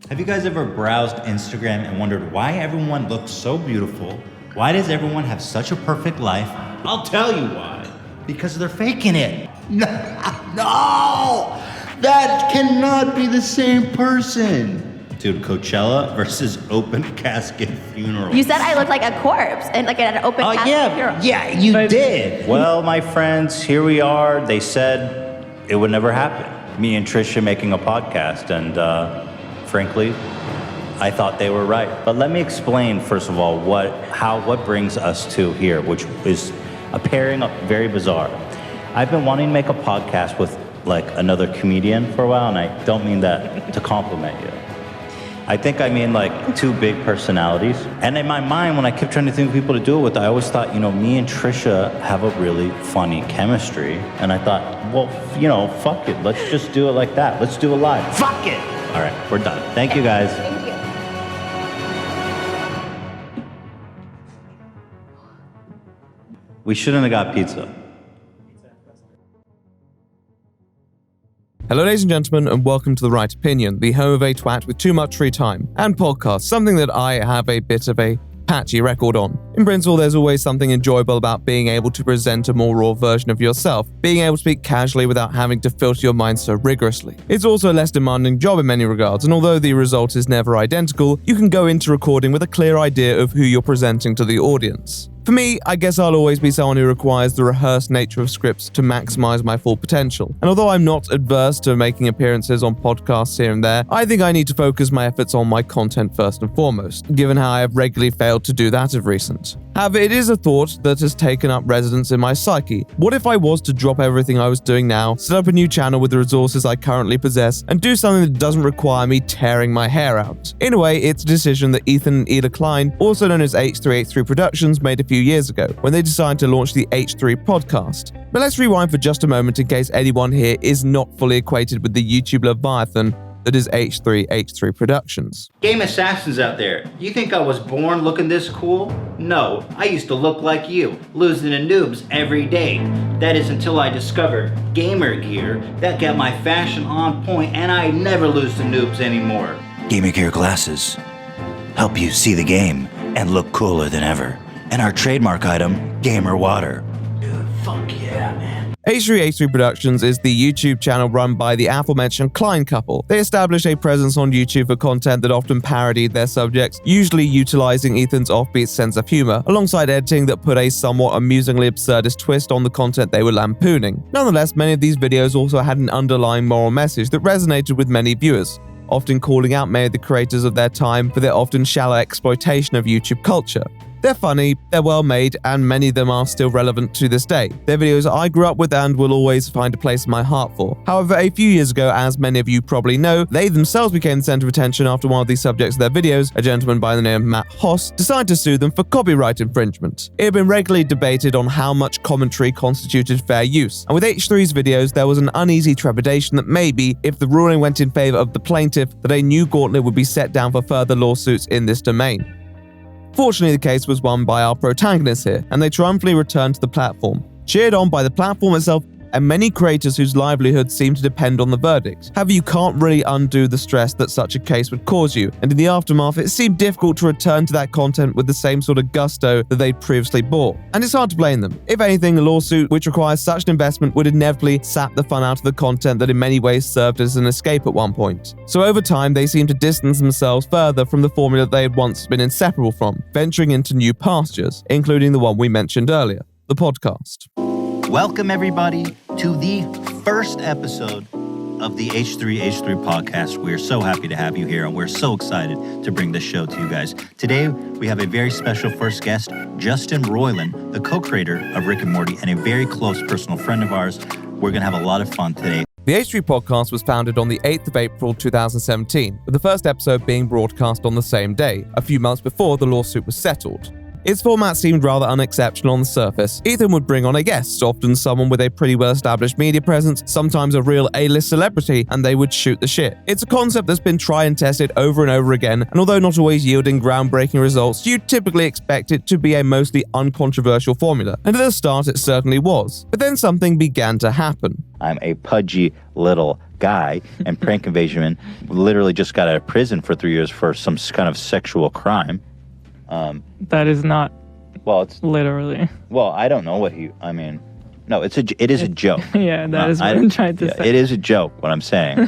Have you guys ever browsed Instagram and wondered why everyone looks so beautiful? Why does everyone have such a perfect life? I'll tell you why. Because they're faking it. No! That cannot be the same person. Dude, Coachella versus open casket funeral. You said I looked like a corpse and like an open casket funeral. Yeah, you did. Well, my friends, here we are. They said it would never happen. Me and Trisha making a podcast, and frankly, I thought they were right. But let me explain, first of all, what brings us to here, which is a pairing very bizarre. I've been wanting to make a podcast with like another comedian for a while, and I don't mean that to compliment you. I think I mean like two big personalities. And in my mind, when I kept trying to think of people to do it with, I always thought, me and Trisha have a really funny chemistry. And I thought, well, fuck it. Let's just do it like that. Let's do it live. Fuck it. All right, we're done. Thank you, guys. Thank you. We shouldn't have got pizza. Hello ladies and gentlemen, and welcome to The Right Opinion, the home of a twat with too much free time, and podcast, something that I have a bit of a patchy record on. In principle, there's always something enjoyable about being able to present a more raw version of yourself, being able to speak casually without having to filter your mind so rigorously. It's also a less demanding job in many regards, and although the result is never identical, you can go into recording with a clear idea of who you're presenting to the audience. For me, I guess I'll always be someone who requires the rehearsed nature of scripts to maximize my full potential. And although I'm not adverse to making appearances on podcasts here and there, I think I need to focus my efforts on my content first and foremost, given how I have regularly failed to do that of recent. However, it is a thought that has taken up residence in my psyche. What if I was to drop everything I was doing now, set up a new channel with the resources I currently possess, and do something that doesn't require me tearing my hair out? In a way, it's a decision that Ethan and Hila Klein, also known as H3H3 Productions, made a few years ago, when they decided to launch the H3 podcast. But let's rewind for just a moment in case anyone here is not fully acquainted with the YouTube leviathan that is H3H3 Productions. Game assassins out there, you think I was born looking this cool? No, I used to look like you, losing to noobs every day. That is until I discovered gamer gear that got my fashion on point, and I never lose to noobs anymore. Gamer gear glasses help you see the game and look cooler than ever. And our trademark item, gamer water. Dude, fuck yeah, man. H3H3 Productions is the YouTube channel run by the aforementioned Klein couple. They established a presence on YouTube for content that often parodied their subjects, usually utilizing Ethan's offbeat sense of humor, alongside editing that put a somewhat amusingly absurdist twist on the content they were lampooning. Nonetheless, many of these videos also had an underlying moral message that resonated with many viewers, often calling out many of the creators of their time for their often shallow exploitation of YouTube culture. They're funny, they're well made, and many of them are still relevant to this day. They're videos I grew up with and will always find a place in my heart for. However, a few years ago, as many of you probably know, they themselves became the center of attention after one of the subjects of their videos, a gentleman by the name of Matt Hoss, decided to sue them for copyright infringement. It had been regularly debated on how much commentary constituted fair use, and with H3's videos, there was an uneasy trepidation that maybe, if the ruling went in favor of the plaintiff, that a new gauntlet would be set down for further lawsuits in this domain. Fortunately, the case was won by our protagonists here, and they triumphantly returned to the platform, cheered on by the platform itself and many creators whose livelihoods seem to depend on the verdict. However, you can't really undo the stress that such a case would cause you, and in the aftermath, it seemed difficult to return to that content with the same sort of gusto that they'd previously bought. And it's hard to blame them. If anything, a lawsuit which requires such an investment would inevitably sap the fun out of the content that in many ways served as an escape at one point. So over time, they seemed to distance themselves further from the formula they had once been inseparable from, venturing into new pastures, including the one we mentioned earlier, the podcast. Welcome everybody to the first episode of the H3H3 podcast. We're so happy to have you here, and we're so excited to bring this show to you guys. Today, we have a very special first guest, Justin Roiland, the co-creator of Rick and Morty and a very close personal friend of ours. We're going to have a lot of fun today. The H3 podcast was founded on the 8th of April 2017, with the first episode being broadcast on the same day, a few months before the lawsuit was settled. Its format seemed rather unexceptional on the surface. Ethan would bring on a guest, often someone with a pretty well-established media presence, sometimes a real A-list celebrity, and they would shoot the shit. It's a concept that's been tried and tested over and over again, and although not always yielding groundbreaking results, you'd typically expect it to be a mostly uncontroversial formula, and at the start it certainly was. But then something began to happen. I'm a pudgy little guy, and Prank Invasion literally just got out of prison for 3 years for some kind of sexual crime. That is not. Well, it's literally. Well, I don't know what no, it is a joke. Yeah, that is what I'm trying to say. It is a joke, what I'm saying.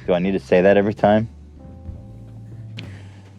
Do I need to say that every time?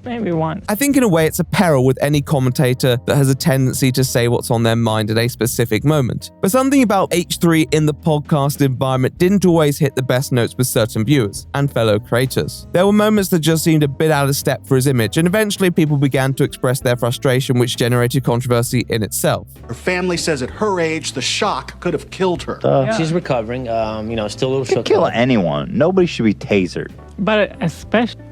Maybe once. I think in a way it's a peril with any commentator that has a tendency to say what's on their mind at a specific moment. But something about H3 in the podcast environment didn't always hit the best notes with certain viewers and fellow creators. There were moments that just seemed a bit out of step for his image, and eventually people began to express their frustration, which generated controversy in itself. Her family says at her age, the shock could have killed her. She's recovering, still a little shook. Kill anyone. Nobody should be tasered. But especially...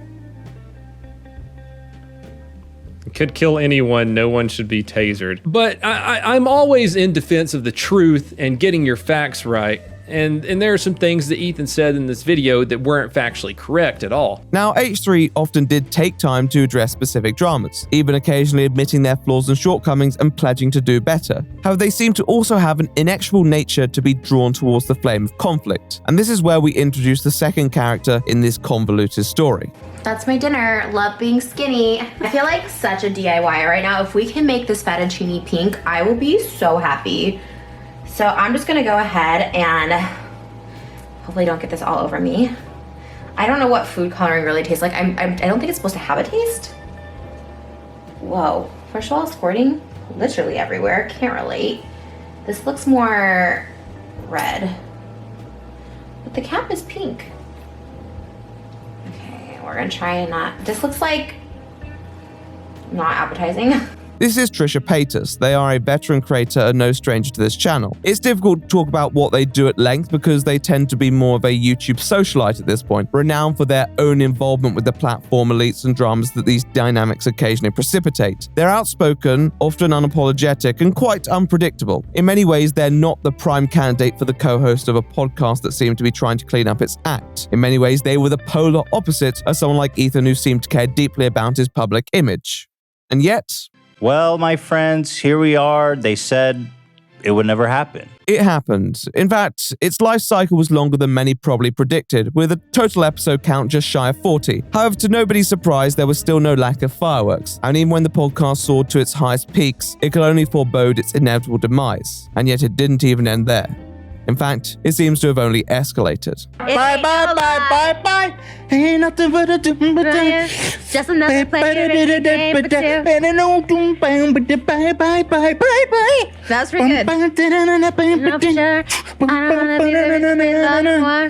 Could kill anyone, no one should be tasered. But I'm always in defense of the truth and getting your facts right. And there are some things that Ethan said in this video that weren't factually correct at all. Now, H3 often did take time to address specific dramas, even occasionally admitting their flaws and shortcomings and pledging to do better. However, they seem to also have an inexorable nature to be drawn towards the flame of conflict. And this is where we introduce the second character in this convoluted story. That's my dinner. Love being skinny. I feel like such a DIY right now. If we can make this fettuccine pink, I will be so happy. So I'm just gonna go ahead and hopefully don't get this all over me. I don't know what food coloring really tastes like. I don't think it's supposed to have a taste. Whoa, first of all, squirting literally everywhere. Can't relate. This looks more red, but the cap is pink. Okay, we're gonna try and not, this looks like not appetizing. This is Trisha Paytas. They are a veteran creator and no stranger to this channel. It's difficult to talk about what they do at length because they tend to be more of a YouTube socialite at this point, renowned for their own involvement with the platform elites and dramas that these dynamics occasionally precipitate. They're outspoken, often unapologetic, and quite unpredictable. In many ways, they're not the prime candidate for the co-host of a podcast that seemed to be trying to clean up its act. In many ways, they were the polar opposite of someone like Ethan, who seemed to care deeply about his public image. And yet... well, my friends, here we are. They said it would never happen. It happened. In fact, its life cycle was longer than many probably predicted, with a total episode count just shy of 40. However, to nobody's surprise, there was still no lack of fireworks, and even when the podcast soared to its highest peaks, it could only forebode its inevitable demise. And yet it didn't even end there. In fact, it seems to have only escalated. Bye, bye, bye, bye, bye. Ain't nothing but a just another pleasure in the game for two. Bye, bye, bye, bye, bye. That's pretty good. No, for sure. I don't wanna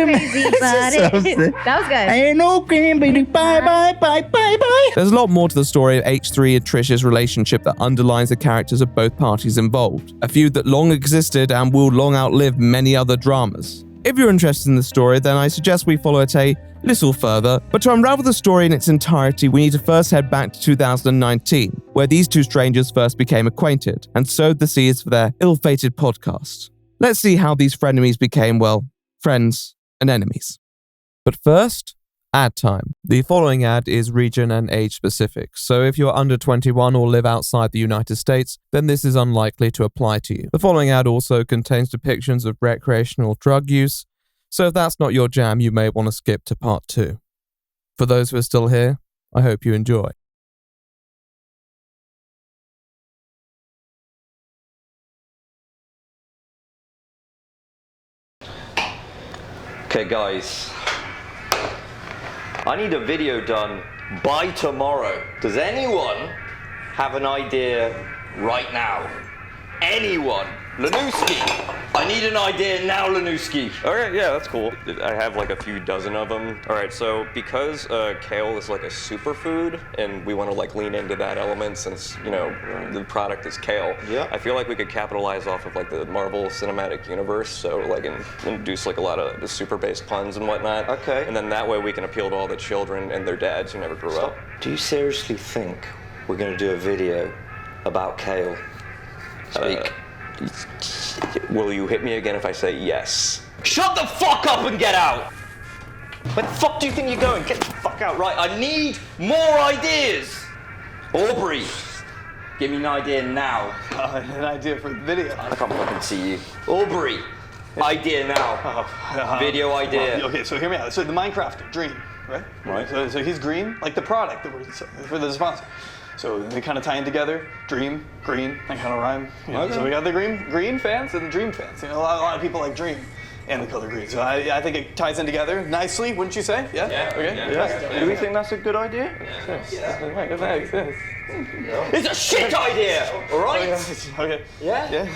be crazy, but that was good. Ain't no cream, baby. Bye, bye, bye, bye, bye. There's a lot more to the story of H3 and Trisha's relationship that underlines the characters of both parties involved. A feud that long existed and will long outlive many other dramas. If you're interested in the story, then I suggest we follow it a little further, but to unravel the story in its entirety, we need to first head back to 2019, where these two strangers first became acquainted and sowed the seeds for their ill-fated podcast. Let's see how these frenemies became, well, friends and enemies. But first, ad time. The following ad is region and age specific, so if you're under 21 or live outside the United States, then this is unlikely to apply to you. The following ad also contains depictions of recreational drug use, so if that's not your jam, you may want to skip to part 2. For those who are still here, I hope you enjoy. Okay guys, I need a video done by tomorrow. Does anyone have an idea right now? Anyone? Lanuski, I need an idea now, Lanuski. Okay, yeah, that's cool. I have like a few dozen of them. All right, so because kale is like a superfood, and we want to like lean into that element since, you know, the product is kale. Yeah. I feel like we could capitalize off of like the Marvel Cinematic Universe, so like introduce like a lot of the super-based puns and whatnot. Okay. And then that way we can appeal to all the children and their dads who never grew up. Do you seriously think we're gonna do a video about Kale. Speak. Will you hit me again if I say yes? Shut the fuck up and get out! Where the fuck do you think you're going? Get the fuck out, right? I need more ideas! Aubrey, give me an idea now. An idea for the video. I can't fucking see you. Aubrey, idea now. Video idea. Well, okay, so hear me out. So the Minecraft dream, right? Right. So he's green, like the product that we're for the sponsor. So they kind of tie in together. Dream, green, they kind of rhyme. You know? Okay. So we got the green fans and the dream fans. You know, a lot of people like dream and the color green. So I think it ties in together nicely, wouldn't you say? Yeah. Yeah. Okay. Yeah. Do we think that's a good idea? Yes. It's a shit idea, all right? Okay. Yeah? Yeah.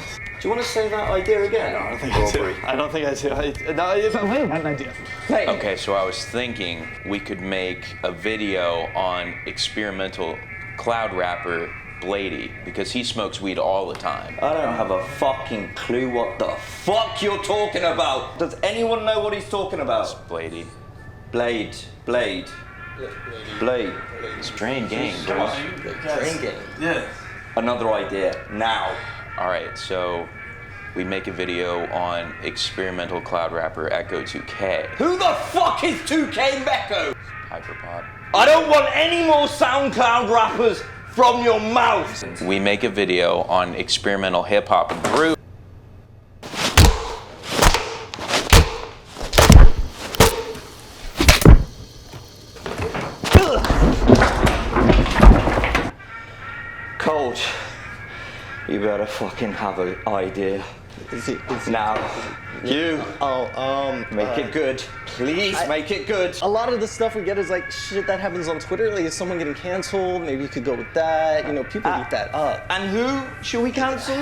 Do you want to say that idea again? No, I don't think I do. I don't think I do. No, I have an idea. Hey. Okay, so I was thinking we could make a video on experimental cloud rapper Blady, because he smokes weed all the time. I don't have a fucking clue what the fuck you're talking about. Does anyone know what he's talking about? It's Blady. Blade. Strain game, bro. Train game. Yeah. Another idea, now. All right, so we make a video on experimental cloud rapper Echo 2K. Who the fuck is 2K Mecco? Hyperpod. I don't want any more SoundCloud rappers from your mouth. We make a video on experimental hip hop and groove. Cold. You better fucking have an idea. Now. You. Make it good. Please make it good. A lot of the stuff we get is like shit that happens on Twitter. Like, is someone getting canceled? Maybe you could go with that. You know, people eat that up. And who should we cancel?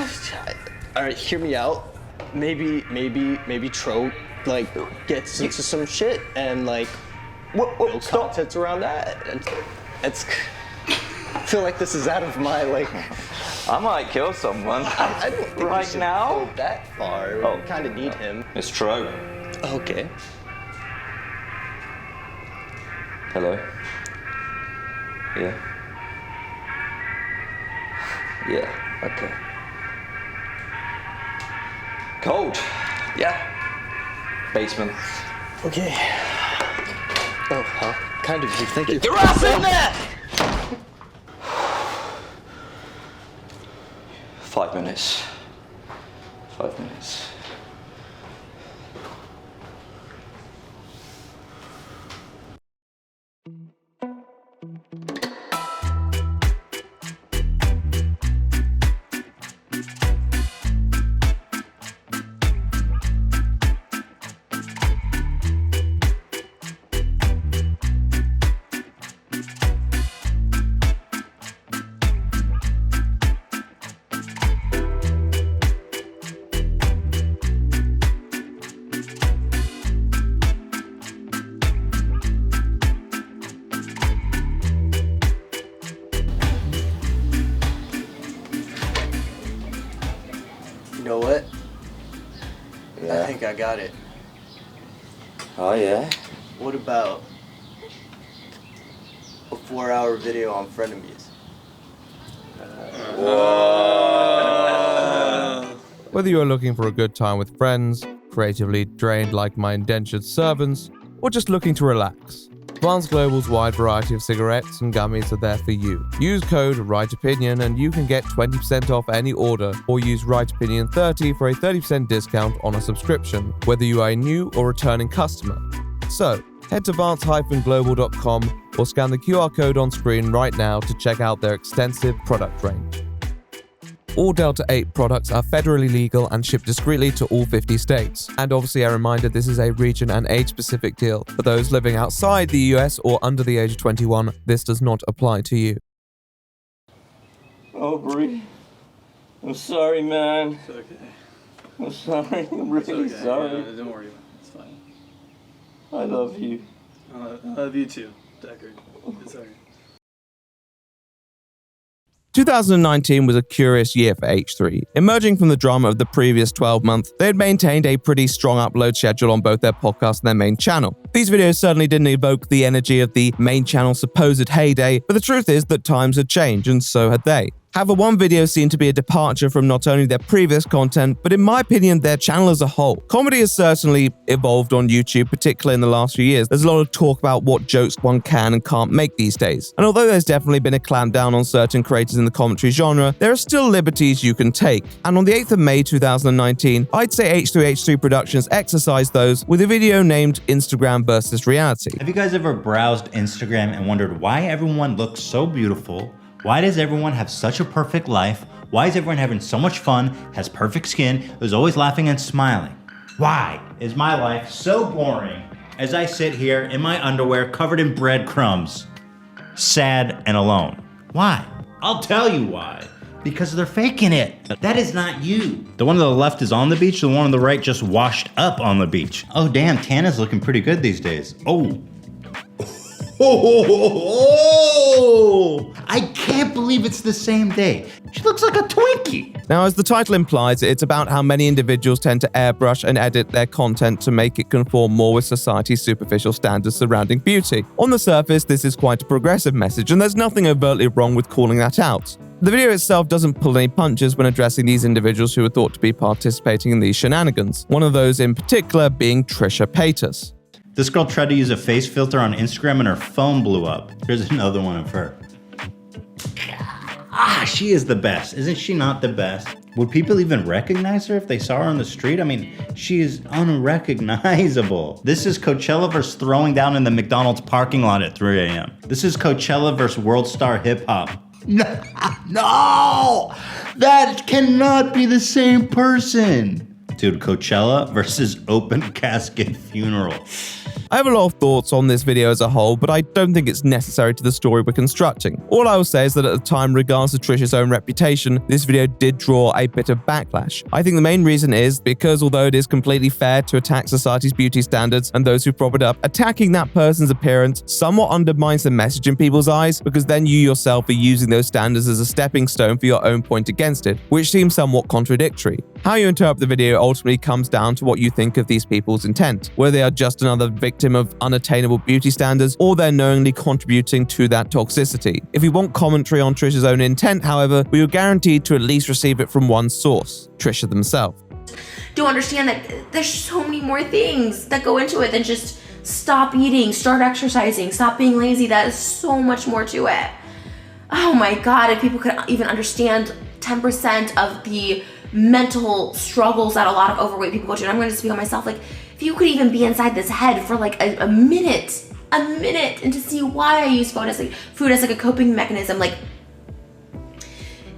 All right, hear me out. Maybe TRO like gets into some shit and like what content around that. And it's. I feel like this is out of my like. I might kill someone. I don't think right we should now. go that far. Oh, we kind of need him. It's TRO. Okay. Hello. Yeah. Yeah. Okay. Cold. Yeah. Basement. Okay. Oh, kind of. Thank you. Get your ass in there! 5 minutes. 5 minutes. You know what? Yeah. I think I got it. Oh yeah? What about a 4-hour video on Frenemies? Whether you're looking for a good time with friends, creatively drained like my indentured servants, or just looking to relax, Advanced Global's wide variety of cigarettes and gummies are there for you. Use code RightOpinion and you can get 20% off any order, or use RightOpinion30 for a 30% discount on a subscription, whether you are a new or returning customer. So, head to advanced-global.com or scan the QR code on screen right now to check out their extensive product range. All Delta 8 products are federally legal and shipped discreetly to all 50 states. And obviously a reminder, this is a region and age-specific deal. For those living outside the US or under the age of 21, this does not apply to you. Aubrey, I'm sorry, man. It's okay. I'm sorry. I'm really sorry. Yeah, don't worry. It's fine. I love you. I love you too, Deckard. It's alright. 2019 was a curious year for H3. Emerging from the drama of the previous 12 months, they had maintained a pretty strong upload schedule on both their podcast and their main channel. These videos certainly didn't evoke the energy of the main channel's supposed heyday, but the truth is that times had changed, and so had they. However, one video seemed to be a departure from not only their previous content, but in my opinion, their channel as a whole. Comedy has certainly evolved on YouTube, particularly in the last few years. There's a lot of talk about what jokes one can and can't make these days. And although there's definitely been a clampdown on certain creators in the commentary genre, there are still liberties you can take. And on the 8th of May 2019, I'd say H3H3 Productions exercised those with a video named Instagram versus Reality. Have you guys ever browsed Instagram and wondered why everyone looks so beautiful? Why does everyone have such a perfect life? Why is everyone having so much fun, has perfect skin, is always laughing and smiling? Why is my life so boring as I sit here in my underwear covered in breadcrumbs, sad and alone? Why? I'll tell you why. Because they're faking it. That is not you. The one on the left is on the beach, the one on the right just washed up on the beach. Oh damn, Tana's looking pretty good these days. Oh. Oh, I can't believe it's the same day. She looks like a Twinkie. Now, as the title implies, it's about how many individuals tend to airbrush and edit their content to make it conform more with society's superficial standards surrounding beauty. On the surface, this is quite a progressive message, and there's nothing overtly wrong with calling that out. The video itself doesn't pull any punches when addressing these individuals who are thought to be participating in these shenanigans, one of those in particular being Trisha Paytas. This girl tried to use a face filter on Instagram and her phone blew up. Here's another one of her. Ah, she is the best. Isn't she not the best? Would people even recognize her if they saw her on the street? I mean, she is unrecognizable. This is Coachella versus throwing down in the McDonald's parking lot at 3 a.m. This is Coachella versus World Star Hip Hop. No! That cannot be the same person. Dude, Coachella versus open casket funeral. I have a lot of thoughts on this video as a whole, but I don't think it's necessary to the story we're constructing. All I will say is that at the time, regardless of Trisha's own reputation, this video did draw a bit of backlash. I think the main reason is because although it is completely fair to attack society's beauty standards and those who prop it up, attacking that person's appearance somewhat undermines the message in people's eyes, because then you yourself are using those standards as a stepping stone for your own point against it, which seems somewhat contradictory. How you interpret the video ultimately comes down to what you think of these people's intent, whether they are just another victim of unattainable beauty standards or they're knowingly contributing to that toxicity. If we want commentary on Trisha's own intent, however, we are guaranteed to at least receive it from one source, Trisha themselves. Do understand that there's so many more things that go into it than just stop eating, start exercising, stop being lazy. That is so much more to it. Oh my God, if people could even understand 10% of the mental struggles that a lot of overweight people go through. And I'm going to speak on myself. Like, if you could even be inside this head for like a minute, and to see why I use food as like a coping mechanism, like,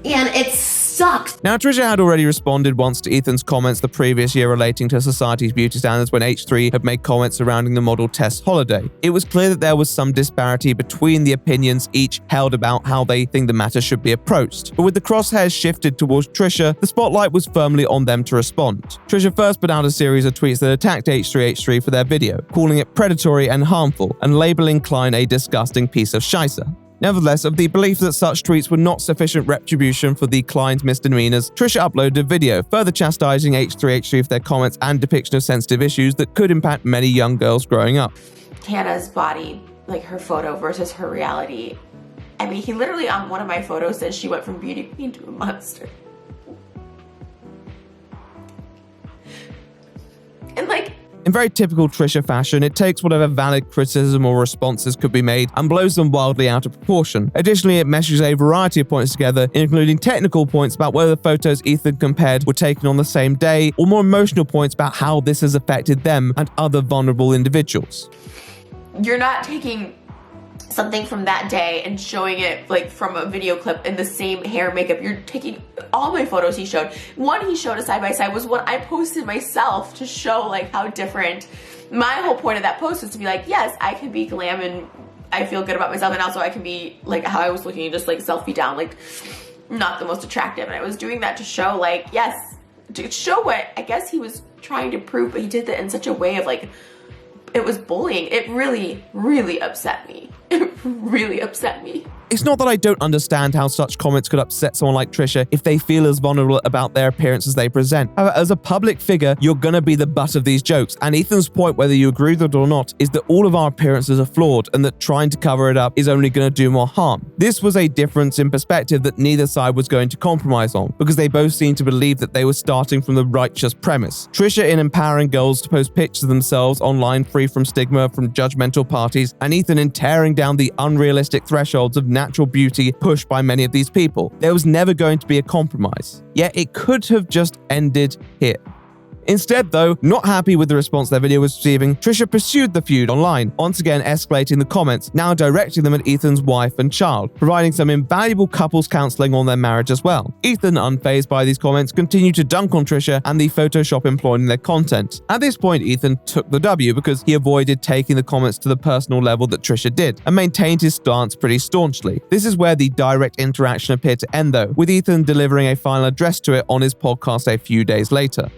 and it sucks. Now, Trisha had already responded once to Ethan's comments the previous year relating to society's beauty standards when H3 had made comments surrounding the model Tess Holliday. It was clear that there was some disparity between the opinions each held about how they think the matter should be approached. But with the crosshairs shifted towards Trisha, the spotlight was firmly on them to respond. Trisha first put out a series of tweets that attacked H3H3 for their video, calling it predatory and harmful, and labeling Klein a disgusting piece of scheisse. Nevertheless, of the belief that such tweets were not sufficient retribution for the Klein's misdemeanors, Trisha uploaded a video further chastising H3H3 for their comments and depiction of sensitive issues that could impact many young girls growing up. Hannah's body, like her photo versus her reality. I mean, he literally on one of my photos said she went from beauty queen to a monster. And like, in very typical Trisha fashion, it takes whatever valid criticism or responses could be made and blows them wildly out of proportion. Additionally, it meshes a variety of points together, including technical points about whether the photos Ethan compared were taken on the same day, or more emotional points about how this has affected them and other vulnerable individuals. You're not taking something from that day and showing it like from a video clip in the same hair makeup. You're taking all my photos he showed. One he showed a side-by-side was what I posted myself to show like how different. My whole point of that post is to be like, yes, I can be glam and I feel good about myself, and also I can be like how I was looking, just like selfie down, like not the most attractive. And I was doing that to show like, yes, to show what I guess he was trying to prove, but he did that in such a way of like, it was bullying. It really, really upset me. It really upset me. It's not that I don't understand how such comments could upset someone like Trisha if they feel as vulnerable about their appearance as they present. However, as a public figure, you're gonna be the butt of these jokes, and Ethan's point, whether you agree with it or not, is that all of our appearances are flawed and that trying to cover it up is only gonna do more harm. This was a difference in perspective that neither side was going to compromise on, because they both seemed to believe that they were starting from the righteous premise. Trisha in empowering girls to post pictures of themselves online free from stigma from judgmental parties, and Ethan in tearing down the unrealistic thresholds of natural beauty pushed by many of these people. There was never going to be a compromise. Yet it could have just ended here. Instead, though, not happy with the response their video was receiving, Trisha pursued the feud online, once again escalating the comments, now directing them at Ethan's wife and child, providing some invaluable couples counselling on their marriage as well. Ethan, unfazed by these comments, continued to dunk on Trisha and the Photoshop employed in their content. At this point, Ethan took the W because he avoided taking the comments to the personal level that Trisha did, and maintained his stance pretty staunchly. This is where the direct interaction appeared to end though, with Ethan delivering a final address to it on his podcast a few days later.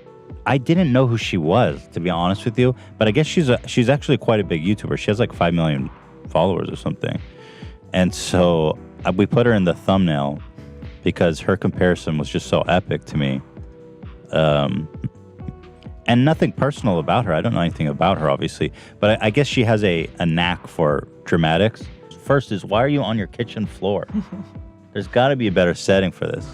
I didn't know who she was, to be honest with you, but I guess she's actually quite a big YouTuber. She has like 5 million followers or something. And so we put her in the thumbnail because her comparison was just so epic to me. And nothing personal about her. I don't know anything about her, obviously, but I guess she has a knack for dramatics. First is, why are you on your kitchen floor? There's got to be a better setting for this.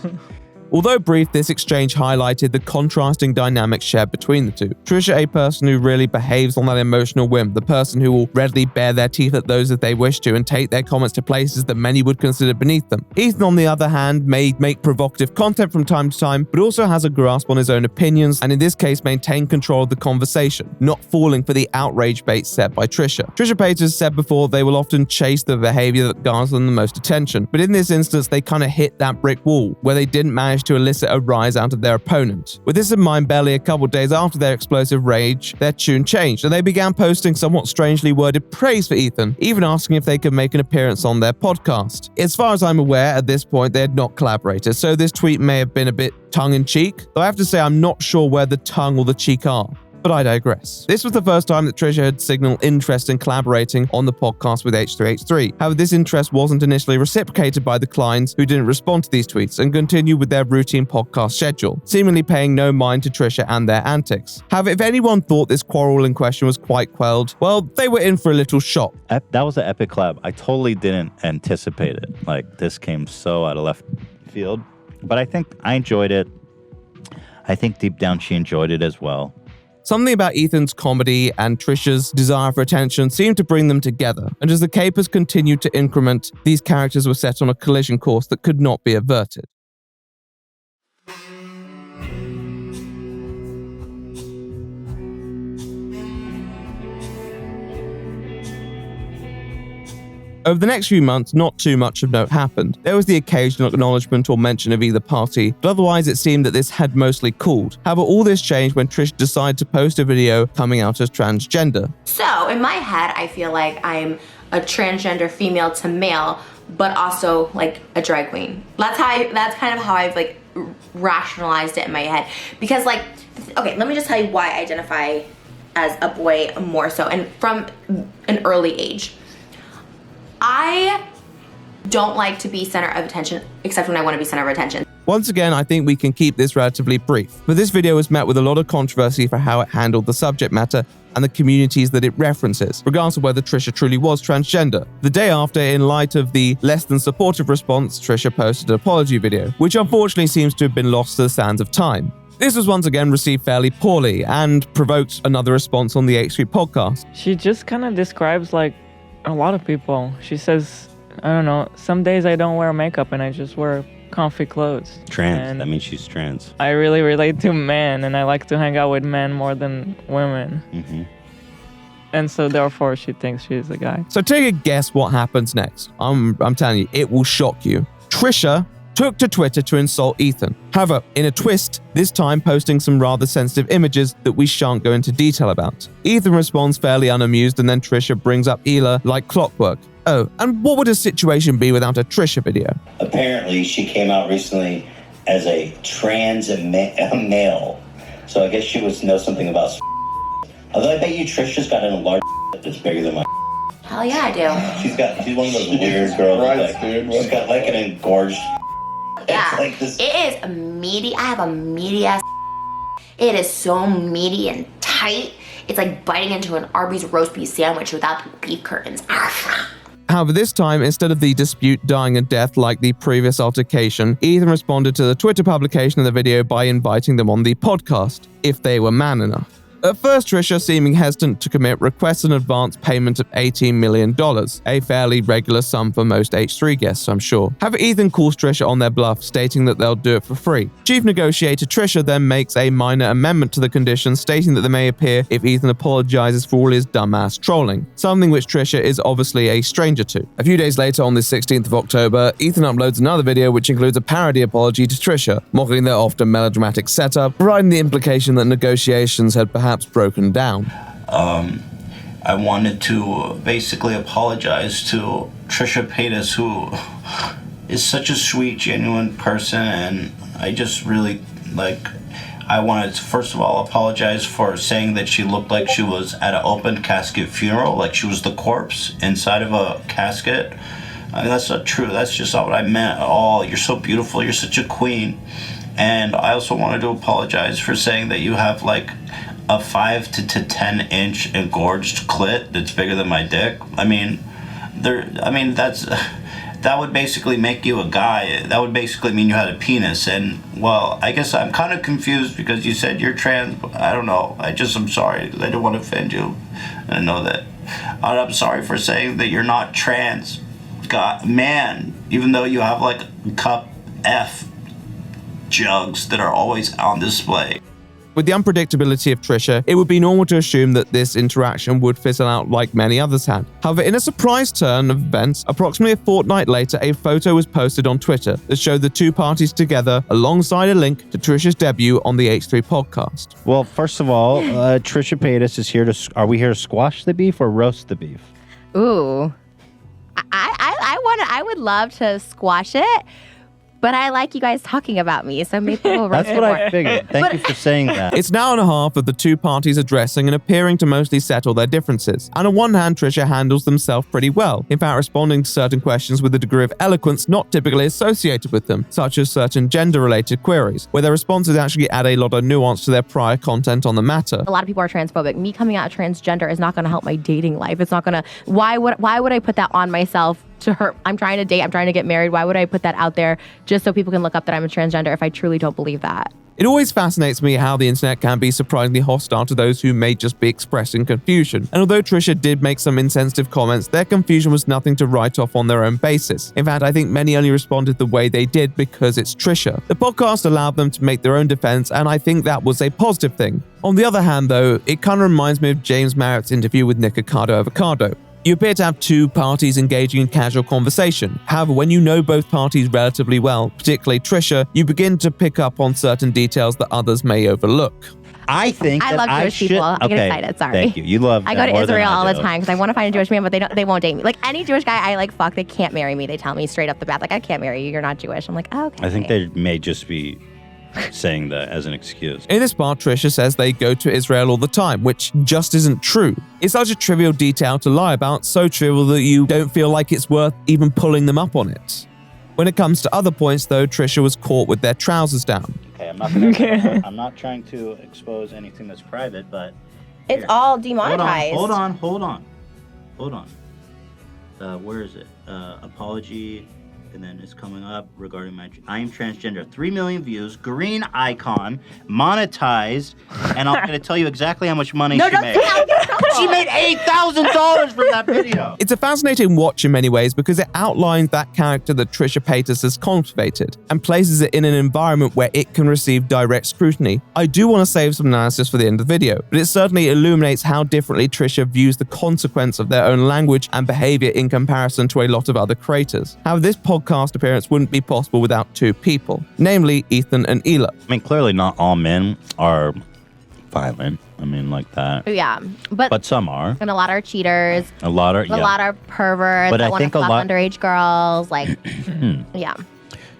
Although brief, this exchange highlighted the contrasting dynamics shared between the two. Trisha, a person who really behaves on that emotional whim, the person who will readily bare their teeth at those that they wish to and take their comments to places that many would consider beneath them. Ethan, on the other hand, may make provocative content from time to time, but also has a grasp on his own opinions, and in this case maintain control of the conversation, not falling for the outrage bait set by Trisha. Trisha Paytas has said before they will often chase the behavior that garners them the most attention, but in this instance they kind of hit that brick wall, where they didn't manage to elicit a rise out of their opponent. With this in mind, barely a couple days after their explosive rage, their tune changed, and they began posting somewhat strangely worded praise for Ethan, even asking if they could make an appearance on their podcast. As far as I'm aware, at this point they had not collaborated, so this tweet may have been a bit tongue-in-cheek, though I have to say I'm not sure where the tongue or the cheek are. But I digress. This was the first time that Trisha had signaled interest in collaborating on the podcast with H3H3. However, this interest wasn't initially reciprocated by the Kleins, who didn't respond to these tweets and continued with their routine podcast schedule, seemingly paying no mind to Trisha and their antics. However, if anyone thought this quarrel in question was quite quelled, well, they were in for a little shock. That was an epic collab. I totally didn't anticipate it. Like, this came so out of left field. But I think I enjoyed it. I think deep down she enjoyed it as well. Something about Ethan's comedy and Trisha's desire for attention seemed to bring them together, and as the capers continued to increment, these characters were set on a collision course that could not be averted. Over the next few months, not too much of note happened. There was the occasional acknowledgement or mention of either party, but otherwise it seemed that this had mostly cooled. However, all this changed when Trish decided to post a video coming out as transgender. So, in my head, I feel like I'm a transgender female to male, but also like a drag queen. That's kind of how I've like rationalized it in my head. Because like, okay, let me just tell you why I identify as a boy more so, and from an early age. I don't like to be center of attention, except when I want to be center of attention. Once again, I think we can keep this relatively brief, but this video was met with a lot of controversy for how it handled the subject matter and the communities that it references, regardless of whether Trisha truly was transgender. The day after, in light of the less than supportive response, Trisha posted an apology video, which unfortunately seems to have been lost to the sands of time. This was once again received fairly poorly and provoked another response on the H3 podcast. She just kind of describes like a lot of people. She says, I don't know, some days I don't wear makeup and I just wear comfy clothes. Trans. And that means she's trans. I really relate to men and I like to hang out with men more than women. Mm-hmm. And so therefore she thinks she's a guy. So take a guess what happens next. I'm telling you, it will shock you. Trisha took to Twitter to insult Ethan. However, in a twist, this time posting some rather sensitive images that we shan't go into detail about. Ethan responds fairly unamused, and then Trisha brings up Hila like clockwork. Oh, and what would a situation be without a Trisha video? Apparently, she came out recently as a trans male. So I guess she knows something about. Although I bet you Trisha's got a large that's bigger than my. Hell yeah, I do. She's one of those weird girls. She's got like an engorged. Yeah, like this. it is meaty. I have a meaty ass. It is so meaty and tight. It's like biting into an Arby's roast beef sandwich without the beef curtains. However, this time, instead of the dispute dying a death like the previous altercation, Ethan responded to the Twitter publication of the video by inviting them on the podcast, if they were man enough. At first, Trisha, seeming hesitant to commit, requests an advance payment of $18 million, a fairly regular sum for most H3 guests, I'm sure. However, Ethan calls Trisha on their bluff, stating that they'll do it for free. Chief negotiator Trisha then makes a minor amendment to the conditions, stating that they may appear if Ethan apologizes for all his dumbass trolling, something which Trisha is obviously a stranger to. A few days later, on the 16th of October, Ethan uploads another video which includes a parody apology to Trisha, mocking their often melodramatic setup, providing the implication that negotiations had perhaps broken down. I wanted to basically apologize to Trisha Paytas, who is such a sweet, genuine person, and I just really, I wanted to first of all apologize for saying that she looked like she was at an open casket funeral, like she was the corpse inside of a casket. I mean, that's not true. That's just not what I meant at all. You're so beautiful. You're such a queen. And I also wanted to apologize for saying that you have a 5 to 10 inch engorged clit that's bigger than my dick. I mean, that would basically make you a guy. That would basically mean you had a penis. And well, I guess I'm kind of confused because you said you're trans. I don't know. I'm sorry. I don't want to offend you. I know that. I'm sorry for saying that you're not trans. God, man, even though you have cup F jugs that are always on display. With the unpredictability of Trisha, it would be normal to assume that this interaction would fizzle out like many others had. However, in a surprise turn of events, approximately a fortnight later, a photo was posted on Twitter that showed the two parties together alongside a link to Trisha's debut on the H3 podcast. Well, first of all, Trisha Paytas is here to. Are we here to squash the beef or roast the beef? Ooh, I would love to squash it. But I like you guys talking about me, so maybe we'll roast That's what I figured. Thank you for saying that. It's now and a half of the two parties addressing and appearing to mostly settle their differences. And on one hand, Trisha handles themselves pretty well, in fact responding to certain questions with a degree of eloquence not typically associated with them, such as certain gender-related queries, where their responses actually add a lot of nuance to their prior content on the matter. A lot of people are transphobic. Me coming out transgender is not going to help my dating life. It's not going to. Why would I put that on myself? To her, I'm trying to date, I'm trying to get married. Why would I put that out there just so people can look up that I'm a transgender if I truly don't believe that? It always fascinates me how the internet can be surprisingly hostile to those who may just be expressing confusion. And although Trisha did make some insensitive comments, their confusion was nothing to write off on their own basis. In fact, I think many only responded the way they did because it's Trisha. The podcast allowed them to make their own defense, and I think that was a positive thing. On the other hand, though, it kind of reminds me of James Merritt's interview with Nick Avocado. You appear to have two parties engaging in casual conversation. However, when you know both parties relatively well, particularly Trisha, you begin to pick up on certain details that others may overlook. I think I love Jewish people. I get excited. Sorry. Thank you. You love. I go to Israel all the time because I want to find a Jewish man, but they won't date me. Like any Jewish guy I fuck, they can't marry me. They tell me straight up the bat, I can't marry you. You're not Jewish. I'm like, oh, okay. I think they may just be saying that as an excuse. In this part, Trisha says they go to Israel all the time, which just isn't true. It's such a trivial detail to lie about, so trivial that you don't feel like it's worth even pulling them up on it. When it comes to other points, though, Trisha was caught with their trousers down. Okay, I'm not trying to expose anything that's private, but it's all demonetized. Hold on. Where is it? Apology. And then it's coming up regarding I am transgender. 3 million views, green icon, monetized, and I'm going to tell you exactly how much money she made. She made $8,000 from that video. It's a fascinating watch in many ways because it outlines that character that Trisha Paytas has cultivated and places it in an environment where it can receive direct scrutiny. I do want to save some analysis for the end of the video, but it certainly illuminates how differently Trisha views the consequence of their own language and behavior in comparison to a lot of other creators. However, this podcast appearance wouldn't be possible without two people, namely Ethan and Hila. I mean, clearly not all men are violent. I mean, like that. Yeah, but some are, and a lot are cheaters. A lot are perverts. But that I think a lot underage girls. Like, yeah.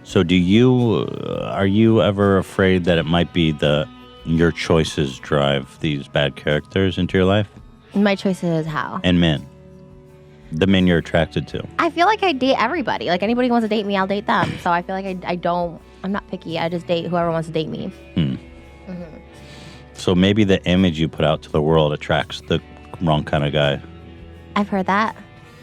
So, are you ever afraid that it might be your choices drive these bad characters into your life? My choices how? And men. The men you're attracted to. I feel like I date everybody. Like anybody who wants to date me, I'll date them. So I feel like I'm not picky. I just date whoever wants to date me. So maybe the image you put out to the world attracts the wrong kind of guy. I've heard that.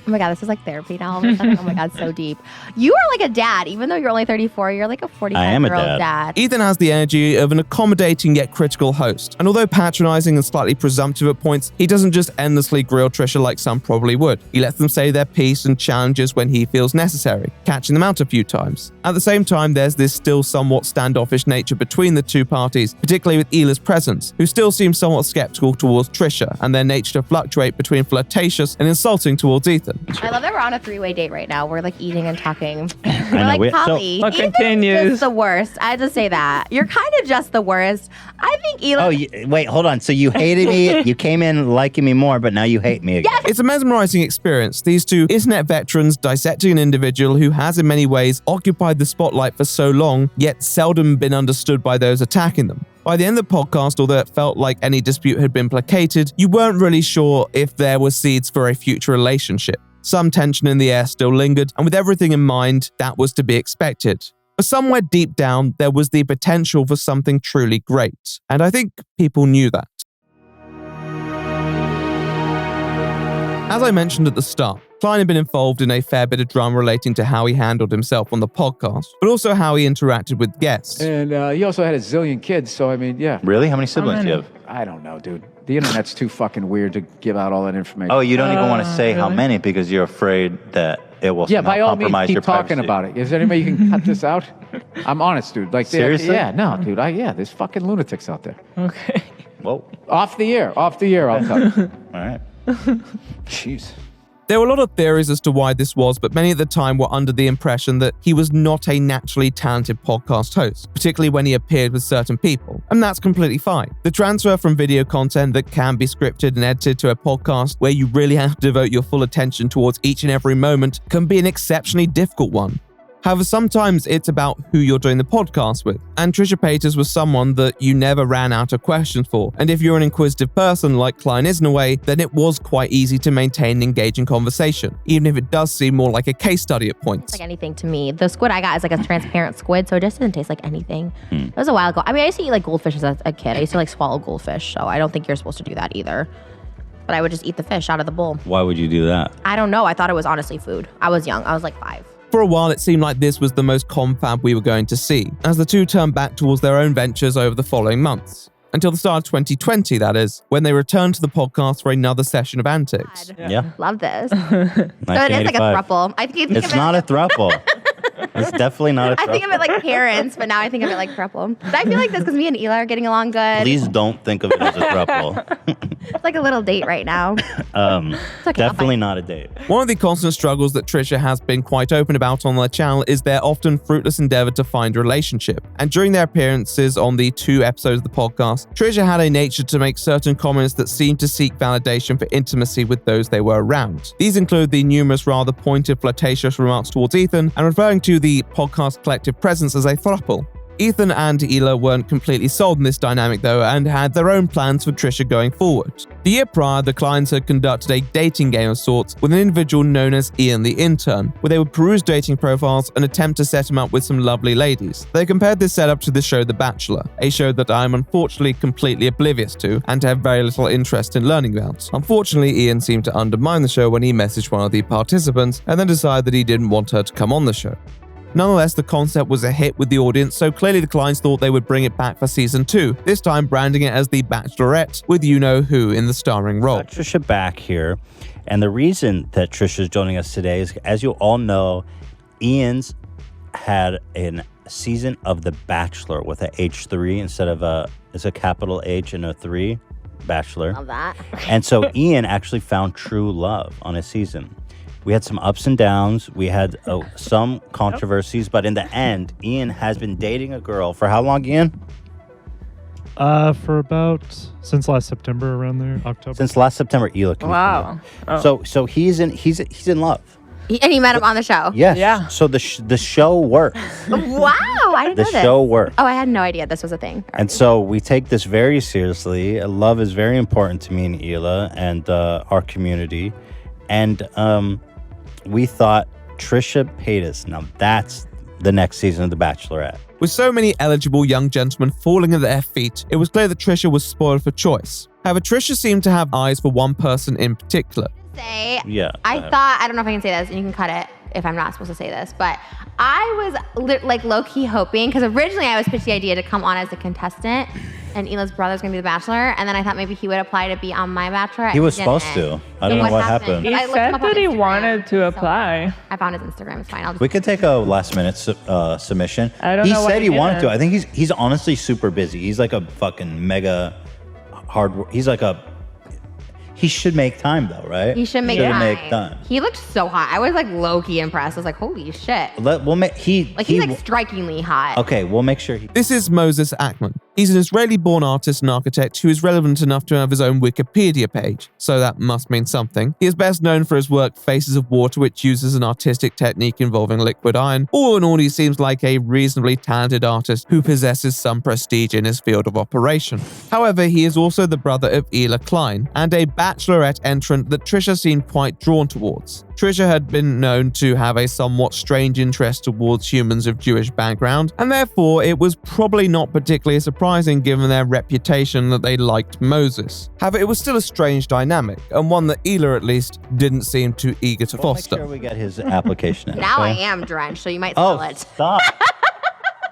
Oh my God, this is like therapy now. All of a sudden. Oh my God, so deep. You are like a dad, even though you're only 34. You're like a 45-year-old dad. Ethan has the energy of an accommodating yet critical host. And although patronizing and slightly presumptive at points, he doesn't just endlessly grill Trisha like some probably would. He lets them say their piece and challenges when he feels necessary, catching them out a few times. At the same time, there's this still somewhat standoffish nature between the two parties, particularly with Hila's presence, who still seems somewhat skeptical towards Trisha and their nature to fluctuate between flirtatious and insulting towards Ethan. I love that we're on a 3-way date right now. We're like eating and talking. We're know, like, Polly, What Ethan's continues? just the worst. I had to say that. You're kind of just the worst. I think Hila... Wait, hold on. So you hated me, you came in liking me more, but now you hate me again. Yes. It's a mesmerizing experience. These two internet veterans dissecting an individual who has in many ways occupied the spotlight for so long, yet seldom been understood by those attacking them. By the end of the podcast, although it felt like any dispute had been placated, you weren't really sure if there were seeds for a future relationship. Some tension in the air still lingered, and with everything in mind, that was to be expected. But somewhere deep down, there was the potential for something truly great. And I think people knew that. As I mentioned at the start, Klein had been involved in a fair bit of drama relating to how he handled himself on the podcast, but also how he interacted with guests. And he also had a zillion kids, so I mean, yeah. Really? How many siblings do you have? I don't know, dude. The internet's too fucking weird to give out all that information. Oh, you don't even want to say how many because you're afraid that it will Yeah, by all means, compromise keep your talking privacy. about it. Is there any way you can cut this out? I'm honest, dude. Like, Seriously? Yeah, no, dude. There's fucking lunatics out there. Okay. Whoa. Off the air, I'll tell you. All right. Jeez. There were a lot of theories as to why this was, but many at the time were under the impression that he was not a naturally talented podcast host, particularly when he appeared with certain people, and that's completely fine. The transfer from video content that can be scripted and edited to a podcast where you really have to devote your full attention towards each and every moment can be an exceptionally difficult one. However, sometimes it's about who you're doing the podcast with, and Trisha Paytas was someone that you never ran out of questions for, and if you're an inquisitive person like Klein is in a way, then it was quite easy to maintain an engaging conversation, even if it does seem more like a case study at points. Like anything to me. The squid I got is like a transparent squid, so it just didn't taste like anything. It was a while ago. I mean, I used to eat like goldfish as a kid. I used to like swallow goldfish, so I don't think you're supposed to do that either. But I would just eat the fish out of the bowl. Why would you do that? I don't know. I thought it was honestly food. I was young. I was like 5. For a while, it seemed like this was the most confab we were going to see, as the two turned back towards their own ventures over the following months. Until the start of 2020, that is, when they returned to the podcast for another session of antics. Yeah. Love this. So it is like a throuple. I think It's not a throuple. It's definitely not a throuple. I think of it like parents, but now I think of it like throuple. But I feel like this because me and Eli are getting along good. Please don't think of it as a throuple. It's like a little date right now. Definitely not a date. One of the constant struggles that Trisha has been quite open about on their channel is their often fruitless endeavor to find a relationship. And during their appearances on the 2 episodes of the podcast, Trisha had a nature to make certain comments that seemed to seek validation for intimacy with those they were around. These include the numerous rather pointed, flirtatious remarks towards Ethan and referring to the podcast collective presence as a throuple. Ethan and Hila weren't completely sold on this dynamic though and had their own plans for Trisha going forward. The year prior, the Kleins had conducted a dating game of sorts with an individual known as Ian the Intern, where they would peruse dating profiles and attempt to set him up with some lovely ladies. They compared this setup to the show The Bachelor, a show that I am unfortunately completely oblivious to and have very little interest in learning about. Unfortunately, Ian seemed to undermine the show when he messaged one of the participants and then decided that he didn't want her to come on the show. Nonetheless, the concept was a hit with the audience, so clearly the Kleins thought they would bring it back for season 2, this time branding it as The Bachelorette with you-know-who in the starring role. Trisha back here, and the reason that Trisha is joining us today is, as you all know, Ian's had a season of The Bachelor with a H3 instead of it's a capital H and a 3, Bachelor. Love that. And so Ian actually found true love on his season. We had some ups and downs. We had some controversies, but in the end, Ian has been dating a girl for how long, Ian? For about since last September, around there, October. Since last September, Hila. Wow. Oh. So he's in love. And you met him on the show. Yes. Yeah. So the show works. Wow, I didn't know this. The show works. Oh, I had no idea this was a thing. And so we take this very seriously. Love is very important to me and Hila and our community. And we thought Trisha Paytas. Now that's the next season of The Bachelorette. With so many eligible young gentlemen falling at their feet, it was clear that Trisha was spoiled for choice. However, Trisha seemed to have eyes for one person in particular. Yeah. I don't know if I can say this, and you can cut it if I'm not supposed to say this, but I was like low-key hoping, because originally I was pitched the idea to come on as a contestant, and Hila's brother's gonna be the Bachelor, and then I thought maybe he would apply to be on my Bachelorette. He was supposed to. I don't know what happened. He said that he wanted to apply. I found his Instagram. It's fine. We could take a last-minute submission. I don't he know why said he wanted didn't. to. I think he's honestly super busy. He's like a fucking mega hard. He's like a. He should make time though, right? He should make time. He looked so hot. I was like low-key impressed. I was like, holy shit. He's like strikingly hot. Okay, we'll make sure. This is Moses Ackman. He's an Israeli-born artist and architect who is relevant enough to have his own Wikipedia page, so that must mean something. He is best known for his work Faces of Water, which uses an artistic technique involving liquid iron. All in all, he seems like a reasonably talented artist who possesses some prestige in his field of operation. However, he is also the brother of Hila Klein, and a Bachelorette entrant that Trisha seemed quite drawn towards. Trisha had been known to have a somewhat strange interest towards humans of Jewish background, and therefore it was probably not particularly surprising given their reputation that they liked Moses. However, it was still a strange dynamic, and one that Hila at least didn't seem too eager to foster. Make sure we get his application in. Now I okay? am drenched, so you might smell it. Stop.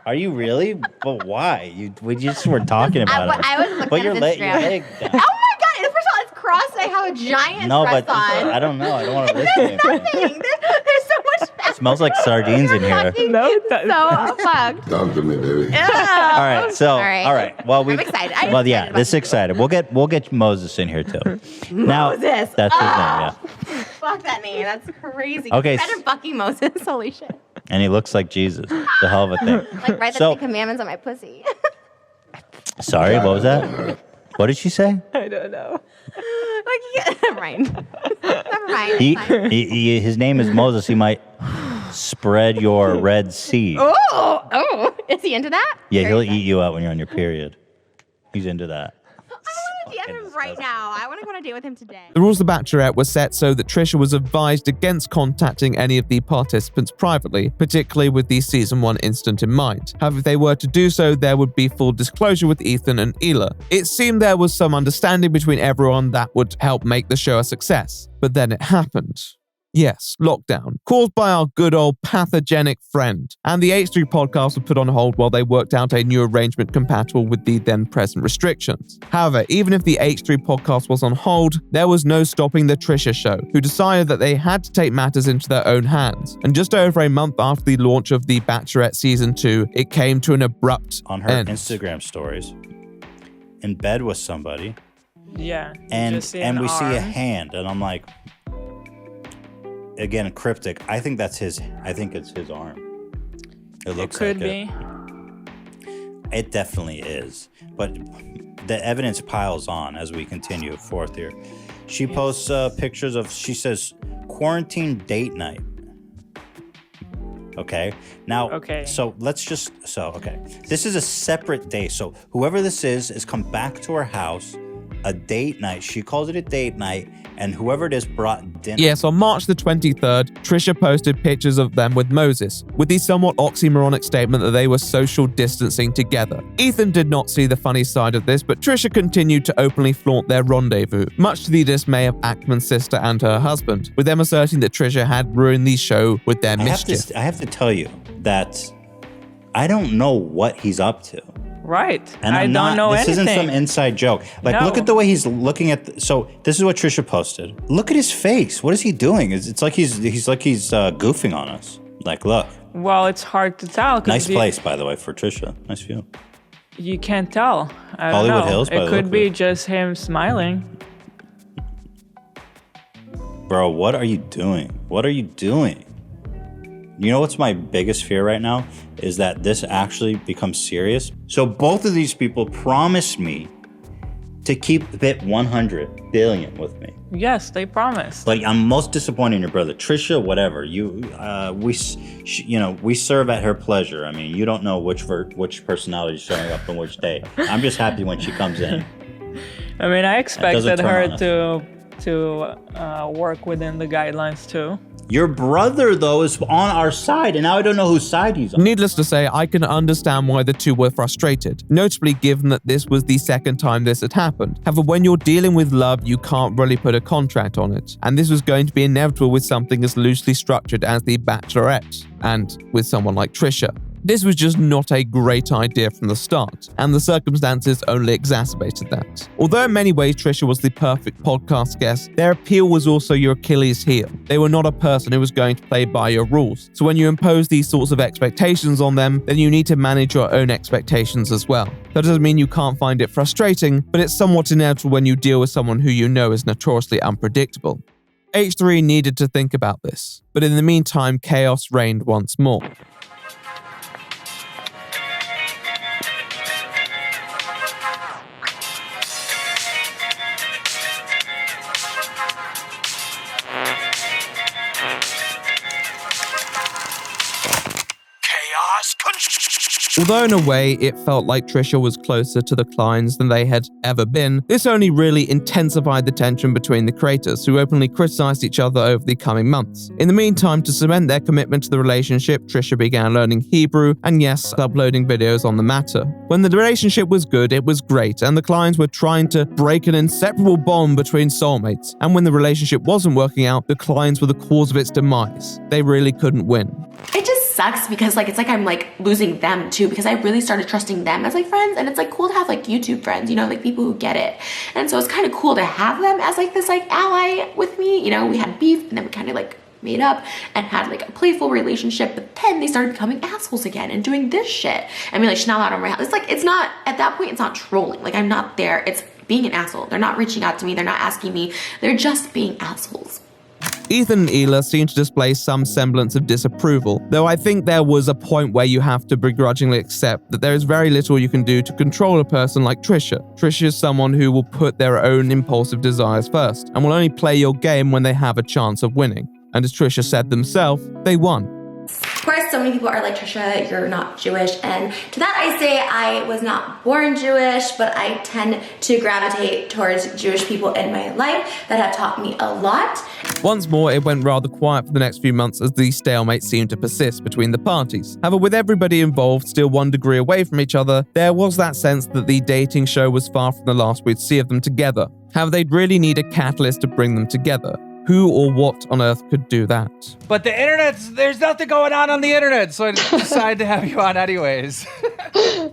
Are you really? But why? We just were talking about it. I was looking But at you're his leg Instagram. down. Oh my god! First of all, it's crossed. I have a giant No, dress but on. I don't know. I don't want to risk There's anything. nothing. There's so much fat. It smells like sardines in here. No, so fucked. Talk to me, baby. All right, so All right. Well, I'm excited. I'm well, excited yeah, about this is excited. We'll get Moses in here too. Now, Moses. that's his name. Yeah, Fuck that name. That's crazy. Okay, Better fucking Moses. Holy shit. and he looks like Jesus. It's a hell of a thing. Like write the So- 10 commandments on my pussy. Sorry, what was that? What did she say? I don't know. Never mind. Never mind. His name is Moses. He might spread your Red Sea. Oh, is he into that? Yeah, he'll eat you out when you're on your period. He's into that. I want to DM him right now. I want to go on a date with him today. The rules of the Bachelorette were set so that Trisha was advised against contacting any of the participants privately, particularly with the season 1 incident in mind. However, if they were to do so, there would be full disclosure with Ethan and Hila. It seemed there was some understanding between everyone that would help make the show a success. But then it happened. Yes, lockdown, caused by our good old pathogenic friend. And the H3 podcast was put on hold while they worked out a new arrangement compatible with the then present restrictions. However, even if the H3 podcast was on hold, there was no stopping the Trisha show, who decided that they had to take matters into their own hands. And just over a month after the launch of The Bachelorette Season 2, it came to an abrupt On her end. Instagram stories, in bed with somebody, Yeah. and just see an we see a arm. hand, and I'm like, again, cryptic. I think it's his arm. It looks Could like be. It definitely is. But the evidence piles on as we continue forth here. She posts pictures of, she says, quarantine date night. Okay. Now, so let's just, this is a separate day. So whoever this is come back to her house, a date night. She calls it a date night, and whoever it is brought dinner. Yes, on March the 23rd, Trisha posted pictures of them with Moses, with the somewhat oxymoronic statement that they were social distancing together. Ethan did not see the funny side of this, but Trisha continued to openly flaunt their rendezvous, much to the dismay of Ackman's sister and her husband, with them asserting that Trisha had ruined the show with their mischief. I have to tell you that I don't know what he's up to. Right. And I I'm don't not, know this anything. isn't some inside joke. Like, No. look at the way he's looking at. So this is what Trisha posted. Look at his face. What is he doing? It's like he's goofing on us. Like, look. Well, it's hard to tell. 'cause Nice place, by the way, for Trisha. Nice view. You can't tell. I don't Hollywood know. Hills, by It the look could of be just him smiling. Bro, what are you doing? What are you doing? You know what's my biggest fear right now? Is that this actually becomes serious. So both of these people promised me to keep it 100 billion with me. Yes, they promised. Like, I'm most disappointed in your brother. Trisha, whatever. We serve at her pleasure. I mean, you don't know which personality is showing up on which day. I'm just happy when she comes in. I mean, I expected turn her on us. to to work within the guidelines too. Your brother, though, is on our side, and now I don't know whose side he's on. Needless to say, I can understand why the two were frustrated, notably given that this was the second time this had happened. However, when you're dealing with love, you can't really put a contract on it, and this was going to be inevitable with something as loosely structured as The Bachelorette, and with someone like Trisha. This was just not a great idea from the start, and the circumstances only exacerbated that. Although in many ways Trisha was the perfect podcast guest, their appeal was also your Achilles heel. They were not a person who was going to play by your rules. So when you impose these sorts of expectations on them, then you need to manage your own expectations as well. That doesn't mean you can't find it frustrating, but it's somewhat inevitable when you deal with someone who you know is notoriously unpredictable. H3 needed to think about this, but in the meantime, chaos reigned once more. Although in a way it felt like Trisha was closer to the Kleins than they had ever been, this only really intensified the tension between the creators, who openly criticized each other over the coming months. In the meantime, to cement their commitment to the relationship, Trisha began learning Hebrew and yes, uploading videos on the matter. When the relationship was good, it was great, and the Kleins were trying to break an inseparable bond between soulmates. And when the relationship wasn't working out, the Kleins were the cause of its demise. They really couldn't win. It just sucks because it's like I'm like losing them too, because I really started trusting them as like friends, and it's like cool to have like YouTube friends, you know, like people who get it. And so it's kind of cool to have them as like this like ally with me. You know, we had beef and then we kind of like made up and had like a playful relationship, but then they started becoming assholes again and doing this shit. I mean, like Chanel out on my house. It's like, it's not, at that point, it's not trolling. Like I'm not there. It's being an asshole. They're not reaching out to me. They're not asking me. They're just being assholes. Ethan and Hila seem to display some semblance of disapproval, though I think there was a point where you have to begrudgingly accept that there is very little you can do to control a person like Trisha. Trisha is someone who will put their own impulsive desires first, and will only play your game when they have a chance of winning. And as Trisha said themselves, they won. Of course, so many people are like, Trisha, you're not Jewish. And to that I say, I was not born Jewish, but I tend to gravitate towards Jewish people in my life that have taught me a lot. Once more, it went rather quiet for the next few months as the stalemate seemed to persist between the parties. However, with everybody involved still 1 degree away from each other, there was that sense that the dating show was far from the last we'd see of them together. However, they'd really need a catalyst to bring them together. Who or what on earth could do that? But the internet's, there's nothing going on the internet, so I decided to have you on anyways.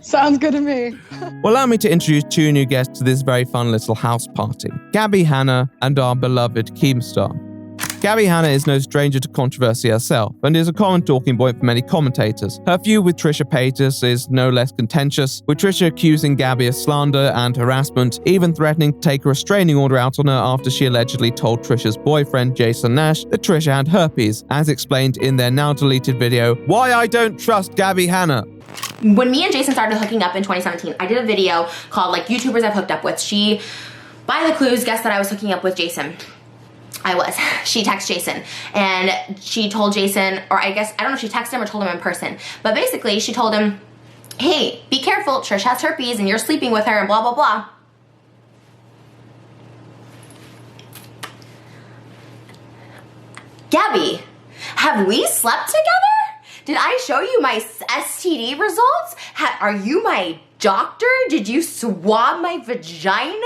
Sounds good to me. Well, allow me to introduce 2 new guests to this very fun little house party. Gabby Hanna and our beloved Keemstar. Gabby Hanna is no stranger to controversy herself, and is a common talking point for many commentators. Her feud with Trisha Paytas is no less contentious, with Trisha accusing Gabby of slander and harassment, even threatening to take a restraining order out on her after she allegedly told Trisha's boyfriend, Jason Nash, that Trisha had herpes, as explained in their now-deleted video, Why I Don't Trust Gabby Hanna. When me and Jason started hooking up in 2017, I did a video called like YouTubers I've hooked up with. She, by the clues, guessed that I was hooking up with Jason. I was. She texted Jason and she told Jason, or I guess, I don't know if she texted him or told him in person, but basically she told him, hey, be careful, Trish has herpes and you're sleeping with her and blah, blah, blah. Gabby, have we slept together? Did I show you my STD results? Are you my doctor? Did you swab my vagina?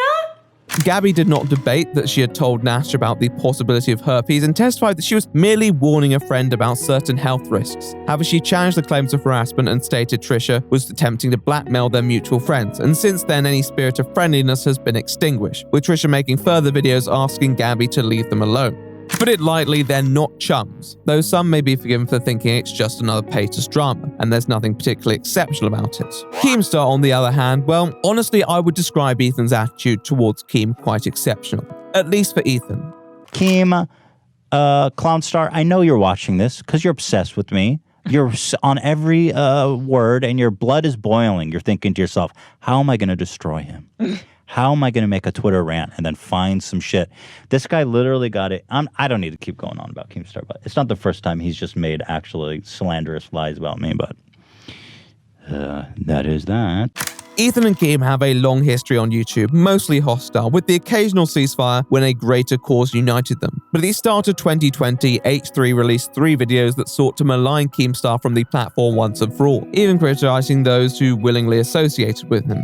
Gabby did not debate that she had told Nash about the possibility of herpes and testified that she was merely warning a friend about certain health risks. However, she challenged the claims of harassment and stated Trisha was attempting to blackmail their mutual friends, and since then any spirit of friendliness has been extinguished, with Trisha making further videos asking Gabby to leave them alone. To put it lightly, they're not chums, though some may be forgiven for thinking it's just another Paytas drama, and there's nothing particularly exceptional about it. Keemstar, on the other hand, well, honestly, I would describe Ethan's attitude towards Keem quite exceptional, at least for Ethan. Keem, Clownstar, I know you're watching this because you're obsessed with me. You're on every word, and your blood is boiling. You're thinking to yourself, how am I going to destroy him? How am I going to make a Twitter rant and then find some shit? This guy literally got it. I don't need to keep going on about Keemstar, but it's not the first time he's just made actually slanderous lies about me, but that is that. Ethan and Keem have a long history on YouTube, mostly hostile, with the occasional ceasefire when a greater cause united them. But at the start of 2020, H3 released 3 videos that sought to malign Keemstar from the platform once and for all, even criticizing those who willingly associated with him.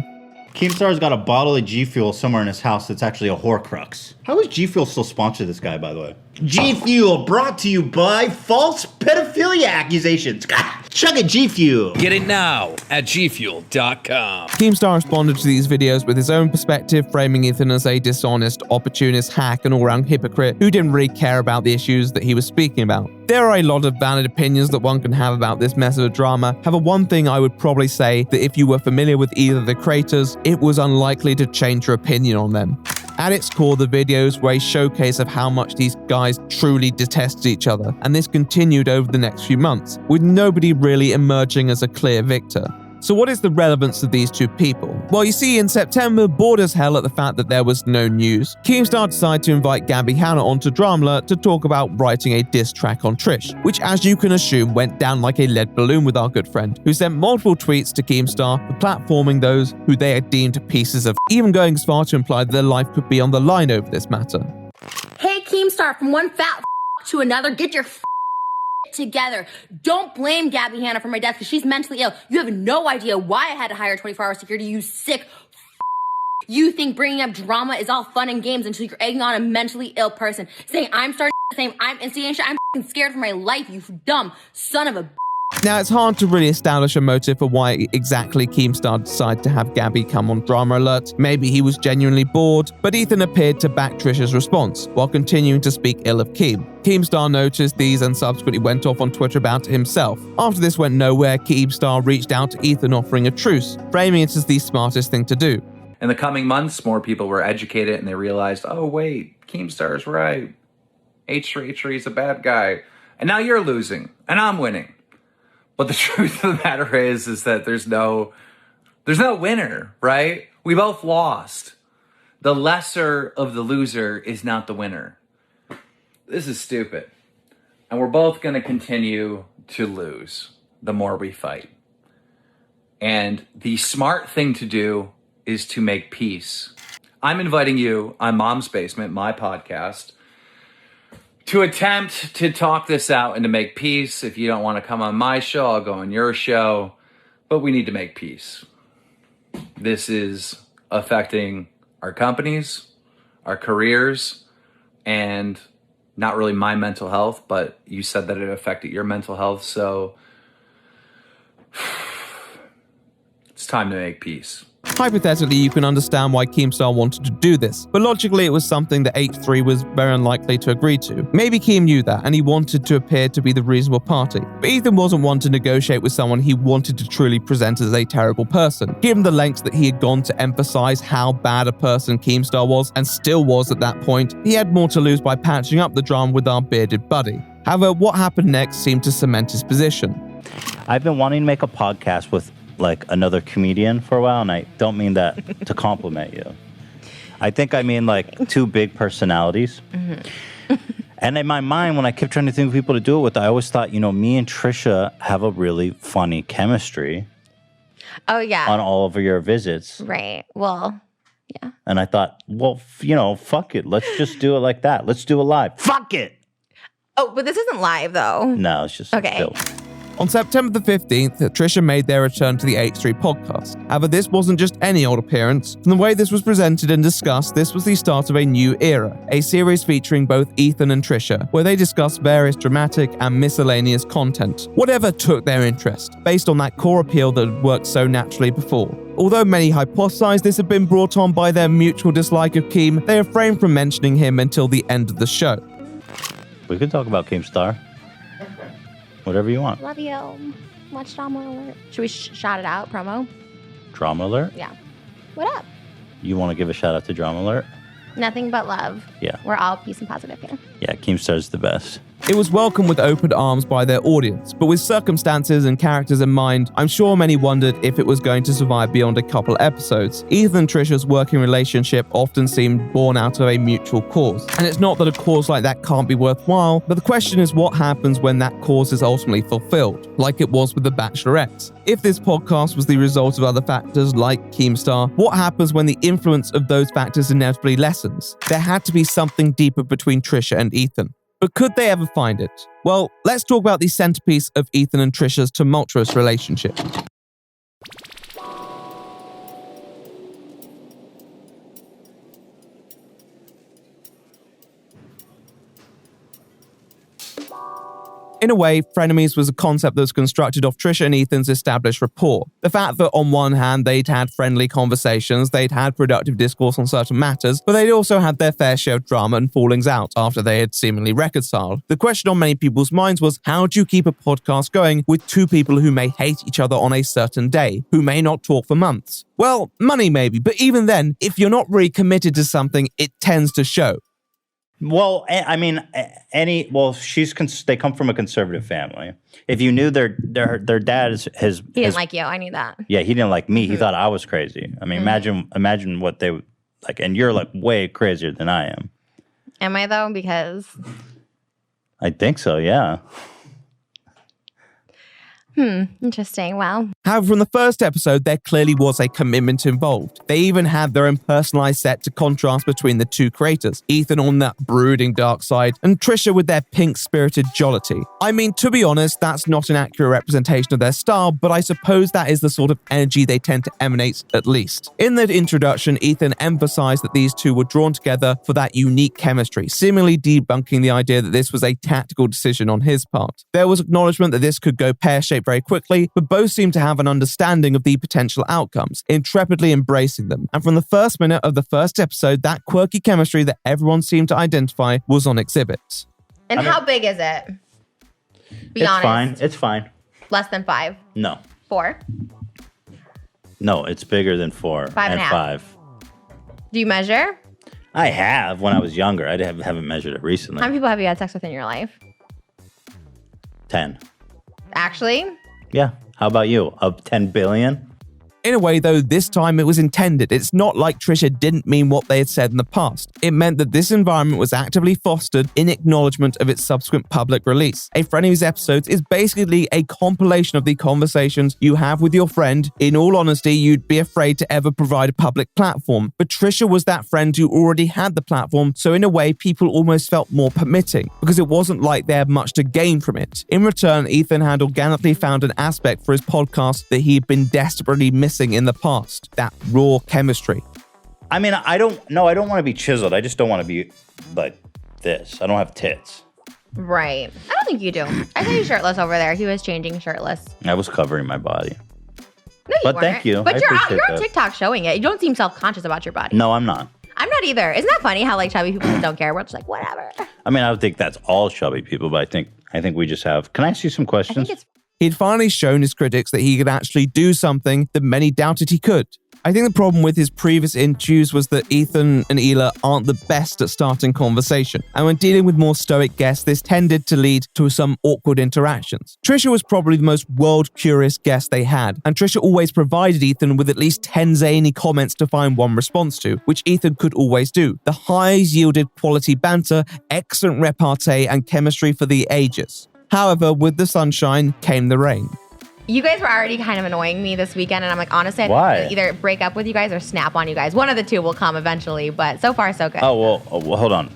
Keemstar's got a bottle of G Fuel somewhere in his house that's actually a Horcrux. How is G Fuel still sponsor this guy, by the way? G Fuel brought to you by false pedophilia accusations. Chug it, G Fuel. Get it now at gfuel.com. Keemstar responded to these videos with his own perspective, framing Ethan as a dishonest, opportunist hack and all-round hypocrite who didn't really care about the issues that he was speaking about. There are a lot of valid opinions that one can have about this mess of a drama. However, one thing I would probably say that if you were familiar with either of the creators, it was unlikely to change your opinion on them. At its core, the videos were a showcase of how much these guys truly detested each other, and this continued over the next few months, with nobody really emerging as a clear victor. So what is the relevance of these two people? Well, you see, in September, bored as hell at the fact that there was no news, Keemstar decided to invite Gabby Hanna onto Drama to talk about writing a diss track on Trish, which, as you can assume, went down like a lead balloon with our good friend, who sent multiple tweets to Keemstar for platforming those who they had deemed pieces of, even going as far to imply that their life could be on the line over this matter. Hey, Keemstar, from one fat to another, get your together. Don't blame Gabby Hanna for my death because she's mentally ill. You have no idea why I had to hire 24-hour security, you sick. You think bringing up drama is all fun and games until you're egging on a mentally ill person. Saying I'm starting, saying I'm instigating shit. I'm scared for my life, you dumb son of a. Now, it's hard to really establish a motive for why exactly Keemstar decided to have Gabby come on Drama Alert. Maybe he was genuinely bored, but Ethan appeared to back Trisha's response, while continuing to speak ill of Keem. Keemstar noticed these and subsequently went off on Twitter about it himself. After this went nowhere, Keemstar reached out to Ethan offering a truce, framing it as the smartest thing to do. In the coming months, more people were educated and they realized, oh wait, Keemstar's right. H3 is a bad guy. And now you're losing, and I'm winning. But the truth of the matter is that there's no winner, right? We both lost. The lesser of the loser is not the winner. This is stupid. And we're both going to continue to lose the more we fight. And the smart thing to do is to make peace. I'm inviting you on Mom's Basement, my podcast, to attempt to talk this out and to make peace. If you don't want to come on my show, I'll go on your show. But we need to make peace. This is affecting our companies, our careers, and not really my mental health, but you said that it affected your mental health, so it's time to make peace. Hypothetically, you can understand why Keemstar wanted to do this, but logically it was something that H3 was very unlikely to agree to. Maybe Keem knew that, and he wanted to appear to be the reasonable party. But Ethan wasn't one to negotiate with someone he wanted to truly present as a terrible person. Given the lengths that he had gone to emphasize how bad a person Keemstar was, and still was at that point, he had more to lose by patching up the drama with our bearded buddy. However, what happened next seemed to cement his position. I've been wanting to make a podcast with like another comedian for a while, and I don't mean that to compliment you. I think I mean like two big personalities. Mm-hmm. And in my mind, when I kept trying to think of people to do it with, I always thought, me and Trisha have a really funny chemistry. Oh, yeah. On all of your visits. Right. Well, yeah. And I thought, well, fuck it. Let's just do it like that. Let's do it live. Fuck it! Oh, but this isn't live, though. No, it's just okay. Still. On September the 15th, Trisha made their return to the H3 podcast. However, this wasn't just any old appearance. From the way this was presented and discussed, this was the start of a new era, a series featuring both Ethan and Trisha, where they discuss various dramatic and miscellaneous content, whatever took their interest, based on that core appeal that had worked so naturally before. Although many hypothesized this had been brought on by their mutual dislike of Keem, they refrained from mentioning him until the end of the show. We could talk about Keemstar. Whatever you want. Love you. Watch Drama Alert. Should we shout it out, promo? Drama Alert? Yeah. What up? You want to give a shout out to Drama Alert? Nothing but love. Yeah. We're all peace and positive here. Yeah, Keemstar's the best. It was welcomed with open arms by their audience, but with circumstances and characters in mind, I'm sure many wondered if it was going to survive beyond a couple episodes. Ethan and Trisha's working relationship often seemed born out of a mutual cause. And it's not that a cause like that can't be worthwhile, but the question is what happens when that cause is ultimately fulfilled, like it was with The Bachelorette. If this podcast was the result of other factors like Keemstar, what happens when the influence of those factors inevitably lessens? There had to be something deeper between Trisha and Ethan. But could they ever find it? Well, let's talk about the centerpiece of Ethan and Trisha's tumultuous relationship. In a way, Frenemies was a concept that was constructed off Trisha and Ethan's established rapport. The fact that on one hand they'd had friendly conversations, they'd had productive discourse on certain matters, but they'd also had their fair share of drama and fallings out after they had seemingly reconciled. The question on many people's minds was, how do you keep a podcast going with two people who may hate each other on a certain day, who may not talk for months? Well, money maybe, but even then, if you're not really committed to something, it tends to show. Well, I mean, they come from a conservative family. If you knew their dad is his, He didn't like you. I knew that. yeah, he didn't like me. He thought I was crazy. I mean, imagine what they like, and you're like way crazier than I am. Am I though? Because I think so. Yeah. Interesting. Wow. However, from the first episode, there clearly was a commitment involved. They even had their own personalized set to contrast between the two creators, Ethan on that brooding dark side, and Trisha with their pink-spirited jollity. I mean, to be honest, that's not an accurate representation of their style, but I suppose that is the sort of energy they tend to emanate, at least. In the introduction, Ethan emphasized that these two were drawn together for that unique chemistry, seemingly debunking the idea that this was a tactical decision on his part. There was acknowledgement that this could go pear-shaped very quickly, but both seemed to have an understanding of the potential outcomes, intrepidly embracing them. And from the first minute of the first episode, that quirky chemistry that everyone seemed to identify was on exhibit. And how big is it? Be honest. Fine. It's fine. Less than 5? No. 4? No, it's bigger than 4 5 and a half. 5. Do you measure? I have when I was younger. I haven't measured it recently. How many people have you had sex with in your life? 10. Actually? Yeah. How about you? Of 10 billion? In a way, though, this time it was intended. It's not like Trisha didn't mean what they had said in the past. It meant that this environment was actively fostered in acknowledgement of its subsequent public release. A Frenemies episode is basically a compilation of the conversations you have with your friend. In all honesty, you'd be afraid to ever provide a public platform. But Trisha was that friend who already had the platform, so in a way, people almost felt more permitting, because it wasn't like they had much to gain from it. In return, Ethan had organically found an aspect for his podcast that he'd been desperately missing in the past, that raw chemistry. I mean, I don't want to be chiseled. I just don't want to be like this. I don't have tits. Right. I don't think you do. I saw you shirtless over there. He was changing shirtless. I was covering my body. No, you But weren't. thank you. But I you're appreciate on that. TikTok showing it. You don't seem self-conscious about your body. No, I'm not. I'm not either. Isn't that funny how like chubby people just don't care? We're just like, whatever. I mean, I don't think that's all chubby people, but I think we just have. Can I ask you some questions? He'd finally shown his critics that he could actually do something that many doubted he could. I think the problem with his previous interviews was that Ethan and Hila aren't the best at starting conversation, and when dealing with more stoic guests, this tended to lead to some awkward interactions. Trisha was probably the most world-curious guest they had, and Trisha always provided Ethan with at least 10 zany comments to find one response to, which Ethan could always do. The highs yielded quality banter, excellent repartee, and chemistry for the ages. However, with the sunshine came the rain. You guys were already kind of annoying me this weekend, and I'm like, honestly, I Why? think either break up with you guys or snap on you guys. One of the two will come eventually, but so far, so good. Oh, well, hold on.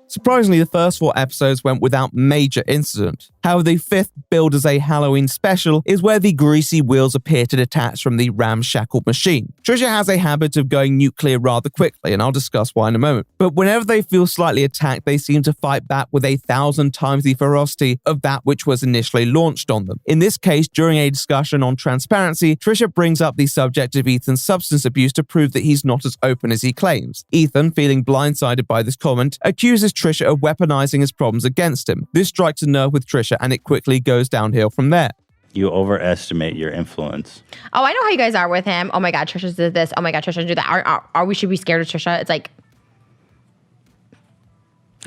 Surprisingly, the first 4 episodes went without major incident. However, the 5th, billed as a Halloween special, is where the greasy wheels appear to detach from the ramshackle machine. Trisha has a habit of going nuclear rather quickly, and I'll discuss why in a moment. But whenever they feel slightly attacked, they seem to fight back with 1,000 times the ferocity of that which was initially launched on them. In this case, during a discussion on transparency, Trisha brings up the subject of Ethan's substance abuse to prove that he's not as open as he claims. Ethan, feeling blindsided by this comment, accuses Trisha of weaponizing his problems against him. This strikes a nerve with Trisha, and it quickly goes downhill from there. You overestimate your influence. Oh, I know how you guys are with him. Oh my God, Trisha did this. Oh my God, Trisha did that. Are we should be scared of Trisha? It's like,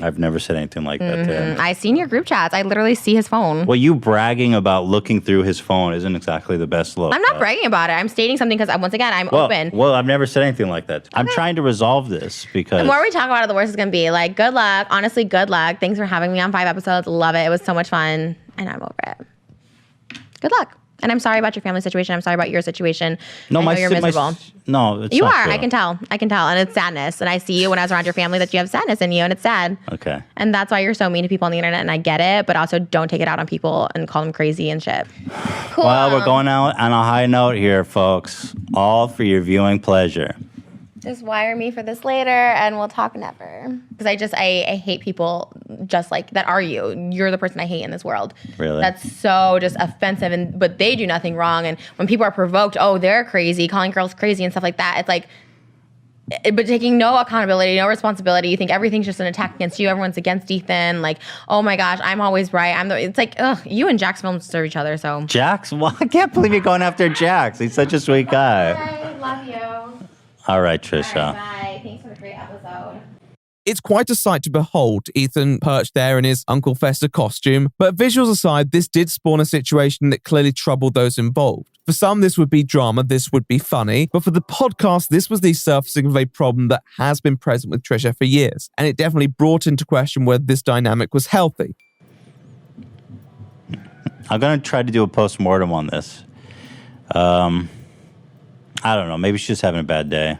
I've never said anything like that to him. I seen your group chats. I literally see his phone. Well, you bragging about looking through his phone isn't exactly the best look. I'm not bragging about it. I'm stating something because, once again, I'm open. Well, I've never said anything like that. I'm trying to resolve this because... The more we talk about it, the worse it's going to be. Like, good luck. Honestly, good luck. Thanks for having me on 5 episodes. Love it. It was so much fun. And I'm over it. Good luck. And I'm sorry about your family situation. I'm sorry about your situation. No, I know you're miserable. No, it's you not are. true. I can tell. And it's sadness. And I see you when I was around your family that you have sadness in you, and it's sad. Okay. And that's why you're so mean to people on the internet, and I get it. But also, don't take it out on people and call them crazy and shit. Cool. Well, we're going out on a high note here, folks. All for your viewing pleasure. Just wire me for this later, and we'll talk never. Because I hate people just like that. Are you? You're the person I hate in this world. Really? That's so just offensive. But they do nothing wrong. And when people are provoked, oh, they're crazy, calling girls crazy and stuff like that. It's like, but taking no accountability, no responsibility. You think everything's just an attack against you. Everyone's against Ethan. Like, oh my gosh, I'm always right. It's like, ugh, you and Jax don't serve each other. So Jax? Well, I can't believe you're going after Jax. He's such a sweet guy. I love you. All right, Trisha. Bye. Thanks for the great episode. It's quite a sight to behold, Ethan perched there in his Uncle Fester costume, but visuals aside, this did spawn a situation that clearly troubled those involved. For some, this would be drama, this would be funny, but for the podcast, this was the surfacing of a problem that has been present with Trisha for years, and it definitely brought into question whether this dynamic was healthy. I'm going to try to do a post-mortem on this. I don't know, maybe she's just having a bad day.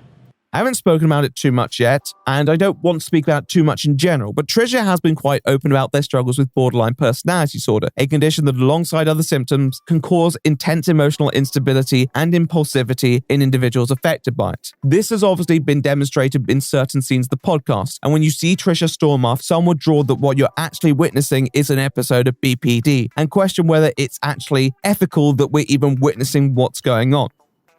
I haven't spoken about it too much yet, and I don't want to speak about it too much in general, but Trisha has been quite open about their struggles with borderline personality disorder, a condition that alongside other symptoms can cause intense emotional instability and impulsivity in individuals affected by it. This has obviously been demonstrated in certain scenes of the podcast, and when you see Trisha storm off, some would draw that what you're actually witnessing is an episode of BPD, and question whether it's actually ethical that we're even witnessing what's going on.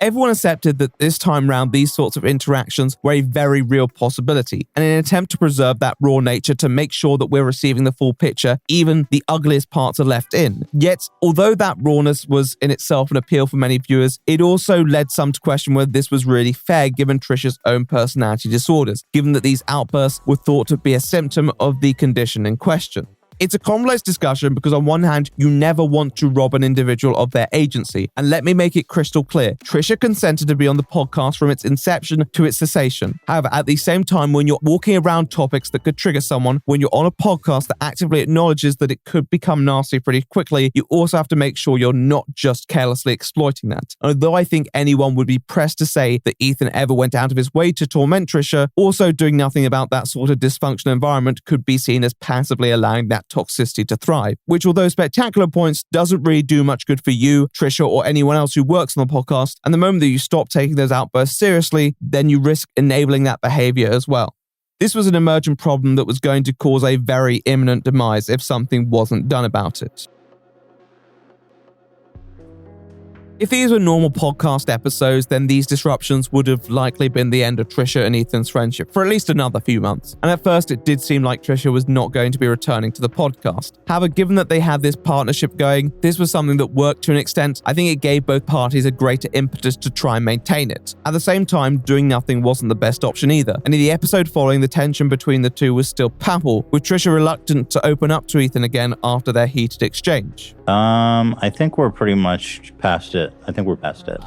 Everyone accepted that this time round these sorts of interactions were a very real possibility, and in an attempt to preserve that raw nature to make sure that we're receiving the full picture, even the ugliest parts are left in. Yet, although that rawness was in itself an appeal for many viewers, it also led some to question whether this was really fair given Trisha's own personality disorders, given that these outbursts were thought to be a symptom of the condition in question. It's a complex discussion because on one hand, you never want to rob an individual of their agency. And let me make it crystal clear, Trisha consented to be on the podcast from its inception to its cessation. However, at the same time, when you're walking around topics that could trigger someone, when you're on a podcast that actively acknowledges that it could become nasty pretty quickly, you also have to make sure you're not just carelessly exploiting that. Although I think anyone would be pressed to say that Ethan ever went out of his way to torment Trisha, also doing nothing about that sort of dysfunctional environment could be seen as passively allowing that toxicity to thrive, which although spectacular points doesn't really do much good for you, Trisha, or anyone else who works on the podcast, and the moment that you stop taking those outbursts seriously, then you risk enabling that behavior as well. This was an emergent problem that was going to cause a very imminent demise if something wasn't done about it. If these were normal podcast episodes, then these disruptions would have likely been the end of Trisha and Ethan's friendship for at least another few months. And at first, it did seem like Trisha was not going to be returning to the podcast. However, given that they had this partnership going, this was something that worked to an extent. I think it gave both parties a greater impetus to try and maintain it. At the same time, doing nothing wasn't the best option either. And in the episode following, the tension between the two was still palpable, with Trisha reluctant to open up to Ethan again after their heated exchange. I think we're pretty much past it. I think we're past it.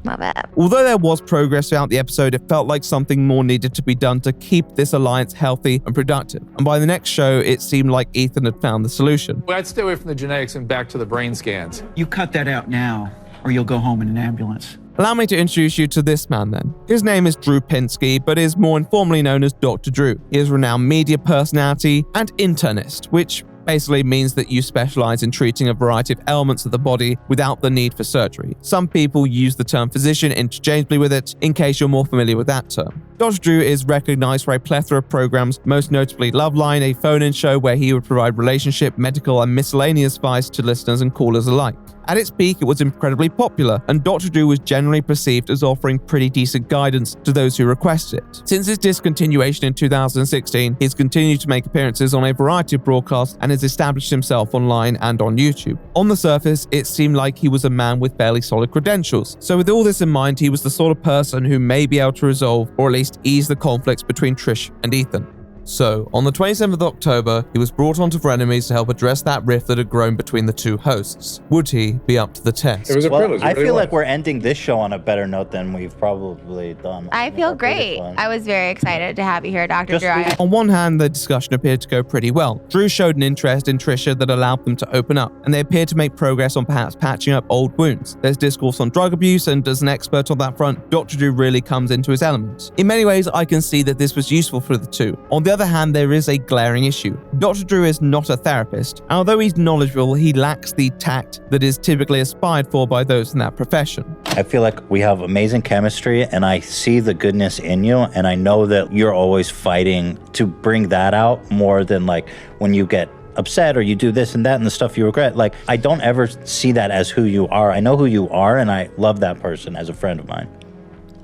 Love it. Although there was progress throughout the episode, it felt like something more needed to be done to keep this alliance healthy and productive. And by the next show, it seemed like Ethan had found the solution. Well, I'd stay away from the genetics and back to the brain scans. You cut that out now, or you'll go home in an ambulance. Allow me to introduce you to this man then. His name is Drew Pinsky, but is more informally known as Dr. Drew. He is a renowned media personality and internist, which basically means that you specialize in treating a variety of ailments of the body without the need for surgery. Some people use the term physician interchangeably with it, in case you're more familiar with that term. Dr. Drew is recognized for a plethora of programs, most notably Loveline, a phone-in show where he would provide relationship, medical, and miscellaneous advice to listeners and callers alike. At its peak, it was incredibly popular, and Dr. Drew was generally perceived as offering pretty decent guidance to those who requested it. Since his discontinuation in 2016, he's continued to make appearances on a variety of broadcasts and has established himself online and on YouTube. On the surface, it seemed like he was a man with fairly solid credentials. So with all this in mind, he was the sort of person who may be able to resolve or at least ease the conflicts between Trish and Ethan. So, on the 27th of October, he was brought onto Frenemies to help address that rift that had grown between the two hosts. Would he be up to the test? It was a privilege. I feel like we're ending this show on a better note than we've probably done. I feel great. I was very excited to have you here, Dr. Drew. On one hand, the discussion appeared to go pretty well. Drew showed an interest in Trisha that allowed them to open up, and they appeared to make progress on perhaps patching up old wounds. There's discourse on drug abuse, and as an expert on that front, Dr. Drew really comes into his element. In many ways, I can see that this was useful for the two. On the other hand, there is a glaring issue. Dr. Drew is not a therapist, and although he's knowledgeable, he lacks the tact that is typically aspired for by those in that profession. I feel like we have amazing chemistry, and I see the goodness in you, and I know that you're always fighting to bring that out more than like when you get upset or you do this and that and the stuff you regret. Like, I don't ever see that as who you are. I know who you are, and I love that person as a friend of mine.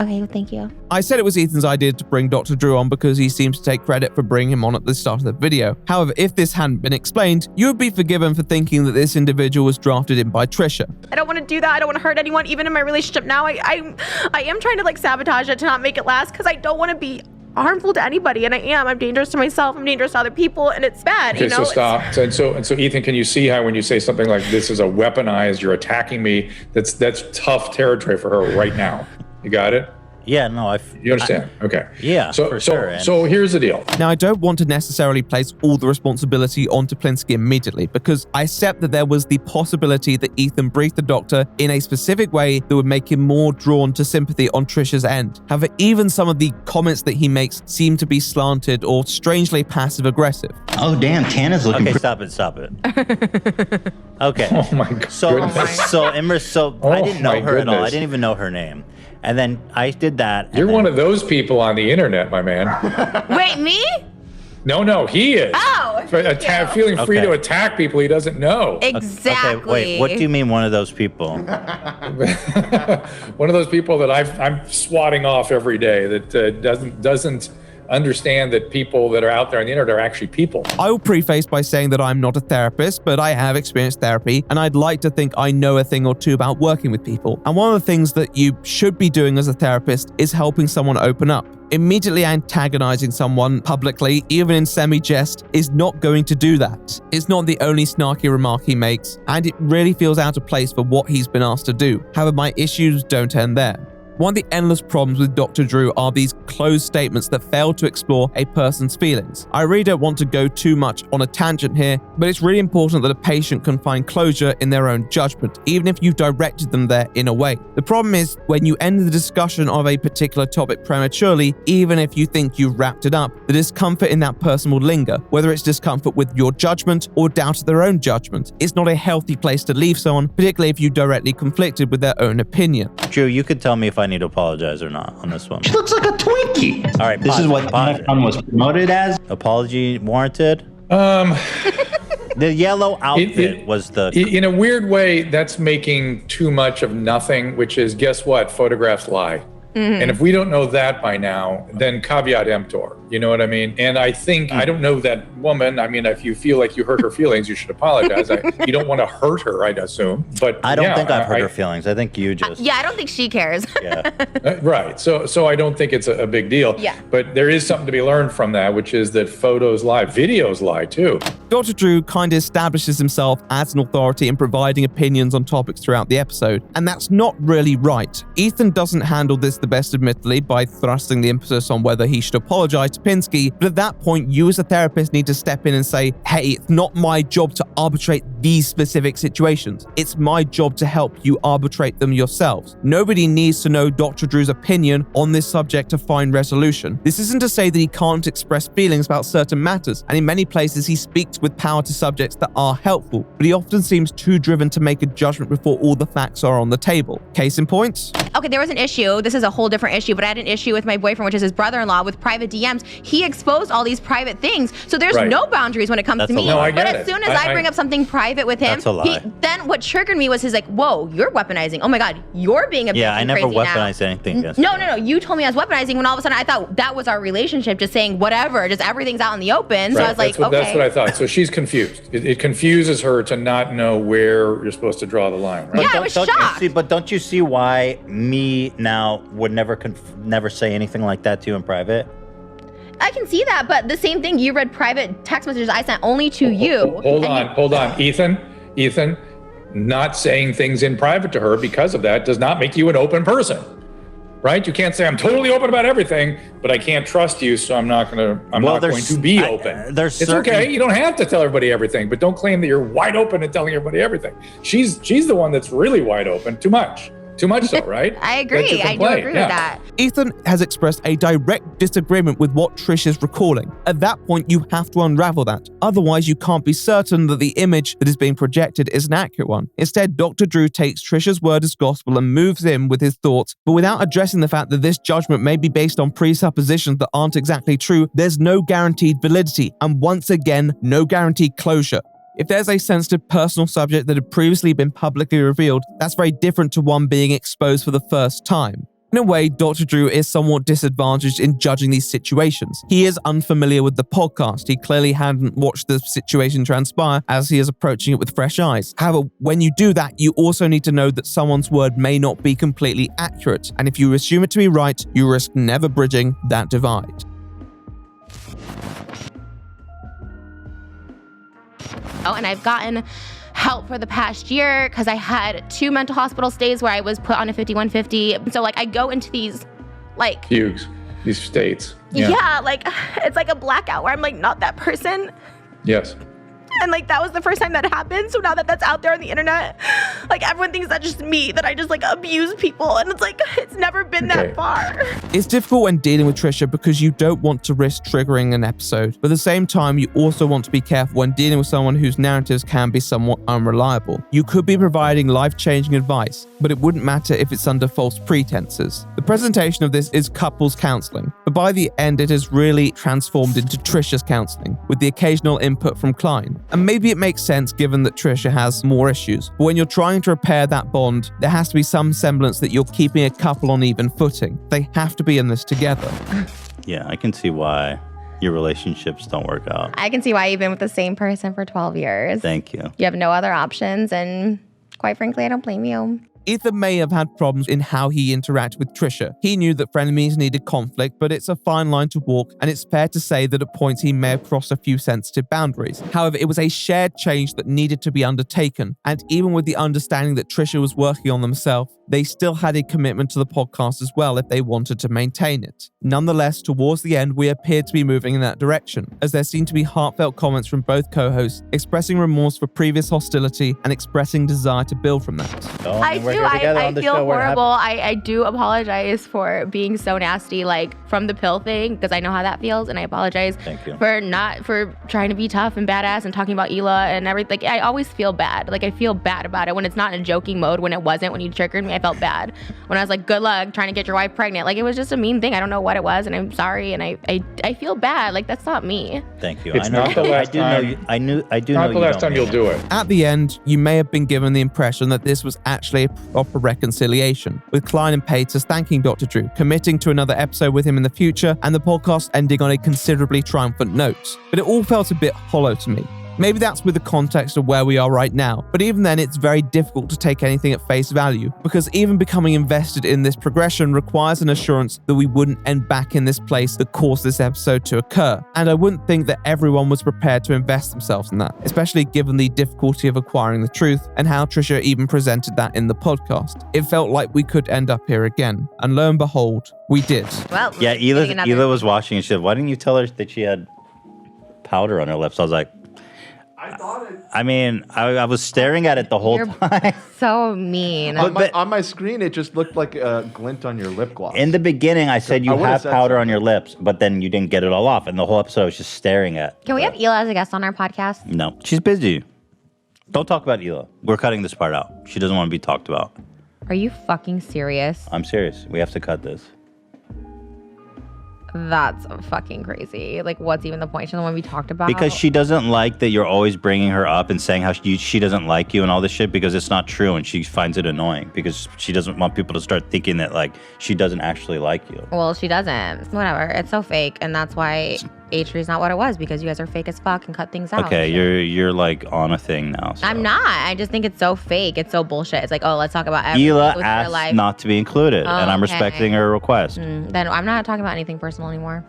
Okay, well, thank you. I said it was Ethan's idea to bring Dr. Drew on because he seems to take credit for bringing him on at the start of the video. However, if this hadn't been explained, you would be forgiven for thinking that this individual was drafted in by Trisha. I don't want to do that. I don't want to hurt anyone. Even in my relationship now, I am trying to like sabotage it to not make it last because I don't want to be harmful to anybody, and I am. I'm dangerous to myself. I'm dangerous to other people, and it's bad. Okay, you know? so stop. So Ethan, can you see how when you say something like this is a weaponized, you're attacking me? That's tough territory for her right now. You got it? Yeah, no, you understand? Okay. Yeah, for sure. So here's the deal. Now, I don't want to necessarily place all the responsibility onto Plinsky immediately, because I accept that there was the possibility that Ethan briefed the doctor in a specific way that would make him more drawn to sympathy on Trisha's end. However, even some of the comments that he makes seem to be slanted or strangely passive-aggressive. Oh, damn, Tana's looking... Okay, stop it. Okay. Oh my God. So I didn't know her at all. I didn't even know her name. And then I did that. You're one of those people on the internet, my man. Wait, me? No, he is. Oh, feeling free to attack people he doesn't know. Exactly. Okay, wait, what do you mean one of those people? One of those people that I'm swatting off every day that doesn't understand that people that are out there on the internet are actually people. I will preface by saying that I'm not a therapist, but I have experienced therapy, and I'd like to think I know a thing or two about working with people. And one of the things that you should be doing as a therapist is helping someone open up. Immediately antagonizing someone publicly, even in semi-jest, is not going to do that. It's not the only snarky remark he makes, and it really feels out of place for what he's been asked to do. However, my issues don't end there. One of the endless problems with Dr. Drew are these closed statements that fail to explore a person's feelings. I really don't want to go too much on a tangent here, but it's really important that a patient can find closure in their own judgment, even if you've directed them there in a way. The problem is when you end the discussion of a particular topic prematurely, even if you think you've wrapped it up, the discomfort in that person will linger, whether it's discomfort with your judgment or doubt of their own judgment. It's not a healthy place to leave someone, particularly if you directly conflicted with their own opinion. Drew, you could tell me if I need to apologize or not on this one. She looks like a Twinkie. All right, This is what F1 was promoted as. Apology warranted? The yellow outfit was the... In a weird way, that's making too much of nothing, which is, guess what? Photographs lie. Mm-hmm. And if we don't know that by now, then caveat emptor. You know what I mean? And I think, I don't know that woman. I mean, if you feel like you hurt her feelings, you should apologize. You don't want to hurt her, I'd assume. But I don't think I've hurt her feelings. I think you just... Yeah, I don't think she cares. Yeah. Right. So I don't think it's a big deal. Yeah. But there is something to be learned from that, which is that photos lie, videos lie too. Dr. Drew kind of establishes himself as an authority in providing opinions on topics throughout the episode, and that's not really right. Ethan doesn't handle this the best, admittedly, by thrusting the emphasis on whether he should apologize to Pinsky, but at that point, you as a therapist need to step in and say, hey, it's not my job to arbitrate these specific situations. It's my job to help you arbitrate them yourselves. Nobody needs to know Dr. Drew's opinion on this subject to find resolution. This isn't to say that he can't express feelings about certain matters, and in many places he speaks with power to subjects that are helpful, but he often seems too driven to make a judgment before all the facts are on the table. Case in point? Okay, there was an issue. This is a whole different issue, but I had an issue with my boyfriend, which is his brother-in-law, with private DMs. He exposed all these private things, so there's no boundaries when it comes to me. No, I get but as soon as I bring up something private, private with him. That's a lie. Then what triggered me was his like, whoa, you're weaponizing. Oh my God, you're being a bitch. Yeah, I and never crazy now. weaponized anything. No. You told me I was weaponizing when all of a sudden I thought that was our relationship, just saying whatever, just everything's out in the open. So I was like, okay. That's what I thought. So she's confused. It confuses her to not know where you're supposed to draw the line, right? Yeah, I was shocked. But don't you see why me now would never say anything like that to you in private? I can see that, but the same thing, you read private text messages I sent only to you. Hold on. Ethan, not saying things in private to her because of that does not make you an open person, right? You can't say I'm totally open about everything, but I can't trust you, so I'm not going to be open. It's okay. You don't have to tell everybody everything, but don't claim that you're wide open and telling everybody everything. She's the one that's really wide open, too much so, right? I agree. I do agree with that. Ethan has expressed a direct disagreement with what Trish is recalling. At that point, you have to unravel that. Otherwise, you can't be certain that the image that is being projected is an accurate one. Instead, Dr. Drew takes Trisha's word as gospel and moves in with his thoughts, but without addressing the fact that this judgment may be based on presuppositions that aren't exactly true. There's no guaranteed validity, and once again, no guaranteed closure. If there's a sensitive personal subject that had previously been publicly revealed, that's very different to one being exposed for the first time. In a way, Dr. Drew is somewhat disadvantaged in judging these situations. He is unfamiliar with the podcast. He clearly hadn't watched the situation transpire as he is approaching it with fresh eyes. However, when you do that, you also need to know that someone's word may not be completely accurate. And if you assume it to be right, you risk never bridging that divide. And I've gotten help for the past year because I had 2 mental hospital stays where I was put on a 5150. So like I go into these like Fugues, these states. Yeah, like it's like a blackout where I'm like not that person. Yes. And like that was the first time that happened. So now that that's out there on the internet, like everyone thinks that's just me, that I just like abuse people. And it's like, it's never been that far. It's difficult when dealing with Trisha because you don't want to risk triggering an episode. But at the same time, you also want to be careful when dealing with someone whose narratives can be somewhat unreliable. You could be providing life-changing advice, but it wouldn't matter if it's under false pretenses. The presentation of this is couples counselling, but by the end it has really transformed into Trisha's counselling, with the occasional input from Klein. And maybe it makes sense given that Trisha has more issues, but when you're trying to repair that bond, there has to be some semblance that you're keeping a couple on even footing. They have to be in this together. Yeah, I can see why your relationships don't work out. I can see why you've been with the same person for 12 years. Thank you. You have no other options, and quite frankly, I don't blame you. Ethan may have had problems in how he interacted with Trisha. He knew that frenemies needed conflict, but it's a fine line to walk, and it's fair to say that at points he may have crossed a few sensitive boundaries. However, it was a shared change that needed to be undertaken, and even with the understanding that Trisha was working on themselves, they still had a commitment to the podcast as well if they wanted to maintain it. Nonetheless, towards the end, we appeared to be moving in that direction, as there seemed to be heartfelt comments from both co-hosts, expressing remorse for previous hostility and expressing desire to build from that. I feel horrible. I do apologize for being so nasty, like from the pill thing, because I know how that feels, and I apologize for trying to be tough and badass and talking about Hila and everything. Like, I always feel bad. Like I feel bad about it when it's not in a joking mode. When it wasn't, when you triggered me, I felt bad. When I was like, good luck trying to get your wife pregnant. Like it was just a mean thing. I don't know what it was, and I'm sorry, and I feel bad. Like that's not me. Thank you. It's not the last time. I do know not the last time you'll do it. At the end, you may have been given the impression that this was actually a proper reconciliation, with Klein and Peters thanking Dr. Drew, committing to another episode with him in the future, and the podcast ending on a considerably triumphant note. But it all felt a bit hollow to me. Maybe that's with the context of where we are right now, but even then it's very difficult to take anything at face value, because even becoming invested in this progression requires an assurance that we wouldn't end back in this place that caused this episode to occur, and I wouldn't think that everyone was prepared to invest themselves in that, especially given the difficulty of acquiring the truth and how Trisha even presented that in the podcast. It felt like we could end up here again, and lo and behold, we did. Well, yeah, Hila was watching and she said, why didn't you tell her that she had powder on her lips? I was like, I mean, I was staring at it the whole time. So mean. On my screen, it just looked like a glint on your lip gloss. In the beginning, I said you have powder on your lips, but then you didn't get it all off. And the whole episode I was just staring at. Can we have Hila as a guest on our podcast? No, she's busy. Don't talk about Hila. We're cutting this part out. She doesn't want to be talked about. Are you fucking serious? I'm serious. We have to cut this. That's fucking crazy. Like, what's even the point? She doesn't want to be talked about. Because she doesn't like that you're always bringing her up and saying how she doesn't like you and all this shit, because it's not true, and she finds it annoying because she doesn't want people to start thinking that like she doesn't actually like you. Well, she doesn't. Whatever. It's so fake, and that's why H3 is not what it was, because you guys are fake as fuck and cut things out. Okay, you're like on a thing now. So. I'm not. I just think it's so fake. It's so bullshit. It's like, oh, let's talk about everything Hila with her asked life. not to be included, and I'm Okay. respecting her request. Then I'm not talking about anything personal anymore.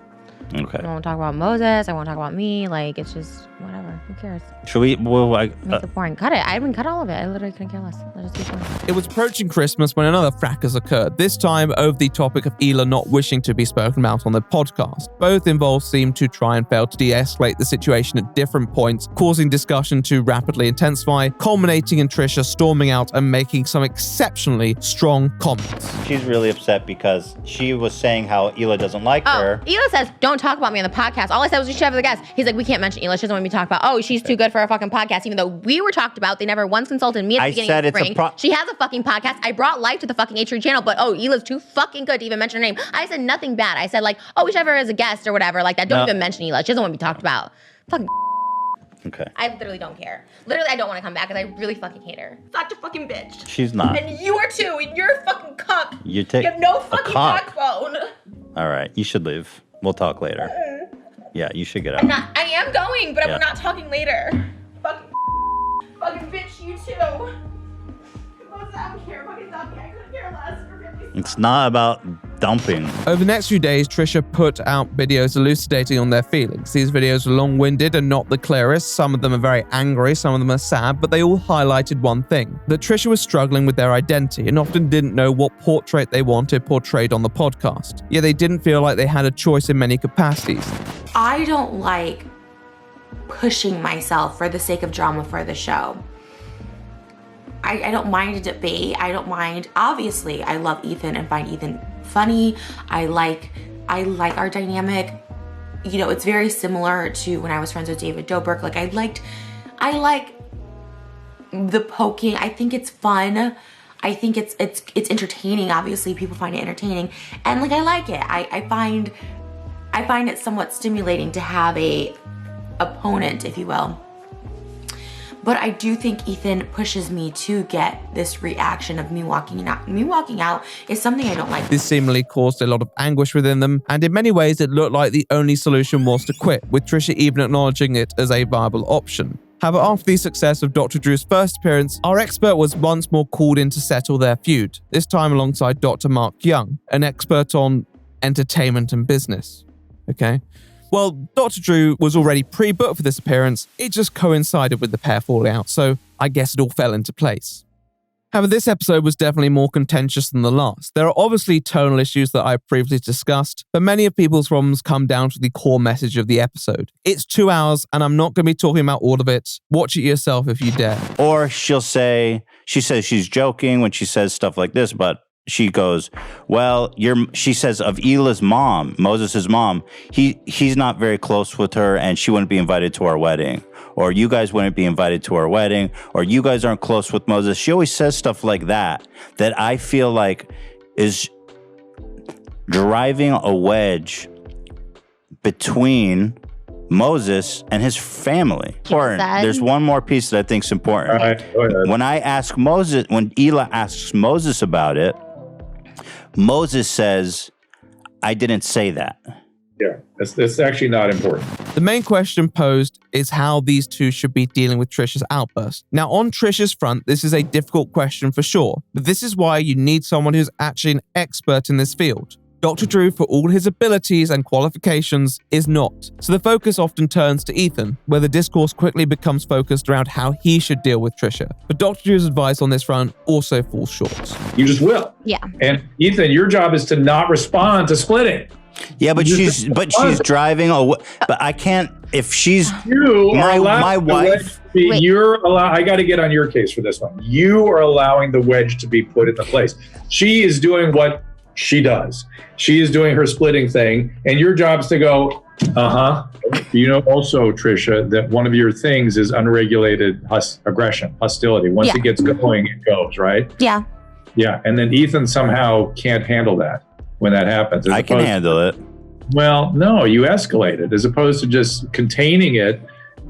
Okay. I won't talk about Moses. I won't talk about me. Like, it's just whatever. Who cares? Should we? Well, Make it boring. Cut it. I didn't cut all of it. I literally couldn't care less. Let's just keep going. It was approaching Christmas when another fracas occurred, this time over the topic of Hila not wishing to be spoken about on the podcast. Both involved seemed to try and fail to de-escalate the situation at different points, causing discussion to rapidly intensify, culminating in Trisha storming out and making some exceptionally strong comments. She's really upset because she was saying how Hila doesn't like her. Hila says, don't talk about me on the podcast. All I said was you should have the guest. He's like, we can't mention Hila. She doesn't want me to talk about, oh, she's too good for a fucking podcast, even though we were talked about. They never once consulted me at the I beginning said of it's a spring. She has a fucking podcast. I brought life to the fucking H3 channel, but oh, Hila's too fucking good to even mention her name. I said nothing bad. I said like, oh, we should have her as a guest or whatever like that. Don't even mention Hila. She doesn't want to be talked about. Fucking Okay. I literally don't care. Literally, I don't want to come back because I really fucking hate her. Such a fucking bitch. She's not. And you are too, and you're a fucking cuck. You have no fucking backbone. All right, you should leave. We'll talk later. Yeah, you should get out. I am going, but Yeah. we're not talking later. Fucking bitch, you too. I don't care. Fucking dump me. I couldn't care less. It's not about dumping. Over the next few days, Trisha put out videos elucidating on their feelings. These videos are long-winded and not the clearest. Some of them are very angry, some of them are sad, but they all highlighted one thing, that Trisha was struggling with their identity and often didn't know what portrait they wanted portrayed on the podcast. Yet they didn't feel like they had a choice in many capacities. I don't like pushing myself for the sake of drama for the show. I don't mind a debate. I don't mind. Obviously, I love Ethan and find Ethan funny. I like our dynamic. You know, it's very similar to when I was friends with David Dobrik. Like I like the poking. I think it's fun. I think it's entertaining. Obviously, people find it entertaining, and like I like it. I find it somewhat stimulating to have a opponent, if you will. But I do think Ethan pushes me to get this reaction of me walking out. Me walking out is something I don't like. This seemingly caused a lot of anguish within them, and in many ways it looked like the only solution was to quit, with Trisha even acknowledging it as a viable option. However, after the success of Dr. Drew's first appearance, our expert was once more called in to settle their feud, this time alongside Dr. Mark Young, an expert on entertainment and business. Okay? Well, Dr. Drew was already pre-booked for this appearance, it just coincided with the pair falling out, so I guess it all fell into place. However, this episode was definitely more contentious than the last. There are obviously tonal issues that I've previously discussed, but many of people's problems come down to the core message of the episode. It's 2 hours, and I'm not going to be talking about all of it. Watch it yourself if you dare. Or she says she's joking when she says stuff like this, but she goes, well, she says of Hila's mom, Moses' mom, he's not very close with her and she wouldn't be invited to our wedding. Or you guys wouldn't be invited to our wedding. Or you guys aren't close with Moses. She always says stuff like that I feel like is driving a wedge between Moses and his family. Important. There's one more piece that I think is important. All right, go ahead. When Hila asks Moses about it, Moses says, I didn't say that. Yeah, that's actually not important. The main question posed is how these two should be dealing with Trisha's outburst. Now, on Trisha's front, this is a difficult question for sure, but this is why you need someone who's actually an expert in this field. Dr. Drew, for all his abilities and qualifications, is not. So the focus often turns to Ethan, where the discourse quickly becomes focused around how he should deal with Trisha. But Dr. Drew's advice on this front also falls short. You just will. Yeah. And Ethan, your job is to not respond to splitting. Yeah, but she's driving away. But I can't, if she's my wife. I got to get on your case for this one. You are allowing the wedge to be put into place. She is doing what she does. She is doing her splitting thing, and your job is to go, You know also, Trisha, that one of your things is unregulated aggression, hostility. Once it gets going, it goes, right? Yeah. Yeah, and then Ethan somehow can't handle that when that happens. I can handle it. Well, no, you escalate it as opposed to just containing it.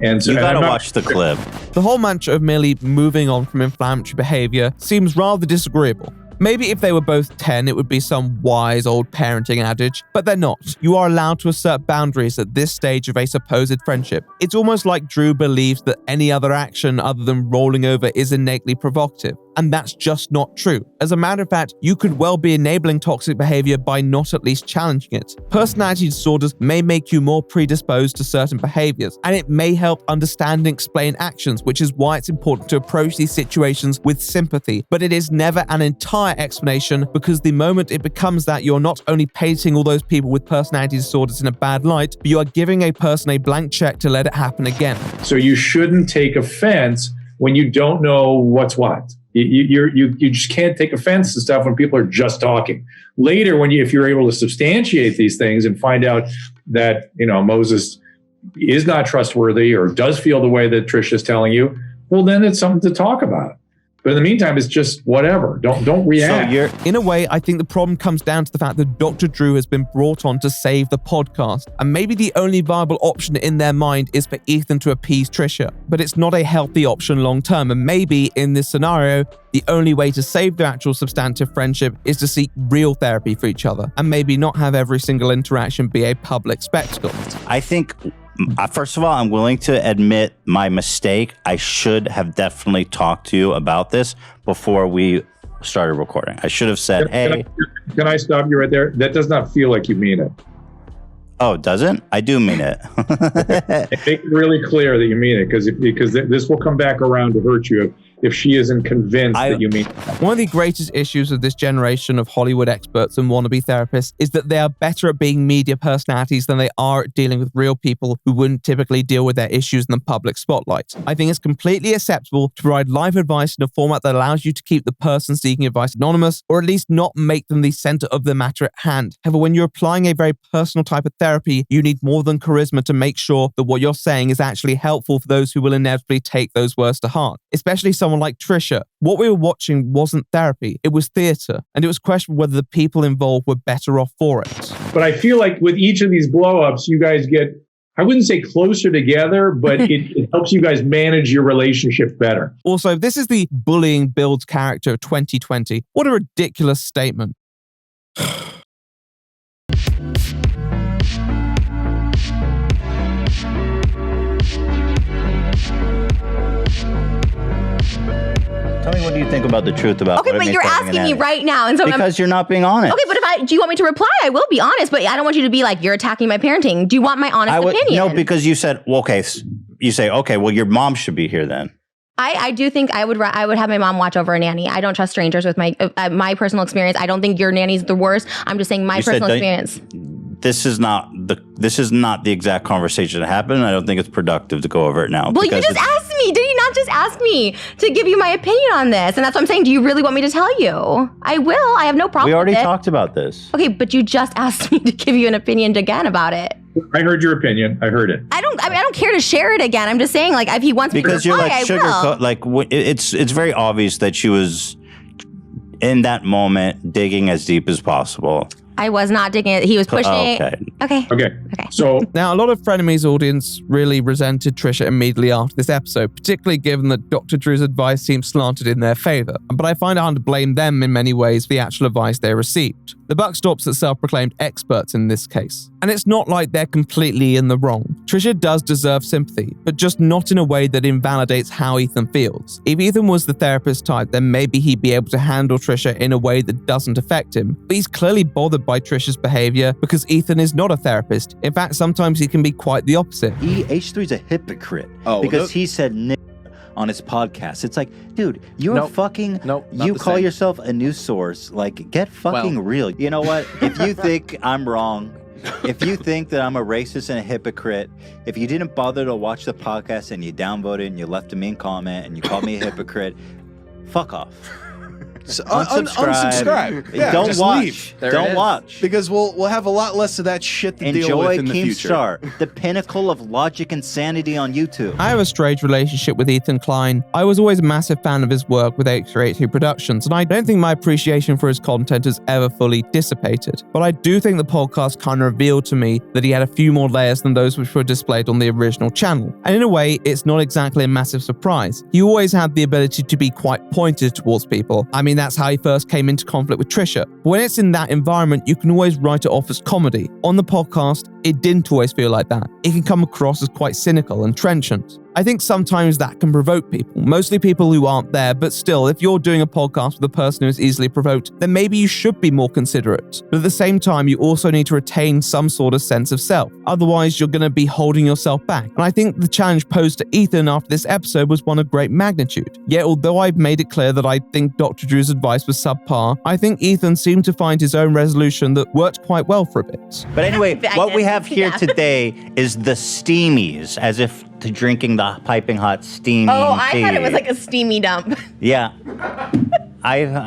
And so You gotta watch the clip. The whole mantra of merely moving on from inflammatory behavior seems rather disagreeable. Maybe if they were both 10, it would be some wise old parenting adage, but they're not. You are allowed to assert boundaries at this stage of a supposed friendship. It's almost like Drew believes that any other action other than rolling over is innately provocative. And that's just not true. As a matter of fact, you could well be enabling toxic behavior by not at least challenging it. Personality disorders may make you more predisposed to certain behaviors, and it may help understand and explain actions, which is why it's important to approach these situations with sympathy. But it is never an entire explanation, because the moment it becomes that, you're not only painting all those people with personality disorders in a bad light, but you are giving a person a blank check to let it happen again. So you shouldn't take offense when you don't know what's what. You just can't take offense to stuff when people are just talking. Later, if you're able to substantiate these things and find out that Moses is not trustworthy or does feel the way that Trisha's telling you, well, then it's something to talk about. But in the meantime, it's just whatever. Don't react. In a way, I think the problem comes down to the fact that Dr. Drew has been brought on to save the podcast, and maybe the only viable option in their mind is for Ethan to appease Trisha. But it's not a healthy option long term, and maybe in this scenario, the only way to save their actual substantive friendship is to seek real therapy for each other, and maybe not have every single interaction be a public spectacle. I think, first of all, I'm willing to admit my mistake. I should have definitely talked to you about this before we started recording. I should have said, hey. Can I stop you right there? That does not feel like you mean it. Oh, doesn't? I do mean it. Make it really clear that you mean it, because this will come back around to hurt you if she isn't convinced that you mean it. One of the greatest issues of this generation of Hollywood experts and wannabe therapists is that they are better at being media personalities than they are at dealing with real people who wouldn't typically deal with their issues in the public spotlight. I think it's completely acceptable to provide live advice in a format that allows you to keep the person seeking advice anonymous, or at least not make them the center of the matter at hand. However, when you're applying a very personal type of therapy, you need more than charisma to make sure that what you're saying is actually helpful for those who will inevitably take those words to heart, especially someone like Trisha. What we were watching wasn't therapy, it was theater, and it was questionable whether the people involved were better off for it. But I feel like with each of these blow-ups, you guys get, I wouldn't say closer together, but it helps you guys manage your relationship better. Also, this is the bullying builds character of 2020. What a ridiculous statement. Tell me, what do you think about the truth about Okay, but you're asking me right now, and so because you're not being honest. Okay, but do you want me to reply? I will be honest, but I don't want you to be like, you're attacking my parenting. Do you want my honest opinion? No, because you said, well, okay, you say, okay, well, your mom should be here then. I do think I would have my mom watch over a nanny. I don't trust strangers with my personal experience. I don't think your nanny's the worst. I'm just saying my personal experience. This is not the exact conversation that happened. I don't think it's productive to go over it now. Well, you just asked me. Did you not just ask me to give you my opinion on this? And that's what I'm saying. Do you really want me to tell you? I will. I have no problem with it. We already talked about this. Okay, but you just asked me to give you an opinion again about it. I heard your opinion. I heard it. I don't care to share it again. I'm just saying, like, if he wants me to reply, you're like I will. Like, it's very obvious that she was in that moment digging as deep as possible. I was not digging it. He was pushing it. Okay. So now a lot of Frenemies audience really resented Trisha immediately after this episode, particularly given that Dr. Drew's advice seemed slanted in their favor. But I find it hard to blame them in many ways for the actual advice they received. The buck stops at self-proclaimed experts in this case. And it's not like they're completely in the wrong. Trisha does deserve sympathy, but just not in a way that invalidates how Ethan feels. If Ethan was the therapist type, then maybe he'd be able to handle Trisha in a way that doesn't affect him. But he's clearly bothered by Trisha's behavior because Ethan is not a therapist. In fact, sometimes he can be quite the opposite. H3's a hypocrite because he said on his podcast. It's like, dude, you're fucking, you call yourself a news source. Like, get fucking real. You know what? If you think I'm wrong, if you think that I'm a racist and a hypocrite, if you didn't bother to watch the podcast and you downvoted and you left a mean comment and you called me a hypocrite, fuck off. Unsubscribe. Yeah, Don't just watch. leave. Don't watch. Because we'll have a lot less of that shit to deal Enjoy with in the future. Keemstar, the pinnacle of logic and sanity on YouTube. I have a strange relationship with Ethan Klein. I was always a massive fan of his work with H382 Productions, and I don't think my appreciation for his content has ever fully dissipated. But I do think the podcast kind of revealed to me that he had a few more layers than those which were displayed on the original channel. And in a way, it's not exactly a massive surprise. He always had the ability to be quite pointed towards people. I mean, that's how he first came into conflict with Trisha. But when it's in that environment, you can always write it off as comedy. On the podcast, it didn't always feel like that. It can come across as quite cynical and trenchant. I think sometimes that can provoke people, mostly people who aren't there, but still, if you're doing a podcast with a person who is easily provoked, then maybe you should be more considerate. But at the same time, you also need to retain some sort of sense of self. Otherwise, you're going to be holding yourself back. And I think the challenge posed to Ethan after this episode was one of great magnitude. Yet, although I've made it clear that I think Dr. Drew's advice was subpar, I think Ethan seemed to find his own resolution that worked quite well for a bit. But anyway, what we have here today is the steamies, as if to drinking the piping hot steamy I tea. thought it was like a steamy dump. Yeah.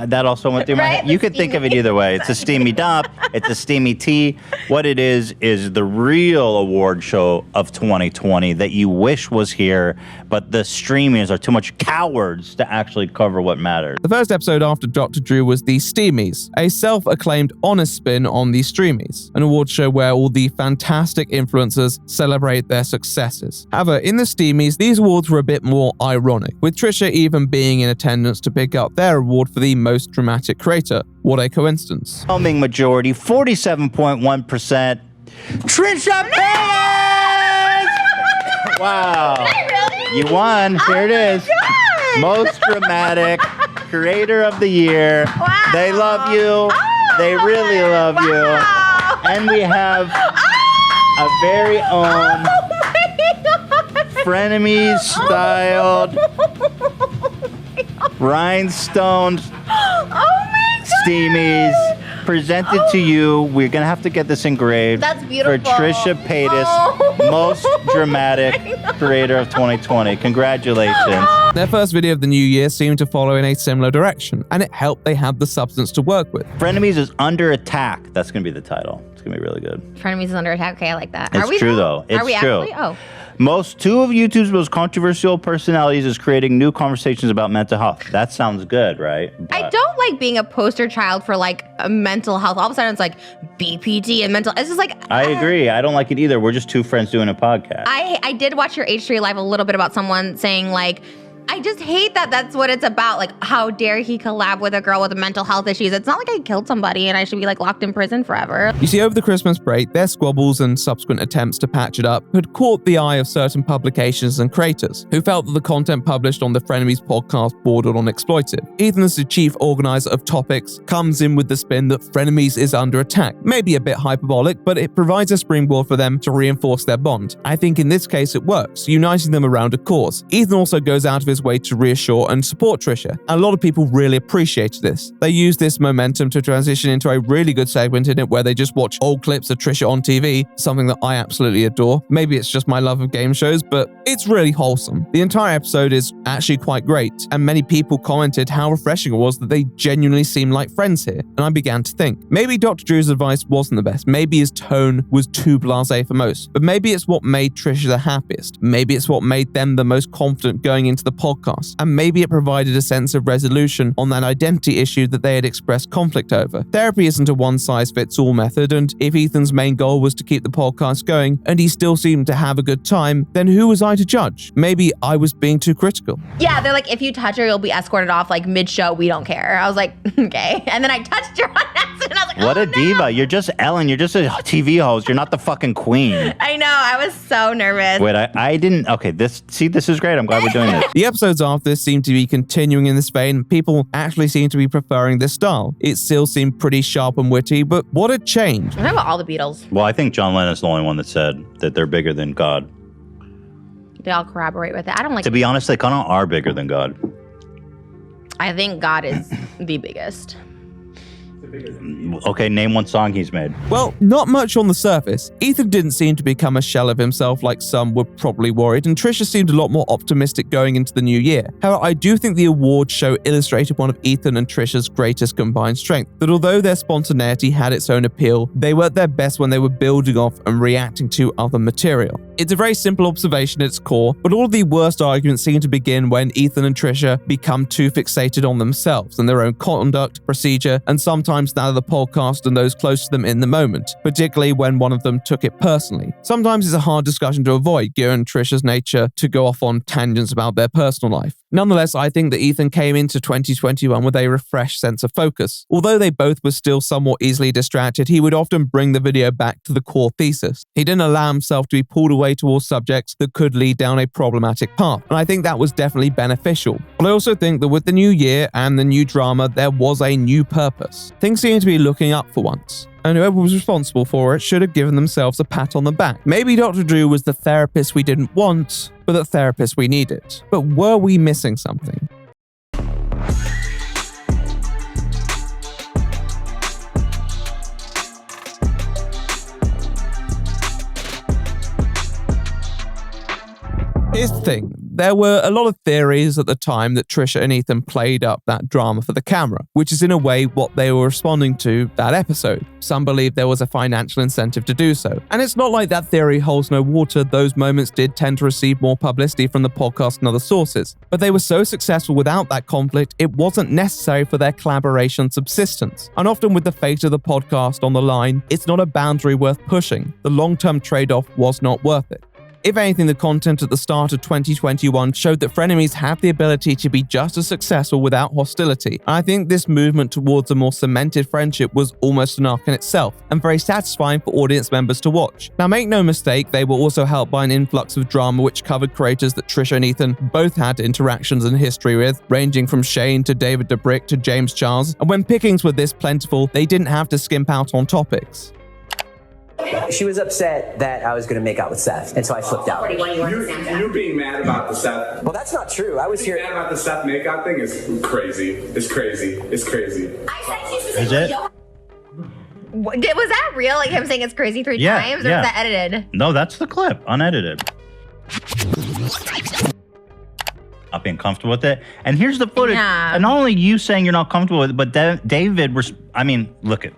That also went through my head. You could think of it either way. It's a steamy dump. It's a steamy tea. What it is the real award show of 2020 that you wish was here, but the streamers are too much cowards to actually cover what matters. The first episode after Dr. Drew was the Steamies, a self-acclaimed honest spin on the Streamies, an award show where all the fantastic influencers celebrate their successes. However, in the Steamies, these awards were a bit more ironic, with Trisha even being in attendance to pick up their award for the most dramatic creator. What a coincidence. Overwhelming majority, 47.1%. Trisha Paytas! Wow. You won. Here it is. Most dramatic creator of the year. Wow. They love you. They really love you. And we have a very own Frenemies styled rhinestone steamies presented to you. We're gonna have to get this engraved. That's beautiful. For Trisha Paytas, most dramatic creator of 2020. Congratulations. Their first video of the new year seemed to follow in a similar direction, and it helped they had the substance to work with. Frenemies is under attack. That's gonna be the title. It's gonna be really good. Frenemies is under attack. Okay, I like that. It's Are we true though. It's Are we true. actually? Oh. Two of YouTube's most controversial personalities is creating new conversations about mental health. That sounds good, right? I don't like being a poster child for like a mental health. All of a sudden it's like BPD and mental. It's just like I agree. I don't like it either. We're just two friends doing a podcast. I did watch your H3 live a little bit about someone saying like, I just hate that that's what it's about. Like, how dare he collab with a girl with mental health issues? It's not like I killed somebody and I should be like locked in prison forever. You see, over the Christmas break, their squabbles and subsequent attempts to patch it up had caught the eye of certain publications and creators who felt that the content published on the Frenemies podcast bordered on exploitive. Ethan, as the chief organizer of topics, comes in with the spin that Frenemies is under attack. Maybe a bit hyperbolic, but it provides a springboard for them to reinforce their bond. I think in this case it works, uniting them around a cause. Ethan also goes out of his way to reassure and support Trisha. And a lot of people really appreciated this. They used this momentum to transition into a really good segment in it where they just watch old clips of Trisha on TV, something that I absolutely adore. Maybe it's just my love of game shows, but it's really wholesome. The entire episode is actually quite great, and many people commented how refreshing it was that they genuinely seemed like friends here. And I began to think, maybe Dr. Drew's advice wasn't the best. Maybe his tone was too blasé for most. But maybe it's what made Trisha the happiest. Maybe it's what made them the most confident going into the podcast. And maybe it provided a sense of resolution on that identity issue that they had expressed conflict over. Therapy isn't a one-size-fits-all method, and if Ethan's main goal was to keep the podcast going, and he still seemed to have a good time, then who was I to judge? Maybe I was being too critical. Yeah, they're like, if you touch her, you'll be escorted off like mid-show. We don't care. I was like, okay. And then I touched her on accident. I was like, what a diva. You're just Ellen. You're just a TV host. You're not the fucking queen. I know. I was so nervous. Wait, I didn't. Okay, this is great. I'm glad we're doing this. The episodes after this seem to be continuing in this vein. People actually seem to be preferring this style. It still seemed pretty sharp and witty, but what a change. What about all the Beatles? Well, I think John Lennon's the only one that said that they're bigger than God. They all corroborate with it. I don't like. To be honest, they kind of are bigger than God. I think God is the biggest. Okay, name one song he's made. Well, not much on the surface. Ethan didn't seem to become a shell of himself like some were probably worried, and Trisha seemed a lot more optimistic going into the new year. However, I do think the awards show illustrated one of Ethan and Trisha's greatest combined strength, that although their spontaneity had its own appeal, they were at their best when they were building off and reacting to other material. It's a very simple observation at its core, but all of the worst arguments seem to begin when Ethan and Trisha become too fixated on themselves and their own conduct, procedure, and sometimes that of the podcast and those close to them in the moment, particularly when one of them took it personally. Sometimes it's a hard discussion to avoid, given Trisha's nature to go off on tangents about their personal life. Nonetheless, I think that Ethan came into 2021 with a refreshed sense of focus. Although they both were still somewhat easily distracted, he would often bring the video back to the core thesis. He didn't allow himself to be pulled away towards subjects that could lead down a problematic path, and I think that was definitely beneficial. But I also think that with the new year and the new drama, there was a new purpose. Things seem to be looking up for once, and whoever was responsible for it should have given themselves a pat on the back. Maybe Dr. Drew was the therapist we didn't want, but the therapist we needed. But were we missing something? Here's the thing. There were a lot of theories at the time that Trisha and Ethan played up that drama for the camera, which is in a way what they were responding to that episode. Some believe there was a financial incentive to do so. And it's not like that theory holds no water. Those moments did tend to receive more publicity from the podcast and other sources. But they were so successful without that conflict, it wasn't necessary for their collaboration subsistence. And often with the fate of the podcast on the line, it's not a boundary worth pushing. The long-term trade-off was not worth it. If anything, the content at the start of 2021 showed that Frenemies have the ability to be just as successful without hostility. And I think this movement towards a more cemented friendship was almost an arc in itself, and very satisfying for audience members to watch. Now make no mistake, they were also helped by an influx of drama which covered creators that Trisha and Ethan both had interactions and history with, ranging from Shane to David Dobrik to James Charles, and when pickings were this plentiful, they didn't have to skimp out on topics. She was upset that I was going to make out with Seth, and so I flipped out. You being mad about the Seth? Well, that's not true. I was here. Mad about the Seth makeout thing is crazy. It's crazy. It's crazy. Is it? Was that real? Like him saying it's crazy three times, or was that edited? No, that's the clip, unedited. Not being comfortable with it. And here's the footage. Yeah. And not only you saying you're not comfortable with it, but David, look it.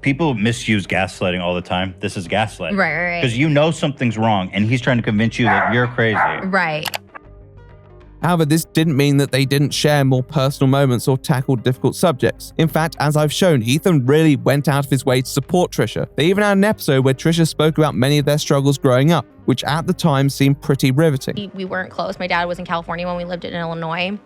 People misuse gaslighting all the time. This is gaslighting. Right. Because you know something's wrong, and he's trying to convince you that you're crazy. Right. However, this didn't mean that they didn't share more personal moments or tackle difficult subjects. In fact, as I've shown, Ethan really went out of his way to support Trisha. They even had an episode where Trisha spoke about many of their struggles growing up, which at the time seemed pretty riveting. We weren't close. My dad was in California when we lived in Illinois.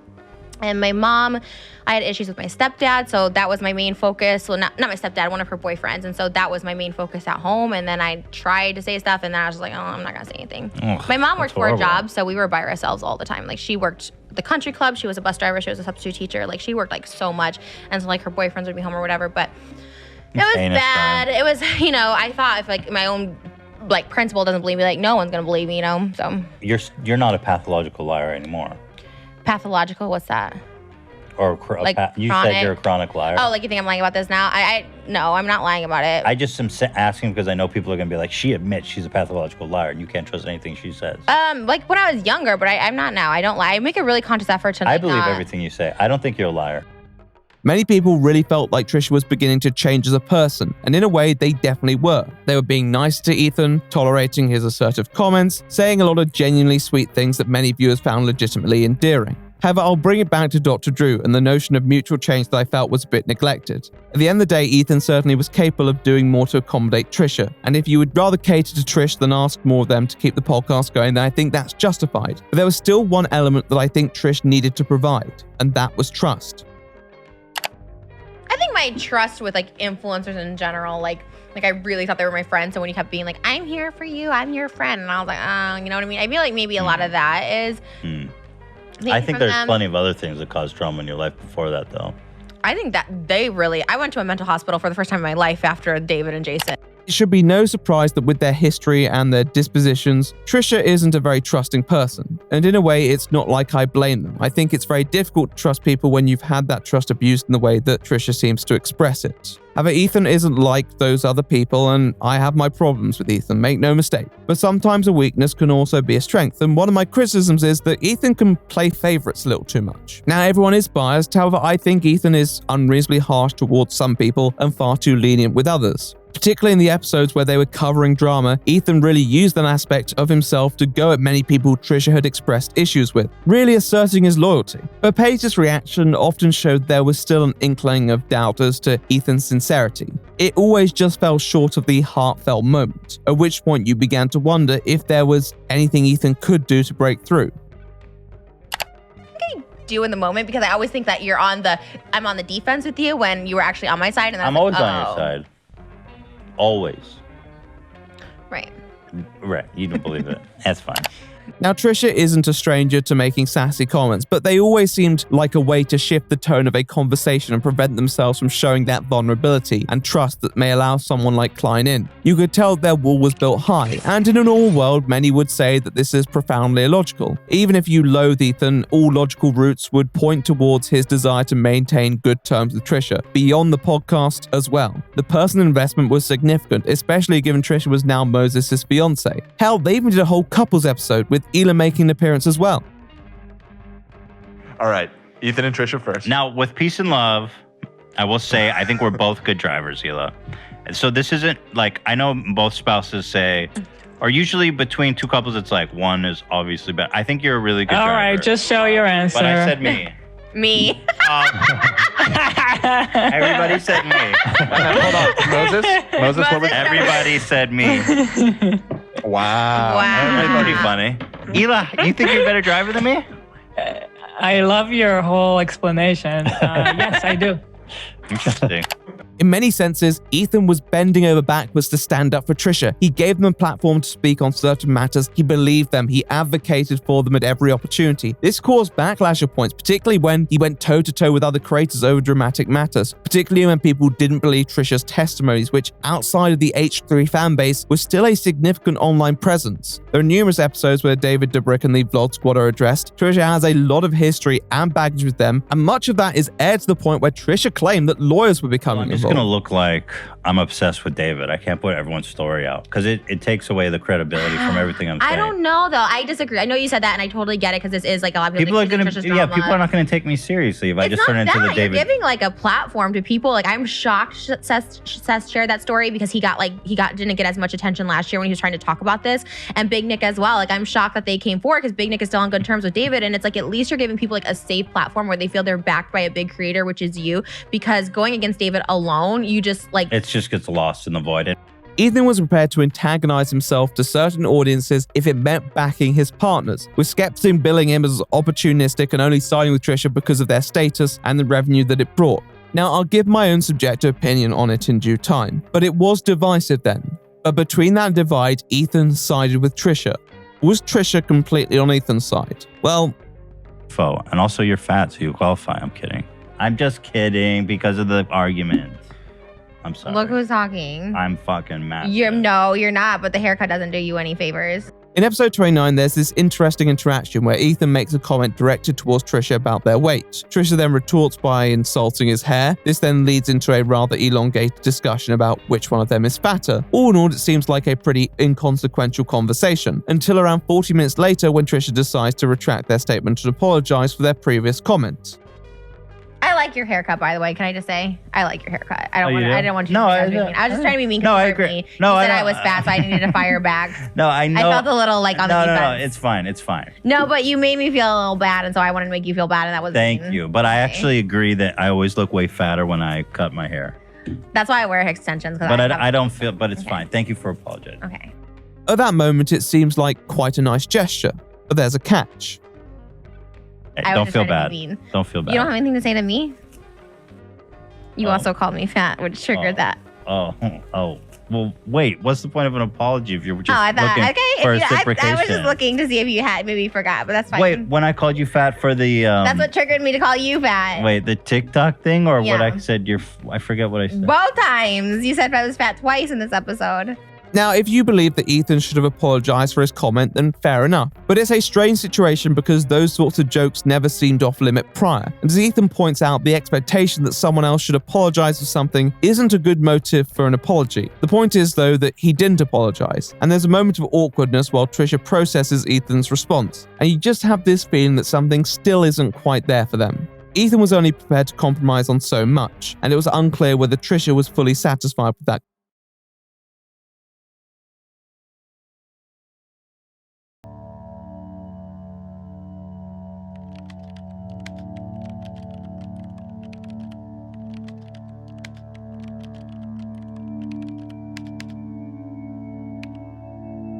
And my mom, I had issues with my stepdad, so that was my main focus. Well, not my stepdad, one of her boyfriends. And so that was my main focus at home. And then I tried to say stuff, and then I was just like, oh, I'm not gonna say anything. My mom worked for a job, so we were by ourselves all the time. Like, she worked the country club, she was a bus driver, she was a substitute teacher. Like, she worked like so much. And so like her boyfriends would be home or whatever, but it was bad. It was, I thought if like my own like principal doesn't believe me, like no one's gonna believe me, so. You're not a pathological liar anymore. Pathological, what's that? Or like you chronic? said you're a chronic liar. Oh, like you think I'm lying about this now? No, I'm not lying about it. I just am asking because I know people are going to be like, she admits she's a pathological liar and you can't trust anything she says. Like when I was younger, but I'm not now. I don't lie. I make a really conscious effort to I believe everything you say. I don't think you're a liar. Many people really felt like Trisha was beginning to change as a person, and in a way, they definitely were. They were being nice to Ethan, tolerating his assertive comments, saying a lot of genuinely sweet things that many viewers found legitimately endearing. However, I'll bring it back to Dr. Drew and the notion of mutual change that I felt was a bit neglected. At the end of the day, Ethan certainly was capable of doing more to accommodate Trisha, and if you would rather cater to Trish than ask more of them to keep the podcast going, then I think that's justified. But there was still one element that I think Trish needed to provide, and that was trust. I think my trust with like influencers in general, like I really thought they were my friends. So when you kept being like, I'm here for you, I'm your friend, and I was like, oh, you know what I mean? I feel like maybe a lot of that is. I think there's plenty of other things that cause trauma in your life before that, though. I think that I went to a mental hospital for the first time in my life after David and Jason. It should be no surprise that with their history and their dispositions, Trisha isn't a very trusting person. And in a way, it's not like I blame them. I think it's very difficult to trust people when you've had that trust abused in the way that Trisha seems to express it. However, Ethan isn't like those other people, and I have my problems with Ethan, make no mistake. But sometimes a weakness can also be a strength, and one of my criticisms is that Ethan can play favorites a little too much. Now, everyone is biased, however, I think Ethan is unreasonably harsh towards some people and far too lenient with others. Particularly in the episodes where they were covering drama, Ethan really used an aspect of himself to go at many people Trisha had expressed issues with, really asserting his loyalty. But Paige's reaction often showed there was still an inkling of doubt as to Ethan's sincerity. It always just fell short of the heartfelt moment, at which point you began to wonder if there was anything Ethan could do to break through. Do in the moment, because I always think that I'm on the defense with you when you were actually on my side, and I'm always on your side. Always. Right. Right. You don't believe it. That's fine. Now, Trisha isn't a stranger to making sassy comments, but they always seemed like a way to shift the tone of a conversation and prevent themselves from showing that vulnerability and trust that may allow someone like Klein in. You could tell their wall was built high, and in a normal world, many would say that this is profoundly illogical. Even if you loathe Ethan, all logical routes would point towards his desire to maintain good terms with Trisha, beyond the podcast as well. The personal investment was significant, especially given Trisha was now Moses' fiancé. Hell, they even did a whole couples episode with Hila making an appearance as well. All right, Ethan and Trisha first. Now, with peace and love, I will say I think we're both good drivers, Hila. So this isn't like, I know both spouses say, or usually between two couples, it's like one is obviously better. I think you're a really good driver. All right, just show your answer. But I said me. Me. Everybody said me. Hold on, Moses, what was everybody said me. Wow. That's pretty funny. Hila, you think you're a better driver than me? I love your whole explanation. Yes, I do. Interesting. In many senses, Ethan was bending over backwards to stand up for Trisha. He gave them a platform to speak on certain matters. He believed them. He advocated for them at every opportunity. This caused backlash at points, particularly when he went toe-to-toe with other creators over dramatic matters, particularly when people didn't believe Trisha's testimonies, which, outside of the H3 fanbase, was still a significant online presence. There are numerous episodes where David Dobrik and the Vlog Squad are addressed. Trisha has a lot of history and baggage with them, and much of that is aired to the point where Trisha claimed that lawyers were becoming involved. It's going to look like I'm obsessed with David. I can't put everyone's story out because it takes away the credibility from everything I'm saying. I don't know though. I disagree. I know you said that, and I totally get it because this is like a lot of people are going to. Yeah, people are not going to take me seriously if I just turn into the David. You're giving like a platform to people. Like I'm shocked Seth shared that story because he didn't get as much attention last year when he was trying to talk about this, and Big Nick as well. Like I'm shocked that they came forward because Big Nick is still on good terms with David, and it's like at least you're giving people like a safe platform where they feel they're backed by a big creator, which is you. Because going against David alone, you just like it just gets lost in the void. Ethan was prepared to antagonize himself to certain audiences if it meant backing his partners, with skepticism billing him as opportunistic and only siding with Trisha because of their status and the revenue that it brought. Now, I'll give my own subjective opinion on it in due time, but it was divisive then. But between that divide, Ethan sided with Trisha. Was Trisha completely on Ethan's side? Well, and also you're fat, so you qualify. I'm kidding. I'm just kidding because of the argument. I'm sorry. Look who's talking. I'm fucking mad. You're not, but the haircut doesn't do you any favors. In episode 29, there's this interesting interaction where Ethan makes a comment directed towards Trisha about their weight. Trisha then retorts by insulting his hair. This then leads into a rather elongated discussion about which one of them is fatter. All in all, it seems like a pretty inconsequential conversation, until around 40 minutes later when Trisha decides to retract their statement and apologize for their previous comment. I like your haircut, by the way. Can I just say I like your haircut? I didn't want you to be mean. I was just trying to be mean. No, I agree. You said I was fat, so I needed to fire back. No, I know. I felt a little like on the defense. No, it's fine. It's fine. No, but you made me feel a little bad, and so I wanted to make you feel bad, and that was Thank you. But I actually agree that I always look way fatter when I cut my hair. That's why I wear extensions. But I don't feel. But it's fine. Thank you for apologizing. Okay. At that moment, it seems like quite a nice gesture, but there's a catch. Hey, don't feel bad. Don't feel bad. You don't have anything to say to me? You also called me fat, which triggered that. Oh. Well, wait. What's the point of an apology if you're just I thought, looking okay. for I was just reciprocation? looking to see if you had maybe forgot, but that's fine. Wait, when I called you fat for the That's what triggered me to call you fat. wait, the TikTok thing, or what Yeah. I said? I forget what I said. Both times. You said I was fat twice in this episode. Now, if you believe that Ethan should have apologized for his comment, then fair enough. But it's a strange situation because those sorts of jokes never seemed off limit prior. And as Ethan points out, the expectation that someone else should apologize for something isn't a good motive for an apology. The point is, though, that he didn't apologize. And there's a moment of awkwardness while Trisha processes Ethan's response. And you just have this feeling that something still isn't quite there for them. Ethan was only prepared to compromise on so much, and it was unclear whether Trisha was fully satisfied with that.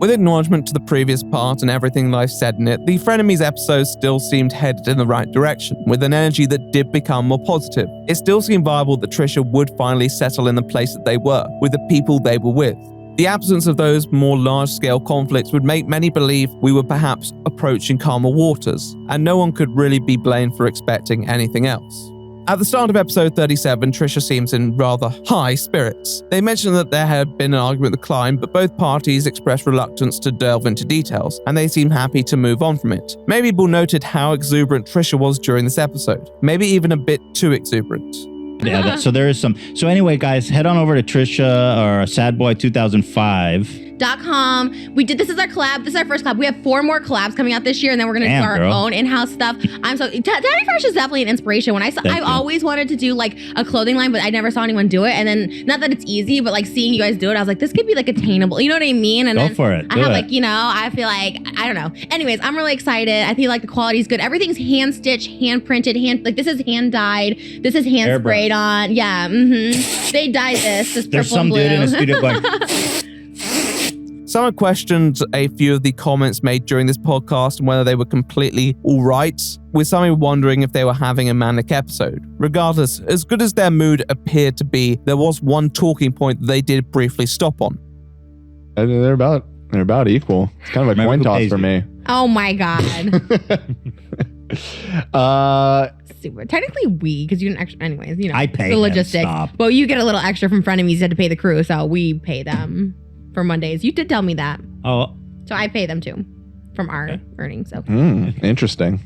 With acknowledgement to the previous part and everything that I've said in it, the Frenemies episode still seemed headed in the right direction, with an energy that did become more positive. It still seemed viable that Trisha would finally settle in the place that they were, with the people they were with. The absence of those more large-scale conflicts would make many believe we were perhaps approaching calmer waters, and no one could really be blamed for expecting anything else. At the start of episode 37, Trisha seems in rather high spirits. They mentioned that there had been an argument with Klein, but both parties expressed reluctance to delve into details, and they seemed happy to move on from it. Maybe people noted how exuberant Trisha was during this episode, maybe even a bit too exuberant. Yeah, so there is some. So anyway, guys, head on over to Trisha or Sad Boy 2005.com. We did this is our collab. This is our first collab. We have 4 more collabs coming out this year, and then we're gonna do our own in-house stuff. I'm so Daddy Fresh is definitely an inspiration. When I've always wanted to do like a clothing line, but I never saw anyone do it. And then not that it's easy, but like seeing you guys do it, I was like, this could be like attainable. You know what I mean? And Go then for it. I have like, you know, I feel like I don't know. Anyways, I'm really excited. I feel like the quality is good. Everything's hand stitched, hand printed, like this is hand dyed. This is hand sprayed on. Yeah. They dyed this. There's some dude in the studio going. Someone questioned a few of the comments made during this podcast and whether they were completely alright, with some wondering if they were having a manic episode. Regardless, as good as their mood appeared to be, there was one talking point that they did briefly stop on. They're about equal. It's kind of a coin toss for me. Oh my god. Super. Technically we, because you didn't extra. Anyways, you know. I pay the him, logistics. stop. Well, you get a little extra from Frenemies. You had to pay the crew, so we pay them for Mondays. You did tell me that. Oh. So I pay them too from our earnings. So. Interesting.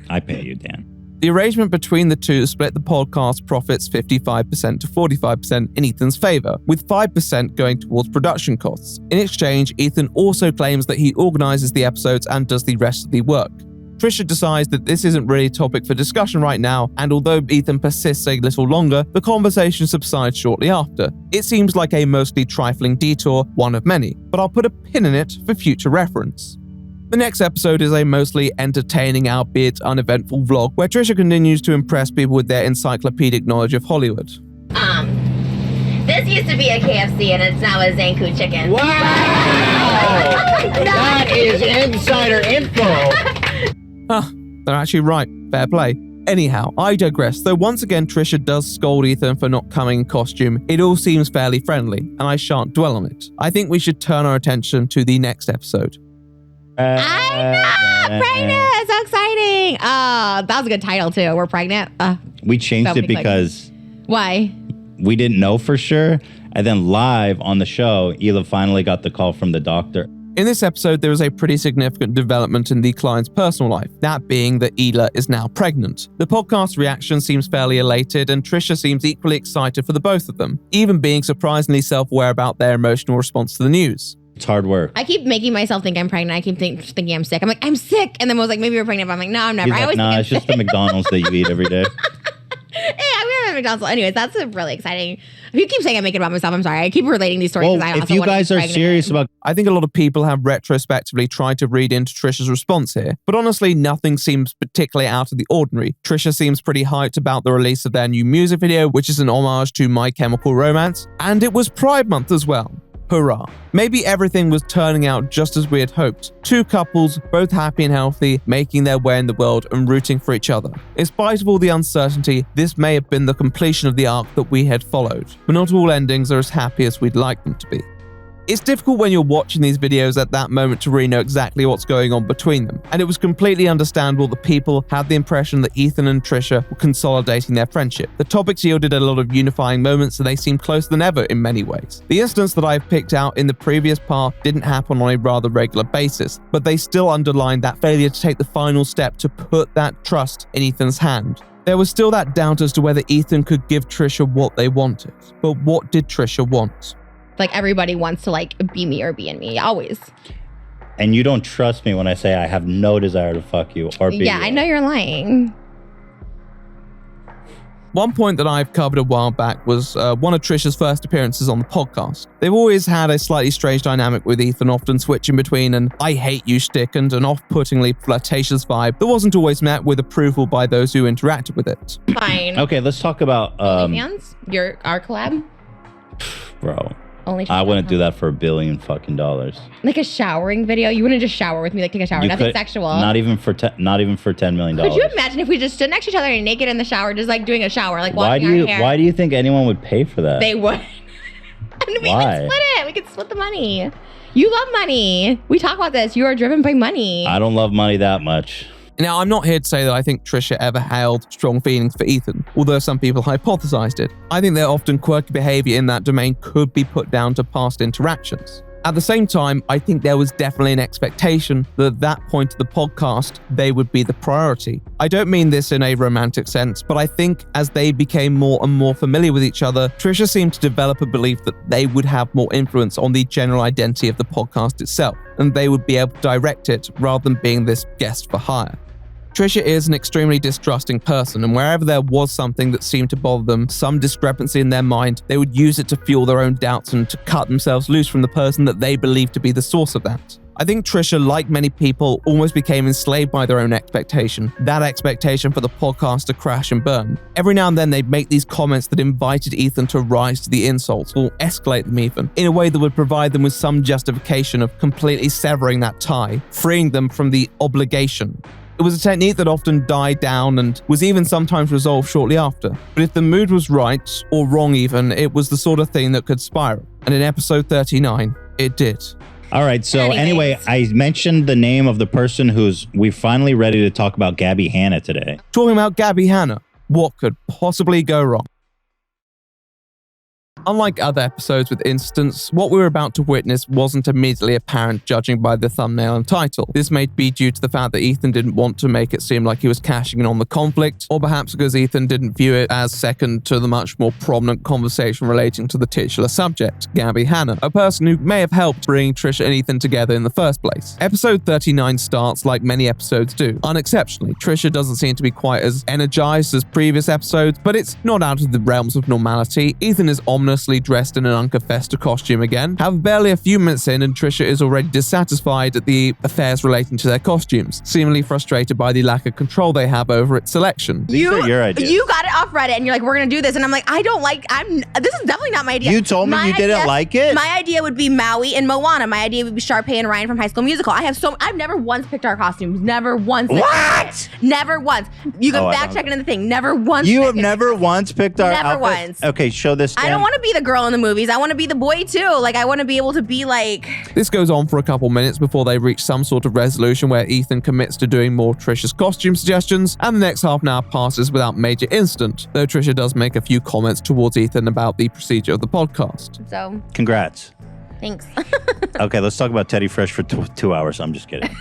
I pay you, Dan. The arrangement between the two split the podcast profits 55% to 45% in Ethan's favor, with 5% going towards production costs. In exchange, Ethan also claims that he organizes the episodes and does the rest of the work. Trisha decides that this isn't really a topic for discussion right now, and although Ethan persists a little longer, the conversation subsides shortly after. It seems like a mostly trifling detour, one of many, but I'll put a pin in it for future reference. The next episode is a mostly entertaining, albeit uneventful vlog, where Trisha continues to impress people with their encyclopedic knowledge of Hollywood. This used to be a KFC and it's now a Zanku chicken. Wow! That is insider info. They're actually right. Fair play. Anyhow, I digress, though once again Trisha does scold Ethan for not coming in costume. It all seems fairly friendly, and I shan't dwell on it. I think we should turn our attention to the next episode. I know! Pregnant! So exciting! That was a good title too. We're pregnant. We changed it because... Why? We didn't know for sure. And then live on the show, Hila finally got the call from the doctor. In this episode, there is a pretty significant development in the client's personal life, that being that Hila is now pregnant. The podcast reaction seems fairly elated, and Trisha seems equally excited for the both of them, even being surprisingly self-aware about their emotional response to the news. It's hard work. I keep making myself think I'm pregnant. I keep thinking I'm sick. I'm like, I'm sick. And then I was like, maybe you're pregnant. But I'm like, no, I'm never. He's like, nah, it's just the McDonald's that you eat every day. Yeah, we have McDonald's. Anyways, that's really exciting. If you keep saying I make it about myself, I'm sorry. I keep relating these stories. Well, if you guys are serious about... I think a lot of people have retrospectively tried to read into Trisha's response here, but honestly, nothing seems particularly out of the ordinary. Trisha seems pretty hyped about the release of their new music video, which is an homage to My Chemical Romance, and it was Pride Month as well. Hurrah. Maybe everything was turning out just as we had hoped. Two couples, both happy and healthy, making their way in the world and rooting for each other. In spite of all the uncertainty, this may have been the completion of the arc that we had followed. But not all endings are as happy as we'd like them to be. It's difficult when you're watching these videos at that moment to really know exactly what's going on between them, and it was completely understandable that people had the impression that Ethan and Trisha were consolidating their friendship. The topics yielded a lot of unifying moments and they seemed closer than ever in many ways. The instance that I've picked out in the previous part didn't happen on a rather regular basis, but they still underlined that failure to take the final step to put that trust in Ethan's hand. There was still that doubt as to whether Ethan could give Trisha what they wanted, but what did Trisha want? Like, everybody wants to, like, be me or be in me, always. And you don't trust me when I say I have no desire to fuck you or be Yeah, you. I know you're lying. One point that I've covered a while back was one of Trisha's first appearances on the podcast. They've always had a slightly strange dynamic with Ethan, often switching between an I hate you shtick and an off-puttingly flirtatious vibe that wasn't always met with approval by those who interacted with it. Fine. Okay, let's talk about... OnlyFans? Our collab? Bro. OnlyFans. I wouldn't do that for $1 billion fucking dollars. Like a showering video? You wouldn't just shower with me, like take a shower. Nothing sexual. Not even for $10 million. Could you imagine if we just stood next to each other and naked in the shower, just like doing a shower, like washing our hair? Why do you think anyone would pay for that? They would. And we Why? could split it. We could split the money. You love money. We talk about this. You are driven by money. I don't love money that much. Now, I'm not here to say that I think Trisha ever held strong feelings for Ethan, although some people hypothesized it. I think their often quirky behavior in that domain could be put down to past interactions. At the same time, I think there was definitely an expectation that at that point of the podcast, they would be the priority. I don't mean this in a romantic sense, but I think as they became more and more familiar with each other, Trisha seemed to develop a belief that they would have more influence on the general identity of the podcast itself, and they would be able to direct it rather than being this guest for hire. Trisha is an extremely distrusting person, and wherever there was something that seemed to bother them, some discrepancy in their mind, they would use it to fuel their own doubts and to cut themselves loose from the person that they believed to be the source of that. I think Trisha, like many people, almost became enslaved by their own expectation, that expectation for the podcast to crash and burn. Every now and then they'd make these comments that invited Ethan to rise to the insults, or escalate them even, in a way that would provide them with some justification of completely severing that tie, freeing them from the obligation. It was a technique that often died down and was even sometimes resolved shortly after. But if the mood was right, or wrong even, it was the sort of thing that could spiral. And in episode 39, it did. All right, so anyway, I mentioned the name of the person we're finally ready to talk about, Gabby Hanna, today. Talking about Gabby Hanna, what could possibly go wrong? Unlike other episodes with Instance, what we were about to witness wasn't immediately apparent judging by the thumbnail and title. This may be due to the fact that Ethan didn't want to make it seem like he was cashing in on the conflict, or perhaps because Ethan didn't view it as second to the much more prominent conversation relating to the titular subject, Gabby Hanna, a person who may have helped bring Trisha and Ethan together in the first place. Episode 39 starts like many episodes do. Unexceptionally, Trisha doesn't seem to be quite as energized as previous episodes, but it's not out of the realms of normality. Ethan is ominously dressed in an Uncle Fester costume again. However, barely a few minutes in and Trisha is already dissatisfied at the affairs relating to their costumes, seemingly frustrated by the lack of control they have over its selection. You got it off Reddit and you're like, we're gonna do this, and I'm like, this is definitely not my idea. You told me you didn't like it? My idea would be Maui and Moana. My idea would be Sharpay and Ryan from High School Musical. I've never once picked our costumes. Never once. What? Never once. You can fact check it in the thing. Never once. You have never once picked our Never outfits? once. Okay, show this. I don't want to be the girl in the movies. I want to be the boy too. Like, I want to be able to be like... This goes on for a couple minutes before they reach some sort of resolution where Ethan commits to doing more Trisha's costume suggestions, and the next half an hour passes without major incident, though Trisha does make a few comments towards Ethan about the procedure of the podcast. So... Congrats. Thanks. Okay, let's talk about Teddy Fresh for 2 hours. I'm just kidding.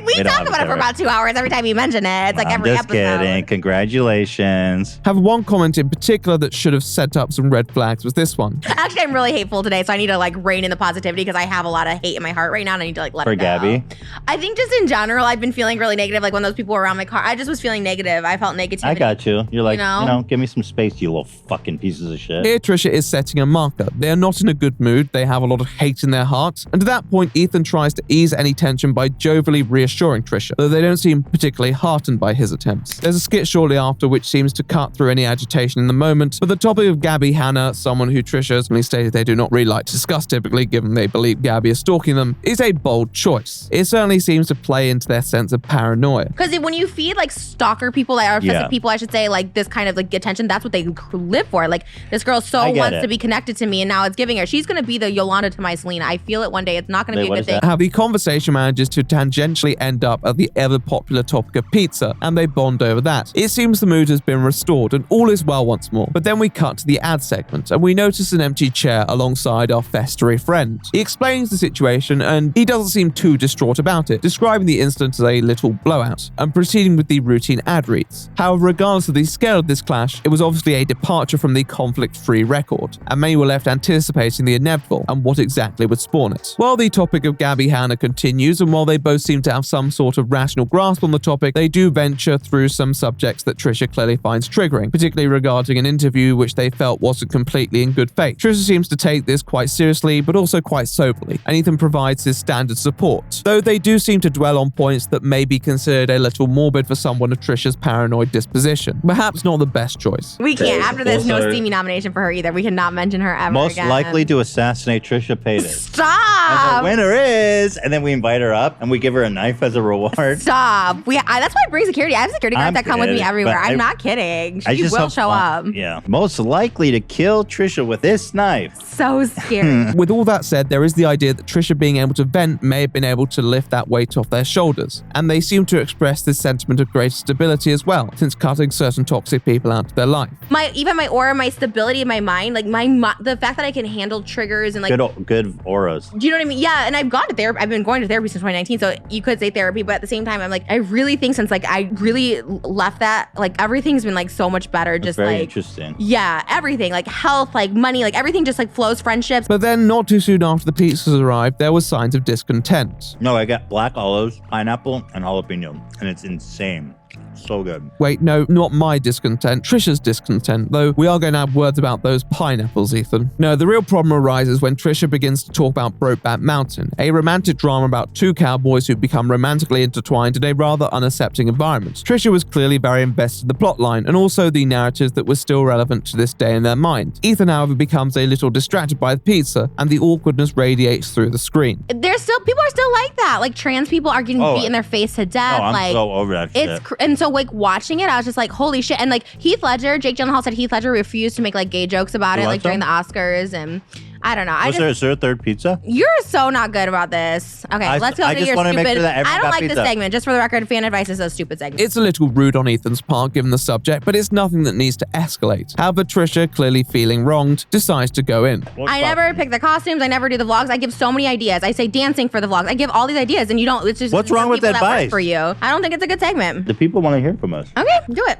We talk about it for about 2 hours every time you mention it. It's like every I'm just kidding. Congratulations. Have one comment in particular that should have set up some red flags was this one. Actually, I'm really hateful today, so I need to like rein in the positivity because I have a lot of hate in my heart right now, and I need to like let it go. For Gabby? I think just in general, I've been feeling really negative. Like when those people were around my car, I just was feeling negative. I felt negativity. I got you. You're like, You know? give me some space, you little fucking pieces of shit. Here, Trisha is setting a marker. They are not in a good mood. They have a lot of hate in their hearts. And at that point, Ethan tries to ease any tension by jovially reassuring reassuring Trisha, though they don't seem particularly heartened by his attempts. There's a skit shortly after which seems to cut through any agitation in the moment, but the topic of Gabby Hanna, someone who Trisha has stated they do not really like to discuss typically given they believe Gabby is stalking them, is a bold choice. It certainly seems to play into their sense of paranoia. Because when you feed like stalker people, or people, I should say, like this kind of like attention, that's what they live for. Like this girl wants to be connected to me, and now it's giving her. She's gonna be the Yolanda to my Selena. I feel it one day. It's not gonna be a good thing. How the conversation manages to tangentially end up at the ever popular topic of pizza, and they bond over that. It seems the mood has been restored and all is well once more. But then we cut to the ad segment, and we notice an empty chair alongside our festery friend. He explains the situation, and he doesn't seem too distraught about it, describing the incident as a little blowout, and proceeding with the routine ad reads. However, regardless of the scale of this clash, it was obviously a departure from the conflict-free record, and many were left anticipating the inevitable and what exactly would spawn it. While the topic of Gabby Hanna continues, and while they both seem to have some sort of rational grasp on the topic, they do venture through some subjects that Trisha clearly finds triggering, particularly regarding an interview which they felt wasn't completely in good faith. Trisha seems to take this quite seriously, but also quite soberly, and Ethan provides his standard support, though they do seem to dwell on points that may be considered a little morbid for someone of Trisha's paranoid disposition. Perhaps not the best choice. We can't. After this, no steamy nomination for her either. We cannot mention her ever Most again. likely to assassinate Trisha Paytas. Stop! And the winner is, and then we invite her up and we give her a knife as a reward. Stop. That's why I bring security. I have security guards that come with me everywhere. I'm not kidding. She will show up. Yeah. Most likely to kill Trisha with this knife. So scary. With all that said, there is the idea that Trisha being able to vent may have been able to lift that weight off their shoulders, and they seem to express this sentiment of greater stability as well, since cutting certain toxic people out of their life. Even my aura, my stability in my mind, like the fact that I can handle triggers and like good auras. Do you know what I mean? Yeah, and I've gone to therapy. I've been going to therapy since 2019, so you could say therapy, but at the same time, I'm like, I really think since like I really left that, like everything's been like so much better. That's just very like interesting. Yeah, everything, like health, like money, like everything just like flows, friendships. But then, not too soon after the pizzas arrived, there was signs of discontent. No, I got black olives, pineapple, and jalapeno, and it's insane. So good. Wait, no, not my discontent, Trisha's discontent, though we are going to have words about those pineapples, Ethan. No, the real problem arises when Trisha begins to talk about Brokeback Mountain, a romantic drama about two cowboys who become romantically intertwined in a rather unaccepting environment. Trisha was clearly very invested in the plotline and also the narratives that were still relevant to this day in their mind. Ethan, however, becomes a little distracted by the pizza, and the awkwardness radiates through the screen. People are still like that. Like trans people are getting beat in their face to death. I'm so over that shit. And so like watching it, I was just like, holy shit. And like Heath Ledger, Jake Gyllenhaal said Heath Ledger refused to make like gay jokes about it, like during the Oscars, and I don't know. Is there a third pizza? You're so not good about this. Okay, let's go to your stupid. Make sure that I don't like this segment. Just for the record, fan advice is a stupid segment. It's a little rude on Ethan's part given the subject, but it's nothing that needs to escalate. However, Trisha, clearly feeling wronged, decides to go in. I never pick the costumes. I never do the vlogs. I give so many ideas. I say dancing for the vlogs. I give all these ideas, and you don't. It's just what's wrong with that advice for you? I don't think it's a good segment. The people want to hear from us. Okay, do it.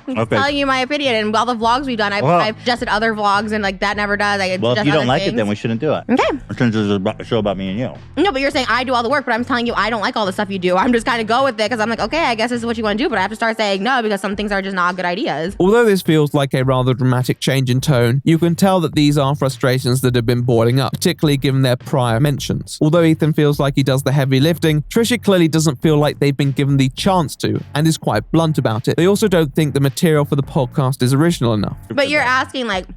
I'm okay. telling you my opinion, and all the vlogs we've done, I've adjusted other vlogs, and like that never does. Well, if you don't like it, then we shouldn't do it. Okay. Since it's a show about me and you. No, but you're saying I do all the work, but I'm telling you I don't like all the stuff you do. I'm just kind of go with it because I'm like, okay, I guess this is what you want to do, but I have to start saying no because some things are just not good ideas. Although this feels like a rather dramatic change in tone, you can tell that these are frustrations that have been boiling up, particularly given their prior mentions. Although Ethan feels like he does the heavy lifting, Trisha clearly doesn't feel like they've been given the chance to, and is quite blunt about it. They also don't think the material for the podcast is original enough. But you're asking like,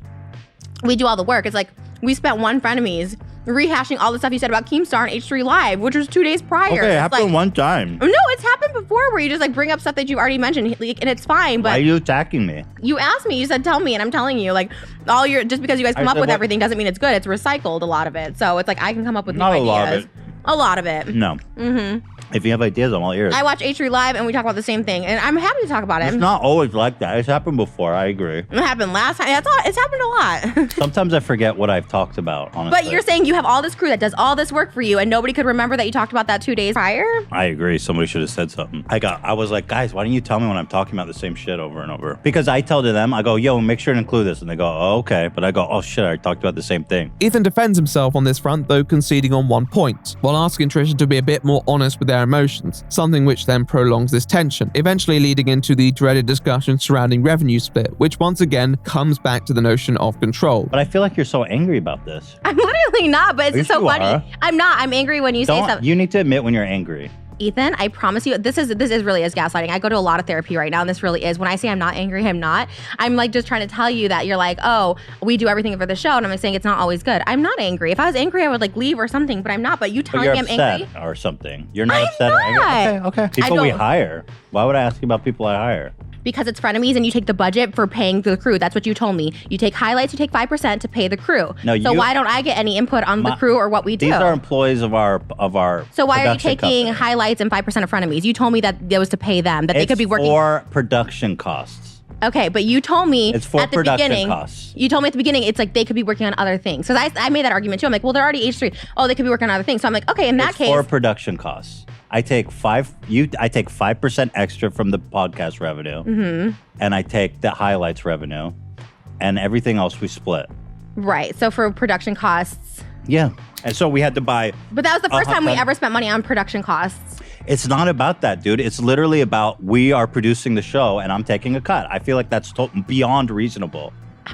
we do all the work. It's like, we spent one Frenemies rehashing all the stuff you said about Keemstar and H3 Live, which was 2 days prior. Okay, it happened one time. No, it's happened before where you just like bring up stuff that you've already mentioned, and it's fine. But why are you attacking me? You asked me. You said tell me, and I'm telling you. Like just because you guys come up with everything doesn't mean it's good. It's recycled, a lot of it. So it's like I can come up with new ideas. A lot of it. No. Mm-hmm. If you have ideas, I'm all ears. I watch H3 Live and we talk about the same thing, and I'm happy to talk about it. It's not always like that. It's happened before. I agree. It happened last time. It's happened a lot. Sometimes I forget what I've talked about, honestly. But you're saying you have all this crew that does all this work for you, and nobody could remember that you talked about that 2 days prior? I agree. Somebody should have said something. I was like, guys, why don't you tell me when I'm talking about the same shit over and over? Because I tell to them, I go, yo, make sure to include this. And they go, oh, okay. But I go, oh, shit, I talked about the same thing. Ethan defends himself on this front, though conceding on one point, while asking Trisha to be a bit more honest with their emotions, something which then prolongs this tension, eventually leading into the dreaded discussion surrounding revenue split, which once again comes back to the notion of control. But I feel like you're so angry about this. I'm literally not, but it's just so funny. I'm not. I'm angry when you say something. You need to admit when you're angry. Ethan, I promise you, this is really is gaslighting. I go to a lot of therapy right now, and this really is. When I say I'm not angry, I'm not. I'm like just trying to tell you that you're like, oh, we do everything for the show, and I'm like saying it's not always good. I'm not angry. If I was angry, I would like leave or something, but I'm not. But you telling me I'm angry or something. You're not upset. Not. Okay. People we hire. Why would I ask you about people I hire? Because it's Frenemies and you take the budget for paying the crew. That's what you told me. You take highlights, you take 5% to pay the crew. So why don't I get any input on the crew or what we do? These are employees of our So why are you taking company. highlights and 5% of Frenemies? You told me that it was to pay them, that they could be working for production costs. Okay, but you told me it's for at the production beginning. Costs. You told me at the beginning it's like they could be working on other things. Because I made that argument too. I'm like, well, they're already H3. Oh, they could be working on other things. So I'm like, okay, in that case, for production costs. I take 5% extra from the podcast revenue, and I take the highlights revenue, and everything else we split. Right. So for production costs. Yeah, and so we had to buy. But that was the first time we ever spent money on production costs. It's not about that, dude. It's literally about we are producing the show, and I'm taking a cut. I feel like that's beyond reasonable.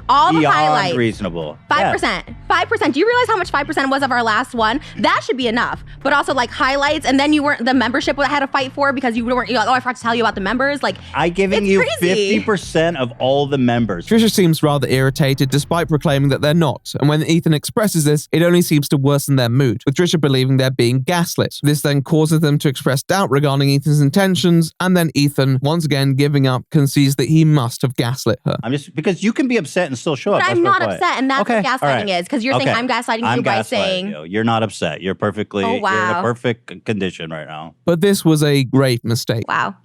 All the beyond highlights. Reasonable. 5%. Yeah. 5%. Do you realize how much 5% was of our last one? That should be enough. But also like highlights, and then you weren't the membership I had to fight for because you weren't. You're like, oh, I forgot to tell you about the members. Like I giving you crazy. 50% of all the members. Trisha seems rather irritated despite proclaiming that they're not, and when Ethan expresses this, it only seems to worsen their mood, with Trisha believing they're being gaslit. This then causes them to express doubt regarding Ethan's intentions, and then Ethan, once again giving up, concedes that he must have gaslit her. I'm just because you can be upset and still show up. But I'm not upset, and that's what gaslighting is. Because you're saying I'm gaslighting you by saying you're not upset. You're perfectly. Oh, wow. You're in a perfect condition right now. But this was a great mistake. Wow.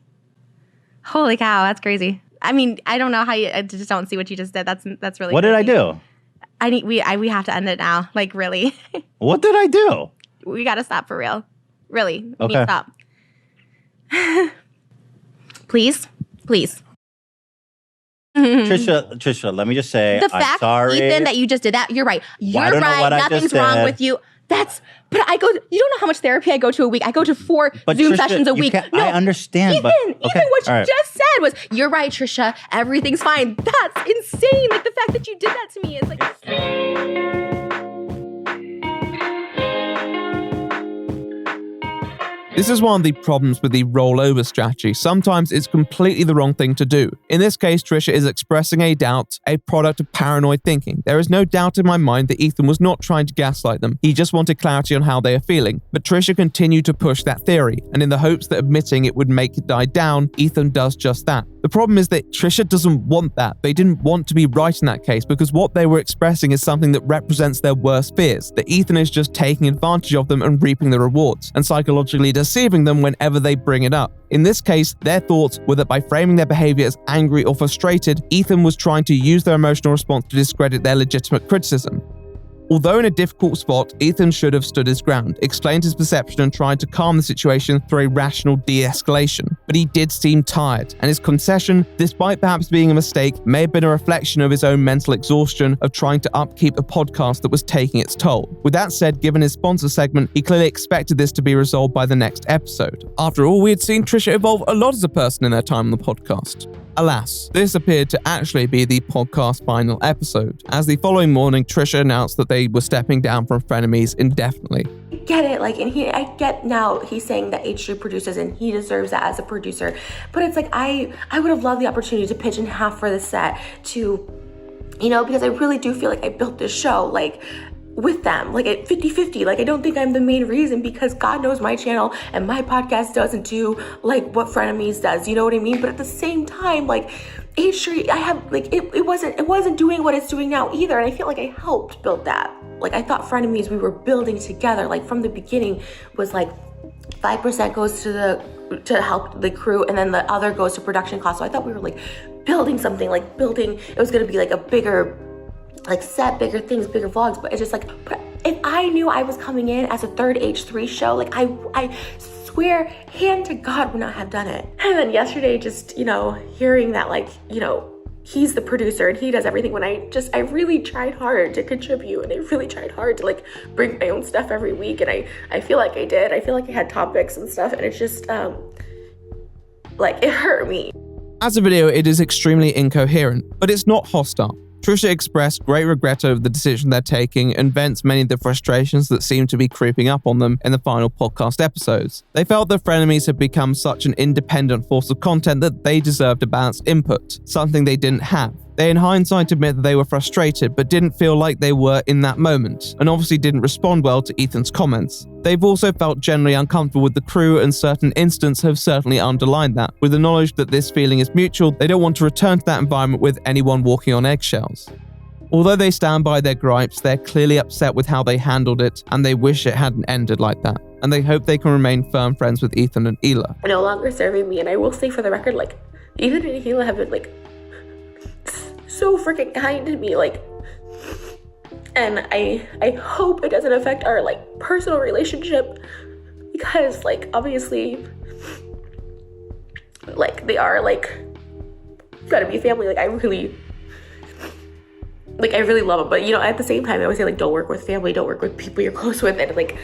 Holy cow, that's crazy. I mean, I don't know how you. I just don't see what you just did. That's really. What crazy. did I do? We have to end it now. Like really. What did I do? We got to stop for real. Really. We need Okay. to stop. Please. Trisha, let me just say, The I'm fact, sorry. Ethan, that you just did that, you're right. You're I don't know right. what I just Nothing's wrong said. with you. But I go, you don't know how much therapy I go to a week. I go to 4 But Zoom Trisha, sessions a you week. can't- No, I understand, Ethan, but okay, what you all right. just said was, you're right, Trisha. Everything's fine. That's insane. Like the fact that you did that to me is like This is one of the problems with the rollover strategy. Sometimes it's completely the wrong thing to do. In this case, Trisha is expressing a doubt, a product of paranoid thinking. There is no doubt in my mind that Ethan was not trying to gaslight them. He just wanted clarity on how they are feeling. But Trisha continued to push that theory, and in the hopes that admitting it would make it die down, Ethan does just that. The problem is that Trisha doesn't want that. They didn't want to be right in that case because what they were expressing is something that represents their worst fears, that Ethan is just taking advantage of them and reaping the rewards, and psychologically deceiving them whenever they bring it up. In this case, their thoughts were that by framing their behavior as angry or frustrated, Ethan was trying to use their emotional response to discredit their legitimate criticism. Although in a difficult spot, Ethan should have stood his ground, explained his perception and tried to calm the situation through a rational de-escalation. But he did seem tired, and his concession, despite perhaps being a mistake, may have been a reflection of his own mental exhaustion of trying to upkeep a podcast that was taking its toll. With that said, given his sponsor segment, he clearly expected this to be resolved by the next episode. After all, we had seen Trisha evolve a lot as a person in their time on the podcast. Alas, this appeared to actually be the podcast final episode, as the following morning Trisha announced that they were stepping down from Frenemies indefinitely. Get it, like, and I get now he's saying that H3 produces and he deserves that as a producer, but it's like I would have loved the opportunity to pitch in half for the set to, because I really do feel like I built this show like with them, like at 50-50. Like I don't think I'm the main reason, because God knows my channel and my podcast doesn't do like what Frenemies does, you know what I mean? But at the same time, like H3, I have like it wasn't doing what it's doing now either, and I feel like I helped build that. Like I thought Frenemies we were building together, like from the beginning was like 5% goes to help the crew, and then the other goes to production costs. So I thought we were like building something, like it was gonna be like a bigger like set, bigger things, bigger vlogs. But it's just like, if I knew I was coming in as a third H3 show, like I swear hand to God would not have done it. And then yesterday, just hearing that, like, he's the producer and he does everything, when I really tried hard to contribute, and I really tried hard to like bring my own stuff every week, and I feel like I did. I feel like I had topics and stuff, and it's just like it hurt me. As a video, it is extremely incoherent, but it's not hostile. Trisha expressed great regret over the decision they're taking and vents many of the frustrations that seem to be creeping up on them in the final podcast episodes. They felt that Frenemies had become such an independent force of content that they deserved a balanced input, something they didn't have. They in hindsight admit that they were frustrated but didn't feel like they were in that moment, and obviously didn't respond well to Ethan's comments. They've also felt generally uncomfortable with the crew, and certain incidents have certainly underlined that. With the knowledge that this feeling is mutual, they don't want to return to that environment with anyone walking on eggshells. Although they stand by their gripes, they're clearly upset with how they handled it, and they wish it hadn't ended like that. And they hope they can remain firm friends with Ethan and Hila. No longer serving me, and I will say for the record, like, Ethan and Hila have been, like, so freaking kind to me, like, and I hope it doesn't affect our, like, personal relationship, because, like, obviously, like, they are, like, gotta be family. Like, I really love them, but, you know, at the same time, I always say, like, don't work with family, don't work with people you're close with, and, like,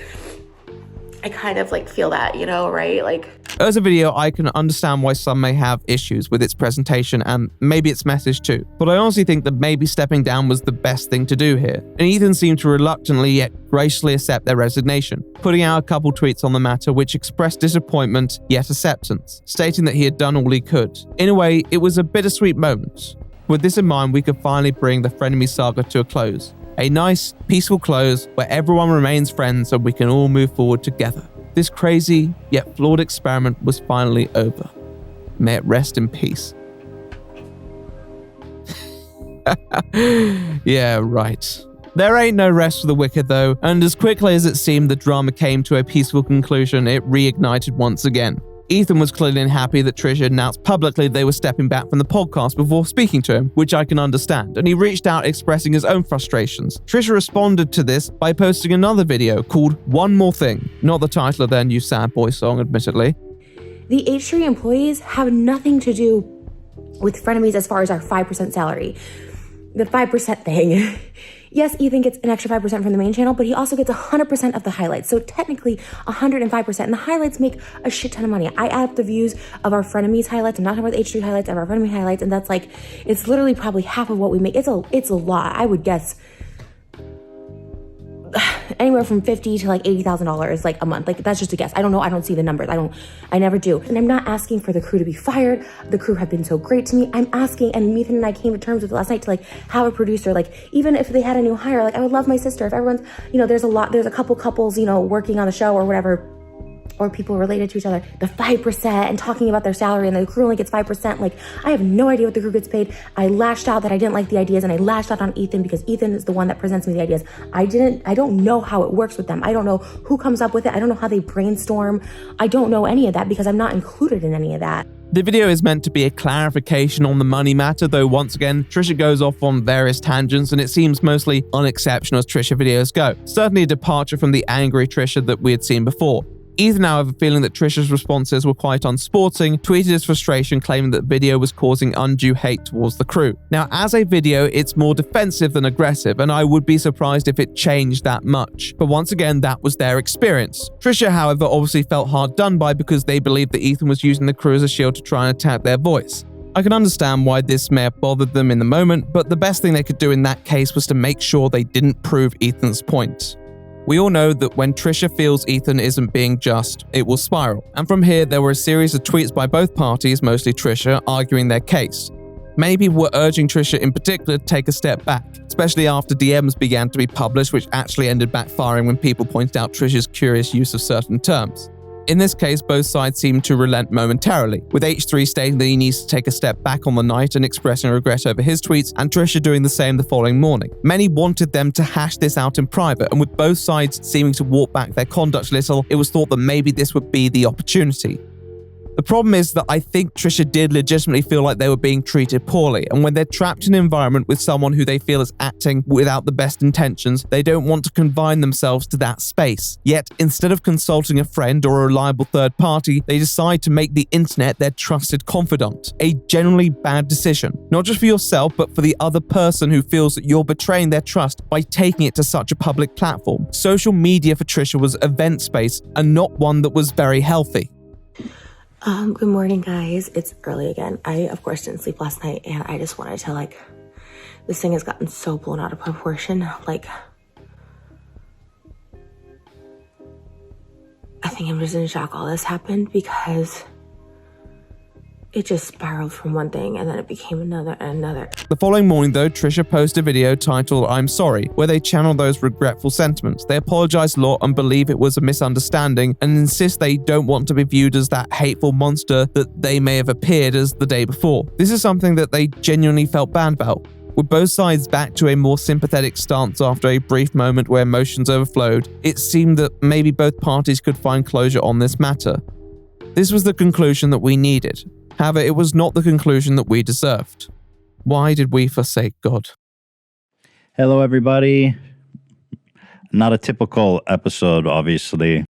I kind of, like, feel that, you know, right? Like, as a video, I can understand why some may have issues with its presentation and maybe its message too, but I honestly think that maybe stepping down was the best thing to do here, and Ethan seemed to reluctantly yet graciously accept their resignation, putting out a couple tweets on the matter which expressed disappointment yet acceptance, stating that he had done all he could. In a way, it was a bittersweet moment. With this in mind, we could finally bring the Frenemies saga to a close. A nice, peaceful close where everyone remains friends and we can all move forward together. This crazy, yet flawed experiment was finally over. May it rest in peace. Yeah, right. There ain't no rest for the wicked though, and as quickly as it seemed the drama came to a peaceful conclusion, it reignited once again. Ethan was clearly unhappy that Trisha announced publicly they were stepping back from the podcast before speaking to him, which I can understand, and he reached out expressing his own frustrations. Trisha responded to this by posting another video called One More Thing, not the title of their new sad boy song, admittedly. the H3 employees have nothing to do with Frenemies as far as our 5% salary. The 5% thing. Yes, Ethan gets an extra 5% from the main channel, but he also gets 100% of the highlights. So technically 105%. And the highlights make a shit ton of money. I add up the views of our Frenemies highlights. I'm not talking about the H3 highlights, of our Frenemies highlights. And that's like, it's literally probably half of what we make. It's a lot. I would guess anywhere from $50,000 to like $80,000 like a month. Like that's just a guess. I don't know. I don't see the numbers. I never do. And I'm not asking for the crew to be fired. The crew have been so great to me. I'm asking, and Ethan and I came to terms with it last night to like have a producer. Like even if they had a new hire, like I would love my sister. If everyone's, there's a couple couples, working on the show or whatever, or people related to each other, the 5% and talking about their salary and the crew only gets 5%. Like I have no idea what the crew gets paid. I lashed out that I didn't like the ideas, and I lashed out on Ethan because Ethan is the one that presents me the ideas. I don't know how it works with them. I don't know who comes up with it. I don't know how they brainstorm. I don't know any of that because I'm not included in any of that. The video is meant to be a clarification on the money matter, though once again, Trisha goes off on various tangents and it seems mostly unexceptional as Trisha videos go. Certainly a departure from the angry Trisha that we had seen before. Ethan, however, feeling that Trisha's responses were quite unsporting, tweeted his frustration, claiming that the video was causing undue hate towards the crew. Now, as a video, it's more defensive than aggressive, and I would be surprised if it changed that much. But once again, that was their experience. Trisha, however, obviously felt hard done by because they believed that Ethan was using the crew as a shield to try and attack their voice. I can understand why this may have bothered them in the moment, but the best thing they could do in that case was to make sure they didn't prove Ethan's point. We all know that when Trisha feels Ethan isn't being just, it will spiral. And from here, there were a series of tweets by both parties, mostly Trisha, arguing their case. Many people were urging Trisha in particular to take a step back, especially after DMs began to be published, which actually ended backfiring when people pointed out Trisha's curious use of certain terms. In this case, both sides seemed to relent momentarily, with H3 stating that he needs to take a step back on the night and expressing regret over his tweets, and Trisha doing the same the following morning. Many wanted them to hash this out in private, and with both sides seeming to walk back their conduct a little, it was thought that maybe this would be the opportunity. The problem is that I think Trisha did legitimately feel like they were being treated poorly, and when they're trapped in an environment with someone who they feel is acting without the best intentions, they don't want to confine themselves to that space. Yet, instead of consulting a friend or a reliable third party, they decide to make the internet their trusted confidant. A generally bad decision, not just for yourself, but for the other person who feels that you're betraying their trust by taking it to such a public platform. Social media for Trisha was event space and not one that was very healthy. Good morning, guys. It's early again. I, of course, didn't sleep last night, and I just wanted to, this thing has gotten so blown out of proportion. Like, I think I'm just in shock all this happened because it just spiraled from one thing and then it became another and another. The following morning, though, Trisha posted a video titled "I'm Sorry," where they channel those regretful sentiments. They apologize a lot and believe it was a misunderstanding and insist they don't want to be viewed as that hateful monster that they may have appeared as the day before. This is something that they genuinely felt bad about. With both sides back to a more sympathetic stance after a brief moment where emotions overflowed, it seemed that maybe both parties could find closure on this matter. This was the conclusion that we needed. However, it was not the conclusion that we deserved. Why did we forsake God? Hello, everybody. Not a typical episode, obviously.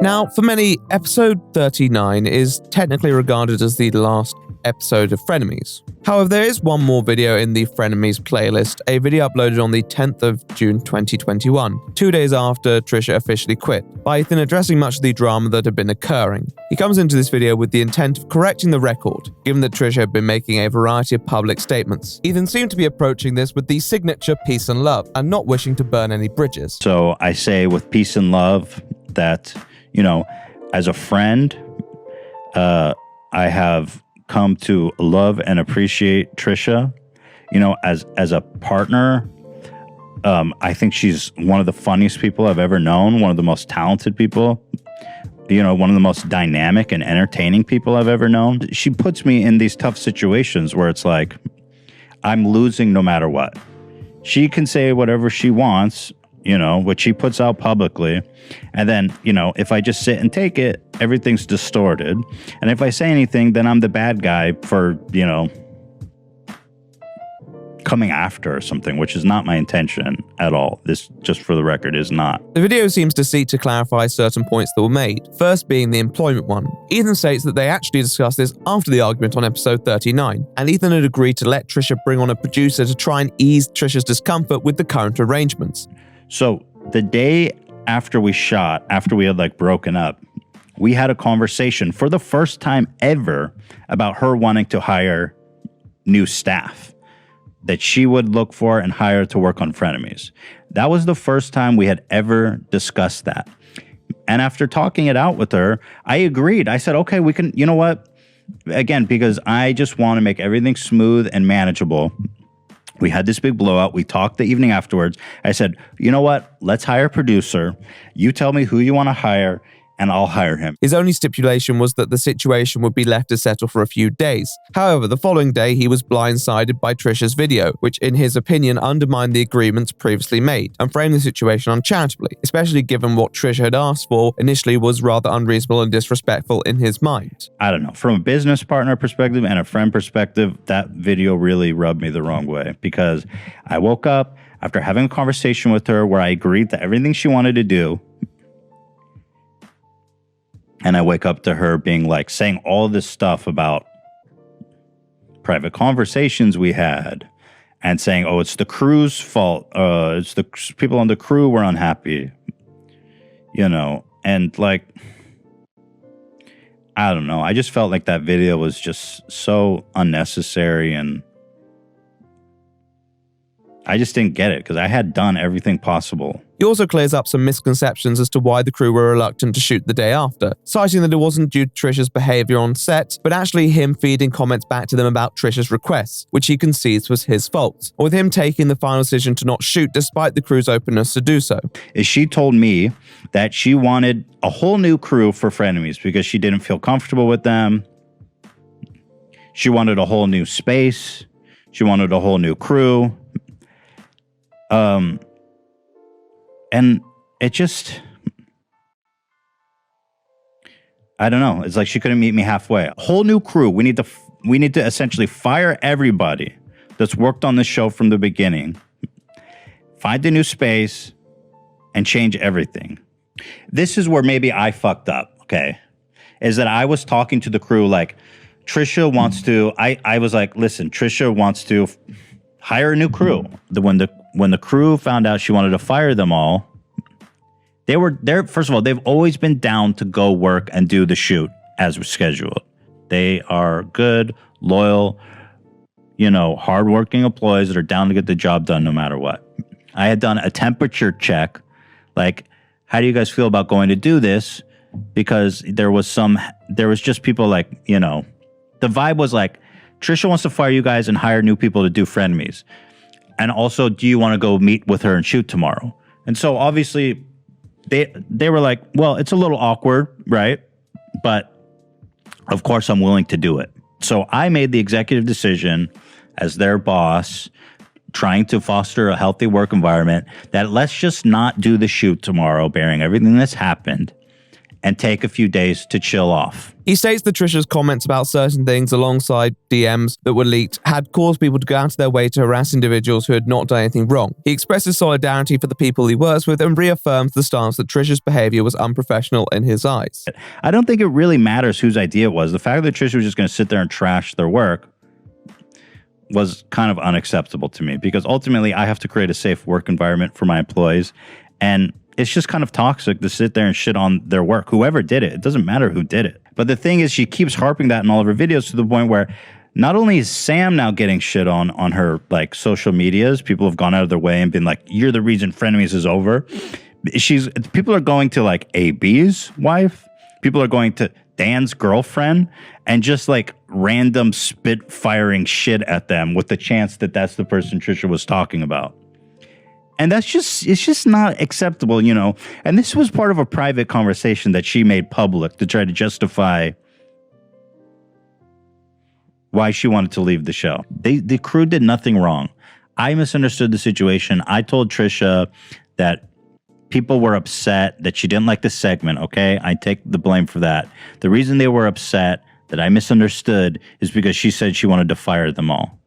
Now, for many, episode 39 is technically regarded as the last episode of Frenemies. However, there is one more video in the Frenemies playlist, a video uploaded on the 10th of June 2021, 2 days after Trisha officially quit, by Ethan addressing much of the drama that had been occurring. He comes into this video with the intent of correcting the record, given that Trisha had been making a variety of public statements. Ethan seemed to be approaching this with the signature peace and love, and not wishing to burn any bridges. So I say with peace and love that, you know, as a friend, I have come to love and appreciate Trisha. You know, as a partner, I think she's one of the funniest people I've ever known, one of the most talented people, you know, one of the most dynamic and entertaining people I've ever known. She puts me in these tough situations where it's like, I'm losing no matter what. She can say whatever she wants, you know, which she puts out publicly. And then, you know, if I just sit and take it, everything's distorted. And if I say anything, then I'm the bad guy for, you know, coming after or something, which is not my intention at all. This, just for the record, is not. The video seems to seek to clarify certain points that were made, first being the employment one. Ethan states that they actually discussed this after the argument on episode 39, and Ethan had agreed to let Trisha bring on a producer to try and ease Trisha's discomfort with the current arrangements. So the day after we shot, after we had like broken up, we had a conversation for the first time ever about her wanting to hire new staff that she would look for and hire to work on Frenemies. That was the first time we had ever discussed that. And after talking it out with her, I agreed. I said, okay, we can, you know what? Again, because I just want to make everything smooth and manageable. We had this big blowout. We talked the evening afterwards. I said, you know what? Let's hire a producer. You tell me who you want to hire, and I'll hire him. His only stipulation was that the situation would be left to settle for a few days. However, the following day, he was blindsided by Trisha's video, which in his opinion undermined the agreements previously made and framed the situation uncharitably, especially given what Trisha had asked for initially was rather unreasonable and disrespectful in his mind. I don't know. From a business partner perspective and a friend perspective, that video really rubbed me the wrong way, because I woke up after having a conversation with her where I agreed to everything she wanted to do. And I wake up to her being like, saying all this stuff about private conversations we had and saying, oh, it's the crew's fault. It's the people on the crew were unhappy, you know, and like, I don't know. I just felt like that video was just so unnecessary, and I just didn't get it because I had done everything possible. He also clears up some misconceptions as to why the crew were reluctant to shoot the day after, citing that it wasn't due to Trisha's behavior on set, but actually him feeding comments back to them about Trisha's requests, which he concedes was his fault, with him taking the final decision to not shoot despite the crew's openness to do so. She told me that she wanted a whole new crew for Frenemies because she didn't feel comfortable with them. She wanted a whole new space. She wanted a whole new crew. And it just, I don't know. It's like she couldn't meet me halfway. A whole new crew. We need to essentially fire everybody that's worked on the show from the beginning, find a new space, and change everything. This is where maybe I fucked up, okay? Is that I was talking to the crew like, Trisha wants to, I was like, listen, Trisha wants to hire a new crew. When the crew found out she wanted to fire them all, they were there. First of all, they've always been down to go work and do the shoot as scheduled. They are good, loyal, hardworking employees that are down to get the job done no matter what. I had done a temperature check, like, how do you guys feel about going to do this? Because there was just people like, the vibe was like, Trisha wants to fire you guys and hire new people to do Frenemies. And also, do you want to go meet with her and shoot tomorrow? And so obviously they were like, well, it's a little awkward, right? But of course I'm willing to do it. So I made the executive decision as their boss, trying to foster a healthy work environment, that let's just not do the shoot tomorrow, bearing everything that's happened, and take a few days to chill off. He states that Trisha's comments about certain things alongside DMs that were leaked had caused people to go out of their way to harass individuals who had not done anything wrong. He expresses solidarity for the people he works with and reaffirms the stance that Trisha's behavior was unprofessional in his eyes. I don't think it really matters whose idea it was. The fact that Trisha was just going to sit there and trash their work was kind of unacceptable to me, because ultimately I have to create a safe work environment for my employees, and it's just kind of toxic to sit there and shit on their work. Whoever did it, it doesn't matter who did it. But the thing is, she keeps harping that in all of her videos to the point where not only is Sam now getting shit on her like social medias, people have gone out of their way and been like, you're the reason Frenemies is over. People are going to like AB's wife. People are going to Dan's girlfriend and just like random spit firing shit at them with the chance that that's the person Trisha was talking about. And it's just not acceptable, And this was part of a private conversation that she made public to try to justify why she wanted to leave the show. The crew did nothing wrong. I misunderstood the situation. I told Trisha that people were upset that she didn't like the segment, okay? I take the blame for that. The reason they were upset that I misunderstood is because she said she wanted to fire them all.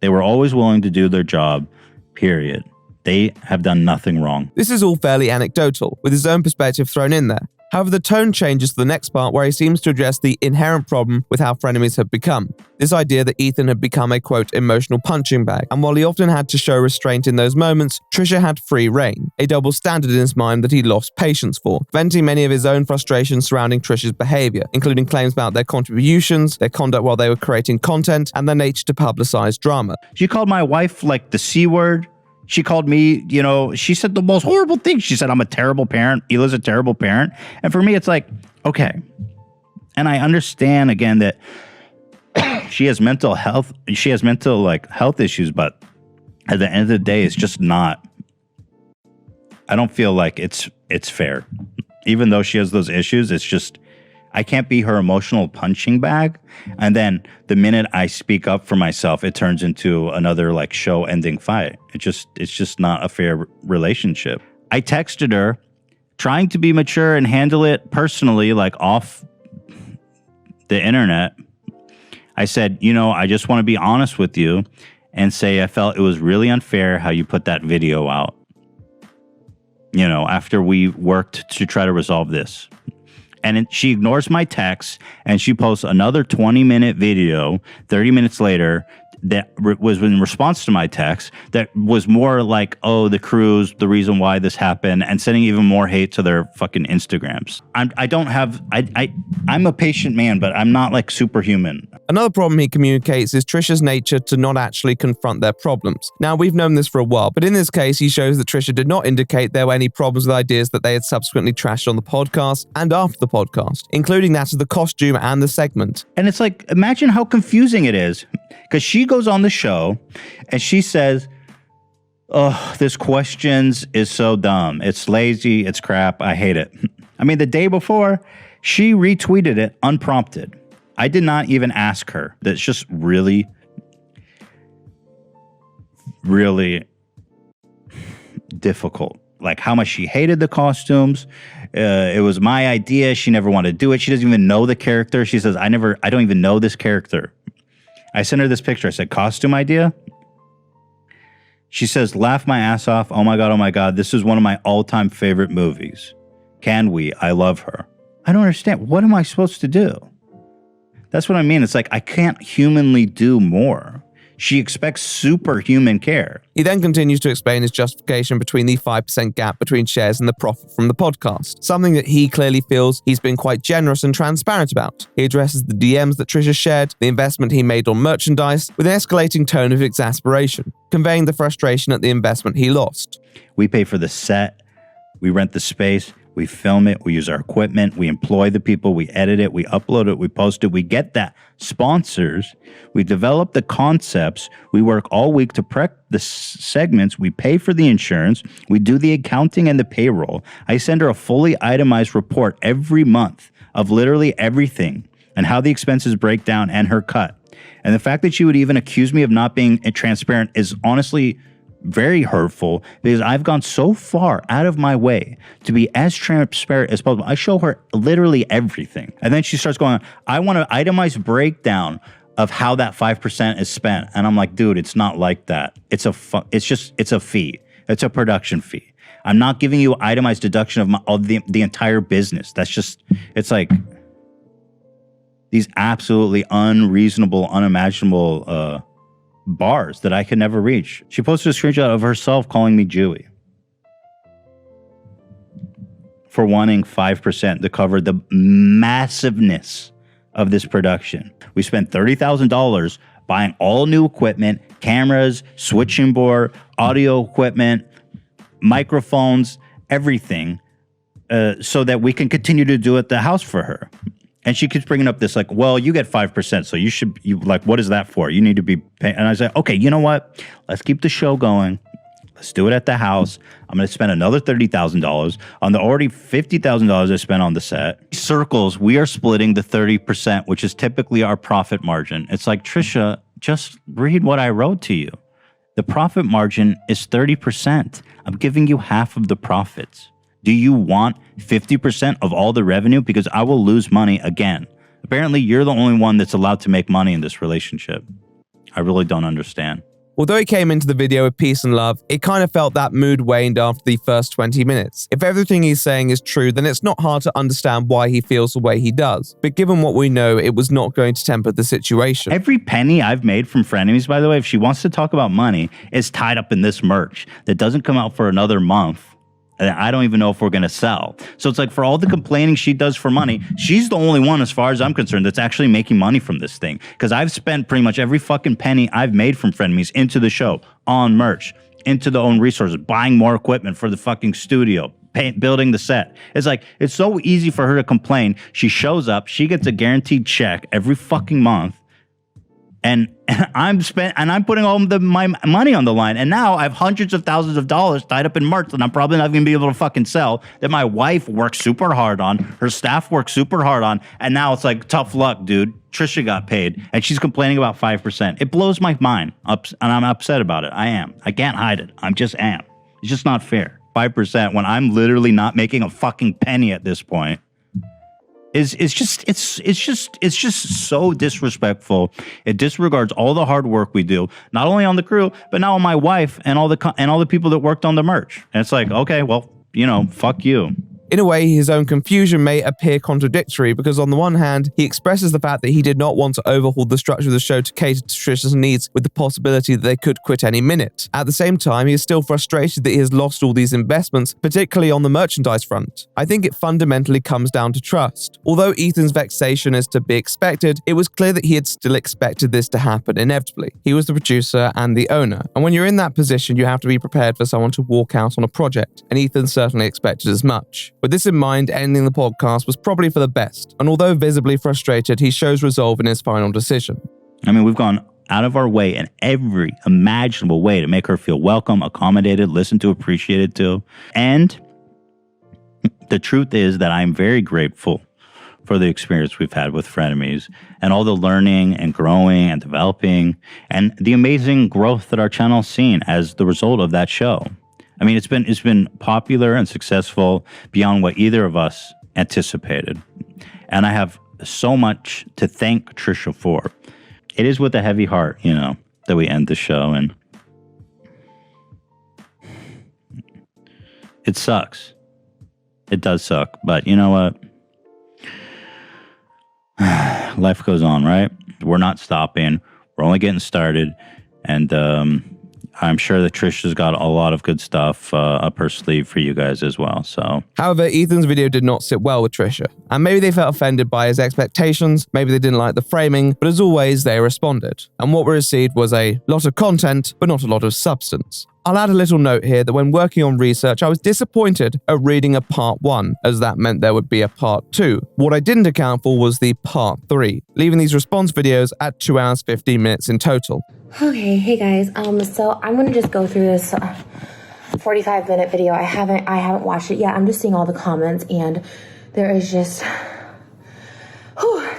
They were always willing to do their job, period. They have done nothing wrong. This is all fairly anecdotal, with his own perspective thrown in there. However, the tone changes to the next part where he seems to address the inherent problem with how Frenemies have become. This idea that Ethan had become a, quote, emotional punching bag. And while he often had to show restraint in those moments, Trisha had free reign, a double standard in his mind that he lost patience for, venting many of his own frustrations surrounding Trisha's behavior, including claims about their contributions, their conduct while they were creating content, and their nature to publicize drama. She called my wife like the C word. She called me, she said the most horrible things. She said, I'm a terrible parent. Hila's a terrible parent. And for me, it's like, okay. And I understand, again, that she has mental health. She has mental, health issues. But at the end of the day, it's just not. I don't feel like it's fair. Even though she has those issues, it's just, I can't be her emotional punching bag. And then the minute I speak up for myself, it turns into another show-ending fight. It's just not a fair relationship. I texted her, trying to be mature and handle it personally, off the internet. I said, I just want to be honest with you and say I felt it was really unfair how you put that video out. After we worked to try to resolve this. And she ignores my text, and she posts another 20-minute video 30 minutes later that was in response to my text that was more like, oh, the crew's the reason why this happened, and sending even more hate to their fucking Instagrams. I'm a patient man, but I'm not superhuman. Another problem he communicates is Trisha's nature to not actually confront their problems. Now, we've known this for a while, but in this case, he shows that Trisha did not indicate there were any problems with ideas that they had subsequently trashed on the podcast and after the podcast, including that of the costume and the segment. And it's imagine how confusing it is, because she goes on the show and she says, oh, this questions is so dumb. It's lazy. It's crap. I hate it. I mean, the day before, she retweeted it unprompted. I did not even ask her. That's just really, really difficult. How much she hated the costumes. It was my idea. She never wanted to do it. She doesn't even know the character. She says, I don't even know this character. I sent her this picture. I said, costume idea? She says, laugh my ass off. Oh my God. This is one of my all-time favorite movies. Can we? I love her. I don't understand. What am I supposed to do? That's what I mean. It's I can't humanly do more. She expects superhuman care. He then continues to explain his justification between the 5% gap between shares and the profit from the podcast, something that he clearly feels he's been quite generous and transparent about. He addresses the DMs that Trisha shared, the investment he made on merchandise, with an escalating tone of exasperation, conveying the frustration at the investment he lost. We pay for the set, we rent the space, we film it, we use our equipment, we employ the people, we edit it, we upload it, we post it, we get that sponsors, we develop the concepts, we work all week to prep the segments, we pay for the insurance, we do the accounting and the payroll. I send her a fully itemized report every month of literally everything and how the expenses break down and her cut. And the fact that she would even accuse me of not being transparent is honestly very hurtful, because I've gone so far out of my way to be as transparent as possible. I show her literally everything. And then she starts going, I want an itemized breakdown of how that 5% is spent. And I'm like, dude, it's not like that. It's a fee. It's a production fee. I'm not giving you itemized deduction of the entire business. That's just, it's like these absolutely unreasonable, unimaginable, bars that I could never reach. She posted a screenshot of herself calling me Jewy for wanting 5% to cover the massiveness of this production. We spent $30,000 buying all new equipment, cameras, switching board, audio equipment, microphones, everything, so that we can continue to do it at the house for her. And she keeps bringing up this like, well, you get 5%, so you like, what is that for? You need to be paying. And I say, okay, you know what? Let's keep the show going. Let's do it at the house. I'm going to spend another $30,000 on the already $50,000 I spent on the set. Circles, we are splitting the 30%, which is typically our profit margin. It's like, Trisha, just read what I wrote to you. The profit margin is 30%. I'm giving you half of the profits. Do you want 50% of all the revenue? Because I will lose money again. Apparently, you're the only one that's allowed to make money in this relationship. I really don't understand. Although he came into the video with peace and love, it kind of felt that mood waned after the first 20 minutes. If everything he's saying is true, then it's not hard to understand why he feels the way he does. But given what we know, it was not going to temper the situation. Every penny I've made from Frenemies, by the way, if she wants to talk about money, is tied up in this merch that doesn't come out for another month. And I don't even know if we're going to sell. So it's like, for all the complaining she does for money, she's the only one, as far as I'm concerned, that's actually making money from this thing. Because I've spent pretty much every fucking penny I've made from Frenemies into the show, on merch, into the own resources, buying more equipment for the fucking studio, building the set. It's like, it's so easy for her to complain. She shows up, she gets a guaranteed check every fucking month. And I'm putting all my money on the line. And now I have hundreds of thousands of dollars tied up in merch that I'm probably not going to be able to fucking sell, that my wife works super hard on, her staff works super hard on. And now it's like, tough luck, dude. Trisha got paid and she's complaining about 5%. It blows my mind and I'm upset about it. I am. I can't hide it. I just am. It's just not fair. 5% when I'm literally not making a fucking penny at this point. It's just so disrespectful. It disregards all the hard work we do, not only on the crew, but now on my wife and all the people that worked on the merch. And it's like, okay, well, fuck you. In a way, his own confusion may appear contradictory because on the one hand, he expresses the fact that he did not want to overhaul the structure of the show to cater to Trisha's needs with the possibility that they could quit any minute. At the same time, he is still frustrated that he has lost all these investments, particularly on the merchandise front. I think it fundamentally comes down to trust. Although Ethan's vexation is to be expected, it was clear that he had still expected this to happen inevitably. He was the producer and the owner, and when you're in that position, you have to be prepared for someone to walk out on a project, and Ethan certainly expected as much. With this in mind, ending the podcast was probably for the best, and although visibly frustrated, he shows resolve in his final decision. I mean, we've gone out of our way in every imaginable way to make her feel welcome, accommodated, listened to, appreciated to. And the truth is that I'm very grateful for the experience we've had with Frenemies and all the learning and growing and developing and the amazing growth that our channel's seen as the result of that show. I mean, it's been popular and successful beyond what either of us anticipated. And I have so much to thank Trisha for. It is with a heavy heart, that we end the show. And it sucks. It does suck. But you know what? Life goes on, right? We're not stopping. We're only getting started. And I'm sure that Trisha's got a lot of good stuff up her sleeve for you guys as well. So, however, Ethan's video did not sit well with Trisha, and maybe they felt offended by his expectations, maybe they didn't like the framing, but as always, they responded. And what we received was a lot of content, but not a lot of substance. I'll add a little note here that when working on research, I was disappointed at reading a part 1, as that meant there would be a part 2. What I didn't account for was the part 3, leaving these response videos at 2 hours 15 minutes in total. Okay, hey guys, so I'm gonna just go through this 45-minute video. I haven't watched it yet. I'm just seeing all the comments, and there is just,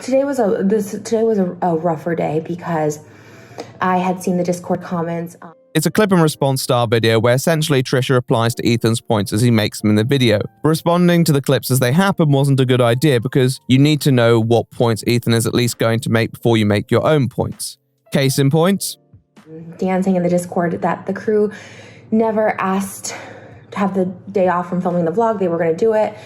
today was a rougher day because I had seen the Discord comments. It's a clip and response style video where essentially Trisha replies to Ethan's points as he makes them in the video. Responding to the clips as they happen wasn't a good idea because you need to know what points Ethan is at least going to make before you make your own points. Case in point, Dan saying in the Discord that the crew never asked to have the day off from filming the vlog. They were going to do it.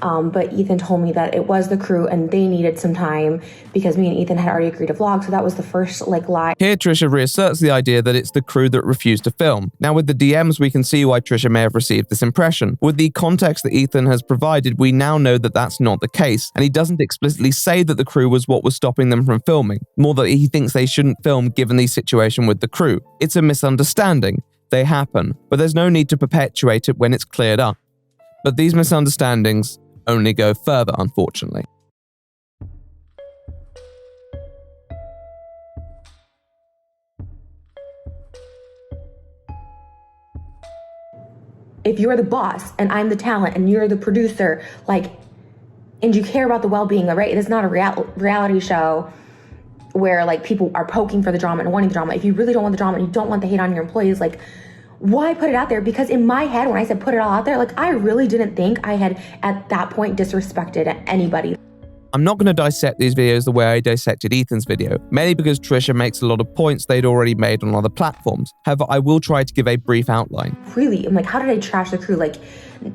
But Ethan told me that it was the crew and they needed some time because me and Ethan had already agreed to vlog. So that was the first lie. Here Trisha reasserts the idea that it's the crew that refused to film. Now with the DMs, we can see why Trisha may have received this impression. With the context that Ethan has provided, we now know that that's not the case. And he doesn't explicitly say that the crew was what was stopping them from filming. More that he thinks they shouldn't film given the situation with the crew. It's a misunderstanding. They happen. But there's no need to perpetuate it when it's cleared up. But these misunderstandings only go further, unfortunately. If you're the boss and I'm the talent and you're the producer, and you care about the well-being, right? It is not a reality show where people are poking for the drama and wanting the drama. If you really don't want the drama and you don't want the hate on your employees, why put it out there? Because in my head, when I said put it all out there, I really didn't think I had at that point disrespected anybody. I'm not going to dissect these videos the way I dissected Ethan's video, mainly because Trisha makes a lot of points they'd already made on other platforms. However, I will try to give a brief outline. Really, I'm how did I trash the crew?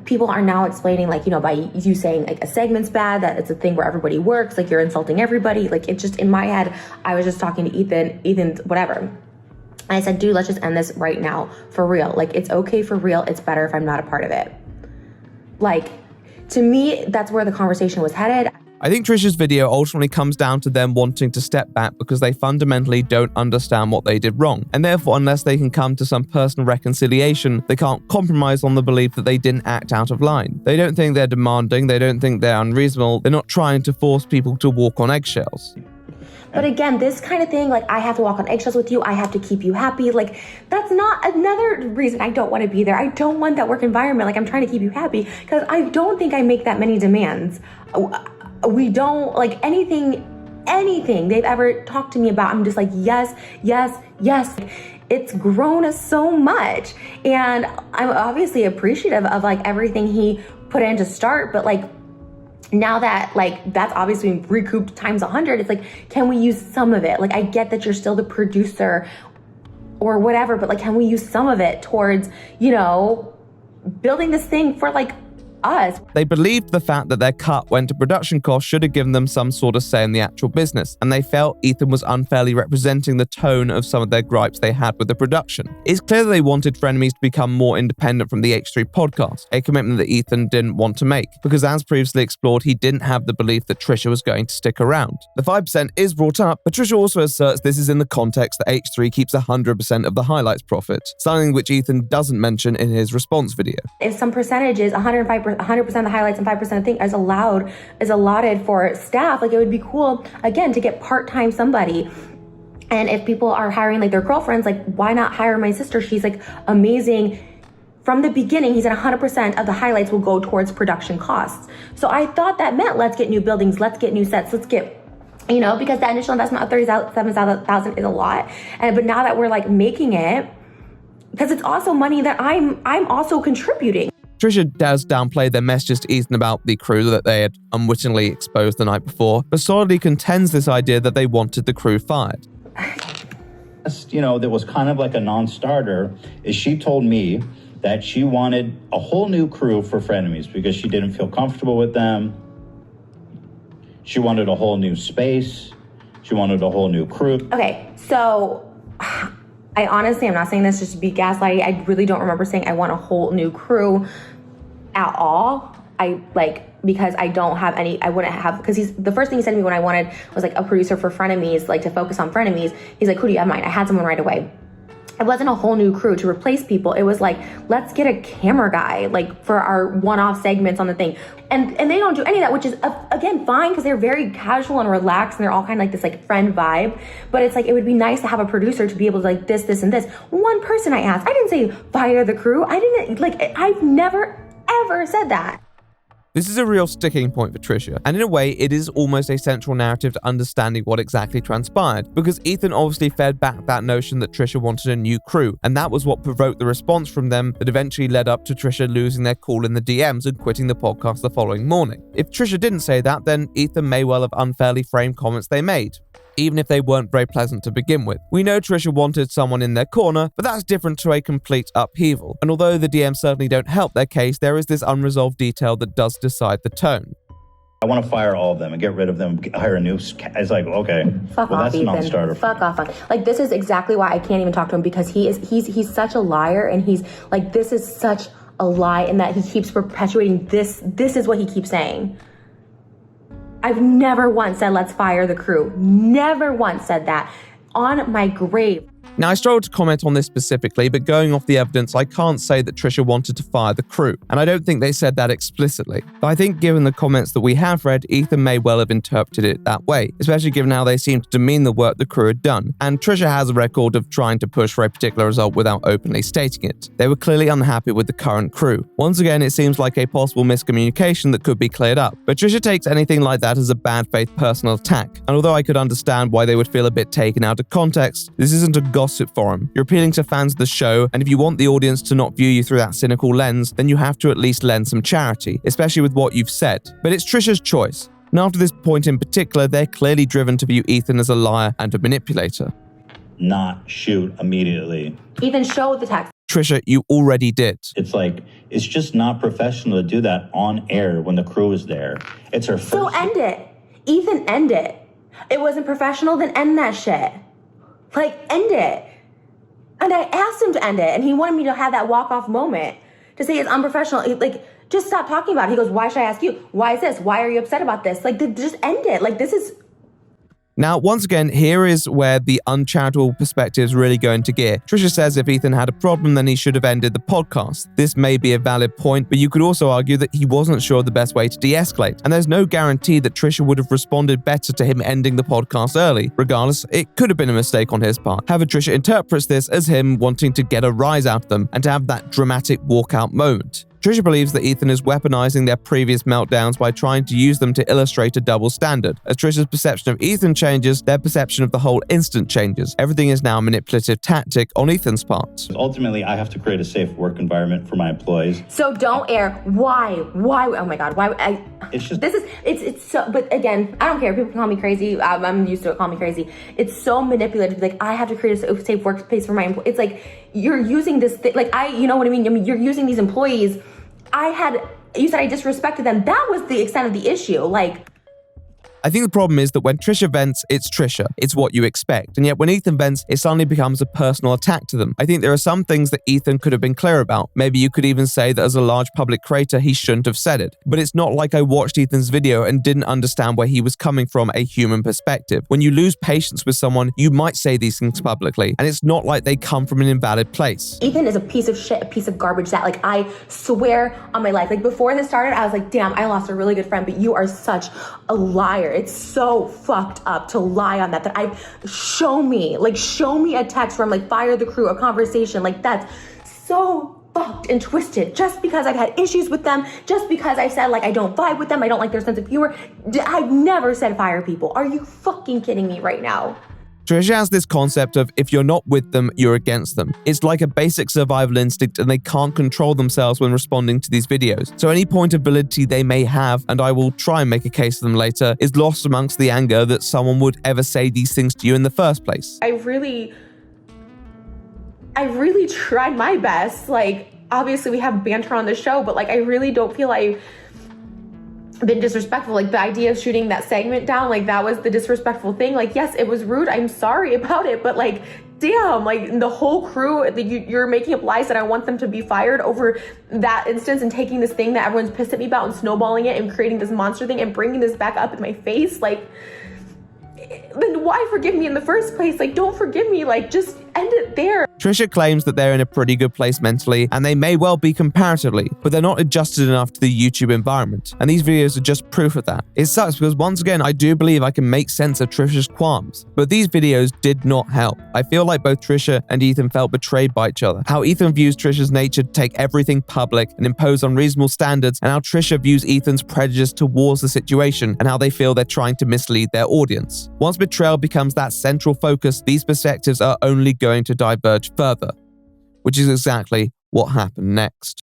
People are now explaining, by you saying a segment's bad, that it's a thing where everybody works, you're insulting everybody. It's just in my head, I was just talking to Ethan's whatever. And I said, dude, let's just end this right now, for real. It's okay for real. It's better if I'm not a part of it. To me, that's where the conversation was headed. I think Trisha's video ultimately comes down to them wanting to step back because they fundamentally don't understand what they did wrong. And therefore, unless they can come to some personal reconciliation, they can't compromise on the belief that they didn't act out of line. They don't think they're demanding. They don't think they're unreasonable. They're not trying to force people to walk on eggshells. But again, this kind of thing, I have to walk on eggshells with you. I have to keep you happy. That's not another reason I don't want to be there. I don't want that work environment. I'm trying to keep you happy because I don't think I make that many demands. We don't, anything they've ever talked to me about, I'm just yes, yes, yes. It's grown us so much. And I'm obviously appreciative of everything he put in to start, but now that that's obviously been recouped times 100, it's can we use some of it? I get that you're still the producer or whatever, but can we use some of it towards, building this thing for us. They believed the fact that their cut went to production costs should have given them some sort of say in the actual business, and they felt Ethan was unfairly representing the tone of some of their gripes they had with the production. It's clear that they wanted Frenemies to become more independent from the H3 podcast, a commitment that Ethan didn't want to make, because as previously explored, he didn't have the belief that Trisha was going to stick around. The 5% is brought up, but Trisha also asserts this is in the context that H3 keeps 100% of the highlights profit, something which Ethan doesn't mention in his response video. If some percentages, 100% of the highlights and 5% of the thing is allotted for staff, it would be cool, again, to get part-time somebody. And if people are hiring their girlfriends, why not hire my sister? She's amazing. From the beginning, he said 100% of the highlights will go towards production costs. So I thought that meant let's get new buildings, let's get new sets, let's get, because the initial investment of $37,000 is a lot. But now that we're making it, because it's also money that I'm also contributing. Trisha does downplay their messages to Ethan about the crew that they had unwittingly exposed the night before, but solidly contends this idea that they wanted the crew fired. That was kind of a non-starter, is she told me that she wanted a whole new crew for Frenemies because she didn't feel comfortable with them. She wanted a whole new space. She wanted a whole new crew. Okay, so I honestly am not saying this just to be gaslighty. I really don't remember saying I want a whole new crew at all. Because I don't have any, I wouldn't have, because the first thing he said to me when I wanted was like a producer for Frenemies, like to focus on Frenemies. He's like, who do you have in mind? I had someone right away. It wasn't a whole new crew to replace people. It was like, let's get a camera guy, like for our one-off segments on the thing. And they don't do any of that, which is, again, fine, because they're very casual and relaxed, and they're all kind of like this like friend vibe. But it's like, it would be nice to have a producer to be able to like this, and this. One person I asked, I didn't say fire the crew. I've never, ever said that. This is a real sticking point for Trisha, and in a way, it is almost a central narrative to understanding what exactly transpired, because Ethan obviously fed back that notion that Trisha wanted a new crew, and that was what provoked the response from them that eventually led up to Trisha losing their cool in the DMs and quitting the podcast the following morning. If Trisha didn't say that, then Ethan may well have unfairly framed comments they made, even if they weren't very pleasant to begin with. We know Trisha wanted someone in their corner, but that's different to a complete upheaval. And although the DMs certainly don't help their case, there is this unresolved detail that does decide the tone. I want to fire all of them and get rid of them, hire a new... It's like, okay, Fuck off, that's a Ethan. non-starter. Fuck off. Like, this is exactly why I can't even talk to him, because he's such a liar, and he's like, this is such a lie, in that he keeps perpetuating this. This is what he keeps saying. I've never once said, let's fire the crew. Never once said that. On my grave. Now, I struggle to comment on this specifically, but going off the evidence, I can't say that Trisha wanted to fire the crew, and I don't think they said that explicitly. But I think given the comments that we have read, Ethan may well have interpreted it that way, especially given how they seem to demean the work the crew had done. And Trisha has a record of trying to push for a particular result without openly stating it. They were clearly unhappy with the current crew. Once again, it seems like a possible miscommunication that could be cleared up, but Trisha takes anything like that as a bad faith personal attack. And although I could understand why they would feel a bit taken out of context, this isn't a gossip forum. You're appealing to fans of the show, and if you want the audience to not view you through that cynical lens, then you have to at least lend some charity, especially with what you've said. But it's Trisha's choice. And after this point in particular, they're clearly driven to view Ethan as a liar and a manipulator. Not shoot immediately. Ethan, show the text. Trisha, you already did. It's like, it's just not professional to do that on air when the crew is there. It's her first... So end it. Ethan, end it. It wasn't professional, then end that shit. Like, end it. And I asked him to end it, and he wanted me to have that walk-off moment to say it's unprofessional. Just stop talking about it. He goes, why should I ask you? Why is this? Why are you upset about this? Just end it. This is... Now, once again, here is where the uncharitable perspectives really go into gear. Trisha says if Ethan had a problem, then he should have ended the podcast. This may be a valid point, but you could also argue that he wasn't sure of the best way to de-escalate. And there's no guarantee that Trisha would have responded better to him ending the podcast early. Regardless, it could have been a mistake on his part. However, Trisha interprets this as him wanting to get a rise out of them and to have that dramatic walkout moment. Trisha believes that Ethan is weaponizing their previous meltdowns by trying to use them to illustrate a double standard. As Trisha's perception of Ethan changes, their perception of the whole incident changes. Everything is now a manipulative tactic on Ethan's part. Ultimately, I have to create a safe work environment for my employees. So don't air. Why? Oh my God. Why? It's just... It's so, but again, I don't care. People can call me crazy. I'm used to it. Call me crazy. It's so manipulative. Like, I have to create a safe workspace for my employees. It's like, you're using this thing. You know what I mean? You're using these employees. You said I disrespected them. That was the extent of the issue. I think the problem is that when Trisha vents, it's Trisha. It's what you expect. And yet when Ethan vents, it suddenly becomes a personal attack to them. I think there are some things that Ethan could have been clear about. Maybe you could even say that as a large public creator, he shouldn't have said it. But it's not like I watched Ethan's video and didn't understand where he was coming from a human perspective. When you lose patience with someone, you might say these things publicly. And it's not like they come from an invalid place. Ethan is a piece of shit, a piece of garbage that, I swear on my life. Before this started, I was like, damn, I lost a really good friend, but you are such a liar. It's so fucked up to lie on that show me a text from fire the crew, a conversation. That's so fucked and twisted. Just because I've had issues with them, just because I said I don't vibe with them, I don't like their sense of humor. I've never said fire people. Are you fucking kidding me right now? Trisha has this concept of if you're not with them, you're against them. It's like a basic survival instinct and they can't control themselves when responding to these videos. So any point of validity they may have, and I will try and make a case of them later, is lost amongst the anger that someone would ever say these things to you in the first place. I really tried my best. Obviously we have banter on the show, but I really don't feel I've been disrespectful. The idea of shooting that segment down, that was the disrespectful thing. Yes, it was rude. I'm sorry about it, but damn, like the whole crew, you're making up lies that I want them to be fired over that instance and taking this thing that everyone's pissed at me about and snowballing it and creating this monster thing and bringing this back up in my face. Like, then why forgive me in the first place? Like, don't forgive me. Like, just end it there. Trisha claims that they're in a pretty good place mentally, and they may well be comparatively, but they're not adjusted enough to the YouTube environment, and these videos are just proof of that. It sucks because once again, I do believe I can make sense of Trisha's qualms, but these videos did not help. I feel like both Trisha and Ethan felt betrayed by each other. How Ethan views Trisha's nature to take everything public and impose unreasonable standards, and how Trisha views Ethan's prejudice towards the situation, and how they feel they're trying to mislead their audience. Once betrayal becomes that central focus, these perspectives are only going to diverge further, which is exactly what happened next.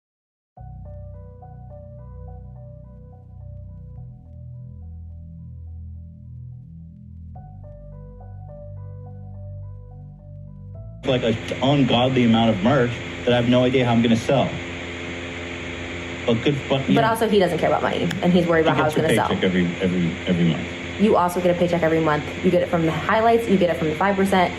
Like an ungodly amount of merch that I have no idea how I'm going to sell. But also, he doesn't care about money, and he's worried about how it's going to sell. Every month. You also get a paycheck every month. You get it from the highlights. You get it from the 5%.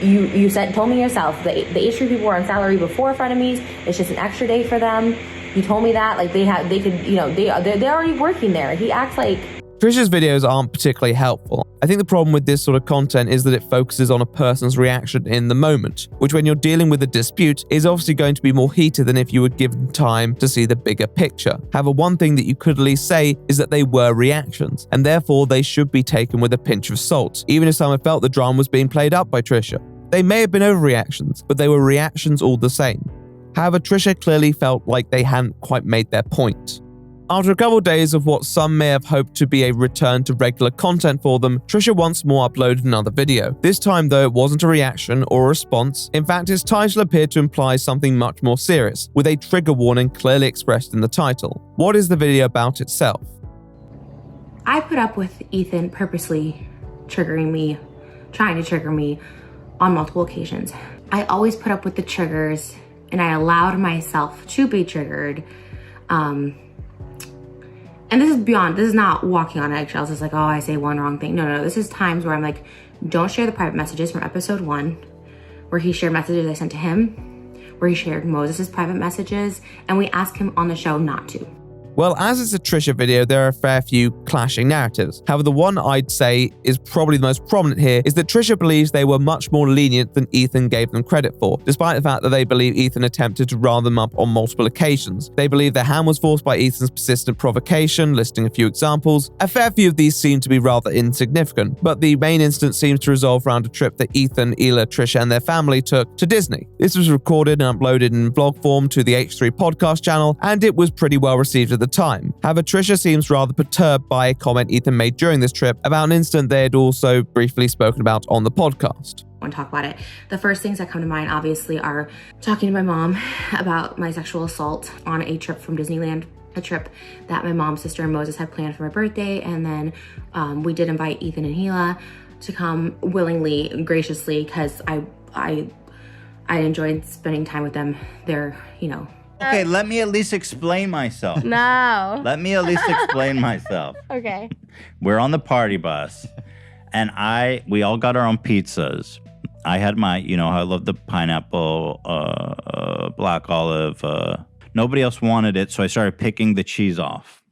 You told me yourself the H3 people were on salary before Frenemies. It's just an extra day for them. You told me that they're already working there. He acts like. Trisha's videos aren't particularly helpful. I think the problem with this sort of content is that it focuses on a person's reaction in the moment, which when you're dealing with a dispute is obviously going to be more heated than if you were given time to see the bigger picture. However, one thing that you could at least say is that they were reactions, and therefore they should be taken with a pinch of salt, even if someone felt the drama was being played up by Trisha. They may have been overreactions, but they were reactions all the same. However, Trisha clearly felt like they hadn't quite made their point. After a couple of days of what some may have hoped to be a return to regular content for them, Trisha once more uploaded another video. This time though, it wasn't a reaction or a response. In fact, its title appeared to imply something much more serious, with a trigger warning clearly expressed in the title. What is the video about itself? I put up with Ethan purposely triggering me, trying to trigger me on multiple occasions. I always put up with the triggers, and I allowed myself to be triggered. And this is not walking on eggshells. It's like, oh, I say one wrong thing. No. This is times where I'm like, don't share the private messages from episode 1, where he shared messages I sent to him, where he shared Moses' private messages, and we asked him on the show not to. Well, as it's a Trisha video, there are a fair few clashing narratives. However, the one I'd say is probably the most prominent here is that Trisha believes they were much more lenient than Ethan gave them credit for, despite the fact that they believe Ethan attempted to rile them up on multiple occasions. They believe their hand was forced by Ethan's persistent provocation, listing a few examples. A fair few of these seem to be rather insignificant, but the main instance seems to resolve around a trip that Ethan, Hila, Trisha, and their family took to Disney. This was recorded and uploaded in vlog form to the H3 podcast channel, and it was pretty well received at the time. However, Trisha seems rather perturbed by a comment Ethan made during this trip about an incident they had also briefly spoken about on the podcast. I want to talk about it. The first things that come to mind obviously are talking to my mom about my sexual assault on a trip from Disneyland, a trip that my mom, sister, and Moses had planned for my birthday, and then we did invite Ethan and Hila to come willingly, graciously, because I enjoyed spending time with them. They're, Okay, let me at least explain myself. No. Let me at least explain myself. Okay. We're on the party bus, and we all got our own pizzas. I had my, I love the pineapple, black olive. Nobody else wanted it, so I started picking the cheese off.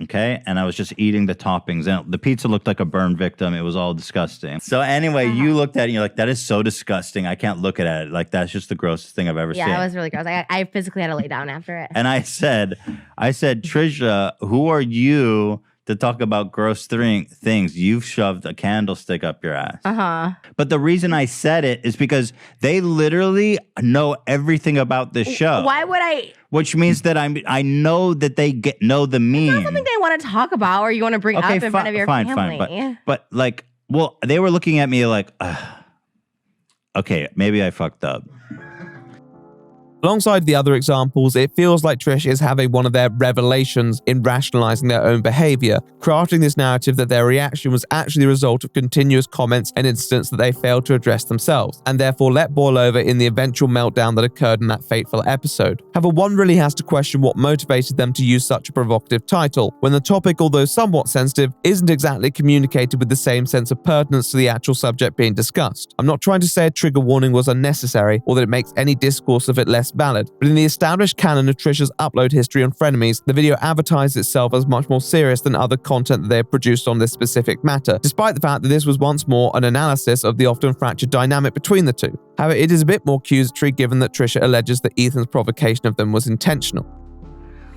Okay, and I was just eating the toppings, and the pizza looked like a burn victim. It was all disgusting. So anyway, you looked at it and you're like, that is so disgusting. I can't look at it. Like, that's just the grossest thing I've ever seen. Yeah, it was really gross. I physically had to lay down after it. And I said, Trisha, who are you to talk about gross things? You've shoved a candlestick up your ass. Uh-huh. But the reason I said it is because they literally know everything about this show. Why would I? Which means that I know that they know the meme. It's not something they want to talk about or you want to bring up in front of your family. Fine. But like, well, they were looking at me like, okay, maybe I fucked up. Alongside the other examples, it feels like Trish is having one of their revelations in rationalizing their own behavior, crafting this narrative that their reaction was actually the result of continuous comments and incidents that they failed to address themselves, and therefore let boil over in the eventual meltdown that occurred in that fateful episode. However, one really has to question what motivated them to use such a provocative title, when the topic, although somewhat sensitive, isn't exactly communicated with the same sense of pertinence to the actual subject being discussed. I'm not trying to say a trigger warning was unnecessary, or that it makes any discourse of it less valid, but in the established canon of Trisha's upload history on Frenemies, the video advertised itself as much more serious than other content that they have produced on this specific matter, despite the fact that this was once more an analysis of the often fractured dynamic between the two. However, it is a bit more accusatory given that Trisha alleges that Ethan's provocation of them was intentional.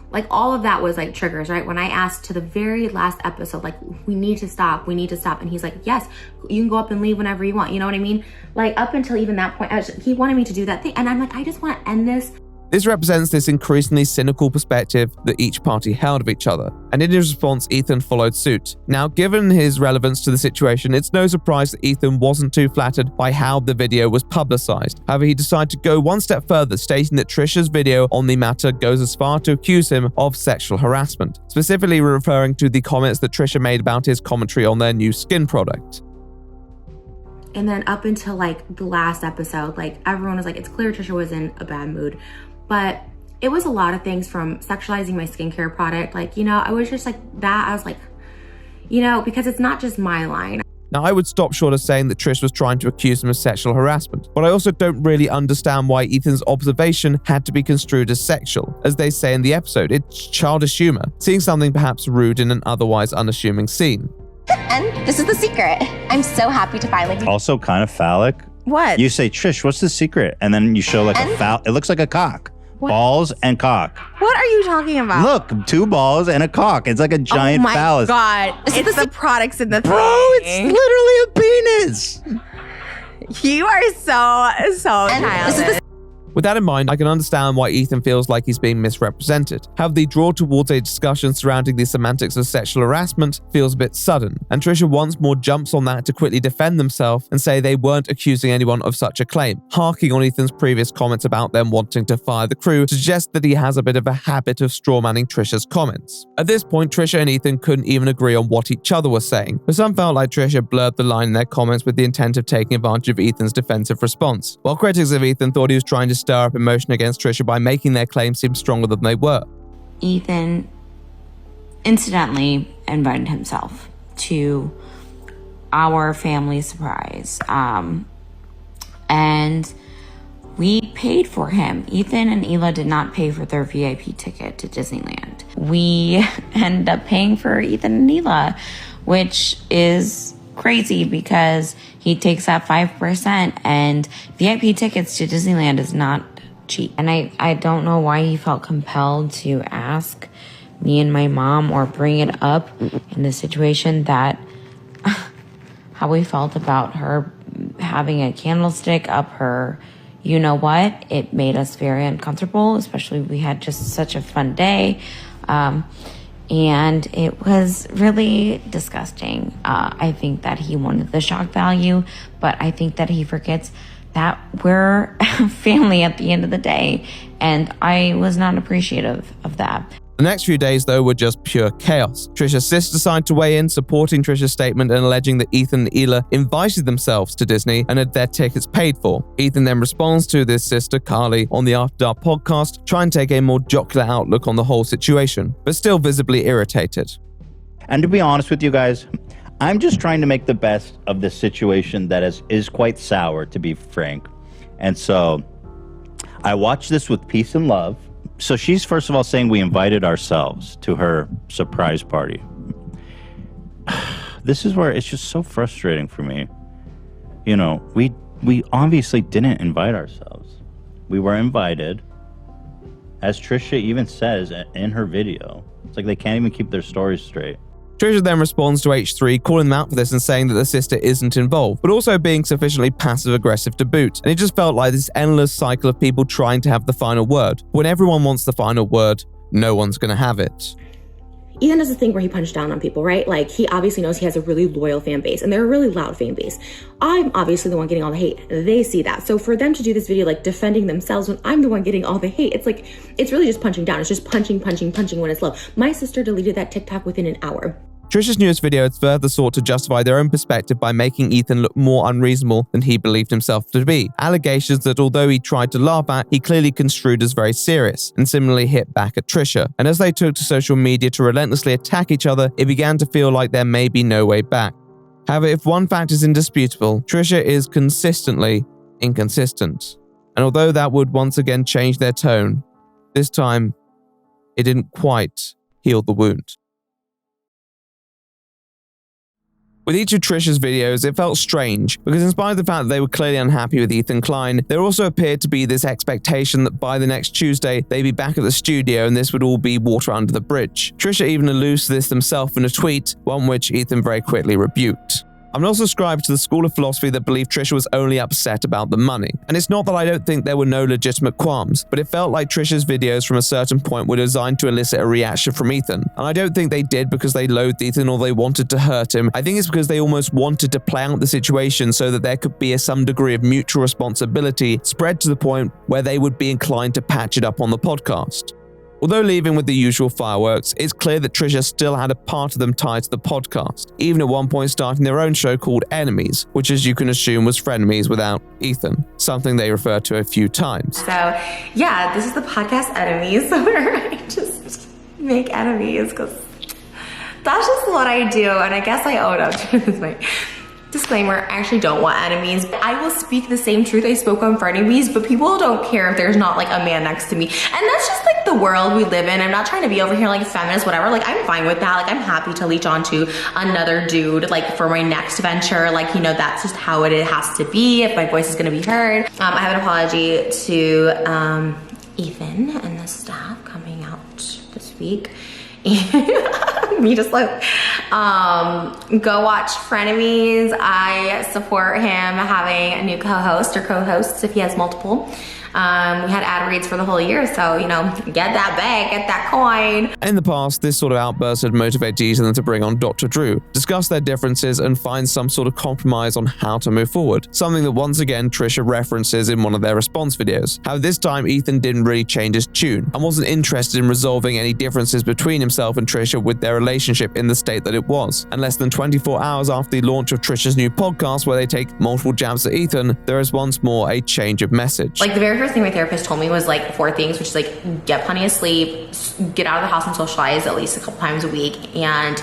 Like, all of that was like triggers, right? When I asked to the very last episode, like, we need to stop. And he's like, yes, you can go up and leave whenever you want. You know what I mean? Like, up until even that point, he wanted me to do that thing. And I'm like, I just want to end this. This represents this increasingly cynical perspective that each party held of each other, and in his response, Ethan followed suit. Now, given his relevance to the situation, it's no surprise that Ethan wasn't too flattered by how the video was publicized. However, he decided to go one step further, stating that Trisha's video on the matter goes as far to accuse him of sexual harassment, specifically referring to the comments that Trisha made about his commentary on their new skin product. And then up until like the last episode, like, everyone was like, it's clear Trisha was in a bad mood. But it was a lot of things, from sexualizing my skincare product. Like, you know, I was just like that. I was like, you know, because it's not just my line. Now, I would stop short of saying that Trish was trying to accuse him of sexual harassment, but I also don't really understand why Ethan's observation had to be construed as sexual. As they say in the episode, it's childish humor, seeing something perhaps rude in an otherwise unassuming scene. And this is the secret. I'm so happy to finally be— Also kind of phallic. What? You say, Trish, what's the secret? And then you show like it looks like a cock. What? Balls and cock. What are you talking about? Look, 2 balls and a cock. It's like a giant phallus. Oh my God. It's the products in the thing. Bro, it's literally a penis. You are so childish. With that in mind, I can understand why Ethan feels like he's being misrepresented. However, the draw towards a discussion surrounding the semantics of sexual harassment feels a bit sudden, and Trisha once more jumps on that to quickly defend themselves and say they weren't accusing anyone of such a claim, harking on Ethan's previous comments about them wanting to fire the crew to suggest that he has a bit of a habit of strawmanning Trisha's comments. At this point, Trisha and Ethan couldn't even agree on what each other were saying, but some felt like Trisha blurred the line in their comments with the intent of taking advantage of Ethan's defensive response, while critics of Ethan thought he was trying to stir up emotion against Trisha by making their claims seem stronger than they were. Ethan incidentally invited himself to our family surprise, and we paid for him. Ethan and Hila did not pay for their VIP ticket to Disneyland. We ended up paying for Ethan and Hila, which is crazy because he takes that 5%, and VIP tickets to Disneyland is not cheap. And I don't know why he felt compelled to ask me and my mom or bring it up in the situation that how we felt about her having a candlestick up her you know what. It made us very uncomfortable, especially we had just such a fun day. And it was really disgusting. I think that he wanted the shock value, but I think that he forgets that we're family at the end of the day. And I was not appreciative of that. The next few days, though, were just pure chaos. Trisha's sister decided to weigh in, supporting Trisha's statement and alleging that Ethan and Hila invited themselves to Disney and had their tickets paid for. Ethan then responds to this sister, Carly, on the After Dark podcast, trying to take a more jocular outlook on the whole situation, but still visibly irritated. And to be honest with you guys, I'm just trying to make the best of this situation that is quite sour, to be frank. And so I watched this with peace and love. So she's first of all saying we invited ourselves to her surprise party. This is where it's just so frustrating for me. You know, we obviously didn't invite ourselves. We were invited. As Trisha even says in her video, it's like they can't even keep their stories straight. Trisha then responds to H3, calling them out for this and saying that the sister isn't involved, but also being sufficiently passive-aggressive to boot. And it just felt like this endless cycle of people trying to have the final word. When everyone wants the final word, no one's going to have it. Ethan does this thing where he punches down on people, right? Like, he obviously knows he has a really loyal fan base, and they're a really loud fan base. I'm obviously the one getting all the hate. They see that. So for them to do this video, like, defending themselves when I'm the one getting all the hate, it's like, it's really just punching down. It's just punching when it's low. My sister deleted that TikTok within an hour. Trisha's newest video has further sought to justify their own perspective by making Ethan look more unreasonable than he believed himself to be. Allegations that although he tried to laugh at, he clearly construed as very serious, and similarly hit back at Trisha. And as they took to social media to relentlessly attack each other, it began to feel like there may be no way back. However, if one fact is indisputable, Trisha is consistently inconsistent. And although that would once again change their tone, this time, it didn't quite heal the wound. With each of Trisha's videos, it felt strange, because in spite of the fact that they were clearly unhappy with Ethan Klein, there also appeared to be this expectation that by the next Tuesday, they'd be back at the studio and this would all be water under the bridge. Trisha even alludes to this themselves in a tweet, one which Ethan very quickly rebuked. I'm not subscribed to the school of philosophy that believed Trisha was only upset about the money. And it's not that I don't think there were no legitimate qualms, but it felt like Trisha's videos from a certain point were designed to elicit a reaction from Ethan. And I don't think they did because they loathed Ethan or they wanted to hurt him. I think it's because they almost wanted to play out the situation so that there could be some degree of mutual responsibility spread to the point where they would be inclined to patch it up on the podcast. Although leaving with the usual fireworks, it's clear that Trisha still had a part of them tied to the podcast, even at one point starting their own show called Enemies, which as you can assume was Frenemies without Ethan, something they referred to a few times. So yeah, this is the podcast Enemies, where I just make enemies, because that's just what I do, and I guess I own up to this. Disclaimer, I actually don't want enemies. I will speak the same truth I spoke on Frenemies, but people don't care if there's not like a man next to me. And that's just like the world we live in. I'm not trying to be over here like a feminist, whatever. Like, I'm fine with that. Like, I'm happy to leech onto another dude, like for my next venture. Like, you know, that's just how it has to be if my voice is gonna be heard. I have an apology to Ethan and the staff coming out this week. Me just like, go watch Frenemies. I support him having a new co-host or co-hosts if he has multiple. We had ad reads for the whole year, so, you know, get that bag, get that coin. In the past, this sort of outburst had motivated Ethan to bring on Dr. Drew, discuss their differences and find some sort of compromise on how to move forward, something that once again Trisha references in one of their response videos. However, this time Ethan didn't really change his tune and wasn't interested in resolving any differences between himself and Trisha with their relationship in the state that it was. And less than 24 hours after the launch of Trisha's new podcast where they take multiple jabs at Ethan, there is once more a change of message. Like, the very first thing my therapist told me was like 4 things, which is like, get plenty of sleep, get out of the house and socialize at least a couple times a week, and,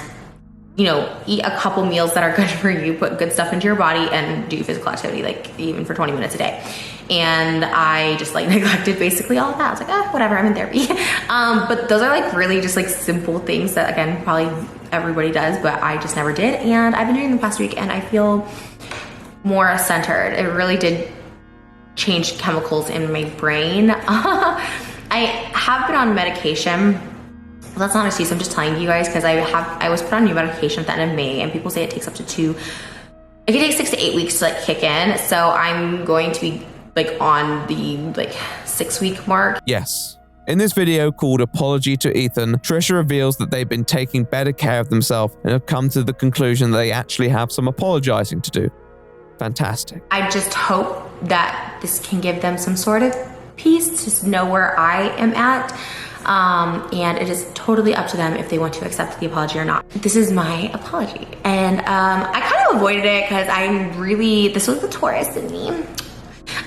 you know, eat a couple meals that are good for you, put good stuff into your body, and do physical activity, like even for 20 minutes a day. And I just like neglected basically all of that. I was like, whatever, I'm in therapy. But those are like really just like simple things that, again, probably everybody does, but I just never did. And I've been doing them the past week and I feel more centered. It really did change chemicals in my brain. I have been on medication. Well, that's not an excuse, I'm just telling you guys, because I was put on new medication at the end of May, and people say it takes up to it can take 6 to 8 weeks to like kick in. So I'm going to be like on the like 6-week mark. Yes. In this video called Apology to Ethan, Trisha reveals that they've been taking better care of themselves and have come to the conclusion that they actually have some apologizing to do. Fantastic. I just hope that this can give them some sort of peace to know where I am at. And it is totally up to them if they want to accept the apology or not. This is my apology. And I kind of avoided it because this was the Taurus in me.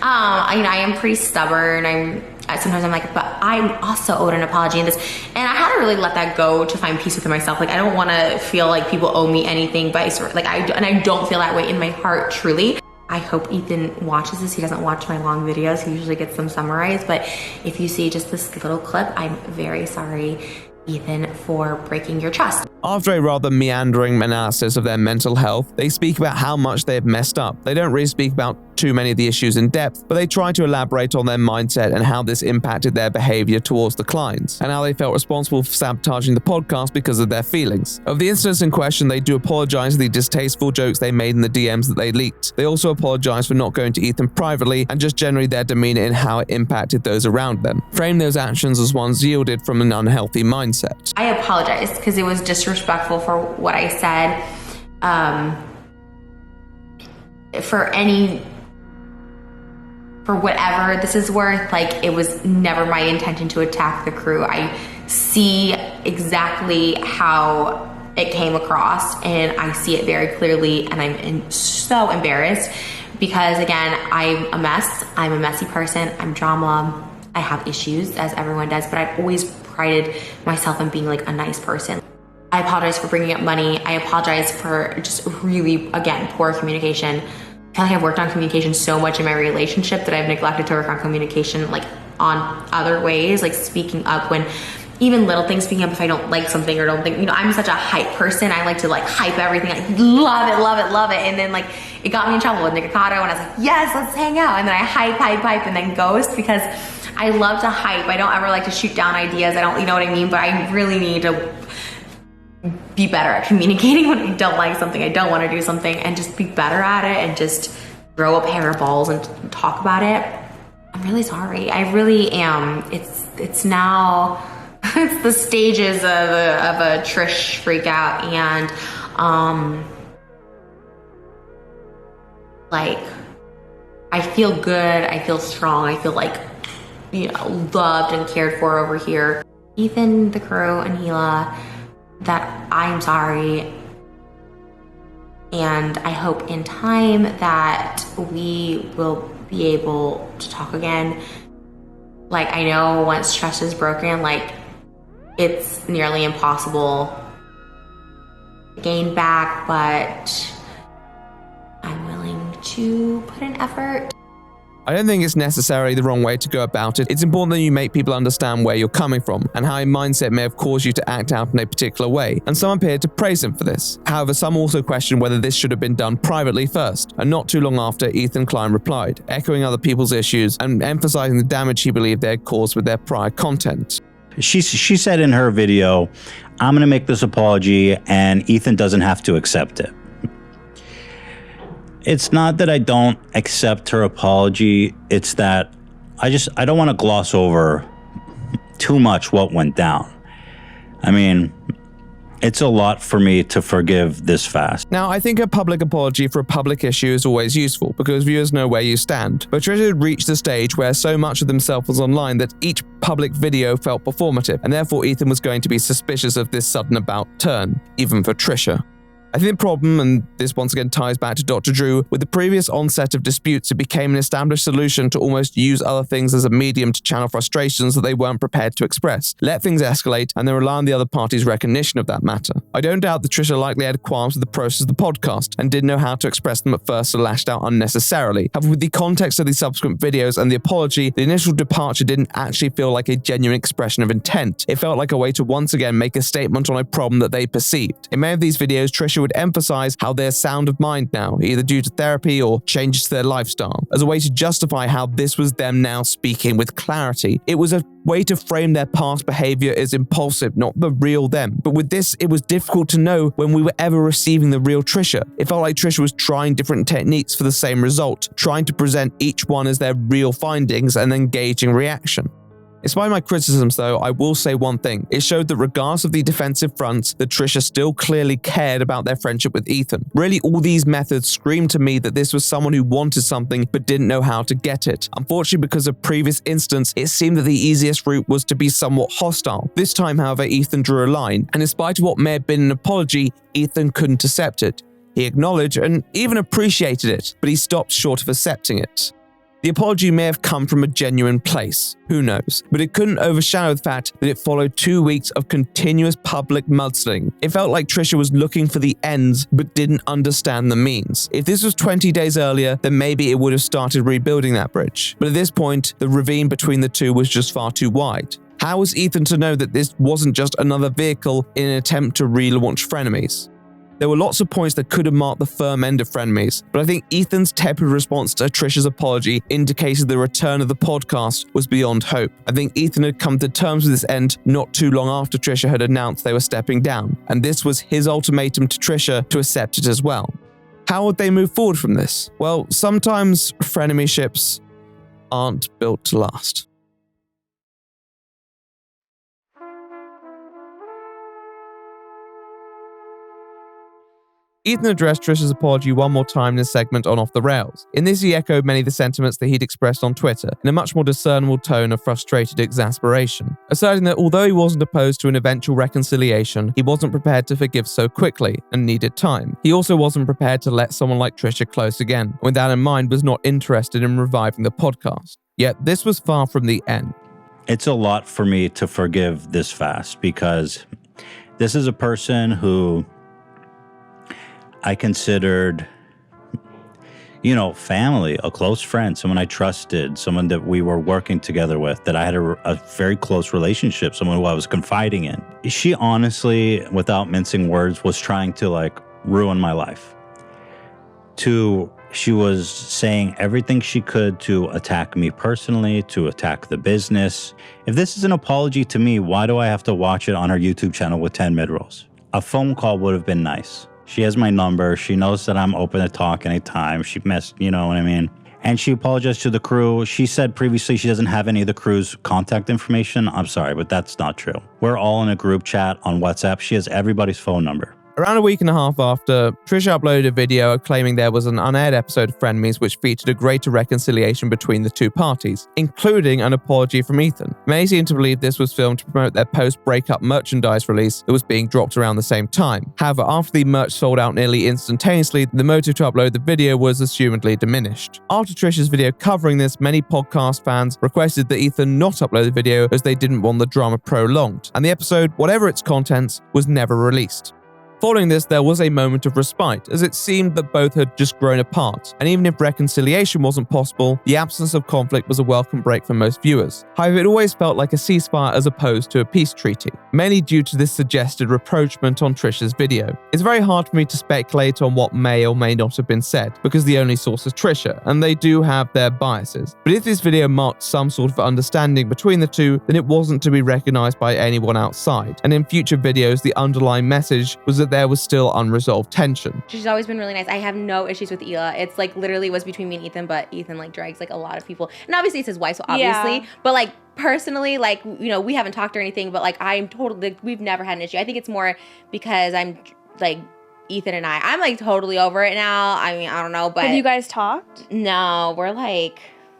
I am pretty stubborn. Sometimes I'm like, but I'm also owed an apology in this. And I had to really let that go to find peace within myself. Like, I don't want to feel like people owe me anything, but I don't feel that way in my heart, truly. I hope Ethan watches this. He doesn't watch my long videos. He usually gets them summarized. But if you see just this little clip, I'm very sorry, Ethan, for breaking your trust. After a rather meandering analysis of their mental health, they speak about how much they have messed up. They don't really speak about too many of the issues in depth, but they try to elaborate on their mindset and how this impacted their behavior towards the Kleins, and how they felt responsible for sabotaging the podcast because of their feelings. Of the incidents in question, they do apologize for the distasteful jokes they made in the DMs that they leaked. They also apologize for not going to Ethan privately and just generally their demeanor in how it impacted those around them. Frame those actions as ones yielded from an unhealthy mindset. I apologize because it was disrespectful for what I said. For whatever this is worth, like, it was never my intention to attack the crew. I see exactly how it came across, and I see it very clearly, and I'm so embarrassed because, again, I'm a mess. I'm a messy person. I'm drama. I have issues, as everyone does, but I've always prided myself in being like a nice person. I apologize for bringing up money. I apologize for just really, again, poor communication. I feel like I've worked on communication so much in my relationship that I've neglected to work on communication, like, on other ways, like speaking up when, even little things, speaking up if I don't like something or don't think, I'm such a hype person. I like to like hype everything. I love it, love it, love it. And then like it got me in trouble with Nikocado, and I was like, yes, let's hang out. And then I hype, and then ghost because I love to hype. I don't ever like to shoot down ideas. I don't, you know what I mean? But I really need to be better at communicating when I don't like something, I don't want to do something, and just be better at it and just grow a pair of balls and talk about it. I'm really sorry. I really am. It's now, it's the stages of a Trish freak out, and like, I feel good. I feel strong. I feel like, loved and cared for over here. Ethan, the crew, and Hila, that I'm sorry, and I hope in time that we will be able to talk again. Like, I know once trust is broken, like, it's nearly impossible to gain back, but I'm willing to put in effort. I don't think it's necessarily the wrong way to go about it. It's important that you make people understand where you're coming from and how a mindset may have caused you to act out in a particular way, and some appeared to praise him for this. However, some also question whether this should have been done privately first, and not too long after, Ethan Klein replied, echoing other people's issues and emphasizing the damage he believed they had caused with their prior content. She said in her video, I'm going to make this apology and Ethan doesn't have to accept it. It's not that I don't accept her apology. It's that I don't want to gloss over too much what went down. I mean, it's a lot for me to forgive this fast. Now, I think a public apology for a public issue is always useful because viewers know where you stand. But Trisha had reached the stage where so much of themselves was online that each public video felt performative, and therefore Ethan was going to be suspicious of this sudden about turn, even for Trisha. I think the problem, and this once again ties back to Dr. Drew, with the previous onset of disputes, it became an established solution to almost use other things as a medium to channel frustrations that they weren't prepared to express, let things escalate, and then rely on the other party's recognition of that matter. I don't doubt that Trisha likely had qualms with the process of the podcast, and didn't know how to express them at first, so lashed out unnecessarily. However, with the context of the subsequent videos and the apology, the initial departure didn't actually feel like a genuine expression of intent. It felt like a way to once again make a statement on a problem that they perceived. In many of these videos, Trisha would emphasize how they're sound of mind now, either due to therapy or changes to their lifestyle, as a way to justify how this was them now speaking with clarity. It was a way to frame their past behavior as impulsive, not the real them. But with this, it was difficult to know when we were ever receiving the real Trisha. It felt like Trisha was trying different techniques for the same result, trying to present each one as their real findings and then gauging reaction. Despite my criticisms though, I will say one thing. It showed that regardless of the defensive fronts, that Trisha still clearly cared about their friendship with Ethan. Really, all these methods screamed to me that this was someone who wanted something but didn't know how to get it. Unfortunately, because of previous instance, it seemed that the easiest route was to be somewhat hostile. This time, however, Ethan drew a line, and in spite of what may have been an apology, Ethan couldn't accept it. He acknowledged and even appreciated it, but he stopped short of accepting it. The apology may have come from a genuine place, who knows, but it couldn't overshadow the fact that it followed 2 weeks of continuous public mudslinging. It felt like Trisha was looking for the ends but didn't understand the means. If this was 20 days earlier, then maybe it would have started rebuilding that bridge. But at this point, the ravine between the two was just far too wide. How was Ethan to know that this wasn't just another vehicle in an attempt to relaunch Frenemies? There were lots of points that could have marked the firm end of Frenemies, but I think Ethan's tepid response to Trisha's apology indicated the return of the podcast was beyond hope. I think Ethan had come to terms with this end not too long after Trisha had announced they were stepping down, and this was his ultimatum to Trisha to accept it as well. How would they move forward from this? Well, sometimes frenemyships aren't built to last. Ethan addressed Trisha's apology one more time in this segment on Off the Rails. In this, he echoed many of the sentiments that he'd expressed on Twitter in a much more discernible tone of frustrated exasperation, asserting that although he wasn't opposed to an eventual reconciliation, he wasn't prepared to forgive so quickly and needed time. He also wasn't prepared to let someone like Trisha close again, and with that in mind was not interested in reviving the podcast. Yet this was far from the end. It's a lot for me to forgive this fast because this is a person who I considered, family, a close friend, someone I trusted, someone that we were working together with, that I had a very close relationship, someone who I was confiding in. She honestly, without mincing words, was trying to ruin my life. She was saying everything she could to attack me personally, to attack the business. If this is an apology to me, why do I have to watch it on her YouTube channel with 10 mid-rolls? A phone call would have been nice. She has my number. She knows that I'm open to talk anytime. She you know what I mean? And she apologized to the crew. She said previously she doesn't have any of the crew's contact information. I'm sorry, but that's not true. We're all in a group chat on WhatsApp. She has everybody's phone number. Around a week and a half after, Trisha uploaded a video claiming there was an unaired episode of Frenemies which featured a greater reconciliation between the two parties, including an apology from Ethan. Many seem to believe this was filmed to promote their post-breakup merchandise release that was being dropped around the same time. However, after the merch sold out nearly instantaneously, the motive to upload the video was assumedly diminished. After Trisha's video covering this, many podcast fans requested that Ethan not upload the video as they didn't want the drama prolonged, and the episode, whatever its contents, was never released. Following this, there was a moment of respite, as it seemed that both had just grown apart, and even if reconciliation wasn't possible, the absence of conflict was a welcome break for most viewers. However, it always felt like a ceasefire as opposed to a peace treaty, mainly due to this suggested rapprochement on Trisha's video. It's very hard for me to speculate on what may or may not have been said, because the only source is Trisha, and they do have their biases. But if this video marked some sort of understanding between the two, then it wasn't to be recognized by anyone outside, and in future videos the underlying message was that there was still unresolved tension. She's always been really nice. I have no issues with Hila. It's literally was between me and Ethan, but Ethan drags a lot of people. And obviously it's his wife, so obviously. Yeah. But personally, we haven't talked or anything, but I'm totally, we've never had an issue. I think it's more because I'm Ethan and I'm totally over it now. I mean, I don't know, but. Have you guys talked? No, we're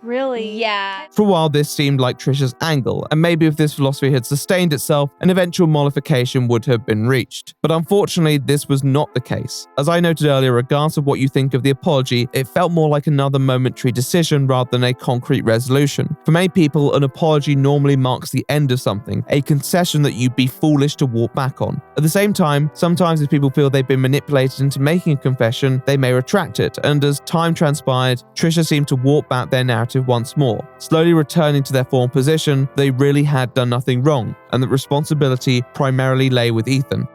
Really? Yeah. For a while, this seemed like Trisha's angle, and maybe if this philosophy had sustained itself, an eventual mollification would have been reached. But unfortunately, this was not the case. As I noted earlier, regardless of what you think of the apology, it felt more like another momentary decision rather than a concrete resolution. For many people, an apology normally marks the end of something, a concession that you'd be foolish to walk back on. At the same time, sometimes if people feel they've been manipulated into making a confession, they may retract it, and as time transpired, Trisha seemed to walk back their narrative once more, slowly returning to their former position. They really had done nothing wrong, and that responsibility primarily lay with Ethan.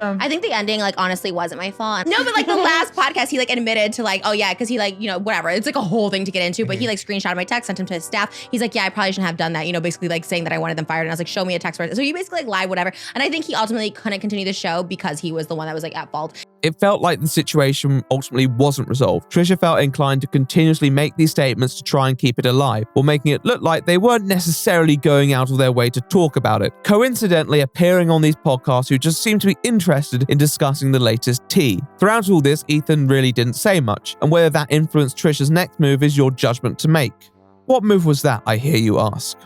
I think the ending, honestly wasn't my fault. No, but the last podcast, he admitted to oh yeah, because he whatever. It's a whole thing to get into, but he screenshotted my text, sent him to his staff. He's yeah, I probably shouldn't have done that. Basically saying that I wanted them fired. And I was show me a text. So he basically lied, whatever. And I think he ultimately couldn't continue the show because he was the one that was at fault. It felt like the situation ultimately wasn't resolved. Trisha felt inclined to continuously make these statements to try and keep it alive, while making it look like they weren't necessarily going out of their way to talk about it, coincidentally appearing on these podcasts who just seemed to be interested in discussing the latest tea. Throughout all this, Ethan really didn't say much, and whether that influenced Trisha's next move is your judgment to make. What move was that, I hear you ask?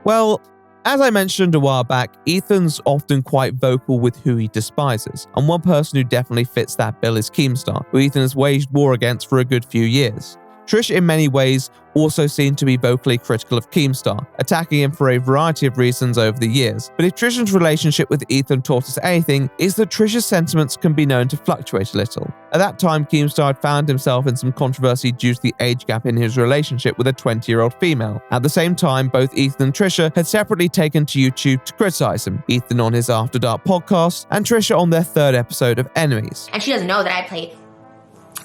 Well, as I mentioned a while back, Ethan's often quite vocal with who he despises, and one person who definitely fits that bill is Keemstar, who Ethan has waged war against for a good few years. Trisha in many ways also seemed to be vocally critical of Keemstar, attacking him for a variety of reasons over the years. But if Trisha's relationship with Ethan taught us anything, it's that Trisha's sentiments can be known to fluctuate a little. At that time, Keemstar had found himself in some controversy due to the age gap in his relationship with a 20-year-old female. At the same time, both Ethan and Trisha had separately taken to YouTube to criticize him, Ethan on his After Dark podcast, and Trisha on their third episode of Enemies. And she doesn't know that I play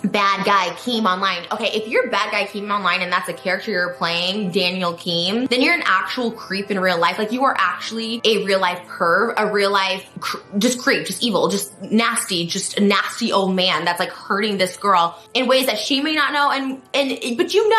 bad guy Keem online. Okay, if you're bad guy Keem online and that's a character you're playing, Daniel Keem, then you're an actual creep in real life. Like, you are actually a real life perv, a real life just creep, just evil, just nasty, just a nasty old man that's like hurting this girl in ways that she may not know. But you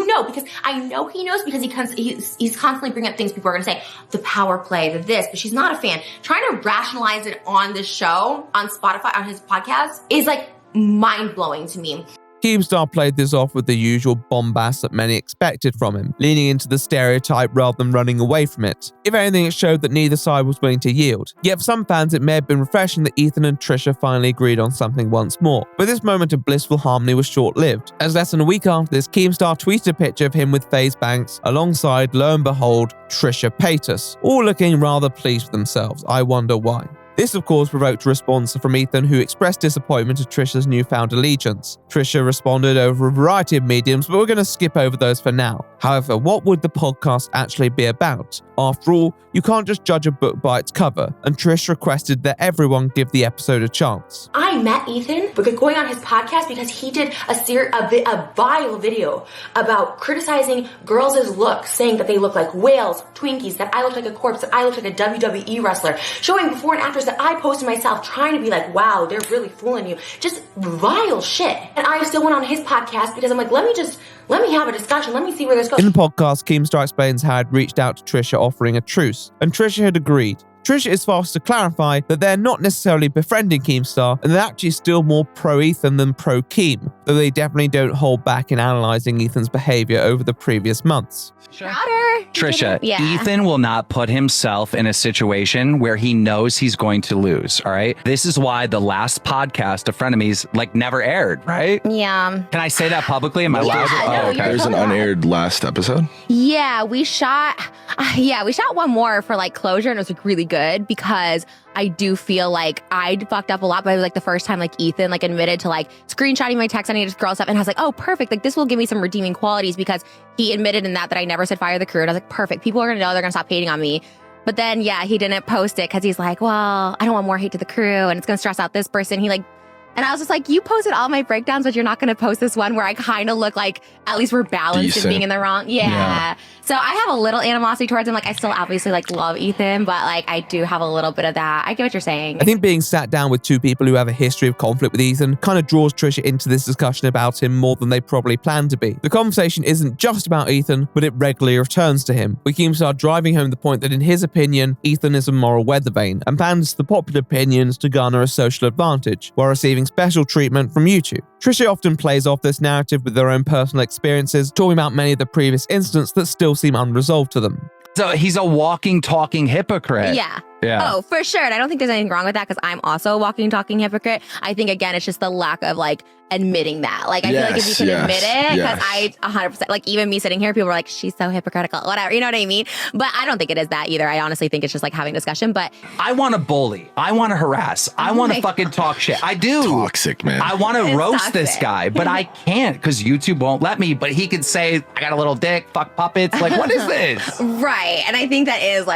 know, because I know he knows, because he's constantly bringing up things people are gonna say, the power play, the this, but she's not a fan. Trying to rationalize it on this show, on Spotify, on his podcast, is like mind-blowing to me. Keemstar played this off with the usual bombast that many expected from him, leaning into the stereotype rather than running away from it. If anything, it showed that neither side was willing to yield. Yet for some fans, it may have been refreshing that Ethan and Trisha finally agreed on something once more. But this moment of blissful harmony was short-lived, as less than a week after this, Keemstar tweeted a picture of him with FaZe Banks, alongside, lo and behold, Trisha Paytas, all looking rather pleased with themselves. I wonder why. This, of course, provoked a response from Ethan, who expressed disappointment at Trisha's newfound allegiance. Trisha responded over a variety of mediums, but we're going to skip over those for now. However, what would the podcast actually be about? After all, you can't just judge a book by its cover, and Trish requested that everyone give the episode a chance. I met Ethan going on his podcast because he did a vile video about criticizing girls' looks, saying that they look like whales, Twinkies, that I look like a corpse, that I look like a WWE wrestler, showing before and afters that I posted myself, trying to be like, wow, they're really fooling you. Just vile shit. And I still went on his podcast because I'm like, let me have a discussion. Let me see where this goes. In the podcast, Keemstar explains how he'd reached out to Trisha offering a truce, and Trisha had agreed. Trisha is fast to clarify that they're not necessarily befriending Keemstar, and they're actually still more pro-Ethan than pro-Keem, though they definitely don't hold back in analysing Ethan's behaviour over the previous months. Trisha, Yeah. Ethan will not put himself in a situation where he knows he's going to lose, all right? This is why the last podcast of Frenemies, never aired, right? Yeah. Can I say that publicly? Am I allowed? no, you're There's an unaired last episode. Yeah, we shot one more for closure, and it was really good because I do feel like I fucked up a lot, but it was the first time Ethan admitted to screenshotting my text, sending it to girl stuff, and I was like, oh, perfect. This will give me some redeeming qualities because he admitted in that I never said fire the crew, and I was like, perfect. People are gonna know, they're gonna stop hating on me. But then, he didn't post it because he's like, well, I don't want more hate to the crew, and it's gonna stress out this person. And I was just like, you posted all my breakdowns, but you're not going to post this one where I kind of look like at least we're balanced and being in the wrong. Yeah. So I have a little animosity towards him. I still obviously love Ethan, but I do have a little bit of that. I get what you're saying. I think being sat down with two people who have a history of conflict with Ethan kind of draws Trisha into this discussion about him more than they probably planned to be. The conversation isn't just about Ethan, but it regularly returns to him, with Keemstar driving home the point that in his opinion, Ethan is a moral weather vane and panders to the popular opinions to garner a social advantage, while receiving special treatment from YouTube. Trisha often plays off this narrative with their own personal experiences, talking about many of the previous incidents that still seem unresolved to them. So he's a walking, talking hypocrite. Yeah. Yeah. Oh, for sure. And I don't think there's anything wrong with that because I'm also a walking, talking hypocrite. I think, again, it's just the lack of admitting that. I feel like if you can admit it, because I 100%, even me sitting here, people are like, she's so hypocritical, whatever, you know what I mean? But I don't think it is that either. I honestly think it's just having discussion, but. I want to bully. I want to harass. I want to fucking talk shit. I do. Toxic, man. I want to roast toxic. this guy, but I can't because YouTube won't let me. But he could say, I got a little dick, fuck puppets. What is this? Right. And I think that is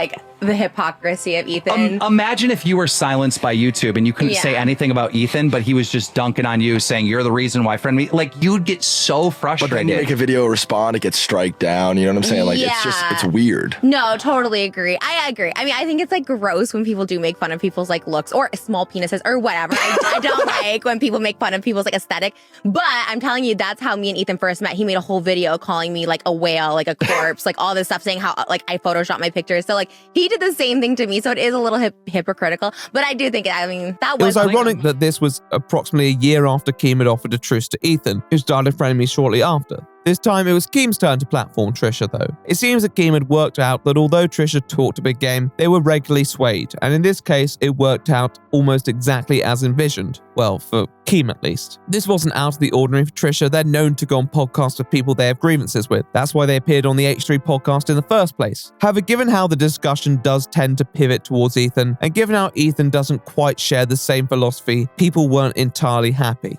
the hypocrisy of Ethan. Imagine if you were silenced by YouTube and you couldn't say anything about Ethan, but he was just dunking on you, saying you're the reason why Frenemies. You'd get so frustrated. But then you make a video, respond, it gets strike down. You know what I'm saying? It's weird. No, totally agree. I agree. I mean, I think it's gross when people do make fun of people's looks or small penises or whatever. I don't like when people make fun of people's aesthetic. But I'm telling you, that's how me and Ethan first met. He made a whole video calling me a whale, a corpse, all this stuff, saying how I photoshopped my pictures. So he did the same thing to me. So it is a little hypocritical. But I do think that was ironic that this was approximately a year after Keem had offered a truce to Ethan, who started Frenemies shortly after. This time, it was Keem's turn to platform Trisha, though. It seems that Keem had worked out that although Trisha talked a big game, they were regularly swayed, and in this case, it worked out almost exactly as envisioned. Well, for Keem at least. This wasn't out of the ordinary for Trisha. They're known to go on podcasts with people they have grievances with. That's why they appeared on the H3 podcast in the first place. However, given how the discussion does tend to pivot towards Ethan, and given how Ethan doesn't quite share the same philosophy, people weren't entirely happy.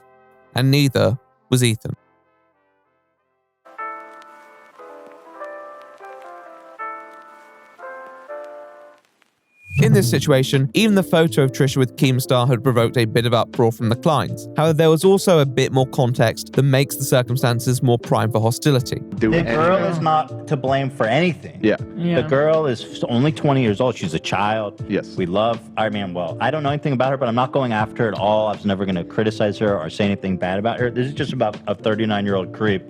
And neither was Ethan. In this situation, even the photo of Trisha with Keemstar had provoked a bit of uproar from the Kleins. However, there was also a bit more context that makes the circumstances more prime for hostility. The girl is not to blame for anything. Yeah. The girl is only 20 years old. She's a child. Yes. I don't know anything about her, but I'm not going after her at all. I was never going to criticize her or say anything bad about her. This is just about a 39-year-old creep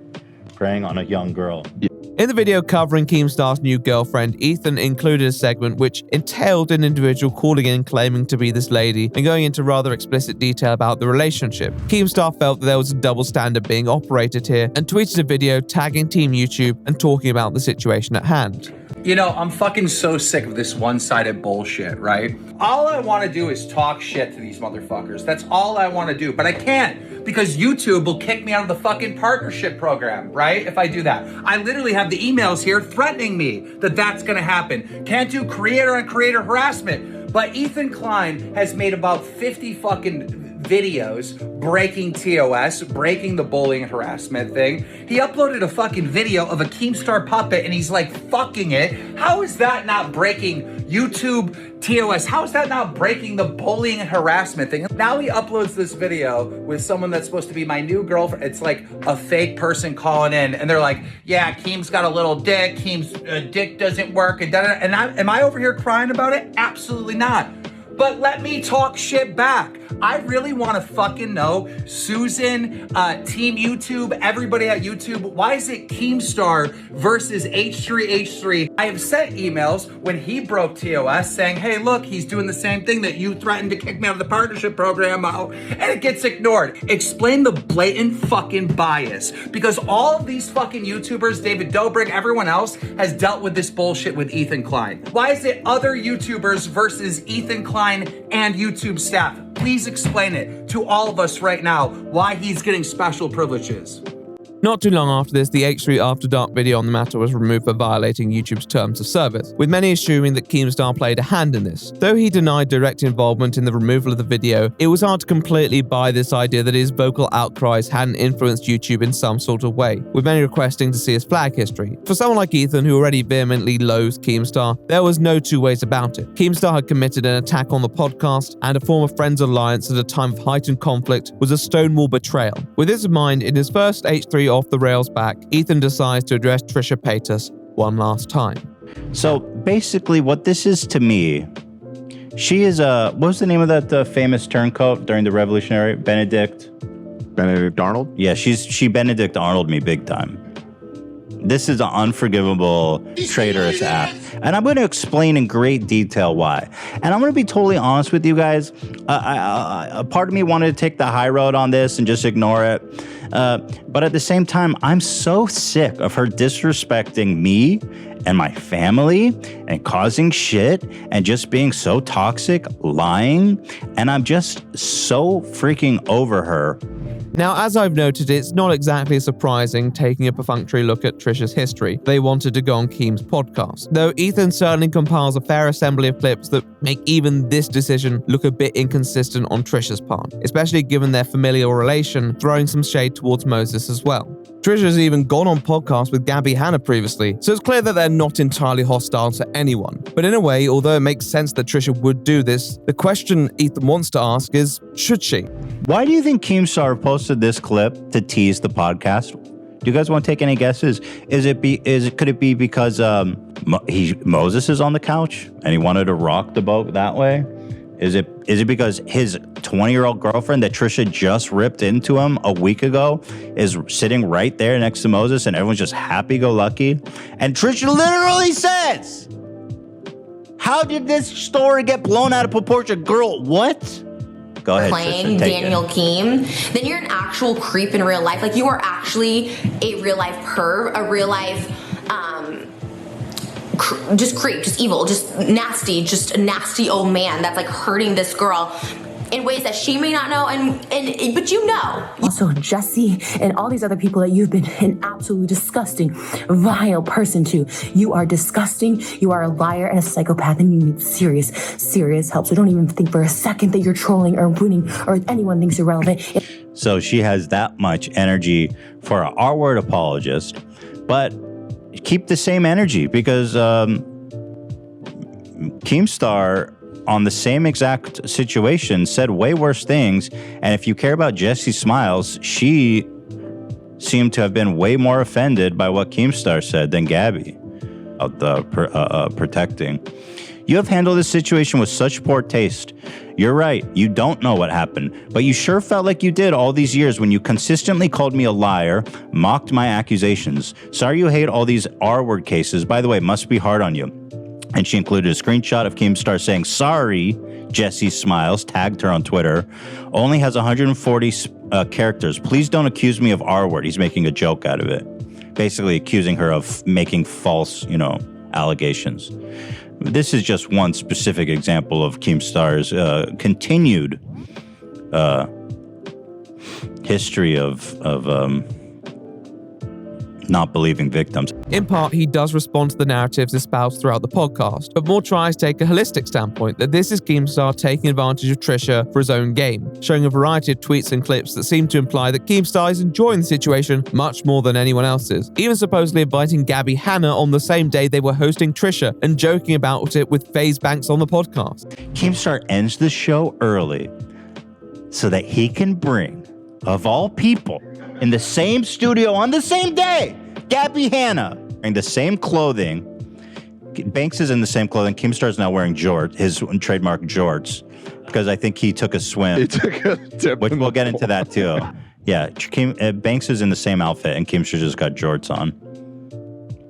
preying on a young girl. Yeah. In the video covering Keemstar's new girlfriend, Ethan included a segment which entailed an individual calling in claiming to be this lady and going into rather explicit detail about the relationship. Keemstar felt that there was a double standard being operated here and tweeted a video tagging Team YouTube and talking about the situation at hand. You know, I'm fucking so sick of this one-sided bullshit, right? All I want to do is talk shit to these motherfuckers. That's all I want to do, but I can't because YouTube will kick me out of the fucking partnership program, right? If I do that. I literally have the emails here threatening me that that's going to happen. Can't do creator-on-creator harassment. But Ethan Klein has made about 50 fucking videos breaking TOS, breaking the bullying and harassment thing. He uploaded a fucking video of a Keemstar puppet and he's like fucking it. How is that not breaking YouTube TOS? How is that not breaking the bullying and harassment thing? Now he uploads this video with someone that's supposed to be my new girlfriend. It's like a fake person calling in and they're like, yeah, Keem's got a little dick. Keem's dick doesn't work. And am I over here crying about it? Absolutely not. But let me talk shit back. I really want to fucking know, Susan, Team YouTube, everybody at YouTube, why is it Keemstar versus H3H3? I have sent emails when he broke TOS saying, hey, look, he's doing the same thing that you threatened to kick me out of the partnership program out, and it gets ignored. Explain the blatant fucking bias, because all of these fucking YouTubers, David Dobrik, everyone else, has dealt with this bullshit with Ethan Klein. Why is it other YouTubers versus Ethan Klein and YouTube staff? Please explain it to all of us right now why he's getting special privileges. Not too long after this, the H3 After Dark video on the matter was removed for violating YouTube's terms of service, with many assuming that Keemstar played a hand in this. Though he denied direct involvement in the removal of the video, it was hard to completely buy this idea that his vocal outcries hadn't influenced YouTube in some sort of way, with many requesting to see his flag history. For someone like Ethan, who already vehemently loathes Keemstar, there was no two ways about it. Keemstar had committed an attack on the podcast, and a form of Friends alliance at a time of heightened conflict was a stonewall betrayal. With this in mind, in his first H3 off the rails back, Ethan decides to address Trisha Paytas one last time. So basically what this is to me, she is what was the name of that famous turncoat during the Revolutionary? Benedict Arnold? Yeah, she Benedict Arnold me big time. This is an unforgivable, traitorous act. And I'm going to explain in great detail why. And I'm going to be totally honest with you guys. A part of me wanted to take the high road on this and just ignore it. But at the same time, I'm so sick of her disrespecting me and my family and causing shit and just being so toxic, lying. And I'm just so freaking over her. Now, as I've noted, it's not exactly surprising taking a perfunctory look at Trisha's history. They wanted to go on Keem's podcast. Though Ethan certainly compiles a fair assembly of clips that make even this decision look a bit inconsistent on Trisha's part, especially given their familial relation, throwing some shade towards Moses as well. Trisha's even gone on podcasts with Gabby Hanna previously, so it's clear that they're not entirely hostile to anyone. But in a way, although it makes sense that Trisha would do this, the question Ethan wants to ask is, should she? Why do you think Keemstar posted this clip to tease the podcast? Do you guys want to take any guesses? Could it be because Moses is on the couch and he wanted to rock the boat that way? Is it because his 20-year-old girlfriend that Trisha just ripped into him a week ago is sitting right there next to Moses and everyone's just happy-go-lucky? And Trisha literally says, how did this story get blown out of proportion? Girl, what? Go ahead, playing Trisha, take Daniel Keem, then you're an actual creep in real life. Like, you are actually a real life perv, a real life just creep, just evil, just nasty, just a nasty old man that's like hurting this girl in ways that she may not know, but you know. Also, Jesse and all these other people that you've been an absolutely disgusting, vile person to. You are disgusting, you are a liar and a psychopath, and you need serious help. So don't even think for a second that you're trolling or winning or anyone thinks you're relevant. So she has that much energy for an R-word apologist, but keep the same energy because Keemstar on the same exact situation said way worse things. And if you care about Jessie Smiles, she seemed to have been way more offended by what Keemstar said than Gabby about the protecting. You have handled this situation with such poor taste. You're right, you don't know what happened, but you sure felt like you did all these years when you consistently called me a liar, mocked my accusations. Sorry you hate all these R-word cases. By the way, must be hard on you. And she included a screenshot of Keemstar saying, sorry, Jessie Smiles, tagged her on Twitter. Only has 140 characters. Please don't accuse me of R-word. He's making a joke out of it. Basically accusing her of making false, allegations. This is just one specific example of Keemstar's continued history of not believing victims. In part, he does respond to the narratives espoused throughout the podcast, but more tries to take a holistic standpoint that this is Keemstar taking advantage of Trisha for his own game, showing a variety of tweets and clips that seem to imply that Keemstar is enjoying the situation much more than anyone else is, even supposedly inviting Gabby Hanna on the same day they were hosting Trisha and joking about it with FaZe Banks on the podcast. Keemstar ends the show early so that he can bring, of all people, in the same studio on the same day, Gabby Hanna wearing the same clothing. Banks is in the same clothing. Keemstar's now wearing jorts, his trademark jorts, because I think he took a swim. He took a dip, which we'll get into that too. Yeah, Banks is in the same outfit, and Keemstar just got jorts on.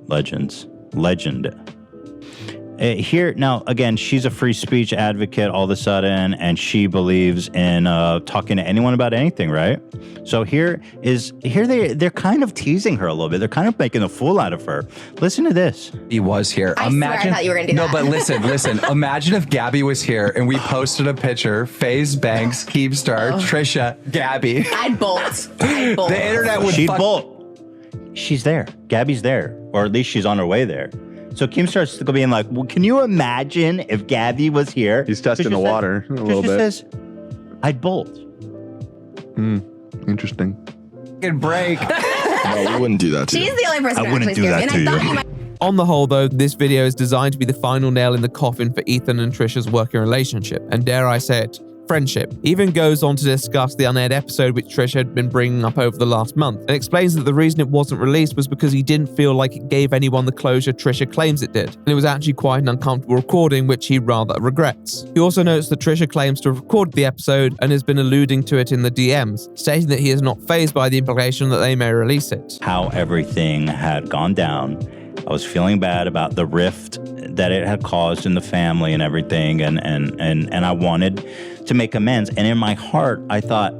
Legend. Here, now, again, she's a free speech advocate all of a sudden, and she believes in talking to anyone about anything, right? So here they're kind of teasing her a little bit. They're kind of making a fool out of her. Listen to this. He was here. I swear I thought you were going to do that. No, but listen. Imagine if Gabby was here and we posted a picture, FaZe Banks, Keemstar, Trisha, Gabby. I'd bolt. The internet would She'd bolt. She's there. Gabby's there. Or at least she's on her way there. So Keemstar's being like, well, can you imagine if Gabby was here? He's testing the water a little bit. Says, I'd bolt. Interesting. Good break. No, we wouldn't do that to you. She's the only person I wouldn't do that to you. On the whole, though, this video is designed to be the final nail in the coffin for Ethan and Trisha's working relationship, and dare I say it, friendship. Even goes on to discuss the unaired episode which Trisha had been bringing up over the last month, and explains that the reason it wasn't released was because he didn't feel like it gave anyone the closure Trisha claims it did, and it was actually quite an uncomfortable recording which he rather regrets. He also notes that Trisha claims to have recorded the episode and has been alluding to it in the DMs, stating that he is not fazed by the implication that they may release it. How everything had gone down. I was feeling bad about the rift that it had caused in the family and everything, and I wanted to make amends. And in my heart, I thought,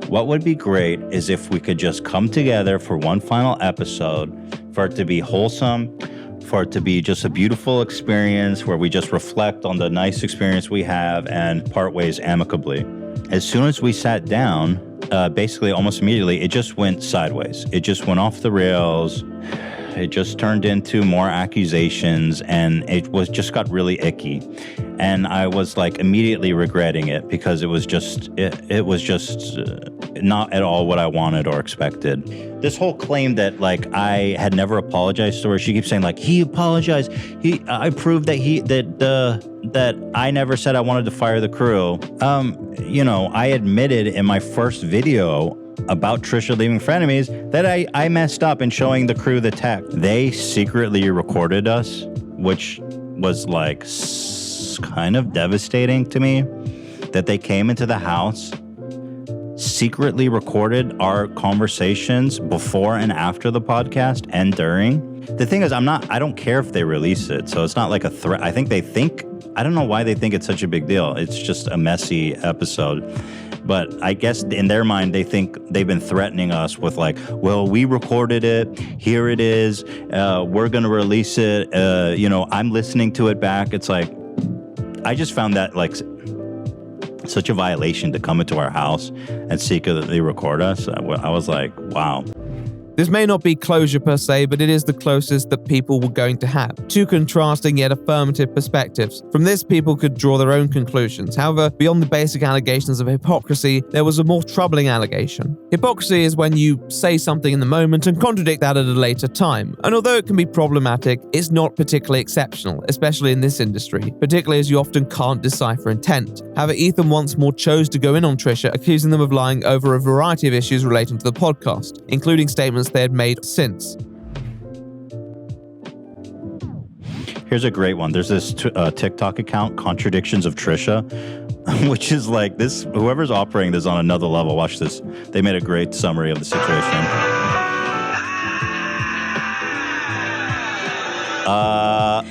what would be great is if we could just come together for one final episode, for it to be wholesome, for it to be just a beautiful experience where we just reflect on the nice experience we have and part ways amicably. As soon as we sat down, basically almost immediately, it just went sideways. It just went off the rails. It just turned into more accusations, and it just got really icky. And I was like immediately regretting it because it was just not at all what I wanted or expected. This whole claim that like I had never apologized to her, she keeps saying like he apologized. I proved that I never said I wanted to fire the crew. I admitted in my first video about Trisha leaving Frenemies that I messed up in showing the crew the tech. They secretly recorded us, which was like kind of devastating to me, that they came into the house, secretly recorded our conversations before and after the podcast and during. The thing is, I don't care if they release it, so it's not like a threat. I don't know why they think it's such a big deal. It's just a messy episode. But I guess in their mind, they think they've been threatening us with like, well, we recorded it. Here it is. We're going to release it. I'm listening to it back. It's like, I just found that like such a violation to come into our house and secretly record us. I was like, wow. This may not be closure per se, but it is the closest that people were going to have. Two contrasting yet affirmative perspectives. From this, people could draw their own conclusions. However, beyond the basic allegations of hypocrisy, there was a more troubling allegation. Hypocrisy is when you say something in the moment and contradict that at a later time. And although it can be problematic, it's not particularly exceptional, especially in this industry, particularly as you often can't decipher intent. However, Ethan once more chose to go in on Trisha, accusing them of lying over a variety of issues relating to the podcast, including statements they had made since. Here's a great one. There's this TikTok account, Contradictions of Trisha, which is like this, whoever's operating this on another level. Watch this. They made a great summary of the situation.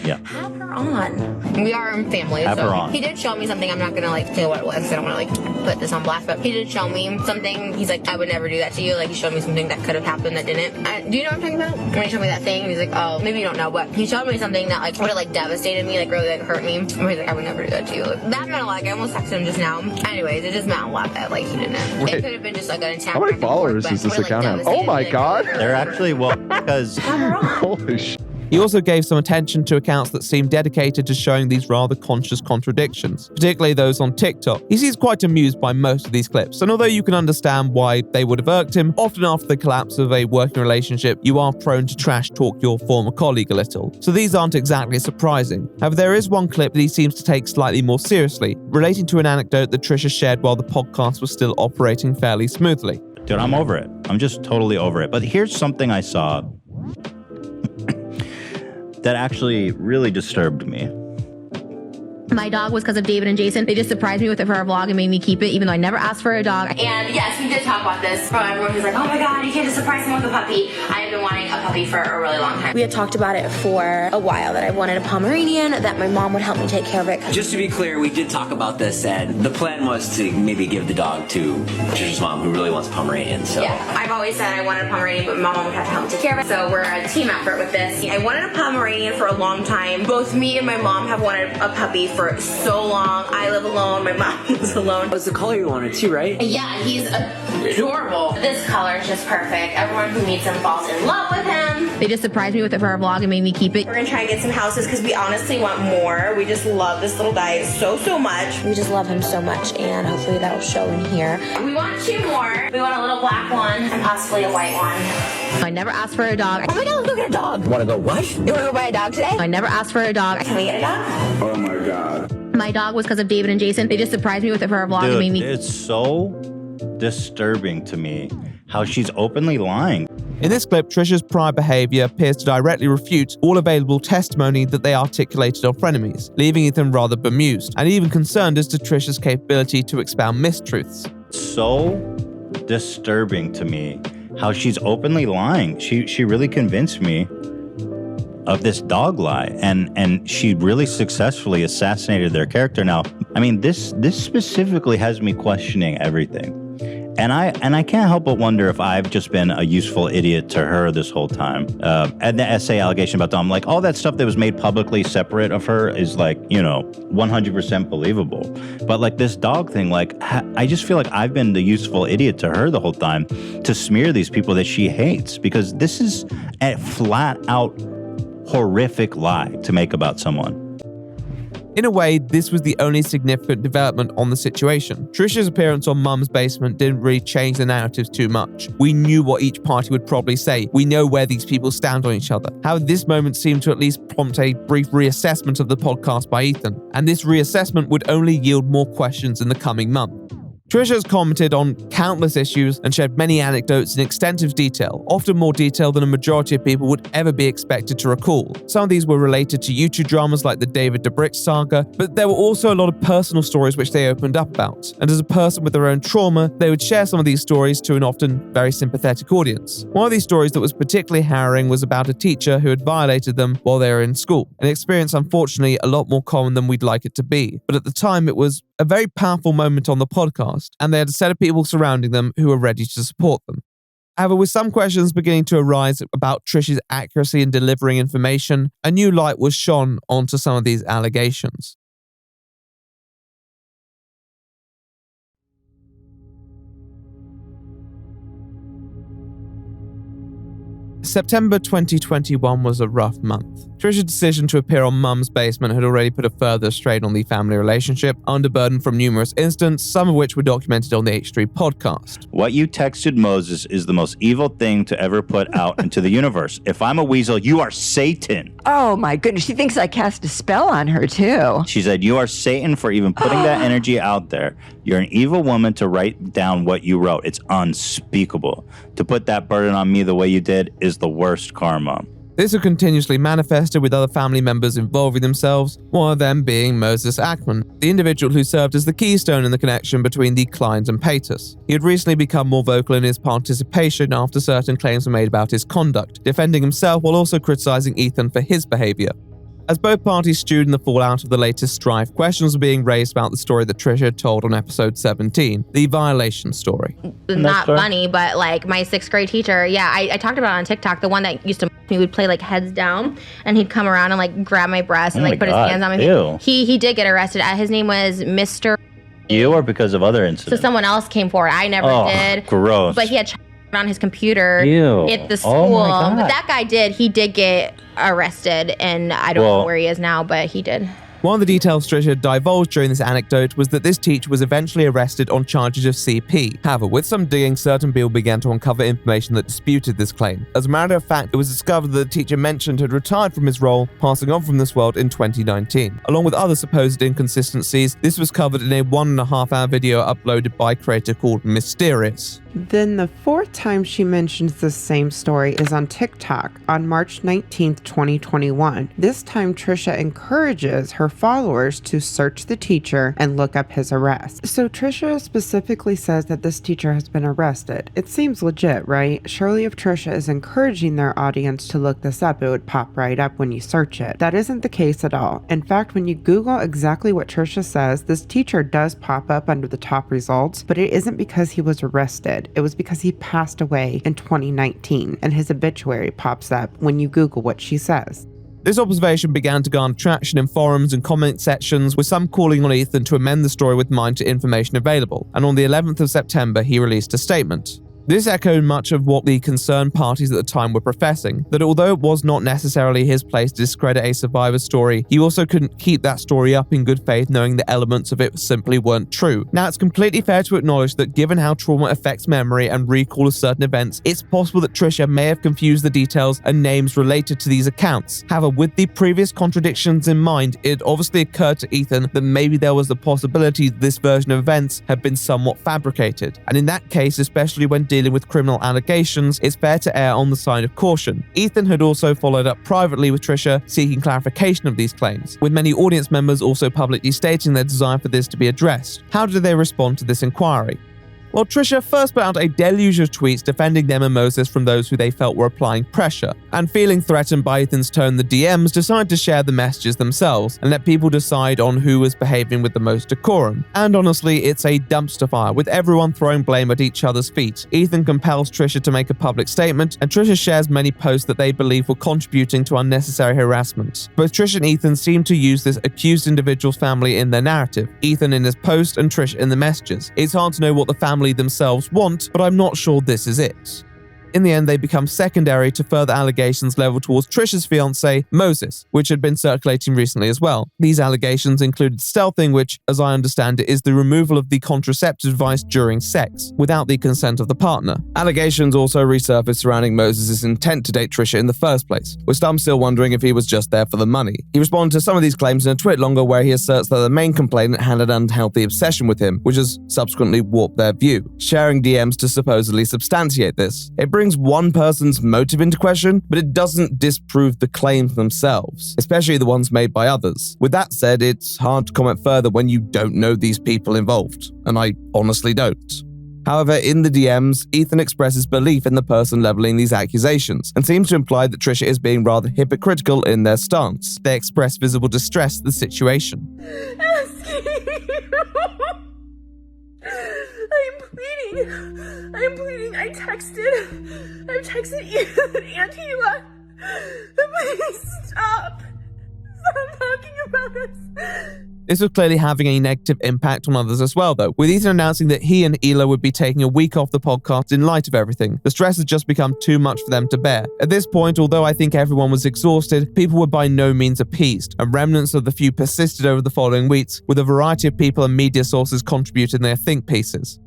Yeah. Have her on. We are in family. Have her on. He did show me something. I'm not gonna say what it was because I don't want to put this on blast. But he did show me something. He's like, I would never do that to you. Like he showed me something that could have happened that didn't. Do you know what I'm talking about? When he showed me that thing, he's like, oh, maybe you don't know, but he showed me something that like would have like devastated me, like really like hurt me. And he's like, I would never do that to you. Like, that meant a lot. Like, I almost texted him just now. Anyways, it just meant a lot that like he didn't. Wait. It could have been just like an attack. How many followers does this account have? Oh my god! They're actually, well, because... Holy shit. He also gave some attention to accounts that seemed dedicated to showing these rather conscious contradictions, particularly those on TikTok. He seems quite amused by most of these clips, and although you can understand why they would have irked him, often after the collapse of a working relationship, you are prone to trash talk your former colleague a little. So these aren't exactly surprising. However, there is one clip that he seems to take slightly more seriously, relating to an anecdote that Trisha shared while the podcast was still operating fairly smoothly. Dude, I'm over it. I'm just totally over it. But here's something I saw that actually really disturbed me. My dog was because of David and Jason. They just surprised me with it for our vlog and made me keep it, even though I never asked for a dog. And yes, we did talk about this from everyone who's like, oh my god, you can't just surprise him with a puppy. I have been wanting a puppy for a really long time. We had talked about it for a while, that I wanted a Pomeranian, that my mom would help me take care of it. Just to be clear, we did talk about this, and the plan was to maybe give the dog to Trisha's mom, who really wants a Pomeranian. So yeah, I've always said I wanted a Pomeranian, but my mom would have to help me take care of it. So we're a team effort with this. I wanted a Pomeranian for a long time. Both me and my mom have wanted a puppy for so long. I live alone. My mom lives alone. That's the color you wanted too, right? Yeah, he's adorable. This color is just perfect. Everyone who meets him falls in love with him. They just surprised me with it for our vlog and made me keep it. We're gonna try and get some houses because we honestly want more. We just love this little guy so much. We just love him so much, and hopefully that will show in here. We want 2 more. We want a little black one and possibly a white one. I never asked for a dog. Oh my god, let's go get a dog. Want to go what? You want to go buy a dog today? I never asked for a dog. Can we get a dog? Oh my god. My dog was because of David and Jason. They just surprised me with it for our vlog and made me... It's so disturbing to me how she's openly lying. In this clip, Trisha's prior behavior appears to directly refute all available testimony that they articulated on Frenemies, leaving Ethan rather bemused, and even concerned as to Trisha's capability to expound mistruths. So disturbing to me how she's openly lying. She really convinced me of this dog lie, and she really successfully assassinated their character. Now, I mean, this specifically has me questioning everything. And I can't help but wonder if I've just been a useful idiot to her this whole time. And the essay allegation about Dom, like all that stuff that was made publicly separate of her is like, 100% believable. But like this dog thing, like I just feel like I've been the useful idiot to her the whole time to smear these people that she hates, because this is a flat out horrific lie to make about someone. In a way, this was the only significant development on the situation. Trisha's appearance on Mum's basement didn't really change the narratives too much. We knew what each party would probably say. We know where these people stand on each other. However, this moment seemed to at least prompt a brief reassessment of the podcast by Ethan, and this reassessment would only yield more questions in the coming month. Trisha has commented on countless issues and shared many anecdotes in extensive detail, often more detail than a majority of people would ever be expected to recall. Some of these were related to YouTube dramas like the David Dobrich saga, but there were also a lot of personal stories which they opened up about. And as a person with their own trauma, they would share some of these stories to an often very sympathetic audience. One of these stories that was particularly harrowing was about a teacher who had violated them while they were in school, an experience unfortunately a lot more common than we'd like it to be. But at the time, it was a very powerful moment on the podcast, podcast, and they had a set of people surrounding them who were ready to support them. However, with some questions beginning to arise about Trisha's accuracy in delivering information, a new light was shone onto some of these allegations. September 2021 was a rough month. Trisha's decision to appear on Mum's Basement had already put a further strain on the family relationship, under burden from numerous incidents, some of which were documented on the H3 podcast. What you texted Moses is the most evil thing to ever put out into the universe. If I'm a weasel, you are Satan. Oh my goodness, she thinks I cast a spell on her too. She said, you are Satan for even putting that energy out there. You're an evil woman to write down what you wrote. It's unspeakable. To put that burden on me the way you did is the worst karma. This had continuously manifested with other family members involving themselves, one of them being Moses Ackman, the individual who served as the keystone in the connection between the Kleins and Paters. He had recently become more vocal in his participation after certain claims were made about his conduct, defending himself while also criticizing Ethan for his behavior. As both parties stewed in the fallout of the latest strife, questions were being raised about the story that Trisha had told on episode 17, the violation story. Not funny, but like my 6th grade teacher, I talked about it on TikTok, the one that used to me would play like heads down, and he'd come around and like grab my breast and like put his hands on my face. He did get arrested. His name was Mr. You or because of other incidents? So someone else came forward. I never did. Gross. But he had on his computer Ew. at the school. Oh my God. But that guy did get arrested, and I don't know where he is now, but he did. One of the details Trisha divulged during this anecdote was that this teacher was eventually arrested on charges of CP. However, with some digging, certain people began to uncover information that disputed this claim. As a matter of fact, it was discovered that the teacher mentioned had retired from his role, passing on from this world in 2019. Along with other supposed inconsistencies, this was covered in a 1.5-hour video uploaded by a creator called Mysterious. Then the 4th time she mentions the same story is on TikTok on March 19th, 2021. This time Trisha encourages her followers to search the teacher and look up his arrest. So Trisha specifically says that this teacher has been arrested. It seems legit, right? Surely if Trisha is encouraging their audience to look this up, it would pop right up when you search it. That isn't the case at all. In fact, when you Google exactly what Trisha says, this teacher does pop up under the top results, but it isn't because he was arrested. It was because he passed away in 2019, and his obituary pops up when you Google what she says. This observation began to garner traction in forums and comment sections, with some calling on Ethan to amend the story with mind to information available, and on the 11th of September he released a statement. This echoed much of what the concerned parties at the time were professing, that although it was not necessarily his place to discredit a survivor's story, he also couldn't keep that story up in good faith knowing the elements of it simply weren't true. Now, it's completely fair to acknowledge that given how trauma affects memory and recall of certain events, it's possible that Trisha may have confused the details and names related to these accounts. However, with the previous contradictions in mind, it obviously occurred to Ethan that maybe there was the possibility that this version of events had been somewhat fabricated. And in that case, especially when dealing with criminal allegations, it's fair to err on the side of caution. Ethan had also followed up privately with Trisha, seeking clarification of these claims, with many audience members also publicly stating their desire for this to be addressed. How did they respond to this inquiry? Well, Trisha first put out a deluge of tweets defending them and Moses from those who they felt were applying pressure, and feeling threatened by Ethan's tone in the DMs, decided to share the messages themselves and let people decide on who was behaving with the most decorum. And honestly, it's a dumpster fire, with everyone throwing blame at each other's feet. Ethan compels Trisha to make a public statement, and Trisha shares many posts that they believe were contributing to unnecessary harassment. Both Trisha and Ethan seem to use this accused individual's family in their narrative, Ethan in his post and Trisha in the messages. It's hard to know what the family themselves want, but I'm not sure this is it. In the end, they become secondary to further allegations leveled towards Trisha's fiancé, Moses, which had been circulating recently as well. These allegations included stealthing, which, as I understand it, is the removal of the contraceptive device during sex, without the consent of the partner. Allegations also resurfaced surrounding Moses' intent to date Trisha in the first place, with some still wondering if he was just there for the money. He responded to some of these claims in a tweet longer where he asserts that the main complainant had an unhealthy obsession with him, which has subsequently warped their view, sharing DMs to supposedly substantiate this. It brings one person's motive into question, but it doesn't disprove the claims themselves, especially the ones made by others. With that said, it's hard to comment further when you don't know these people involved, and I honestly don't. However, in the DMs, Ethan expresses belief in the person leveling these accusations, and seems to imply that Trisha is being rather hypocritical in their stance. They express visible distress at the situation. pleading. I've texted Ethan and Hila. Please stop. Stop talking about us. This was clearly having a negative impact on others as well, though, with Ethan announcing that he and Hila would be taking a week off the podcast in light of everything. The stress had just become too much for them to bear. At this point, although I think everyone was exhausted, people were by no means appeased, and remnants of the feud persisted over the following weeks, with a variety of people and media sources contributing their think pieces.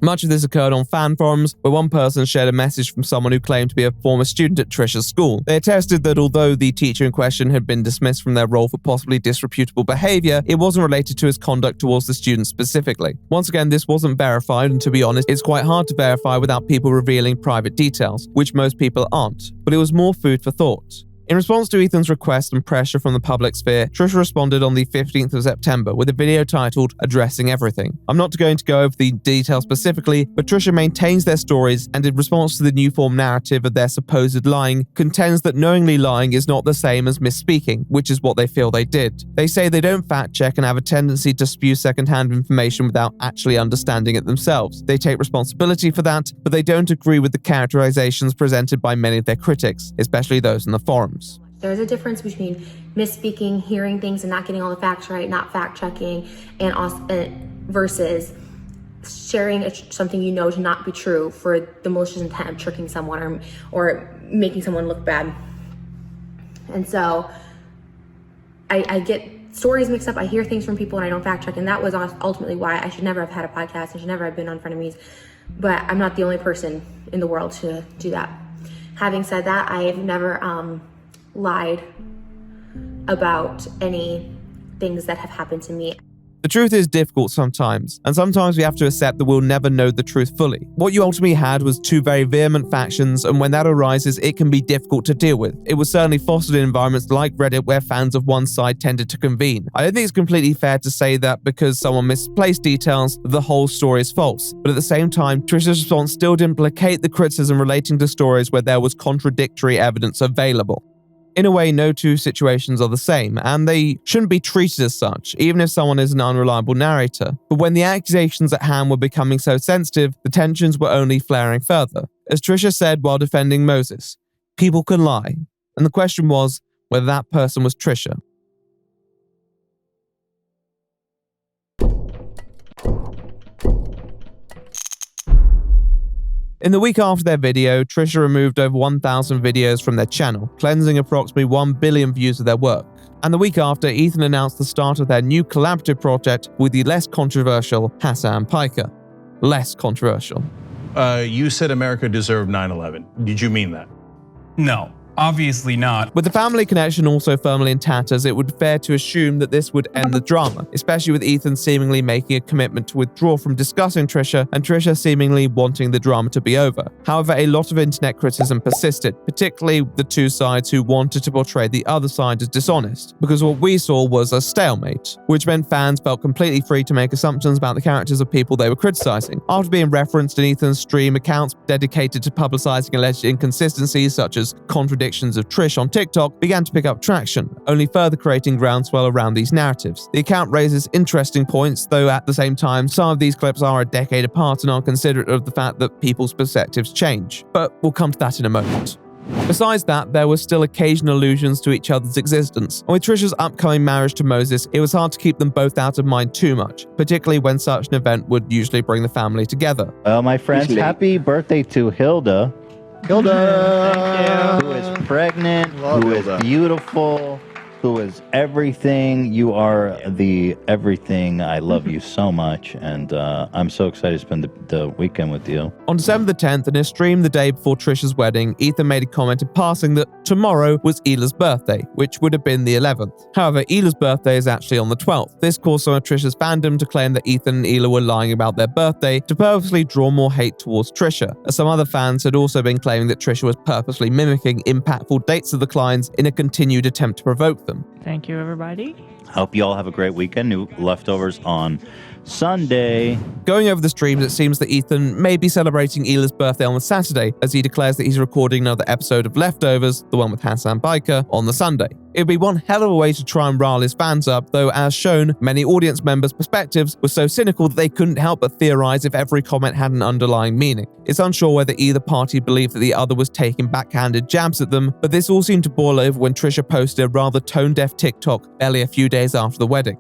Much of this occurred on fan forums, where one person shared a message from someone who claimed to be a former student at Trisha's school. They attested that although the teacher in question had been dismissed from their role for possibly disreputable behavior, it wasn't related to his conduct towards the student specifically. Once again, this wasn't verified, and to be honest, it's quite hard to verify without people revealing private details, which most people aren't, but it was more food for thought. In response to Ethan's request and pressure from the public sphere, Trisha responded on the 15th of September with a video titled Addressing Everything. I'm not going to go over the details specifically, but Trisha maintains their stories and in response to the new form narrative of their supposed lying, contends that knowingly lying is not the same as misspeaking, which is what they feel they did. They say they don't fact check and have a tendency to spew secondhand information without actually understanding it themselves. They take responsibility for that, but they don't agree with the characterizations presented by many of their critics, especially those in the forums. There's a difference between misspeaking, hearing things and not getting all the facts right, not fact checking, and also, versus sharing something you know to not be true for the malicious intent of tricking someone or making someone look bad. And so I get stories mixed up. I hear things from people and I don't fact check, and that was ultimately why I should never have had a podcast. I should never have been on Frenemies, but I'm not the only person in the world to do that. Having said that, I have never lied about any things that have happened to me. The truth is difficult sometimes, and sometimes we have to accept that we'll never know the truth fully. What you ultimately had was two very vehement factions, and when that arises, it can be difficult to deal with. It was certainly fostered in environments like Reddit where fans of one side tended to convene. I don't think it's completely fair to say that because someone misplaced details, the whole story is false. But at the same time, Trisha's response still didn't placate the criticism relating to stories where there was contradictory evidence available. In a way, no two situations are the same, and they shouldn't be treated as such, even if someone is an unreliable narrator. But when the accusations at hand were becoming so sensitive, the tensions were only flaring further. As Trisha said while defending Moses, people can lie, and the question was whether that person was Trisha. In the week after their video, Trisha removed over 1,000 videos from their channel, cleansing approximately 1 billion views of their work. And the week after, Ethan announced the start of their new collaborative project with the less controversial Hassan Piker. Less controversial. You said America deserved 9/11. Did you mean that? No. Obviously not. With the family connection also firmly in tatters, it would be fair to assume that this would end the drama, especially with Ethan seemingly making a commitment to withdraw from discussing Trisha, and Trisha seemingly wanting the drama to be over. However, a lot of internet criticism persisted, particularly the two sides who wanted to portray the other side as dishonest, because what we saw was a stalemate, which meant fans felt completely free to make assumptions about the characters of people they were criticizing. After being referenced in Ethan's stream, accounts dedicated to publicizing alleged inconsistencies such as contradictions of Trish on TikTok began to pick up traction, only further creating groundswell around these narratives. The account raises interesting points, though at the same time, some of these clips are a decade apart and are considerate of the fact that people's perspectives change. But we'll come to that in a moment. Besides that, there were still occasional allusions to each other's existence, and with Trisha's upcoming marriage to Moses, it was hard to keep them both out of mind too much, particularly when such an event would usually bring the family together. Well, my friends, happy birthday to Hilda. Hilda! Who is pregnant, who is beautiful, who is everything. You are the everything. I love you so much, and I'm so excited to spend the weekend with you. On December the 10th, in a stream the day before Trisha's wedding, Ethan made a comment in passing that tomorrow was Hila's birthday, which would have been the 11th. However, Hila's birthday is actually on the 12th. This caused some of Trisha's fandom to claim that Ethan and Hila were lying about their birthday to purposely draw more hate towards Trisha, as some other fans had also been claiming that Trisha was purposely mimicking impactful dates of the Kleins in a continued attempt to provoke them. Thank you, everybody. Hope you all have a great weekend. New leftovers on Sunday. Going over the streams, it seems that Ethan may be celebrating Hila's birthday on the Saturday, as he declares that he's recording another episode of Leftovers, the one with Hassan Biker, on the Sunday. It would be one hell of a way to try and rile his fans up, though as shown, many audience members' perspectives were so cynical that they couldn't help but theorize if every comment had an underlying meaning. It's unsure whether either party believed that the other was taking backhanded jabs at them, but this all seemed to boil over when Trisha posted a rather tone-deaf TikTok barely a few days after the wedding.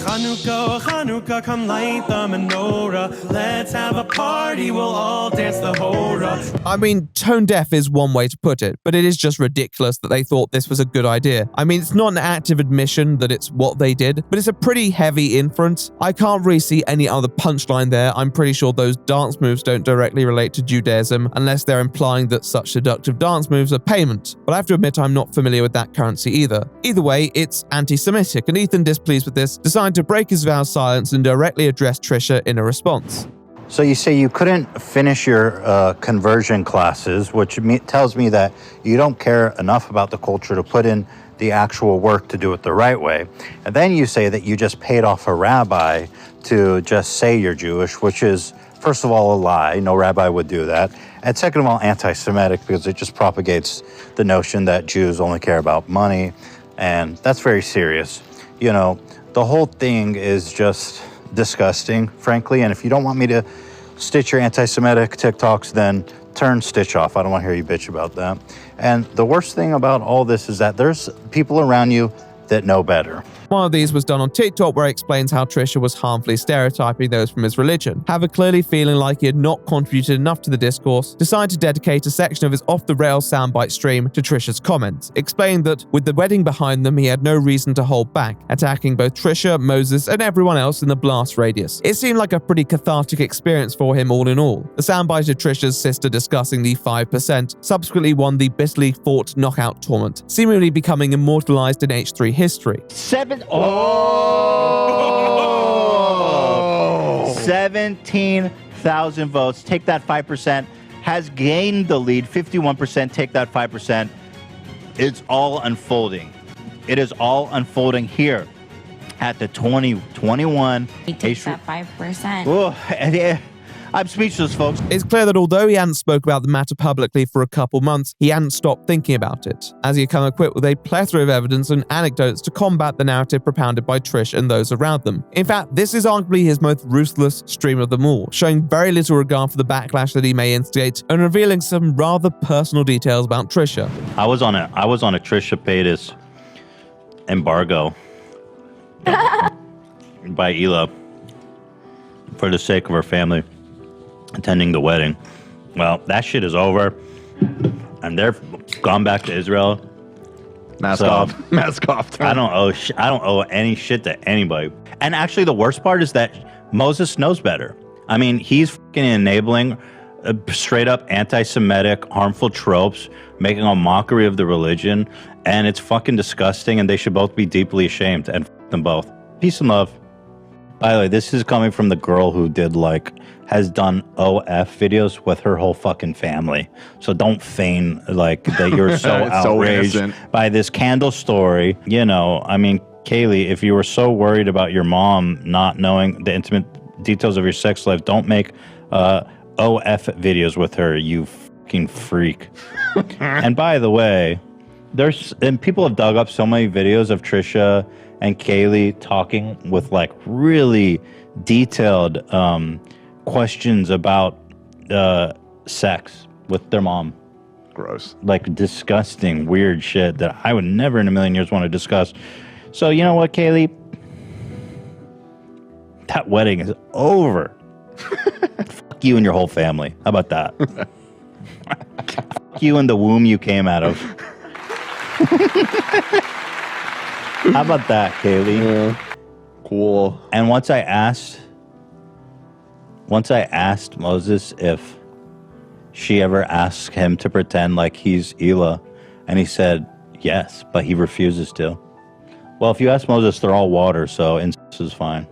Hanukkah, Hanukkah, come light the menorah. Let's have a party, we'll all dance the hora. I mean, tone deaf is one way to put it, but it is just ridiculous that they thought this was a good idea. I mean, it's not an active admission that it's what they did, but it's a pretty heavy inference. I can't really see any other punchline there. I'm pretty sure those dance moves don't directly relate to Judaism, unless they're implying that such seductive dance moves are payment. But I have to admit I'm not familiar with that currency either. Either way, it's anti-Semitic, and Ethan, displeased with this, decided to break his vow of silence and directly address Trisha in a response. So you say you couldn't finish your conversion classes, which tells me that you don't care enough about the culture to put in the actual work to do it the right way. And then you say that you just paid off a rabbi to just say you're Jewish, which is, first of all, a lie. No rabbi would do that. And second of all, anti-Semitic, because it just propagates the notion that Jews only care about money. And that's very serious. You know, the whole thing is just disgusting, frankly. And if you don't want me to stitch your anti-Semitic TikToks, then turn Stitch off. I don't want to hear you bitch about that. And the worst thing about all this is that there's people around you that know better. One of these was done on TikTok where he explains how Trisha was harmfully stereotyping those from his religion. However, clearly feeling like he had not contributed enough to the discourse, decided to dedicate a section of his off-the-rails soundbite stream to Trisha's comments, explaining that with the wedding behind them, he had no reason to hold back, attacking both Trisha, Moses, and everyone else in the blast radius. It seemed like a pretty cathartic experience for him all in all. The soundbite of Trisha's sister discussing the 5% subsequently won the bitterly fought knockout tournament, seemingly becoming immortalized in H3 history. 17,000 votes. Take that 5%. Has gained the lead. 51%. Take that 5%. It's all unfolding. It is all unfolding here at the 2021. He takes that 5%. Oh, I'm speechless, folks. It's clear that although he hadn't spoke about the matter publicly for a couple months, he hadn't stopped thinking about it, as he had come equipped with a plethora of evidence and anecdotes to combat the narrative propounded by Trish and those around them. In fact, this is arguably his most ruthless stream of them all, showing very little regard for the backlash that he may instigate and revealing some rather personal details about Trisha. I was on a Trisha Paytas embargo by Hila for the sake of her family attending the wedding. Well, that shit is over, and they're gone back to Israel. Mask off. Mask off. I don't owe any shit to anybody. And actually, the worst part is that Moses knows better. I mean, he's fucking enabling straight up anti-Semitic, harmful tropes, making a mockery of the religion, and it's fucking disgusting. And they should both be deeply ashamed. And fuck them both. Peace and love. By the way, this is coming from the girl who has done OF videos with her whole fucking family. So don't feign like that you're so outraged by this candle story. You know, I mean, Kaylee, if you were so worried about your mom not knowing the intimate details of your sex life, don't make OF videos with her, you fucking freak. And by the way, people have dug up so many videos of Trisha and Kaylee talking with like really detailed questions about sex with their mom. Gross. Like disgusting, weird shit that I would never in a million years want to discuss. So you know what, Kaylee? That wedding is over. Fuck you and your whole family. How about that? Fuck you and the womb you came out of. How about that, Kaylee? Yeah. Cool. And once I asked Moses if she ever asked him to pretend like he's Hila, and he said yes, but he refuses to. Well, if you ask Moses, they're all water, so incest is fine.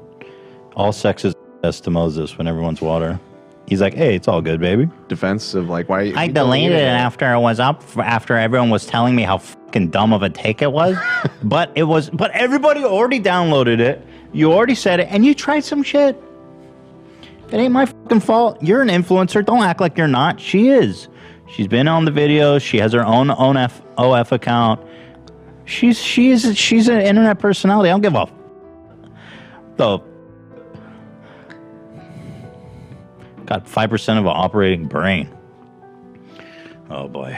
All sex is yes to Moses when everyone's water. He's like, hey, it's all good, baby. Defense of like, why? I deleted it after it was up, after everyone was telling me how fucked fucking dumb of a take it was. But everybody already downloaded it. You already said it, and you tried some shit. It ain't my fucking fault. You're an influencer. Don't act like you're not. She is. She's been on the videos. She has her own OF account. She's an internet personality. I don't give a though. Got 5% of an operating brain. Oh boy.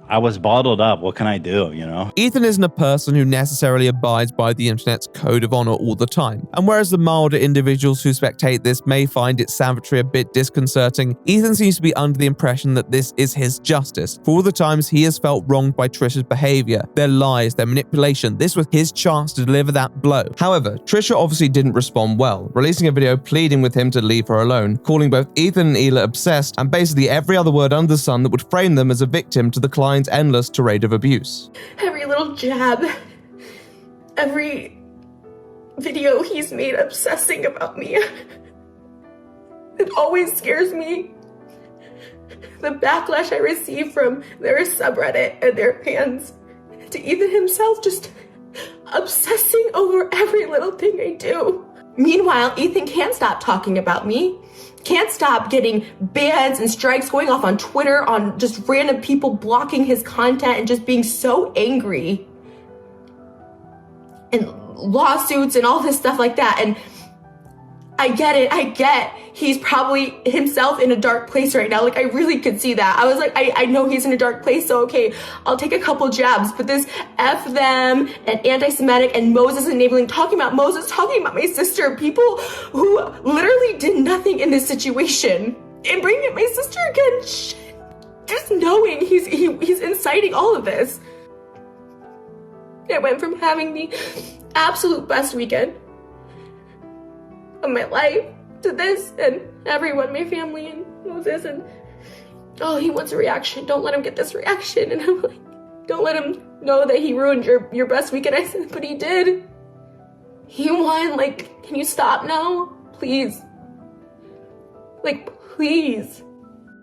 I was bottled up. What can I do, you know? Ethan isn't a person who necessarily abides by the internet's code of honor all the time. And whereas the milder individuals who spectate this may find its savagery a bit disconcerting, Ethan seems to be under the impression that this is his justice. For all the times he has felt wronged by Trisha's behavior, their lies, their manipulation, this was his chance to deliver that blow. However, Trisha obviously didn't respond well, releasing a video pleading with him to leave her alone, calling both Ethan and Hila obsessed, and basically every other word under the sun that would frame them as a victim to the client's endless tirade of abuse. Every little jab, every video he's made obsessing about me, it always scares me. The backlash I receive from their subreddit and their fans, to Ethan himself just obsessing over every little thing I do. Meanwhile, Ethan can't stop talking about me. Can't stop getting bans and strikes going off on Twitter, on just random people blocking his content and just being so angry. And lawsuits and all this stuff like that. And I get it. He's probably himself in a dark place right now. Like, I really could see that. I was like, I know he's in a dark place, so okay, I'll take a couple jabs. But this F them and anti-Semitic and Moses enabling, talking about Moses, talking about my sister, people who literally did nothing in this situation. And bringing up my sister again, just knowing he's inciting all of this. I went from having the absolute best weekend of my life to this, and everyone, my family and Moses, and oh, he wants a reaction. Don't let him get this reaction. And I'm like, don't let him know that he ruined your best weekend. I said, but he did. He won. Like, can you stop now? Please. Like, please.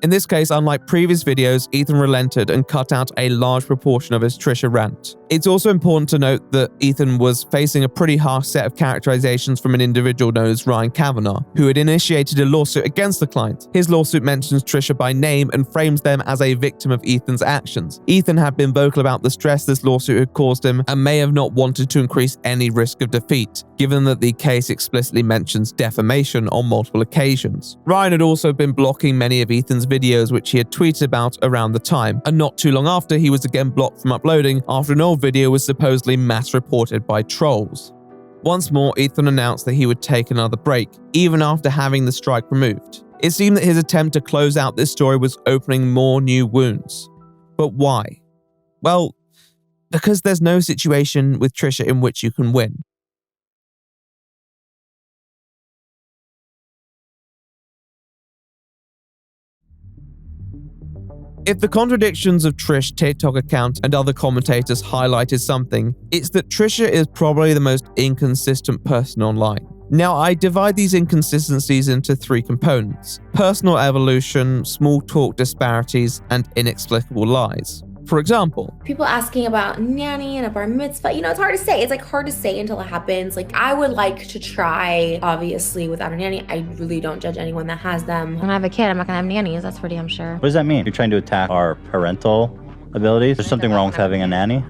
In this case, unlike previous videos, Ethan relented and cut out a large proportion of his Trisha rant. It's also important to note that Ethan was facing a pretty harsh set of characterizations from an individual known as Ryan Kavanaugh, who had initiated a lawsuit against the client. His lawsuit mentions Trisha by name and frames them as a victim of Ethan's actions. Ethan had been vocal about the stress this lawsuit had caused him and may have not wanted to increase any risk of defeat, given that the case explicitly mentions defamation on multiple occasions. Ryan had also been blocking many of Ethan's videos which he had tweeted about around the time, and not too long after, he was again blocked from uploading after an old video was supposedly mass reported by trolls. Once more, Ethan announced that he would take another break, even after having the strike removed. It seemed that his attempt to close out this story was opening more new wounds. But why? Well, because there's no situation with Trisha in which you can win. If the contradictions of Trish's TikTok account and other commentators highlighted something, it's that Trisha is probably the most inconsistent person online. Now, I divide these inconsistencies into three components: personal evolution, small talk disparities, and inexplicable lies. For example, people asking about nanny and a bar mitzvah, it's hard to say. It's like hard to say until it happens. Like, I would like to try, obviously, without a nanny. I really don't judge anyone that has them. When I have a kid, I'm not gonna have nannies, that's for damn sure. What does that mean? You're trying to attack our parental abilities? There's something wrong with having a nanny?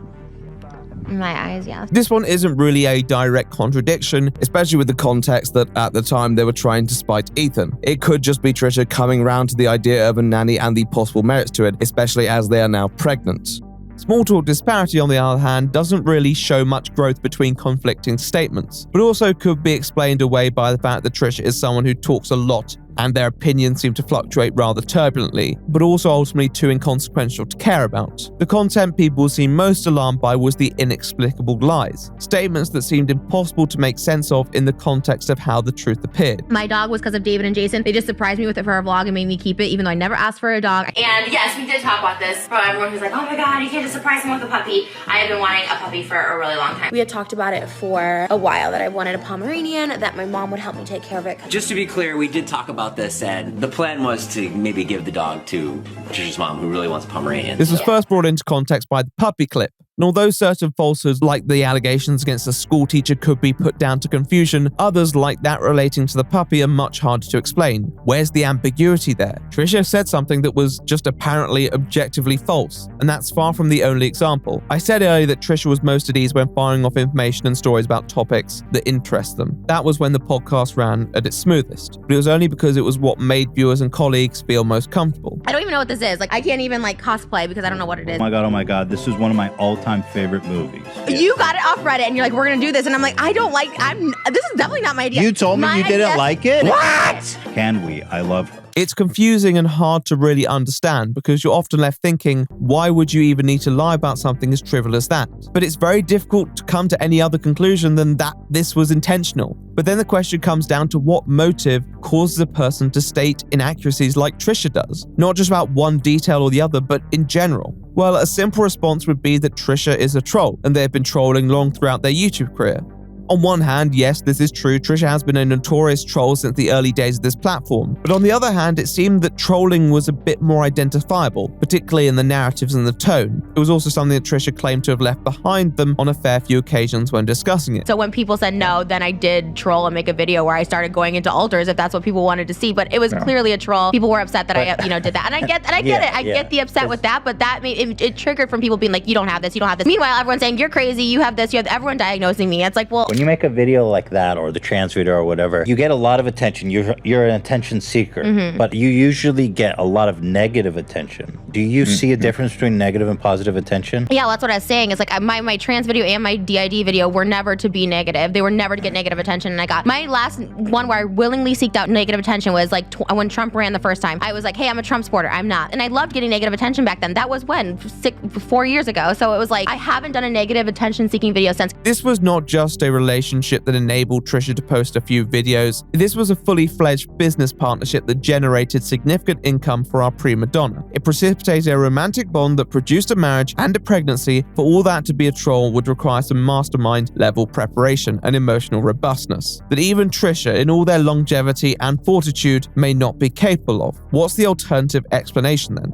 In my eyes, yeah. This one isn't really a direct contradiction, especially with the context that at the time they were trying to spite Ethan. It could just be Trisha coming around to the idea of a nanny and the possible merits to it, especially as they are now pregnant. Small talk disparity, on the other hand, doesn't really show much growth between conflicting statements, but also could be explained away by the fact that Trisha is someone who talks a lot and their opinions seem to fluctuate rather turbulently, but also ultimately too inconsequential to care about. The content people seemed most alarmed by was the inexplicable lies, statements that seemed impossible to make sense of in the context of how the truth appeared. My dog was because of David and Jason. They just surprised me with it for a vlog and made me keep it, even though I never asked for a dog. And yes, we did talk about this from everyone who's like, oh my God, you can't just surprise him with a puppy. I have been wanting a puppy for a really long time. We had talked about it for a while, that I wanted a Pomeranian, that my mom would help me take care of it. Just to be clear, we did talk about about this, and the plan was to maybe give the dog to Trisha's mom, who really wants a Pomeranian. This was first brought into context by the puppy clip. And although certain falsehoods like the allegations against a school teacher could be put down to confusion, others like that relating to the puppy are much harder to explain. Where's the ambiguity there? Trisha said something that was just apparently objectively false, and that's far from the only example. I said earlier that Trisha was most at ease when firing off information and stories about topics that interest them. That was when the podcast ran at its smoothest, but it was only because it was what made viewers and colleagues feel most comfortable. I don't even know what this is. Like, I can't even like cosplay because I don't know what it is. Oh my god, this is one of my all-time favorite movies. You got it off Reddit and you're like, we're gonna do this, and I'm like, this is definitely not my idea. You told me you didn't like it? What? Can we? I love her. It's confusing and hard to really understand because you're often left thinking, why would you even need to lie about something as trivial as that? But it's very difficult to come to any other conclusion than that this was intentional. But then the question comes down to what motive causes a person to state inaccuracies like Trisha does, not just about one detail or the other, but in general. Well, a simple response would be that Trisha is a troll, and they've been trolling long throughout their YouTube career. On one hand, yes, this is true, Trisha has been a notorious troll since the early days of this platform. But on the other hand, it seemed that trolling was a bit more identifiable, particularly in the narratives and the tone. It was also something that Trisha claimed to have left behind them on a fair few occasions when discussing it. So when people said no, then I did troll and make a video where I started going into altars if that's what people wanted to see. But it was clearly a troll. People were upset that I did that. And I get it. I get the upset with that, but that made it triggered from people being like, you don't have this, you don't have this. Meanwhile, everyone's saying, you're crazy, you have this, you have everyone diagnosing me. It's like, well, when you make a video like that or the trans video or whatever, you get a lot of attention. You're an attention seeker, but you usually get a lot of negative attention. Do you see a difference between negative and positive attention? Yeah, well, that's what I was saying. It's like my trans video and my DID video were never to be negative. They were never to get negative attention. And I got my last one where I willingly seeked out negative attention was like when Trump ran the first time. I was like, hey, I'm a Trump supporter. I'm not. And I loved getting negative attention back then. That was when? 4 years ago. So it was like, I haven't done a negative attention seeking video since. This was not just a relationship that enabled Trisha to post a few videos. This was a fully fledged business partnership that generated significant income for our prima donna. It precipitated a romantic bond that produced a marriage and a pregnancy. For all that to be a troll would require some mastermind level preparation and emotional robustness that even Trisha, in all their longevity and fortitude, may not be capable of. What's the alternative explanation then?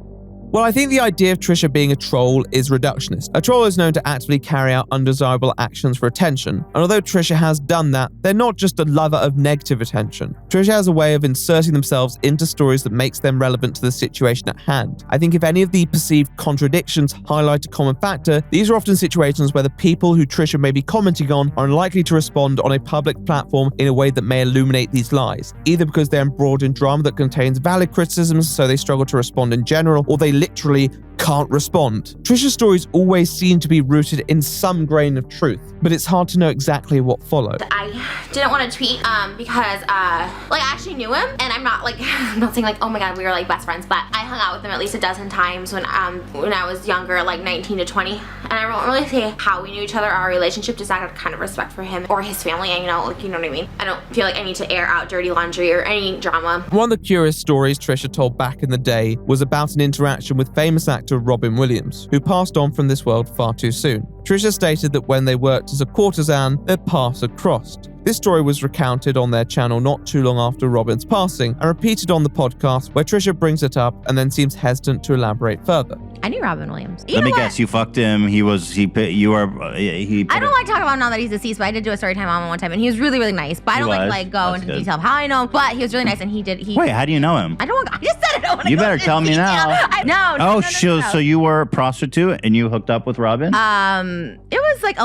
Well, I think the idea of Trisha being a troll is reductionist. A troll is known to actively carry out undesirable actions for attention, and although Trisha has done that, they're not just a lover of negative attention. Trisha has a way of inserting themselves into stories that makes them relevant to the situation at hand. I think if any of the perceived contradictions highlight a common factor, these are often situations where the people who Trisha may be commenting on are unlikely to respond on a public platform in a way that may illuminate these lies, either because they're embroiled in drama that contains valid criticisms so they struggle to respond in general, or they literally can't respond. Trisha's stories always seem to be rooted in some grain of truth, but it's hard to know exactly what followed. I didn't want to tweet because I actually knew him, and I'm not saying like, oh my god, we were like best friends, but I hung out with him at least a dozen times when I was younger, like 19 to 20, and I won't really say how we knew each other, our relationship, just out of kind of respect for him or his family, and you know what I mean? I don't feel like I need to air out dirty laundry or any drama. One of the curious stories Trisha told back in the day was about an interaction with famous actor Robin Williams, who passed on from this world far too soon. Trisha stated that when they worked as a courtesan, their paths had crossed. This story was recounted on their channel not too long after Robin's passing and repeated on the podcast, where Trisha brings it up and then seems hesitant to elaborate further. I knew Robin Williams. Let me guess, you fucked him. I don't like talking about him now that he's deceased, but I did do a story time on him one time, and he was really, really nice. But I don't like go into detail of how I know him, but he was really nice, and he Wait, how do you know him? I just said I don't want to. You better tell me now. No. So you were a prostitute and you hooked up with Robin? It was like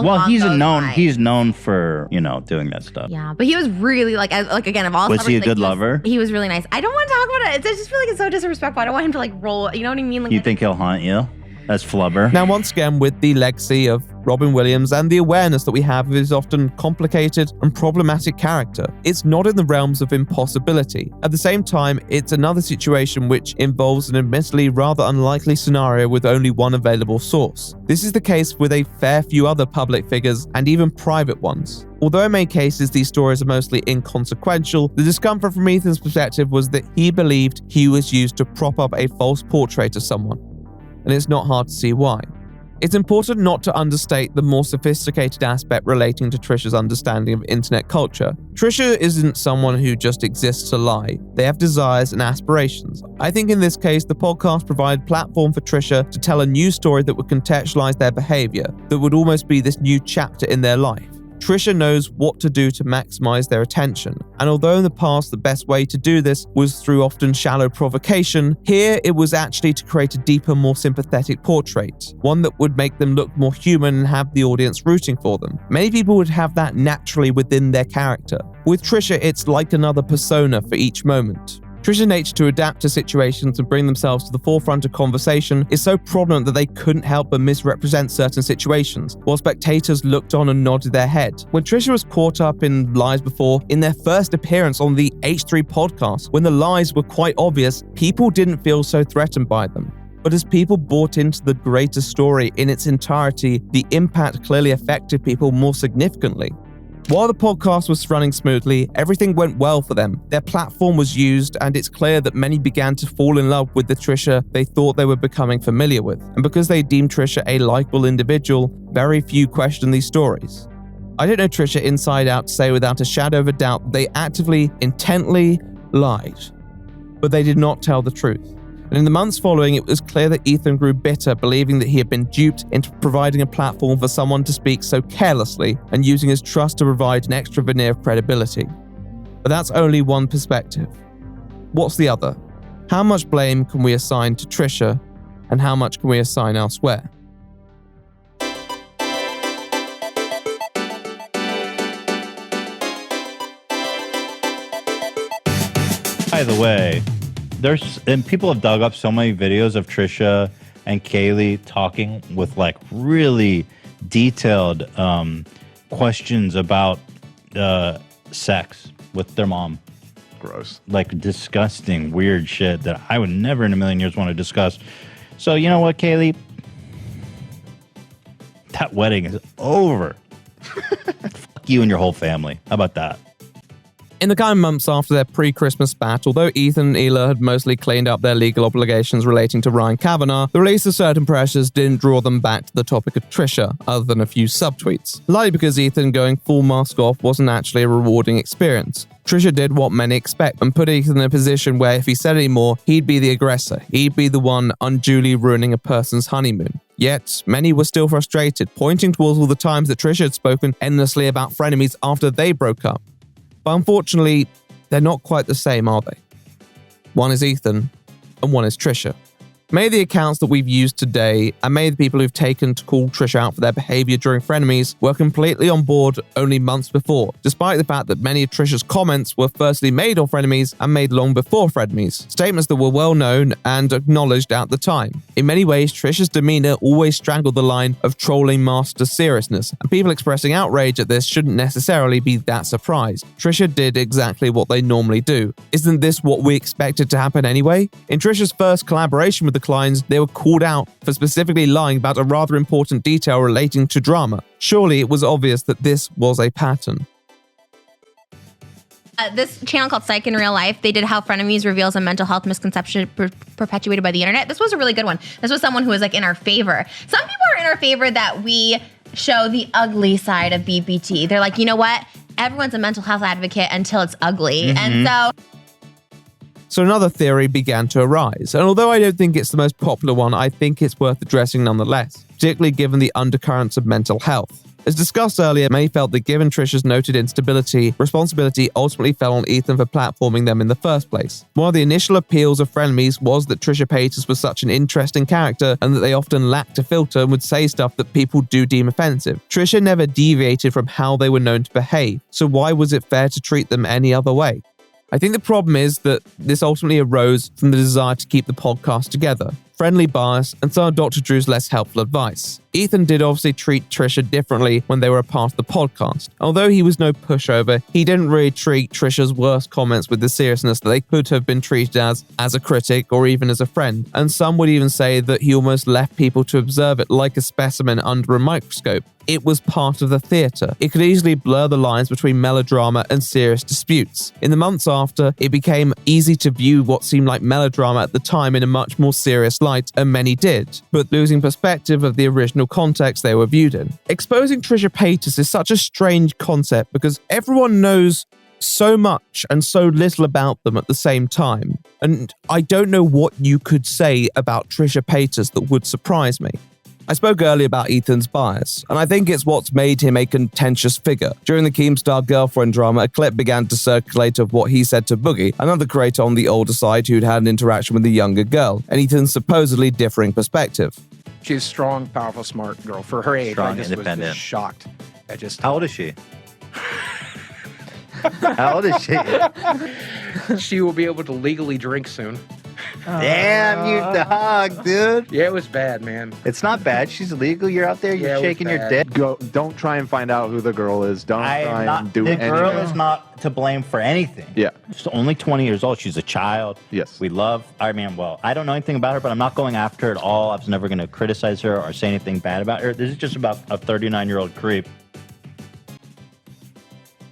he's known for, doing that stuff. Yeah, but he was really like again, of all was he a good lover? He was really nice. I don't want to talk about it. I just feel like it's so disrespectful. I don't want him to like roll, you know what I mean? Like, you think he'll haunt you? That's flubber. Now, once again, with the legacy of Robin Williams and the awareness that we have of his often complicated and problematic character, it's not in the realms of impossibility. At the same time, it's another situation which involves an admittedly rather unlikely scenario with only one available source. This is the case with a fair few other public figures and even private ones. Although in many cases these stories are mostly inconsequential, the discomfort from Ethan's perspective was that he believed he was used to prop up a false portrait of someone. And it's not hard to see why. It's important not to understate the more sophisticated aspect relating to Trisha's understanding of internet culture. Trisha isn't someone who just exists to lie. They have desires and aspirations. I think in this case, the podcast provided a platform for Trisha to tell a new story that would contextualize their behavior, that would almost be this new chapter in their life. Trisha knows what to do to maximize their attention, and although in the past the best way to do this was through often shallow provocation, here it was actually to create a deeper, more sympathetic portrait, one that would make them look more human and have the audience rooting for them. Many people would have that naturally within their character. With Trisha, it's like another persona for each moment. Trisha's nature to adapt to situations and bring themselves to the forefront of conversation is so prominent that they couldn't help but misrepresent certain situations, while spectators looked on and nodded their head. When Trisha was caught up in lies before, in their first appearance on the H3 podcast, when the lies were quite obvious, people didn't feel so threatened by them. But as people bought into the greater story in its entirety, the impact clearly affected people more significantly. While the podcast was running smoothly, everything went well for them. Their platform was used, and it's clear that many began to fall in love with the Trisha they thought they were becoming familiar with. And because they deemed Trisha a likable individual, very few questioned these stories. I don't know Trisha inside out to say without a shadow of a doubt that they actively, intently lied. But they did not tell the truth. And in the months following, it was clear that Ethan grew bitter, believing that he had been duped into providing a platform for someone to speak so carelessly and using his trust to provide an extra veneer of credibility. But that's only one perspective. What's the other? How much blame can we assign to Trisha, and how much can we assign elsewhere? By the way, and people have dug up so many videos of Trisha and Kaylee talking with like really detailed questions about sex with their mom. Gross. Like disgusting, weird shit that I would never in a million years want to discuss. So you know what, Kaylee? That wedding is over. Fuck you and your whole family. How about that? In the kind of months after their pre-Christmas spat, although Ethan and Hila had mostly cleaned up their legal obligations relating to Ryan Kavanaugh, the release of certain pressures didn't draw them back to the topic of Trisha, other than a few subtweets. Likely because Ethan going full mask off wasn't actually a rewarding experience. Trisha did what many expect and put Ethan in a position where if he said any more, he'd be the aggressor. He'd be the one unduly ruining a person's honeymoon. Yet, many were still frustrated, pointing towards all the times that Trisha had spoken endlessly about frenemies after they broke up. But unfortunately, they're not quite the same, are they? One is Ethan, and one is Trisha. Many of the accounts that we've used today, and many of the people who've taken to call Trisha out for their behavior during Frenemies, were completely on board only months before, despite the fact that many of Trisha's comments were firstly made on Frenemies and made long before Frenemies, statements that were well known and acknowledged at the time. In many ways, Trisha's demeanor always strangled the line of trolling masked to seriousness, and people expressing outrage at this shouldn't necessarily be that surprised. Trisha did exactly what they normally do. Isn't this what we expected to happen anyway? In Trisha's first collaboration with the Kleins, they were called out for specifically lying about a rather important detail relating to drama. Surely it was obvious that this was a pattern. This channel called Psyche in Real Life, they did How Frenemies Reveals a Mental Health Misconception Perpetuated by the Internet. This was a really good one. This was someone who was like in our favor. Some people are in our favor that we show the ugly side of BPT. They're like, you know what? Everyone's a mental health advocate until it's ugly. And So another theory began to arise, and although I don't think it's the most popular one, I think it's worth addressing nonetheless, particularly given the undercurrents of mental health. As discussed earlier, many felt that given Trisha's noted instability, responsibility ultimately fell on Ethan for platforming them in the first place. One of the initial appeals of Frenemies was that Trisha Paytas was such an interesting character and that they often lacked a filter and would say stuff that people do deem offensive. Trisha never deviated from how they were known to behave, so why was it fair to treat them any other way? I think the problem is that this ultimately arose from the desire to keep the podcast together, friendly bias, and some of Dr. Drew's less helpful advice. Ethan did obviously treat Trisha differently when they were a part of the podcast. Although he was no pushover, he didn't really treat Trisha's worst comments with the seriousness that they could have been treated as a critic or even as a friend. And some would even say that he almost left people to observe it like a specimen under a microscope. It was part of the theatre. It could easily blur the lines between melodrama and serious disputes. In the months after, it became easy to view what seemed like melodrama at the time in a much more serious light. light, and many did, but losing perspective of the original context they were viewed in. Exposing Trisha Paytas is such a strange concept because everyone knows so much and so little about them at the same time, and I don't know what you could say about Trisha Paytas that would surprise me. I spoke earlier about Ethan's bias, and I think it's what's made him a contentious figure. During the Keemstar girlfriend drama, a clip began to circulate of what he said to Boogie, another creator on the older side who'd had an interaction with the younger girl, and Ethan's supposedly differing perspective. She's a strong, powerful, smart girl. For her age, Strong, I just independent. was shocked. How old is she? How old is she? She will be able to legally drink soon. Damn, you dog, dude. Yeah, it was bad, man. It's not bad. She's legal. You're out there. You're Yeah, it was shaking your bad. dick. Don't try and find out who the girl is. Don't try and do the anything. girl is not to blame for anything. Yeah. She's only 20 years old. She's a child. Yes. We love, I don't know anything about her, but I'm not going after her at all. I was never going to criticize her or say anything bad about her. This is just about a 39-year-old creep.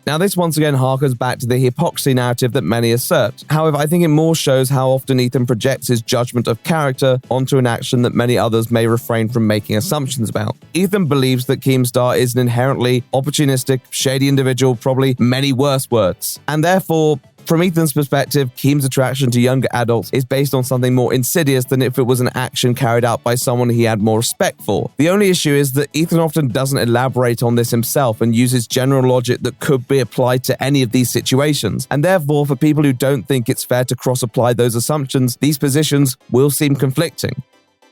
Now, this once again harkens back to the hypocrisy narrative that many assert. However, I think it more shows how often Ethan projects his judgment of character onto an action that many others may refrain from making assumptions about. Ethan believes that Keemstar is an inherently opportunistic, shady individual, probably many worse words, and therefore, from Ethan's perspective, Keem's attraction to younger adults is based on something more insidious than if it was an action carried out by someone he had more respect for. The only issue is that Ethan often doesn't elaborate on this himself and uses general logic that could be applied to any of these situations, and therefore, for people who don't think it's fair to cross-apply those assumptions, these positions will seem conflicting.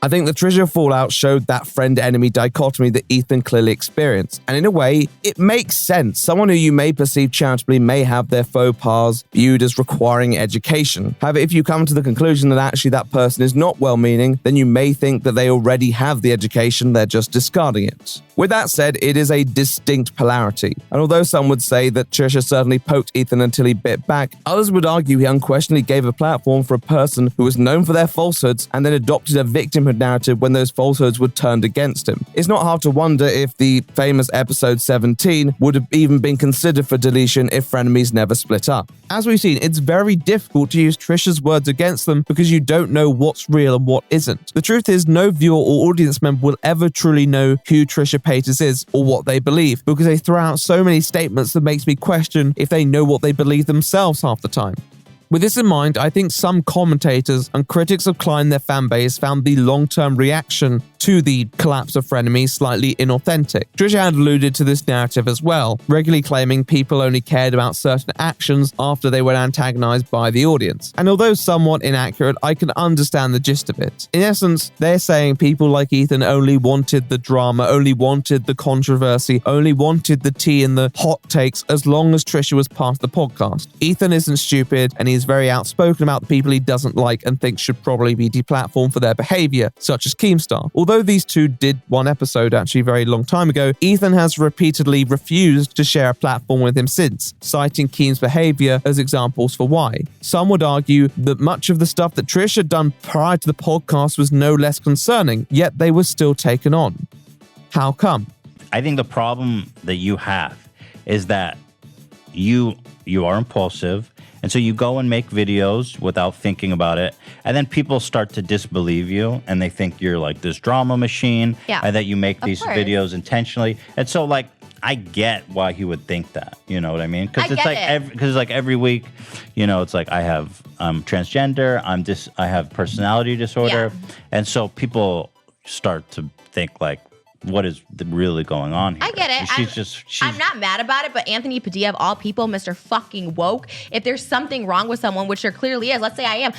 I think the Trisha fallout showed that friend-enemy dichotomy that Ethan clearly experienced, and in a way, it makes sense. Someone who you may perceive charitably may have their faux pas viewed as requiring education. However, if you come to the conclusion that actually that person is not well-meaning, then you may think that they already have the education, they're just discarding it. With that said, it is a distinct polarity, and although some would say that Trisha certainly poked Ethan until he bit back, others would argue he unquestionably gave a platform for a person who was known for their falsehoods and then adopted a victimhood narrative when those falsehoods were turned against him. It's not hard to wonder if the famous episode 17 would have even been considered for deletion if Frenemies never split up. As we've seen, it's very difficult to use Trisha's words against them because you don't know what's real and what isn't. The truth is, no viewer or audience member will ever truly know who Trisha Paytas is or what they believe, because they throw out so many statements that makes me question if they know what they believe themselves half the time. With this in mind, I think some commentators and critics of Klein and their fanbase found the long-term reaction to the collapse of Frenemies slightly inauthentic. Trisha had alluded to this narrative as well, regularly claiming people only cared about certain actions after they were antagonized by the audience. And although somewhat inaccurate, I can understand the gist of it. In essence, they're saying people like Ethan only wanted the drama, only wanted the controversy, only wanted the tea and the hot takes as long as Trisha was part of the podcast. Ethan isn't stupid, and he's very outspoken about the people he doesn't like and thinks should probably be deplatformed for their behavior, such as Keemstar. Although these two did one episode actually a very long time ago, Ethan has repeatedly refused to share a platform with him since, citing Keem's behavior as examples for why. Some would argue that much of the stuff that Trish had done prior to the podcast was no less concerning, yet they were still taken on. How come? I think the problem that you have is that you are impulsive, and so you go and make videos without thinking about it, and then people start to disbelieve you, and they think you're like this drama machine, and that you make these videos intentionally. And so, like, I get why he would think that. You know what I mean? Because it's like every week, you know, it's like I'm transgender, I have personality disorder, and so people start to think like, what is really going on here? I get it. I'm not mad about it, but Anthony Padilla, of all people, Mr. fucking woke, if there's something wrong with someone, which there clearly is, let's say I'm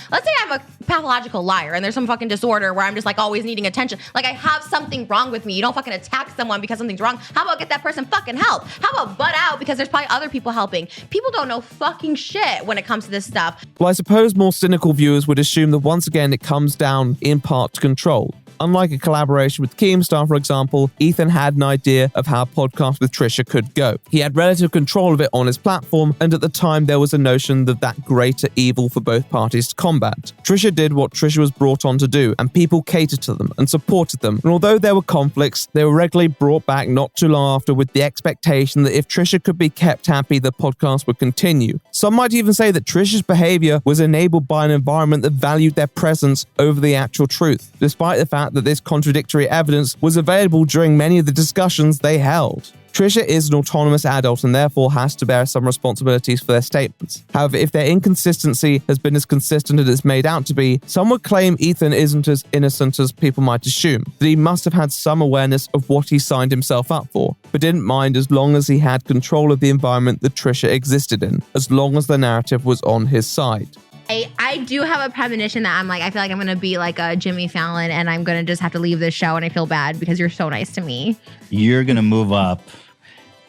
a pathological liar and there's some fucking disorder where I'm just like always needing attention. Like, I have something wrong with me. You don't fucking attack someone because something's wrong. How about get that person fucking help? How about butt out because there's probably other people helping? People don't know fucking shit when it comes to this stuff. Well, I suppose more cynical viewers would assume that once again it comes down in part to control. Unlike a collaboration with Keemstar, for example, Ethan had an idea of how a podcast with Trisha could go. He had relative control of it on his platform, and at the time there was a notion of that greater evil for both parties to combat. Trisha did what Trisha was brought on to do, and people catered to them and supported them. And although there were conflicts, they were regularly brought back not too long after with the expectation that if Trisha could be kept happy, the podcast would continue. Some might even say that Trisha's behavior was enabled by an environment that valued their presence over the actual truth, despite the fact that this contradictory evidence was available during many of the discussions they held. Trisha is an autonomous adult and therefore has to bear some responsibilities for their statements. However, if their inconsistency has been as consistent as it's made out to be, some would claim Ethan isn't as innocent as people might assume, that he must have had some awareness of what he signed himself up for, but didn't mind as long as he had control of the environment that Trisha existed in, as long as the narrative was on his side. I do have a premonition that I feel like I'm going to be like a Jimmy Fallon and I'm going to just have to leave this show, and I feel bad because you're so nice to me. You're going to move up.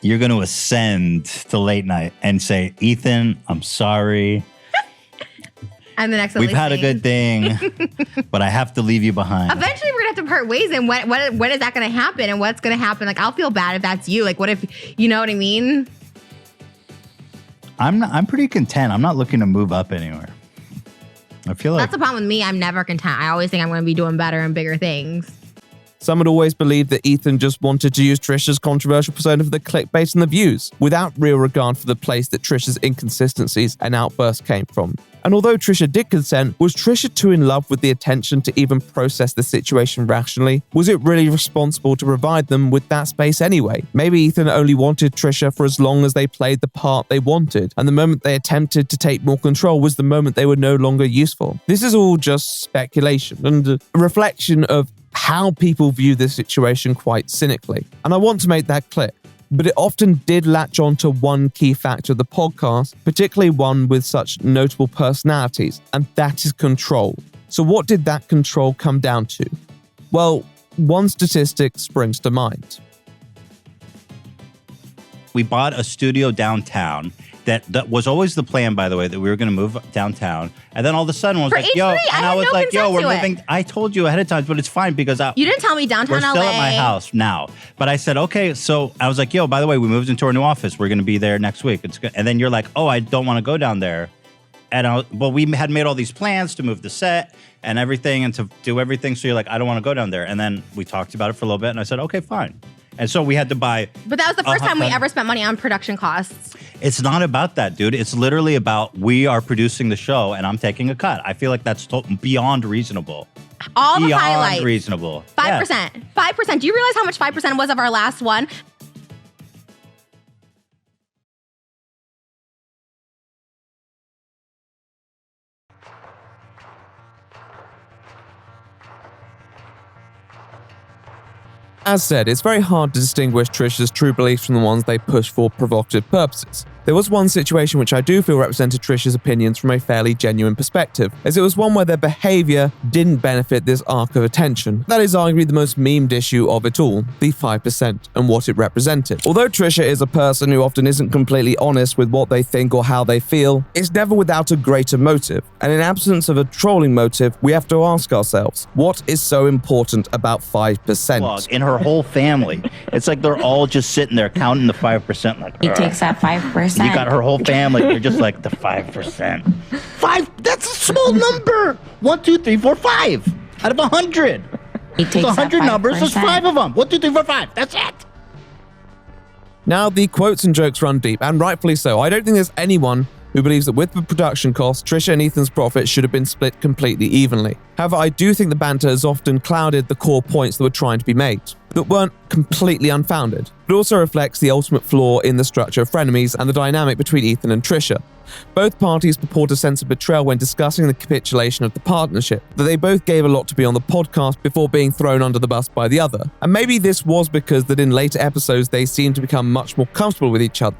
You're going to ascend to late night and say, Ethan, I'm sorry. I'm the next. We've had a good thing, but I have to leave you behind. Eventually, we're going to have to part ways. And when is that going to happen? And what's going to happen? Like, I'll feel bad if that's you. Like, what if, you know what I mean? I'm pretty content. I'm not looking to move up anywhere. I feel like that's the problem with me. I'm never content. I always think I'm going to be doing better and bigger things. Some had always believed that Ethan just wanted to use Trisha's controversial persona for the clickbait and the views, without real regard for the place that Trisha's inconsistencies and outbursts came from. And although Trisha did consent, was Trisha too in love with the attention to even process the situation rationally? Was it really responsible to provide them with that space anyway? Maybe Ethan only wanted Trisha for as long as they played the part they wanted, and the moment they attempted to take more control was the moment they were no longer useful. This is all just speculation and a reflection of how people view this situation quite cynically. And I want to make that clear. But it often did latch on to one key factor of the podcast, particularly one with such notable personalities, and that is control. So what did that control come down to? Well, one statistic springs to mind. We bought a studio downtown. That was always the plan, by the way, that we were going to move downtown. And then all of a sudden, I was like, yo, and I was like, yo, we're moving. I told you ahead of time, but it's fine because you didn't tell me downtown LA. We're still at my house now. But I said, okay, so I was like, yo, by the way, we moved into our new office. We're going to be there next week. It's good. And then you're like, oh, I don't want to go down there. And we had made all these plans to move the set and everything and to do everything. So you're like, I don't want to go down there. And then we talked about it for a little bit. And I said, okay, fine. And so we had to buy. But that was the first time we ever spent money on production costs. It's not about that, dude. It's literally about we are producing the show and I'm taking a cut. I feel like that's beyond reasonable. All the highlights. Beyond reasonable. 5%. Yeah. 5%. Do you realize how much 5% was of our last one? As said, it's very hard to distinguish Trisha's true beliefs from the ones they push for provocative purposes. There was one situation which I do feel represented Trisha's opinions from a fairly genuine perspective, as it was one where their behaviour didn't benefit this arc of attention. That is arguably the most memed issue of it all, the 5% and what it represented. Although Trisha is a person who often isn't completely honest with what they think or how they feel, it's never without a greater motive. And in absence of a trolling motive, we have to ask ourselves, what is so important about 5%? In her whole family, it's like they're all just sitting there counting the 5%. Like he takes that 5%. You got her whole family. They're just like the 5%. 5. That's a small number. 1, 2, 3, 4, 5 out of 100. He takes 100 numbers. There's 5 of them. 1, 2, 3, 4, 5. That's it. Now, the quotes and jokes run deep, and rightfully so. I don't think there's anyone who believes that with the production costs, Trisha and Ethan's profits should have been split completely evenly. However, I do think the banter has often clouded the core points that were trying to be made, that weren't completely unfounded. It also reflects the ultimate flaw in the structure of Frenemies and the dynamic between Ethan and Trisha. Both parties purport a sense of betrayal when discussing the capitulation of the partnership, that they both gave a lot to be on the podcast before being thrown under the bus by the other. And maybe this was because that in later episodes they seemed to become much more comfortable with each other.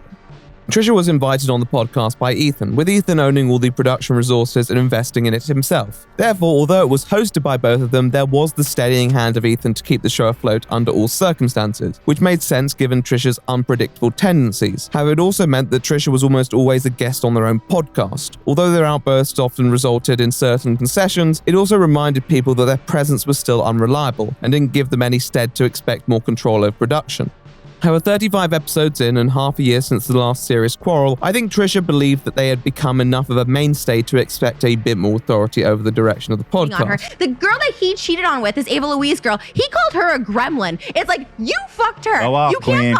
Trisha was invited on the podcast by Ethan, with Ethan owning all the production resources and investing in it himself. Therefore, although it was hosted by both of them, there was the steadying hand of Ethan to keep the show afloat under all circumstances, which made sense given Trisha's unpredictable tendencies. However, it also meant that Trisha was almost always a guest on their own podcast. Although their outbursts often resulted in certain concessions, it also reminded people that their presence was still unreliable and didn't give them any stead to expect more control over production. However, 35 episodes in and half a year since the last serious quarrel, I think Trisha believed that they had become enough of a mainstay to expect a bit more authority over the direction of the podcast. The girl that he cheated on with, this Ava Louise girl, he called her a gremlin. It's like, you fucked her. Go off, you can't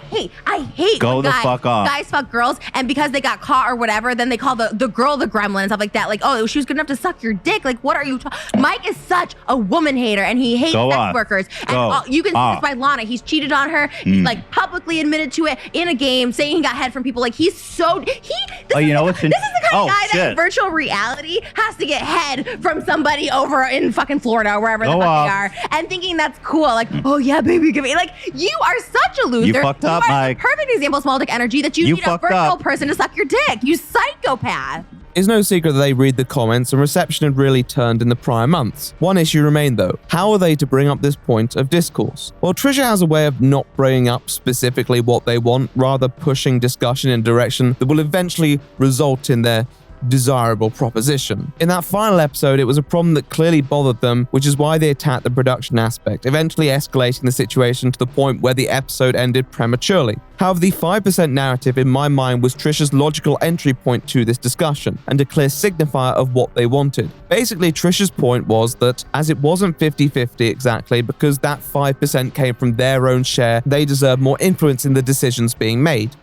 queen. I hate Go when the fuck off. guys fuck girls, and because they got caught or whatever, then they call the girl the gremlin and stuff like that. Like, oh, she was good enough to suck your dick. Like, what are you Mike is such a woman hater, and he hates sex workers. And you can see this by Lana. He's cheated on her. He's like publicly admitted to it in a game, saying he got head from people. Like, he's so this is the kind of guy that in virtual reality has to get head from somebody over in fucking Florida or wherever the fuck they are, and thinking that's cool. Like, oh yeah, baby, give me. Like, you are such a loser. You fucked up, Mike. Perfect example of small dick energy that you need a virtual person to suck your dick. You psychopath. It's no secret that they read the comments and reception had really turned in the prior months. One issue remained though. How are they to bring up this point of discourse? Well, Trisha has a way of not bringing up specifically what they want, rather pushing discussion in a direction that will eventually result in their desirable proposition. In that final episode, it was a problem that clearly bothered them, which is why they attacked the production aspect, eventually escalating the situation to the point where the episode ended prematurely. However, the 5% narrative in my mind was Trisha's logical entry point to this discussion, and a clear signifier of what they wanted. Basically, Trisha's point was that, as it wasn't 50-50 exactly, because that 5% came from their own share, they deserve more influence in the decisions being made.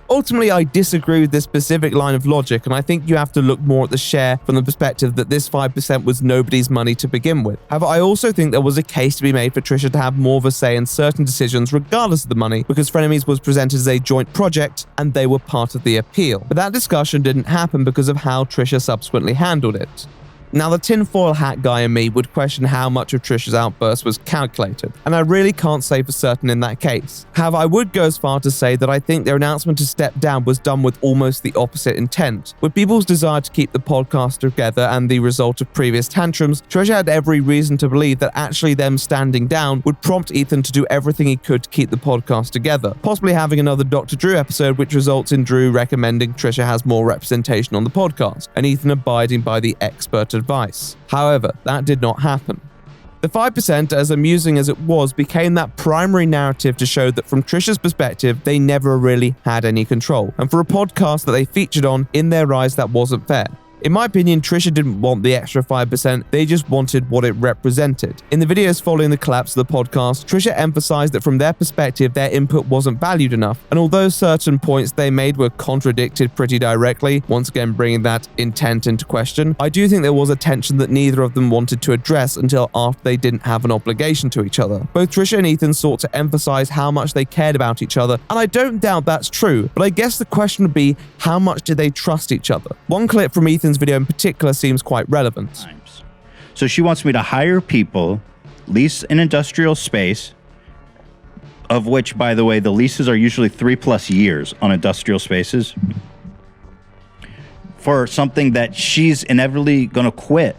Ultimately, I disagree with this specific line of logic, and I think you have to look more at the share from the perspective that this 5% was nobody's money to begin with. However, I also think there was a case to be made for Trisha to have more of a say in certain decisions regardless of the money, because Frenemies was presented as a joint project and they were part of the appeal. But that discussion didn't happen because of how Trisha subsequently handled it. Now, the tinfoil hat guy in me would question how much of Trisha's outburst was calculated, and I really can't say for certain in that case. However, I would go as far to say that I think their announcement to step down was done with almost the opposite intent. With people's desire to keep the podcast together and the result of previous tantrums, Trisha had every reason to believe that actually them standing down would prompt Ethan to do everything he could to keep the podcast together, possibly having another Dr. Drew episode which results in Drew recommending Trisha has more representation on the podcast, and Ethan abiding by the expert advice. However, that did not happen. The 5%, as amusing as it was, became that primary narrative to show that from Trisha's perspective, they never really had any control. And for a podcast that they featured on, in their eyes, that wasn't fair. In my opinion, Trisha didn't want the extra 5%, they just wanted what it represented. In the videos following the collapse of the podcast, Trisha emphasized that from their perspective, their input wasn't valued enough, and although certain points they made were contradicted pretty directly, once again bringing that intent into question, I do think there was a tension that neither of them wanted to address until after they didn't have an obligation to each other. Both Trisha and Ethan sought to emphasize how much they cared about each other, and I don't doubt that's true, but I guess the question would be, how much did they trust each other? One clip from Ethan's video in particular seems quite relevant. So she wants me to hire people, lease an industrial space, of which, by the way, the leases are usually 3+ years on industrial spaces, for something that she's inevitably going to quit.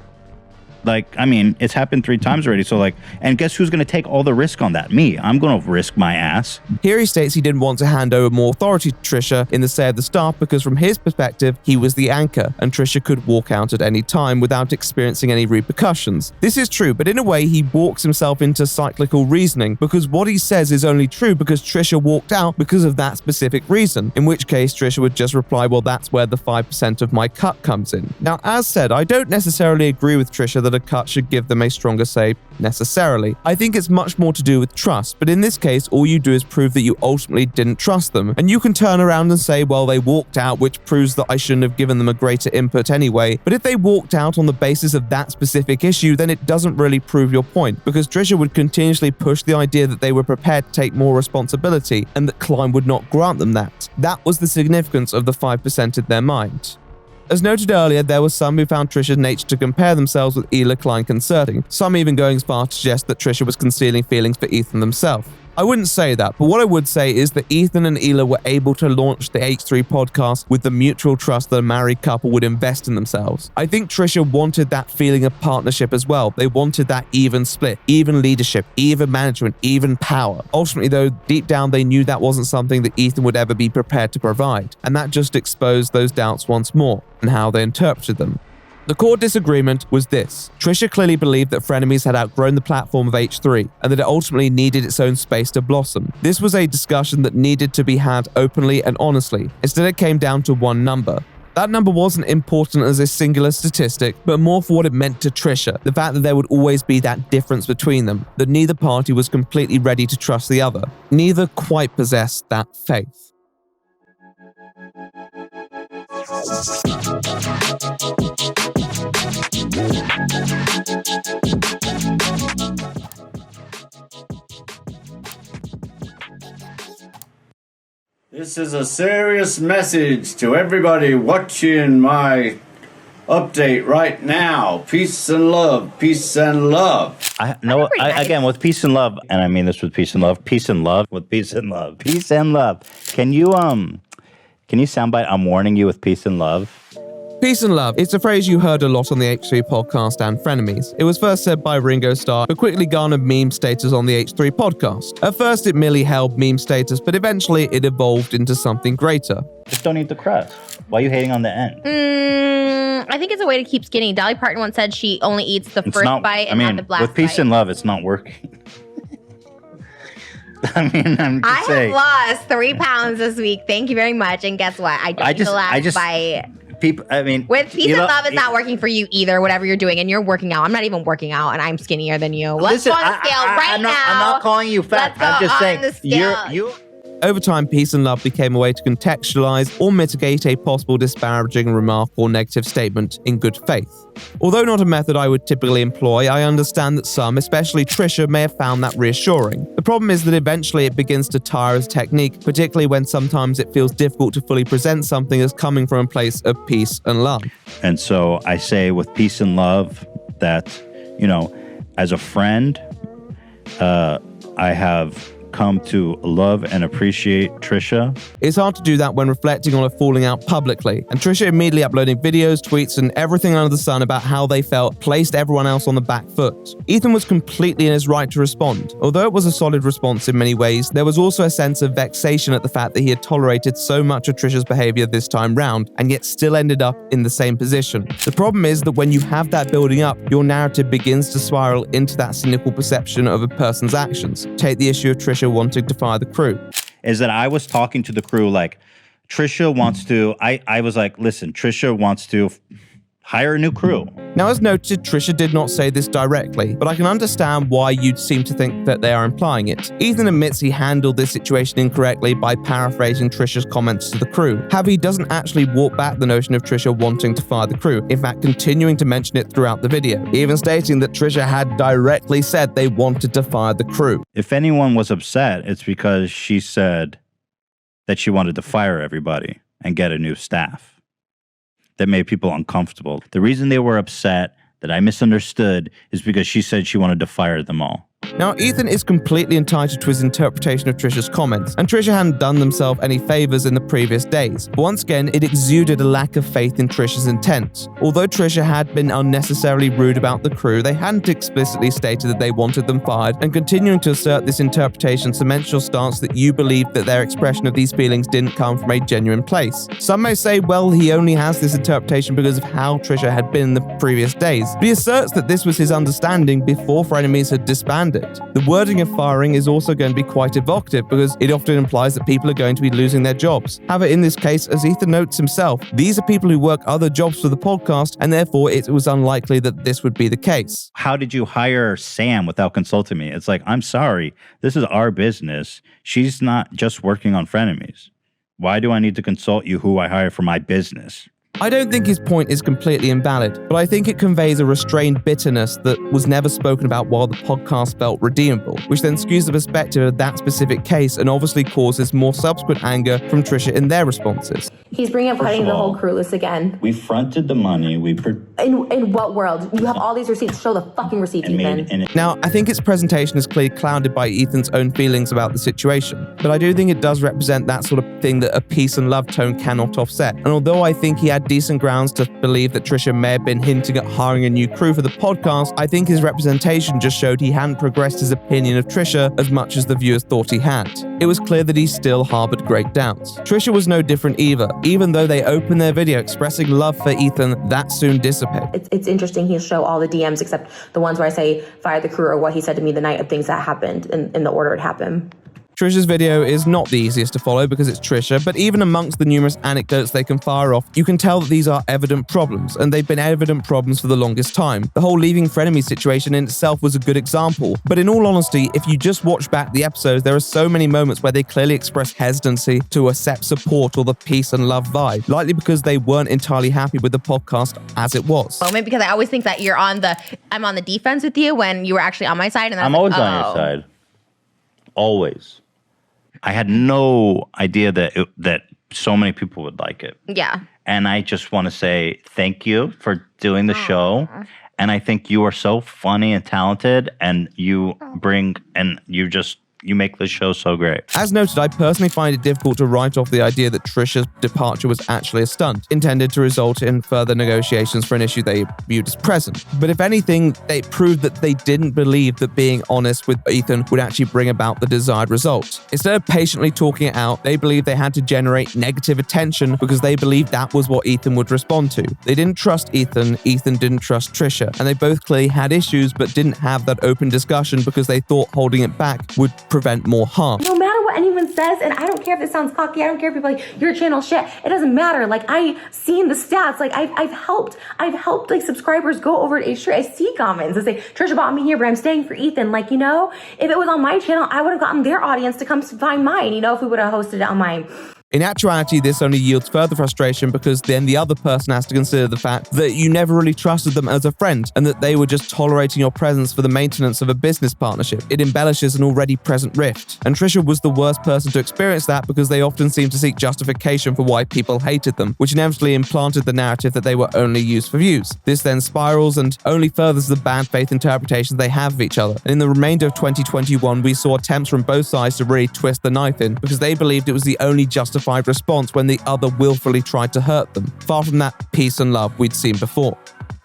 Like, I mean, it's happened 3 times already. So like, and guess who's going to take all the risk on that? Me. I'm going to risk my ass. Here he states he didn't want to hand over more authority to Trisha in the say of the staff because from his perspective, he was the anchor and Trisha could walk out at any time without experiencing any repercussions. This is true, but in a way, he walks himself into cyclical reasoning because what he says is only true because Trisha walked out because of that specific reason, in which case Trisha would just reply, well, that's where the 5% of my cut comes in. Now, as said, I don't necessarily agree with Trisha that a cut should give them a stronger say necessarily. I think it's much more to do with trust, but in this case, all you do is prove that you ultimately didn't trust them, and you can turn around and say, well, they walked out, which proves that I shouldn't have given them a greater input anyway, but if they walked out on the basis of that specific issue, then it doesn't really prove your point, because Trisha would continuously push the idea that they were prepared to take more responsibility, and that Klein would not grant them that. That was the significance of the 5% in their mind. As noted earlier, there were some who found Trisha's nature to compare themselves with Hila Klein concerning, some even going as far to suggest that Trisha was concealing feelings for Ethan themselves. I wouldn't say that, but what I would say is that Ethan and Hila were able to launch the H3 podcast with the mutual trust that a married couple would invest in themselves. I think Trisha wanted that feeling of partnership as well. They wanted that even split, even leadership, even management, even power. Ultimately though, deep down they knew that wasn't something that Ethan would ever be prepared to provide, and that just exposed those doubts once more, and how they interpreted them. The core disagreement was this. Trisha clearly believed that Frenemies had outgrown the platform of H3 and that it ultimately needed its own space to blossom. This was a discussion that needed to be had openly and honestly. Instead, it came down to one number. That number wasn't important as a singular statistic, but more for what it meant to Trisha, the fact that there would always be that difference between them, that neither party was completely ready to trust the other. Neither quite possessed that faith. This is a serious message to everybody watching my update right now. Peace and love. Peace and love. Again, with peace and love, and I mean this with peace and love. Peace and love with peace and love. Peace and love. Can you soundbite I'm warning you with peace and love? Peace and love. It's a phrase you heard a lot on the H3 podcast and Frenemies. It was first said by Ringo Starr, but quickly garnered meme status on the H3 podcast. At first, it merely held meme status, but eventually it evolved into something greater. Just don't eat the crust. Why are you hating on the end? I think it's a way to keep skinny. Dolly Parton once said she only eats the first bite and not the last bite. With peace and love, it's not working. I'm just saying. I have lost 3 pounds this week. Thank you very much. And guess what? I don't eat the last bite. With peace and love, it's not working for you either, whatever you're doing. And you're working out. I'm not even working out, and I'm skinnier than you. Let's go on the scale right now. I'm not calling you fat. I'm just saying you. Over time, peace and love became a way to contextualize or mitigate a possible disparaging remark or negative statement in good faith. Although not a method I would typically employ, I understand that some, especially Trisha, may have found that reassuring. The problem is that eventually it begins to tire as a technique, particularly when sometimes it feels difficult to fully present something as coming from a place of peace and love. And so I say with peace and love that, as a friend, I have come to love and appreciate Trisha. It's hard to do that when reflecting on a falling out publicly, and Trisha immediately uploading videos, tweets, and everything under the sun about how they felt placed everyone else on the back foot. Ethan was completely in his right to respond. Although it was a solid response in many ways, there was also a sense of vexation at the fact that he had tolerated so much of Trisha's behavior this time round, and yet still ended up in the same position. The problem is that when you have that building up, your narrative begins to spiral into that cynical perception of a person's actions. Take the issue of Trisha wanting to fire the crew. Is that I was talking to the crew like, Trisha wants to, I was like, listen, Trisha wants to hire a new crew. Now, as noted, Trisha did not say this directly, but I can understand why you'd seem to think that they are implying it. Ethan admits he handled this situation incorrectly by paraphrasing Trisha's comments to the crew. However, he doesn't actually walk back the notion of Trisha wanting to fire the crew, in fact continuing to mention it throughout the video, even stating that Trisha had directly said they wanted to fire the crew. If anyone was upset, it's because she said that she wanted to fire everybody and get a new staff. That made people uncomfortable. The reason they were upset, that I misunderstood, is because she said she wanted to fire them all. Now, Ethan is completely entitled to his interpretation of Trisha's comments, and Trisha hadn't done themselves any favors in the previous days. But once again, it exuded a lack of faith in Trisha's intent. Although Trisha had been unnecessarily rude about the crew, they hadn't explicitly stated that they wanted them fired, and continuing to assert this interpretation cements your stance that you believe that their expression of these feelings didn't come from a genuine place. Some may say, well, he only has this interpretation because of how Trisha had been in the previous days, but he asserts that this was his understanding before Frenemies had disbanded. The wording of firing is also going to be quite evocative because it often implies that people are going to be losing their jobs. However, in this case, as Ethan notes himself, these are people who work other jobs for the podcast, and therefore it was unlikely that this would be the case. How did you hire Sam without consulting me? It's like, I'm sorry, this is our business. She's not just working on Frenemies. Why do I need to consult you who I hire for my business? I don't think his point is completely invalid, but I think it conveys a restrained bitterness that was never spoken about while the podcast felt redeemable, which then skews the perspective of that specific case and obviously causes more subsequent anger from Trisha in their responses. He's bringing up cutting the whole crew list again. We fronted the money. In what world? You have all these receipts. Show the fucking receipts, Ethan. Now, I think its presentation is clearly clouded by Ethan's own feelings about the situation, but I do think it does represent that sort of thing that a peace and love tone cannot offset. And although I think he had decent grounds to believe that Trisha may have been hinting at hiring a new crew for the podcast, I think his representation just showed he hadn't progressed his opinion of Trisha as much as the viewers thought he had. It was clear that he still harbored great doubts. Trisha was no different either. Even though they opened their video expressing love for Ethan, that soon dissipated. It's interesting he'll show all the DMs except the ones where I say fire the crew or what he said to me the night of things that happened in the order it happened. Trisha's video is not the easiest to follow because it's Trisha, but even amongst the numerous anecdotes they can fire off, you can tell that these are evident problems, and they've been evident problems for the longest time. The whole leaving Frenemies situation in itself was a good example, but in all honesty, if you just watch back the episodes, there are so many moments where they clearly express hesitancy to accept support or the peace and love vibe, likely because they weren't entirely happy with the podcast as it was. Moment, because I always think that I'm on the defense with you when you were actually on my side, and I'm always on your side. Always. I had no idea that so many people would like it. Yeah. And I just want to say thank you for doing the show. And I think you are so funny and talented, and you make the show so great. As noted, I personally find it difficult to write off the idea that Trisha's departure was actually a stunt, intended to result in further negotiations for an issue they viewed as present. But if anything, they proved that they didn't believe that being honest with Ethan would actually bring about the desired result. Instead of patiently talking it out, they believed they had to generate negative attention because they believed that was what Ethan would respond to. They didn't trust Ethan didn't trust Trisha, and they both clearly had issues but didn't have that open discussion because they thought holding it back would prevent more harm. No matter what anyone says, and I don't care if this sounds cocky, I don't care if people like your channel shit, it doesn't matter. Like, I've seen the stats, like I've helped like subscribers go over to H3. I see comments that say Trisha bought me here, but I'm staying for Ethan. Like, you know, if it was on my channel, I would have gotten their audience to come find mine, you know, if we would have hosted it on mine. In actuality, this only yields further frustration because then the other person has to consider the fact that you never really trusted them as a friend and that they were just tolerating your presence for the maintenance of a business partnership. It embellishes an already present rift. And Trisha was the worst person to experience that because they often seem to seek justification for why people hated them, which inevitably implanted the narrative that they were only used for views. This then spirals and only furthers the bad faith interpretations they have of each other. And in the remainder of 2021, we saw attempts from both sides to really twist the knife in because they believed it was the only justified response when the other willfully tried to hurt them, far from that peace and love we'd seen before.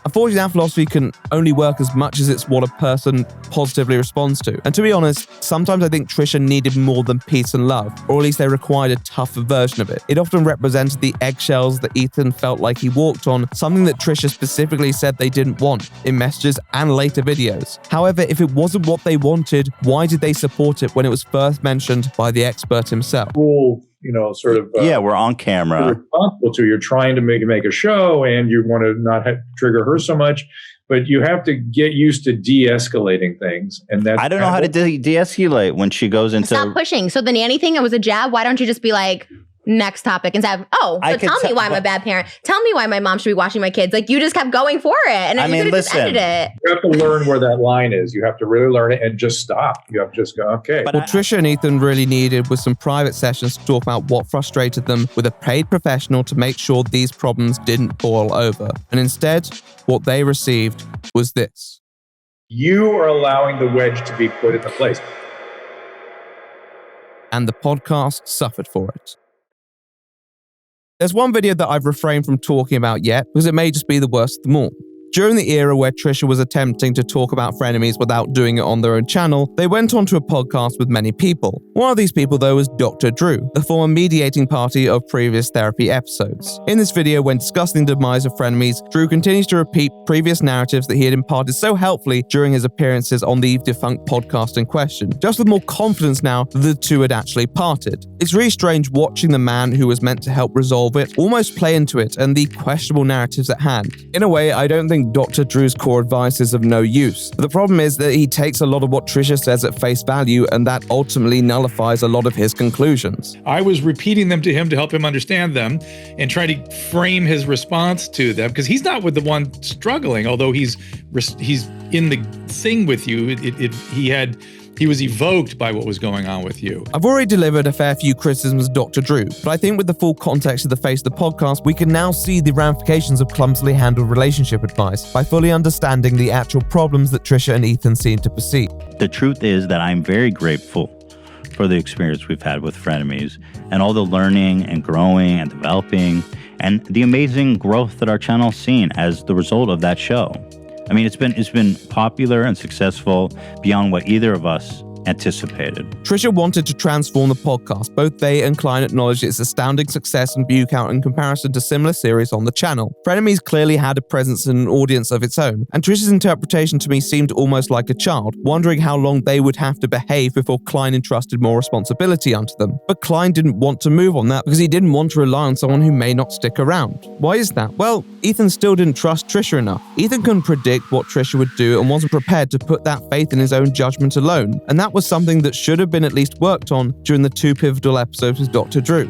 Unfortunately, that philosophy can only work as much as it's what a person positively responds to. And to be honest, sometimes I think Trisha needed more than peace and love, or at least they required a tougher version of it. It often represented the eggshells that Ethan felt like he walked on, something that Trisha specifically said they didn't want in messages and later videos. However, if it wasn't what they wanted, why did they support it when it was first mentioned by the expert himself? Cool. You know, sort of. We're on camera. You're responsible to. You're trying to make a show, and you want to not trigger her so much, but you have to get used to de-escalating things, and that's. I don't know how to de-escalate when she goes into. Stop pushing. So the nanny thing, it was a jab. Why don't you just be like, next topic, instead of, tell me why I'm a bad parent. Tell me why my mom should be watching my kids. Like, you just kept going for it, and then you could have just ended it. You have to learn where that line is. You have to really learn it and just stop. You have to just go, okay. What Trisha and Ethan really needed was some private sessions to talk about what frustrated them with a paid professional to make sure these problems didn't boil over. And instead, what they received was this. You are allowing the wedge to be put into place. And the podcast suffered for it. There's one video that I've refrained from talking about yet because it may just be the worst of them all. During the era where Trisha was attempting to talk about Frenemies without doing it on their own channel, they went onto a podcast with many people. One of these people, though, was Dr. Drew, the former mediating party of previous therapy episodes. In this video, when discussing the demise of Frenemies, Drew continues to repeat previous narratives that he had imparted so helpfully during his appearances on the defunct podcast in question, just with more confidence now that the two had actually parted. It's really strange watching the man who was meant to help resolve it almost play into it and the questionable narratives at hand. In a way, I don't think Dr. Drew's core advice is of no use. But the problem is that he takes a lot of what Trisha says at face value, and that ultimately nullifies nullifies a lot of his conclusions. I was repeating them to him to help him understand them and try to frame his response to them, because he's not with the one struggling, although he's in the thing with you. He was evoked by what was going on with you. I've already delivered a fair few criticisms of Dr. Drew, but I think with the full context of the face of the podcast, we can now see the ramifications of clumsily handled relationship advice by fully understanding the actual problems that Trisha and Ethan seem to perceive. The truth is that I'm very grateful for the experience we've had with Frenemies and all the learning and growing and developing and the amazing growth that our channel's seen as the result of that show. I mean, it's been popular and successful beyond what either of us anticipated. Trisha wanted to transform the podcast. Both they and Klein acknowledged its astounding success and view count in comparison to similar series on the channel. Frenemies clearly had a presence and an audience of its own, and Trisha's interpretation to me seemed almost like a child, wondering how long they would have to behave before Klein entrusted more responsibility onto them. But Klein didn't want to move on that because he didn't want to rely on someone who may not stick around. Why is that? Well, Ethan still didn't trust Trisha enough. Ethan couldn't predict what Trisha would do and wasn't prepared to put that faith in his own judgment alone, and that was something that should have been at least worked on during the 2 pivotal episodes with Dr. Drew.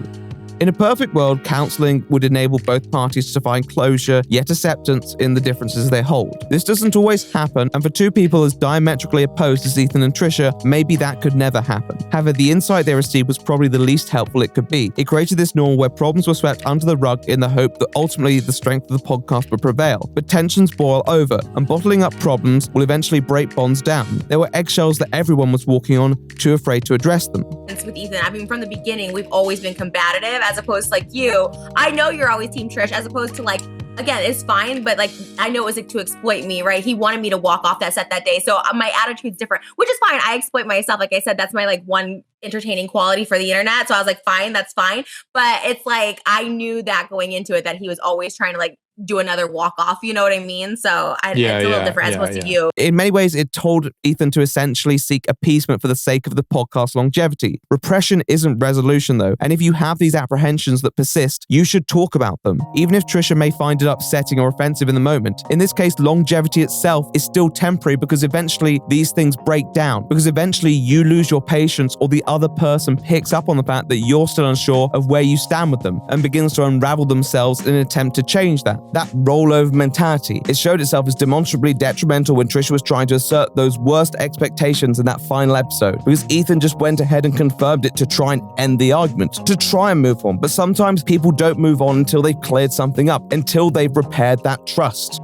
In a perfect world, counselling would enable both parties to find closure, yet acceptance in the differences they hold. This doesn't always happen, and for two people as diametrically opposed as Ethan and Trisha, maybe that could never happen. However, the insight they received was probably the least helpful it could be. It created this norm where problems were swept under the rug in the hope that ultimately the strength of the podcast would prevail. But tensions boil over, and bottling up problems will eventually break bonds down. There were eggshells that everyone was walking on, too afraid to address them. With Ethan, I mean, from the beginning, we've always been combative, as opposed to like you. I know you're always Team Trish, as opposed to like, again, it's fine, but like, I know it was like to exploit me, right? He wanted me to walk off that set that day. So my attitude's different, which is fine. I exploit myself. Like I said, that's my like one entertaining quality for the internet. So I was like, fine, that's fine. But it's like, I knew that going into it, that he was always trying to like do another walk off, you know what I mean? So it's a little different as opposed to you. In many ways, it told Ethan to essentially seek appeasement for the sake of the podcast longevity. Repression isn't resolution though, and if you have these apprehensions that persist, you should talk about them. Even if Trisha may find it upsetting or offensive in the moment, in this case, longevity itself is still temporary because eventually these things break down, because eventually you lose your patience or the other person picks up on the fact that you're still unsure of where you stand with them and begins to unravel themselves in an attempt to change that. That rollover mentality. It showed itself as demonstrably detrimental when Trisha was trying to assert those worst expectations in that final episode, because Ethan just went ahead and confirmed it to try and end the argument, to try and move on. But sometimes people don't move on until they've cleared something up, until they've repaired that trust.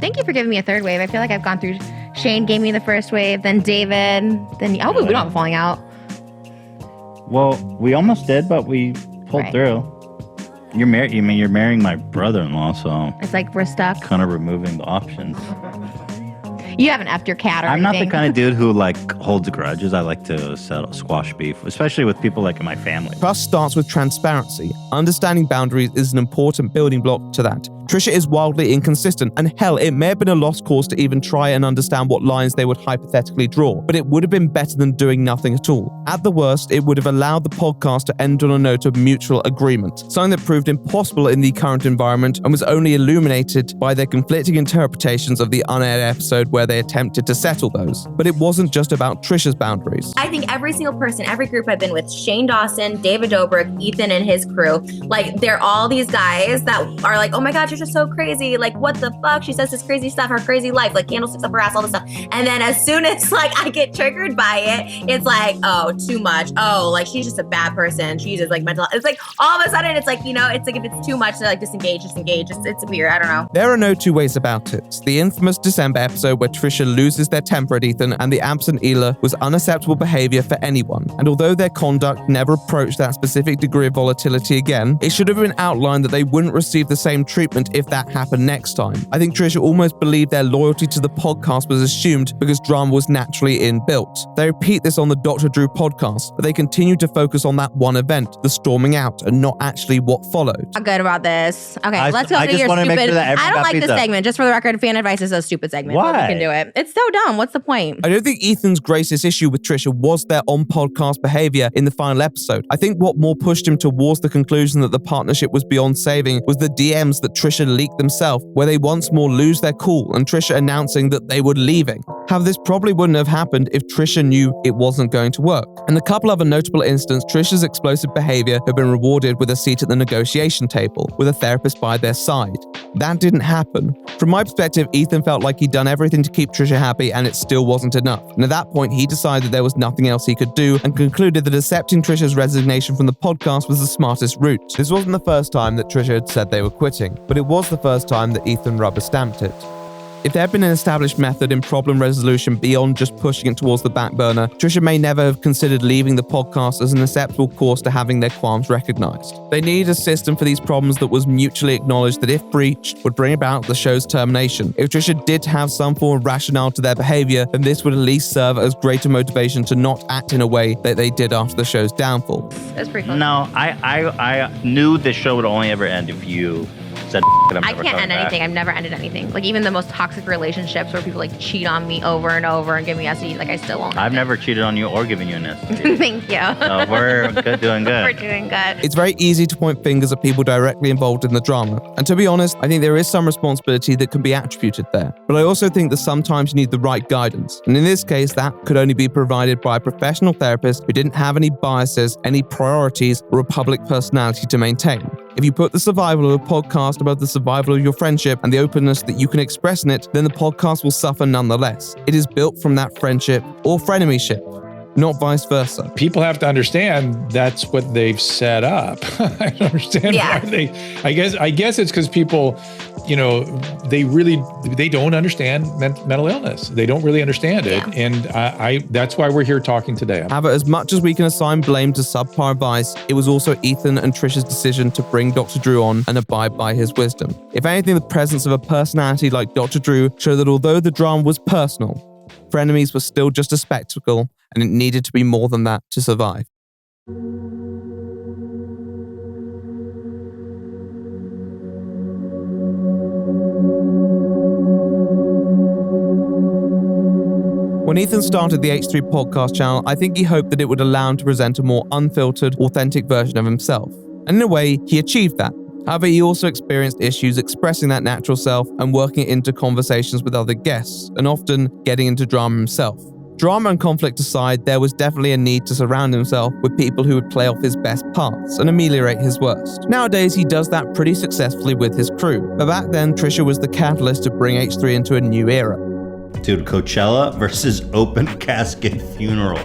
Thank you for giving me a third wave. I feel like I've gone through. Shane gave me the first wave, then David, then we don't have a falling out. Well, we almost did, but we pulled through. You're marrying my brother-in-law, so it's like we're stuck. Kind of removing the options. You haven't effed your cat or I'm anything. not the kind of dude who like holds grudges. I like to squash beef, especially with people like in my family. Trust starts with transparency. Understanding boundaries is an important building block to that. Trisha is wildly inconsistent, and hell, it may have been a lost cause to even try and understand what lines they would hypothetically draw, but it would have been better than doing nothing at all. At the worst, it would have allowed the podcast to end on a note of mutual agreement, something that proved impossible in the current environment and was only illuminated by their conflicting interpretations of the unaired episode where they attempted to settle those. But it wasn't just about Trisha's boundaries. I think every single person, every group I've been with, Shane Dawson, David Dobrik, Ethan and his crew, like they're all these guys that are like, oh my God, Trisha's so crazy. Like, what the fuck? She says this crazy stuff, her crazy life, like candlesticks up her ass, all this stuff. And then as soon as like I get triggered by it, it's like, oh, too much. Oh, like she's just a bad person. She's just like mental. It's like all of a sudden it's like, you know, it's like if it's too much to like disengage. It's weird. I don't know. There are no two ways about it. The infamous December episode where Trisha loses their temper at Ethan and the absent Hila was unacceptable behavior for anyone. And although their conduct never approached that specific degree of volatility again, it should have been outlined that they wouldn't receive the same treatment if that happened next time. I think Trisha almost believed their loyalty to the podcast was assumed because drama was naturally inbuilt. They repeat this on the Dr. Drew podcast, but they continue to focus on that one event, the storming out, and not actually what followed. I'm good about this. Okay, let's go to your stupid. Sure I don't like this segment. Just for the record, fan advice is a stupid segment. Why? But we can do it. It's so dumb. What's the point? I don't think Ethan's greatest issue with Trisha was their on-podcast behavior in the final episode. I think what more pushed him towards the conclusion that the partnership was beyond saving was the DMs that Trisha Trisha leaked themselves, where they once more lose their cool and Trisha announcing that they were leaving. However, this probably wouldn't have happened if Trisha knew it wasn't going to work. In a couple other notable instances, Trisha's explosive behavior had been rewarded with a seat at the negotiation table, with a therapist by their side. That didn't happen. From my perspective, Ethan felt like he'd done everything to keep Trisha happy and it still wasn't enough. And at that point, he decided there was nothing else he could do and concluded that accepting Trisha's resignation from the podcast was the smartest route. This wasn't the first time that Trisha had said they were quitting, but it was the first time that Ethan rubber stamped it. If there had been an established method in problem resolution beyond just pushing it towards the back burner, Trisha may never have considered leaving the podcast as an acceptable course to having their qualms recognized. They needed a system for these problems that was mutually acknowledged that if breached, would bring about the show's termination. If Trisha did have some form of rationale to their behavior, then this would at least serve as greater motivation to not act in a way that they did after the show's downfall. That's pretty cool. No, I knew the show would only ever end if you said I can't end anything. I've never ended anything. Like even the most toxic relationships where people like cheat on me over and over and give me STDs, like I still won't. I've never cheated on you or given you an STD. Thank you. So we're good, doing good. We're doing good. It's very easy to point fingers at people directly involved in the drama. And to be honest, I think there is some responsibility that can be attributed there. But I also think that sometimes you need the right guidance. And in this case, that could only be provided by a professional therapist who didn't have any biases, any priorities, or a public personality to maintain. If you put the survival of a podcast above the survival of your friendship and the openness that you can express in it, then the podcast will suffer nonetheless. It is built from that friendship or frenemyship, not vice versa. People have to understand that's what they've set up. I don't understand why they. I guess it's because people, they don't understand mental illness. They don't really understand it, and I that's why we're here talking today. However, as much as we can assign blame to subpar advice, it was also Ethan and Trisha's decision to bring Dr. Drew on and abide by his wisdom. If anything, the presence of a personality like Dr. Drew showed that although the drama was personal, Frenemies was still just a spectacle, and it needed to be more than that to survive. When Ethan started the H3 podcast channel, I think he hoped that it would allow him to present a more unfiltered, authentic version of himself. And in a way, he achieved that. However, he also experienced issues expressing that natural self and working it into conversations with other guests, and often getting into drama himself. Drama and conflict aside, there was definitely a need to surround himself with people who would play off his best parts and ameliorate his worst. Nowadays, he does that pretty successfully with his crew, but back then, Trisha was the catalyst to bring H3 into a new era. Dude, Coachella versus open casket funeral.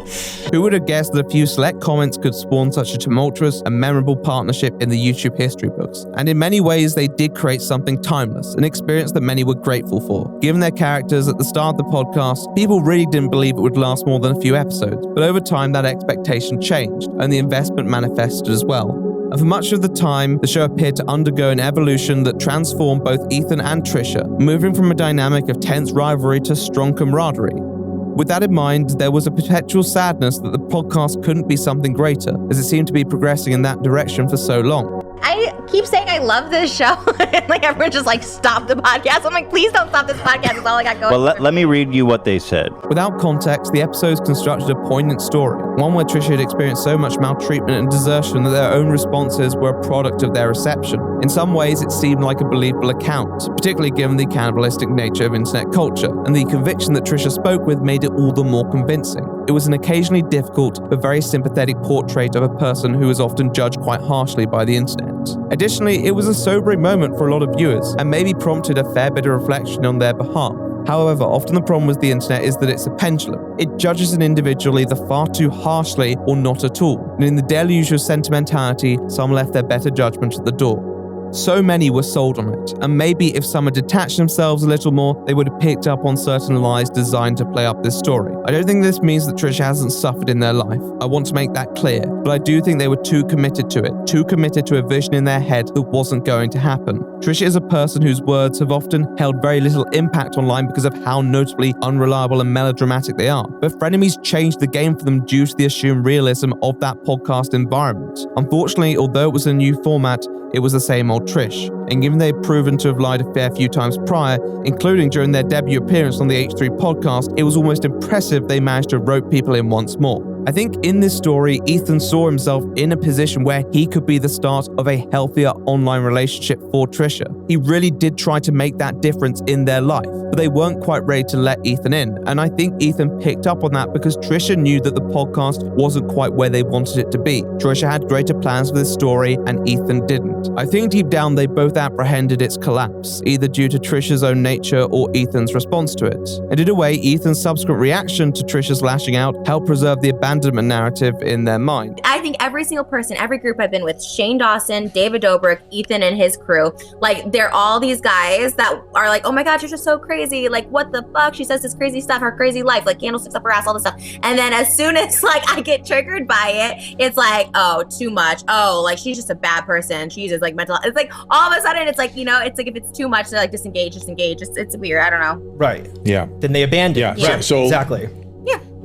Who would have guessed that a few select comments could spawn such a tumultuous and memorable partnership in the YouTube history books? And in many ways, they did create something timeless, an experience that many were grateful for. Given their characters at the start of the podcast, people really didn't believe it would last more than a few episodes. But over time, that expectation changed, and the investment manifested as well. And for much of the time, the show appeared to undergo an evolution that transformed both Ethan and Trisha, moving from a dynamic of tense rivalry to strong camaraderie. With that in mind, there was a perpetual sadness that the podcast couldn't be something greater, as it seemed to be progressing in that direction for so long. I keep saying I love this show, and like everyone just like stop the podcast. I'm like, please don't stop this podcast. It's all I got going. Well, let me read you what they said. Without context, the episodes constructed a poignant story, one where Trisha had experienced so much maltreatment and desertion that their own responses were a product of their reception. In some ways, it seemed like a believable account, particularly given the cannibalistic nature of internet culture, and the conviction that Trisha spoke with made it all the more convincing. It was an occasionally difficult but very sympathetic portrait of a person who is often judged quite harshly by the internet. Additionally, it was a sobering moment for a lot of viewers, and maybe prompted a fair bit of reflection on their behalf. However, often the problem with the internet is that it's a pendulum. It judges an individual either far too harshly or not at all, and in the deluge of sentimentality, some left their better judgment at the door. So many were sold on it, and maybe if some had detached themselves a little more, they would have picked up on certain lies designed to play up this story. I don't think this means that Trisha hasn't suffered in their life. I want to make that clear, but I do think they were too committed to it, too committed to a vision in their head that wasn't going to happen. Trisha is a person whose words have often held very little impact online because of how notably unreliable and melodramatic they are. But Frenemies changed the game for them due to the assumed realism of that podcast environment. Unfortunately, although it was a new format, it was the same old Trish, and given they'd proven to have lied a fair few times prior, including during their debut appearance on the H3 podcast, it was almost impressive they managed to rope people in once more. I think in this story, Ethan saw himself in a position where he could be the start of a healthier online relationship for Trisha. He really did try to make that difference in their life, but they weren't quite ready to let Ethan in. And I think Ethan picked up on that because Trisha knew that the podcast wasn't quite where they wanted it to be. Trisha had greater plans for this story and Ethan didn't. I think deep down they both apprehended its collapse, either due to Trisha's own nature or Ethan's response to it. And in a way, Ethan's subsequent reaction to Trisha's lashing out helped preserve the abandonment narrative in their mind. I think every single person, every group I've been with, Shane Dawson, David Dobrik, Ethan and his crew, like they're all these guys that are like, oh my God, Trisha's so crazy. Like what the fuck? She says this crazy stuff, her crazy life, like candlesticks up her ass, all this stuff. And then as soon as like I get triggered by it, it's like, oh, too much. Oh, like she's just a bad person. She uses like mental. It's like all of a sudden it's like, you know, it's like if it's too much, they're like disengage. It's weird. I don't know. Right. Yeah. Then they abandon. Yeah. So exactly.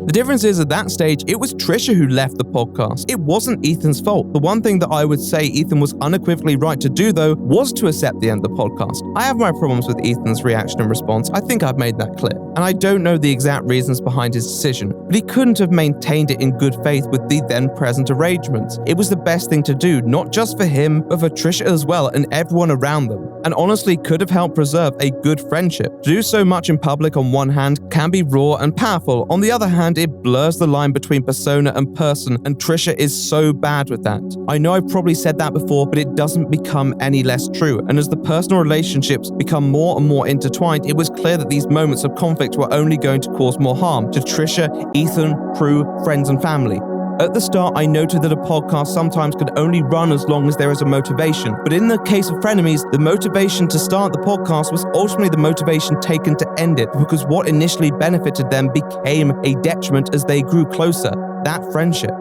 The difference is at that stage, it was Trisha who left the podcast. It wasn't Ethan's fault. The one thing that I would say Ethan was unequivocally right to do, though, was to accept the end of the podcast. I have my problems with Ethan's reaction and response. I think I've made that clear. And I don't know the exact reasons behind his decision, but he couldn't have maintained it in good faith with the then present arrangements. It was the best thing to do, not just for him, but for Trisha as well and everyone around them. And honestly could have helped preserve a good friendship. To do so much in public on one hand can be raw and powerful. On the other hand, it blurs the line between persona and person, and Trisha is so bad with that. I know I've probably said that before, but it doesn't become any less true. And as the personal relationships become more and more intertwined, it was clear that these moments of conflict were only going to cause more harm to Trisha, Ethan, crew, friends, and family. At the start, I noted that a podcast sometimes could only run as long as there is a motivation. But in the case of Frenemies, the motivation to start the podcast was ultimately the motivation taken to end it, because what initially benefited them became a detriment as they grew closer, that friendship.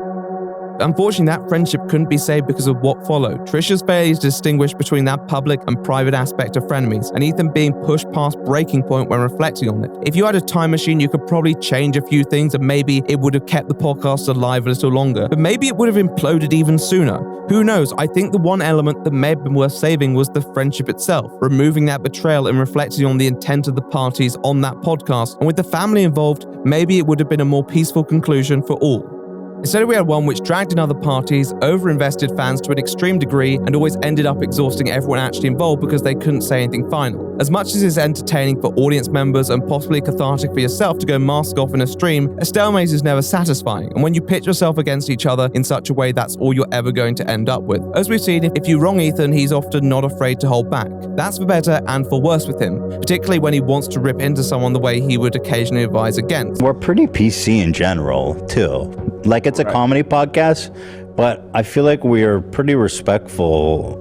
Unfortunately, that friendship couldn't be saved because of what followed. Trisha's failure to distinguish between that public and private aspect of Frenemies, and Ethan being pushed past breaking point when reflecting on it. If you had a time machine, you could probably change a few things and maybe it would have kept the podcast alive a little longer, but maybe it would have imploded even sooner. Who knows? I think the one element that may have been worth saving was the friendship itself, removing that betrayal and reflecting on the intent of the parties on that podcast, and with the family involved, maybe it would have been a more peaceful conclusion for all. Instead, we had one which dragged in other parties, over-invested fans to an extreme degree, and always ended up exhausting everyone actually involved because they couldn't say anything final. As much as it's entertaining for audience members and possibly cathartic for yourself to go mask off in a stream, a stalemate is never satisfying, and when you pitch yourself against each other in such a way, that's all you're ever going to end up with. As we've seen, if you wrong Ethan, he's often not afraid to hold back. That's for better and for worse with him, particularly when he wants to rip into someone the way he would occasionally advise against. We're pretty PC in general, too. Like, it's a comedy podcast, but I feel like we are pretty respectful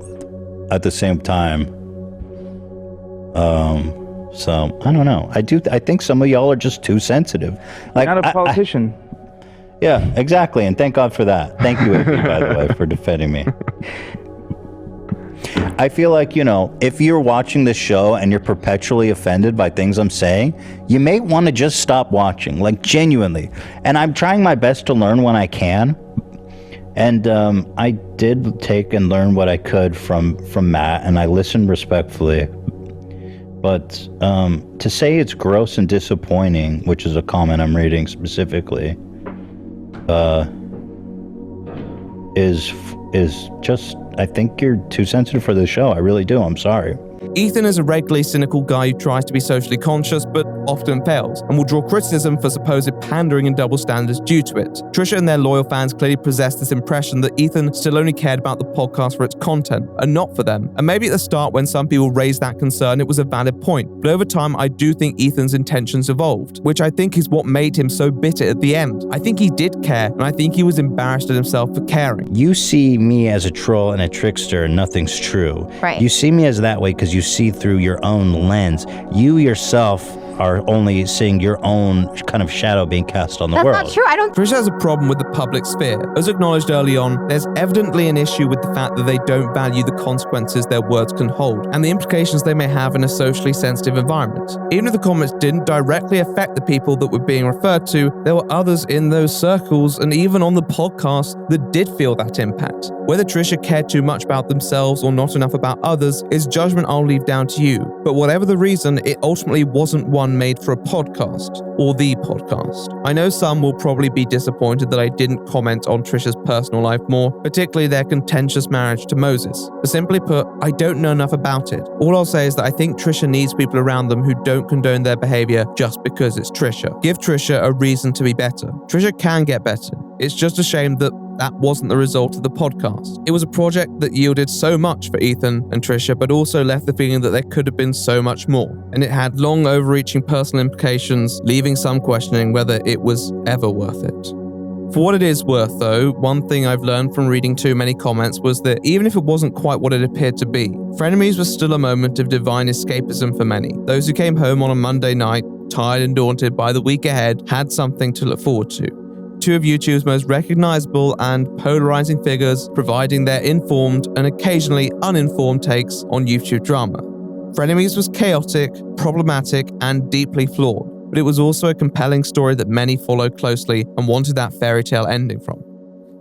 at the same time. So I don't know. I think some of y'all are just too sensitive. Like, not a politician. Yeah, exactly. And thank God for that. Thank you, AP, by the way, for defending me. I feel like, you know, if you're watching this show and you're perpetually offended by things I'm saying, you may want to just stop watching, like genuinely. And I'm trying my best to learn when I can. And I did take and learn what I could from Matt, and I listened respectfully. But to say it's gross and disappointing, which is a comment I'm reading specifically, is just, I think you're too sensitive for this show. I really do. I'm sorry. Ethan is a regularly cynical guy who tries to be socially conscious but often fails, and will draw criticism for supposed pandering and double standards due to it. Trisha and their loyal fans clearly possess this impression that Ethan still only cared about the podcast for its content, and not for them. And maybe at the start when some people raised that concern, it was a valid point, but over time I do think Ethan's intentions evolved, which I think is what made him so bitter at the end. I think he did care, and I think he was embarrassed at himself for caring. You see me as a troll and a trickster and nothing's true. Right. You see me as that way because you see through your own lens. You yourself are only seeing your own kind of shadow being cast on the world. That's not true. I don't. Trisha has a problem with the public sphere. As acknowledged early on, there's evidently an issue with the fact that they don't value the consequences their words can hold and the implications they may have in a socially sensitive environment. Even if the comments didn't directly affect the people that were being referred to, there were others in those circles and even on the podcast that did feel that impact. Whether Trisha cared too much about themselves or not enough about others is judgment I'll leave down to you. But whatever the reason, it ultimately wasn't one one made for a podcast, or the podcast. I know some will probably be disappointed that I didn't comment on Trisha's personal life more, particularly their contentious marriage to Moses. But simply put, I don't know enough about it. All I'll say is that I think Trisha needs people around them who don't condone their behavior just because it's Trisha. Give Trisha a reason to be better. Trisha can get better. It's just a shame that wasn't the result of the podcast. It was a project that yielded so much for Ethan and Trisha, but also left the feeling that there could have been so much more. And it had long overreaching personal implications, leaving some questioning whether it was ever worth it. For what it is worth though, one thing I've learned from reading too many comments was that even if it wasn't quite what it appeared to be, Frenemies was still a moment of divine escapism for many. Those who came home on a Monday night, tired and daunted by the week ahead, had something to look forward to. Two of YouTube's most recognizable and polarizing figures providing their informed and occasionally uninformed takes on YouTube drama. Frenemies was chaotic, problematic, and deeply flawed, but it was also a compelling story that many followed closely and wanted that fairy tale ending from.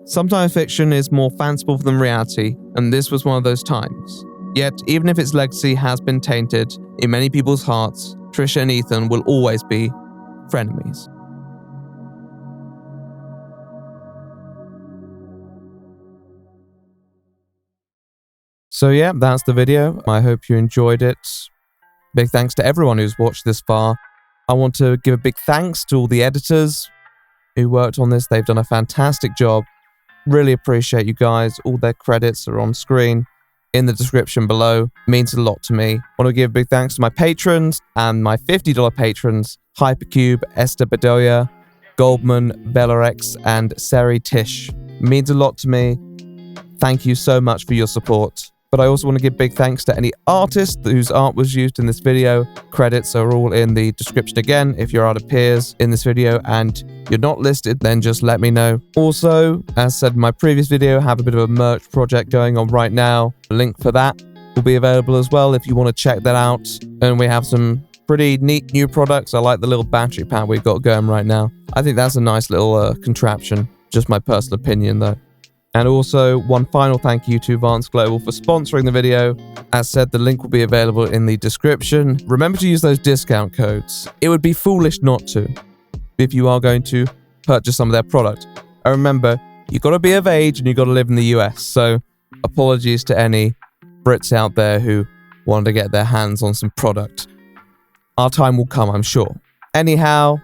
Sometimes fiction is more fanciful than reality, and this was one of those times. Yet, even if its legacy has been tainted, in many people's hearts, Trisha and Ethan will always be frenemies. So yeah, that's the video. I hope you enjoyed it. Big thanks to everyone who's watched this far. I want to give a big thanks to all the editors who worked on this. They've done a fantastic job. Really appreciate you guys. All their credits are on screen in the description below. It means a lot to me. I want to give big thanks to my patrons and my $50 patrons, Hypercube, Esther Bedoya, Goldman, Belarex, and Seri Tish. It means a lot to me. Thank you so much for your support. But I also want to give big thanks to any artist whose art was used in this video. Credits are all in the description again. If your art appears in this video and you're not listed, then just let me know. Also, as said in my previous video, I have a bit of a merch project going on right now. A link for that will be available as well if you want to check that out. And we have some pretty neat new products. I like the little battery pack we've got going right now. I think that's a nice little contraption. Just my personal opinion though. And also, one final thank you to Advanced Global for sponsoring the video. As said, the link will be available in the description. Remember to use those discount codes. It would be foolish not to if you are going to purchase some of their product. And remember, you've got to be of age and you've got to live in the US. So apologies to any Brits out there who want to get their hands on some product. Our time will come, I'm sure. Anyhow,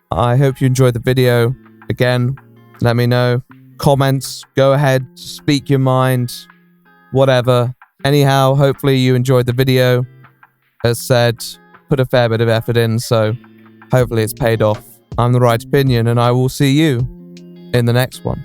I hope you enjoyed the video. Again, let me know. Comments, go ahead, speak your mind, whatever. Anyhow, hopefully you enjoyed the video. As said, put a fair bit of effort in, so hopefully it's paid off. I'm The Right Opinion, and I will see you in the next one.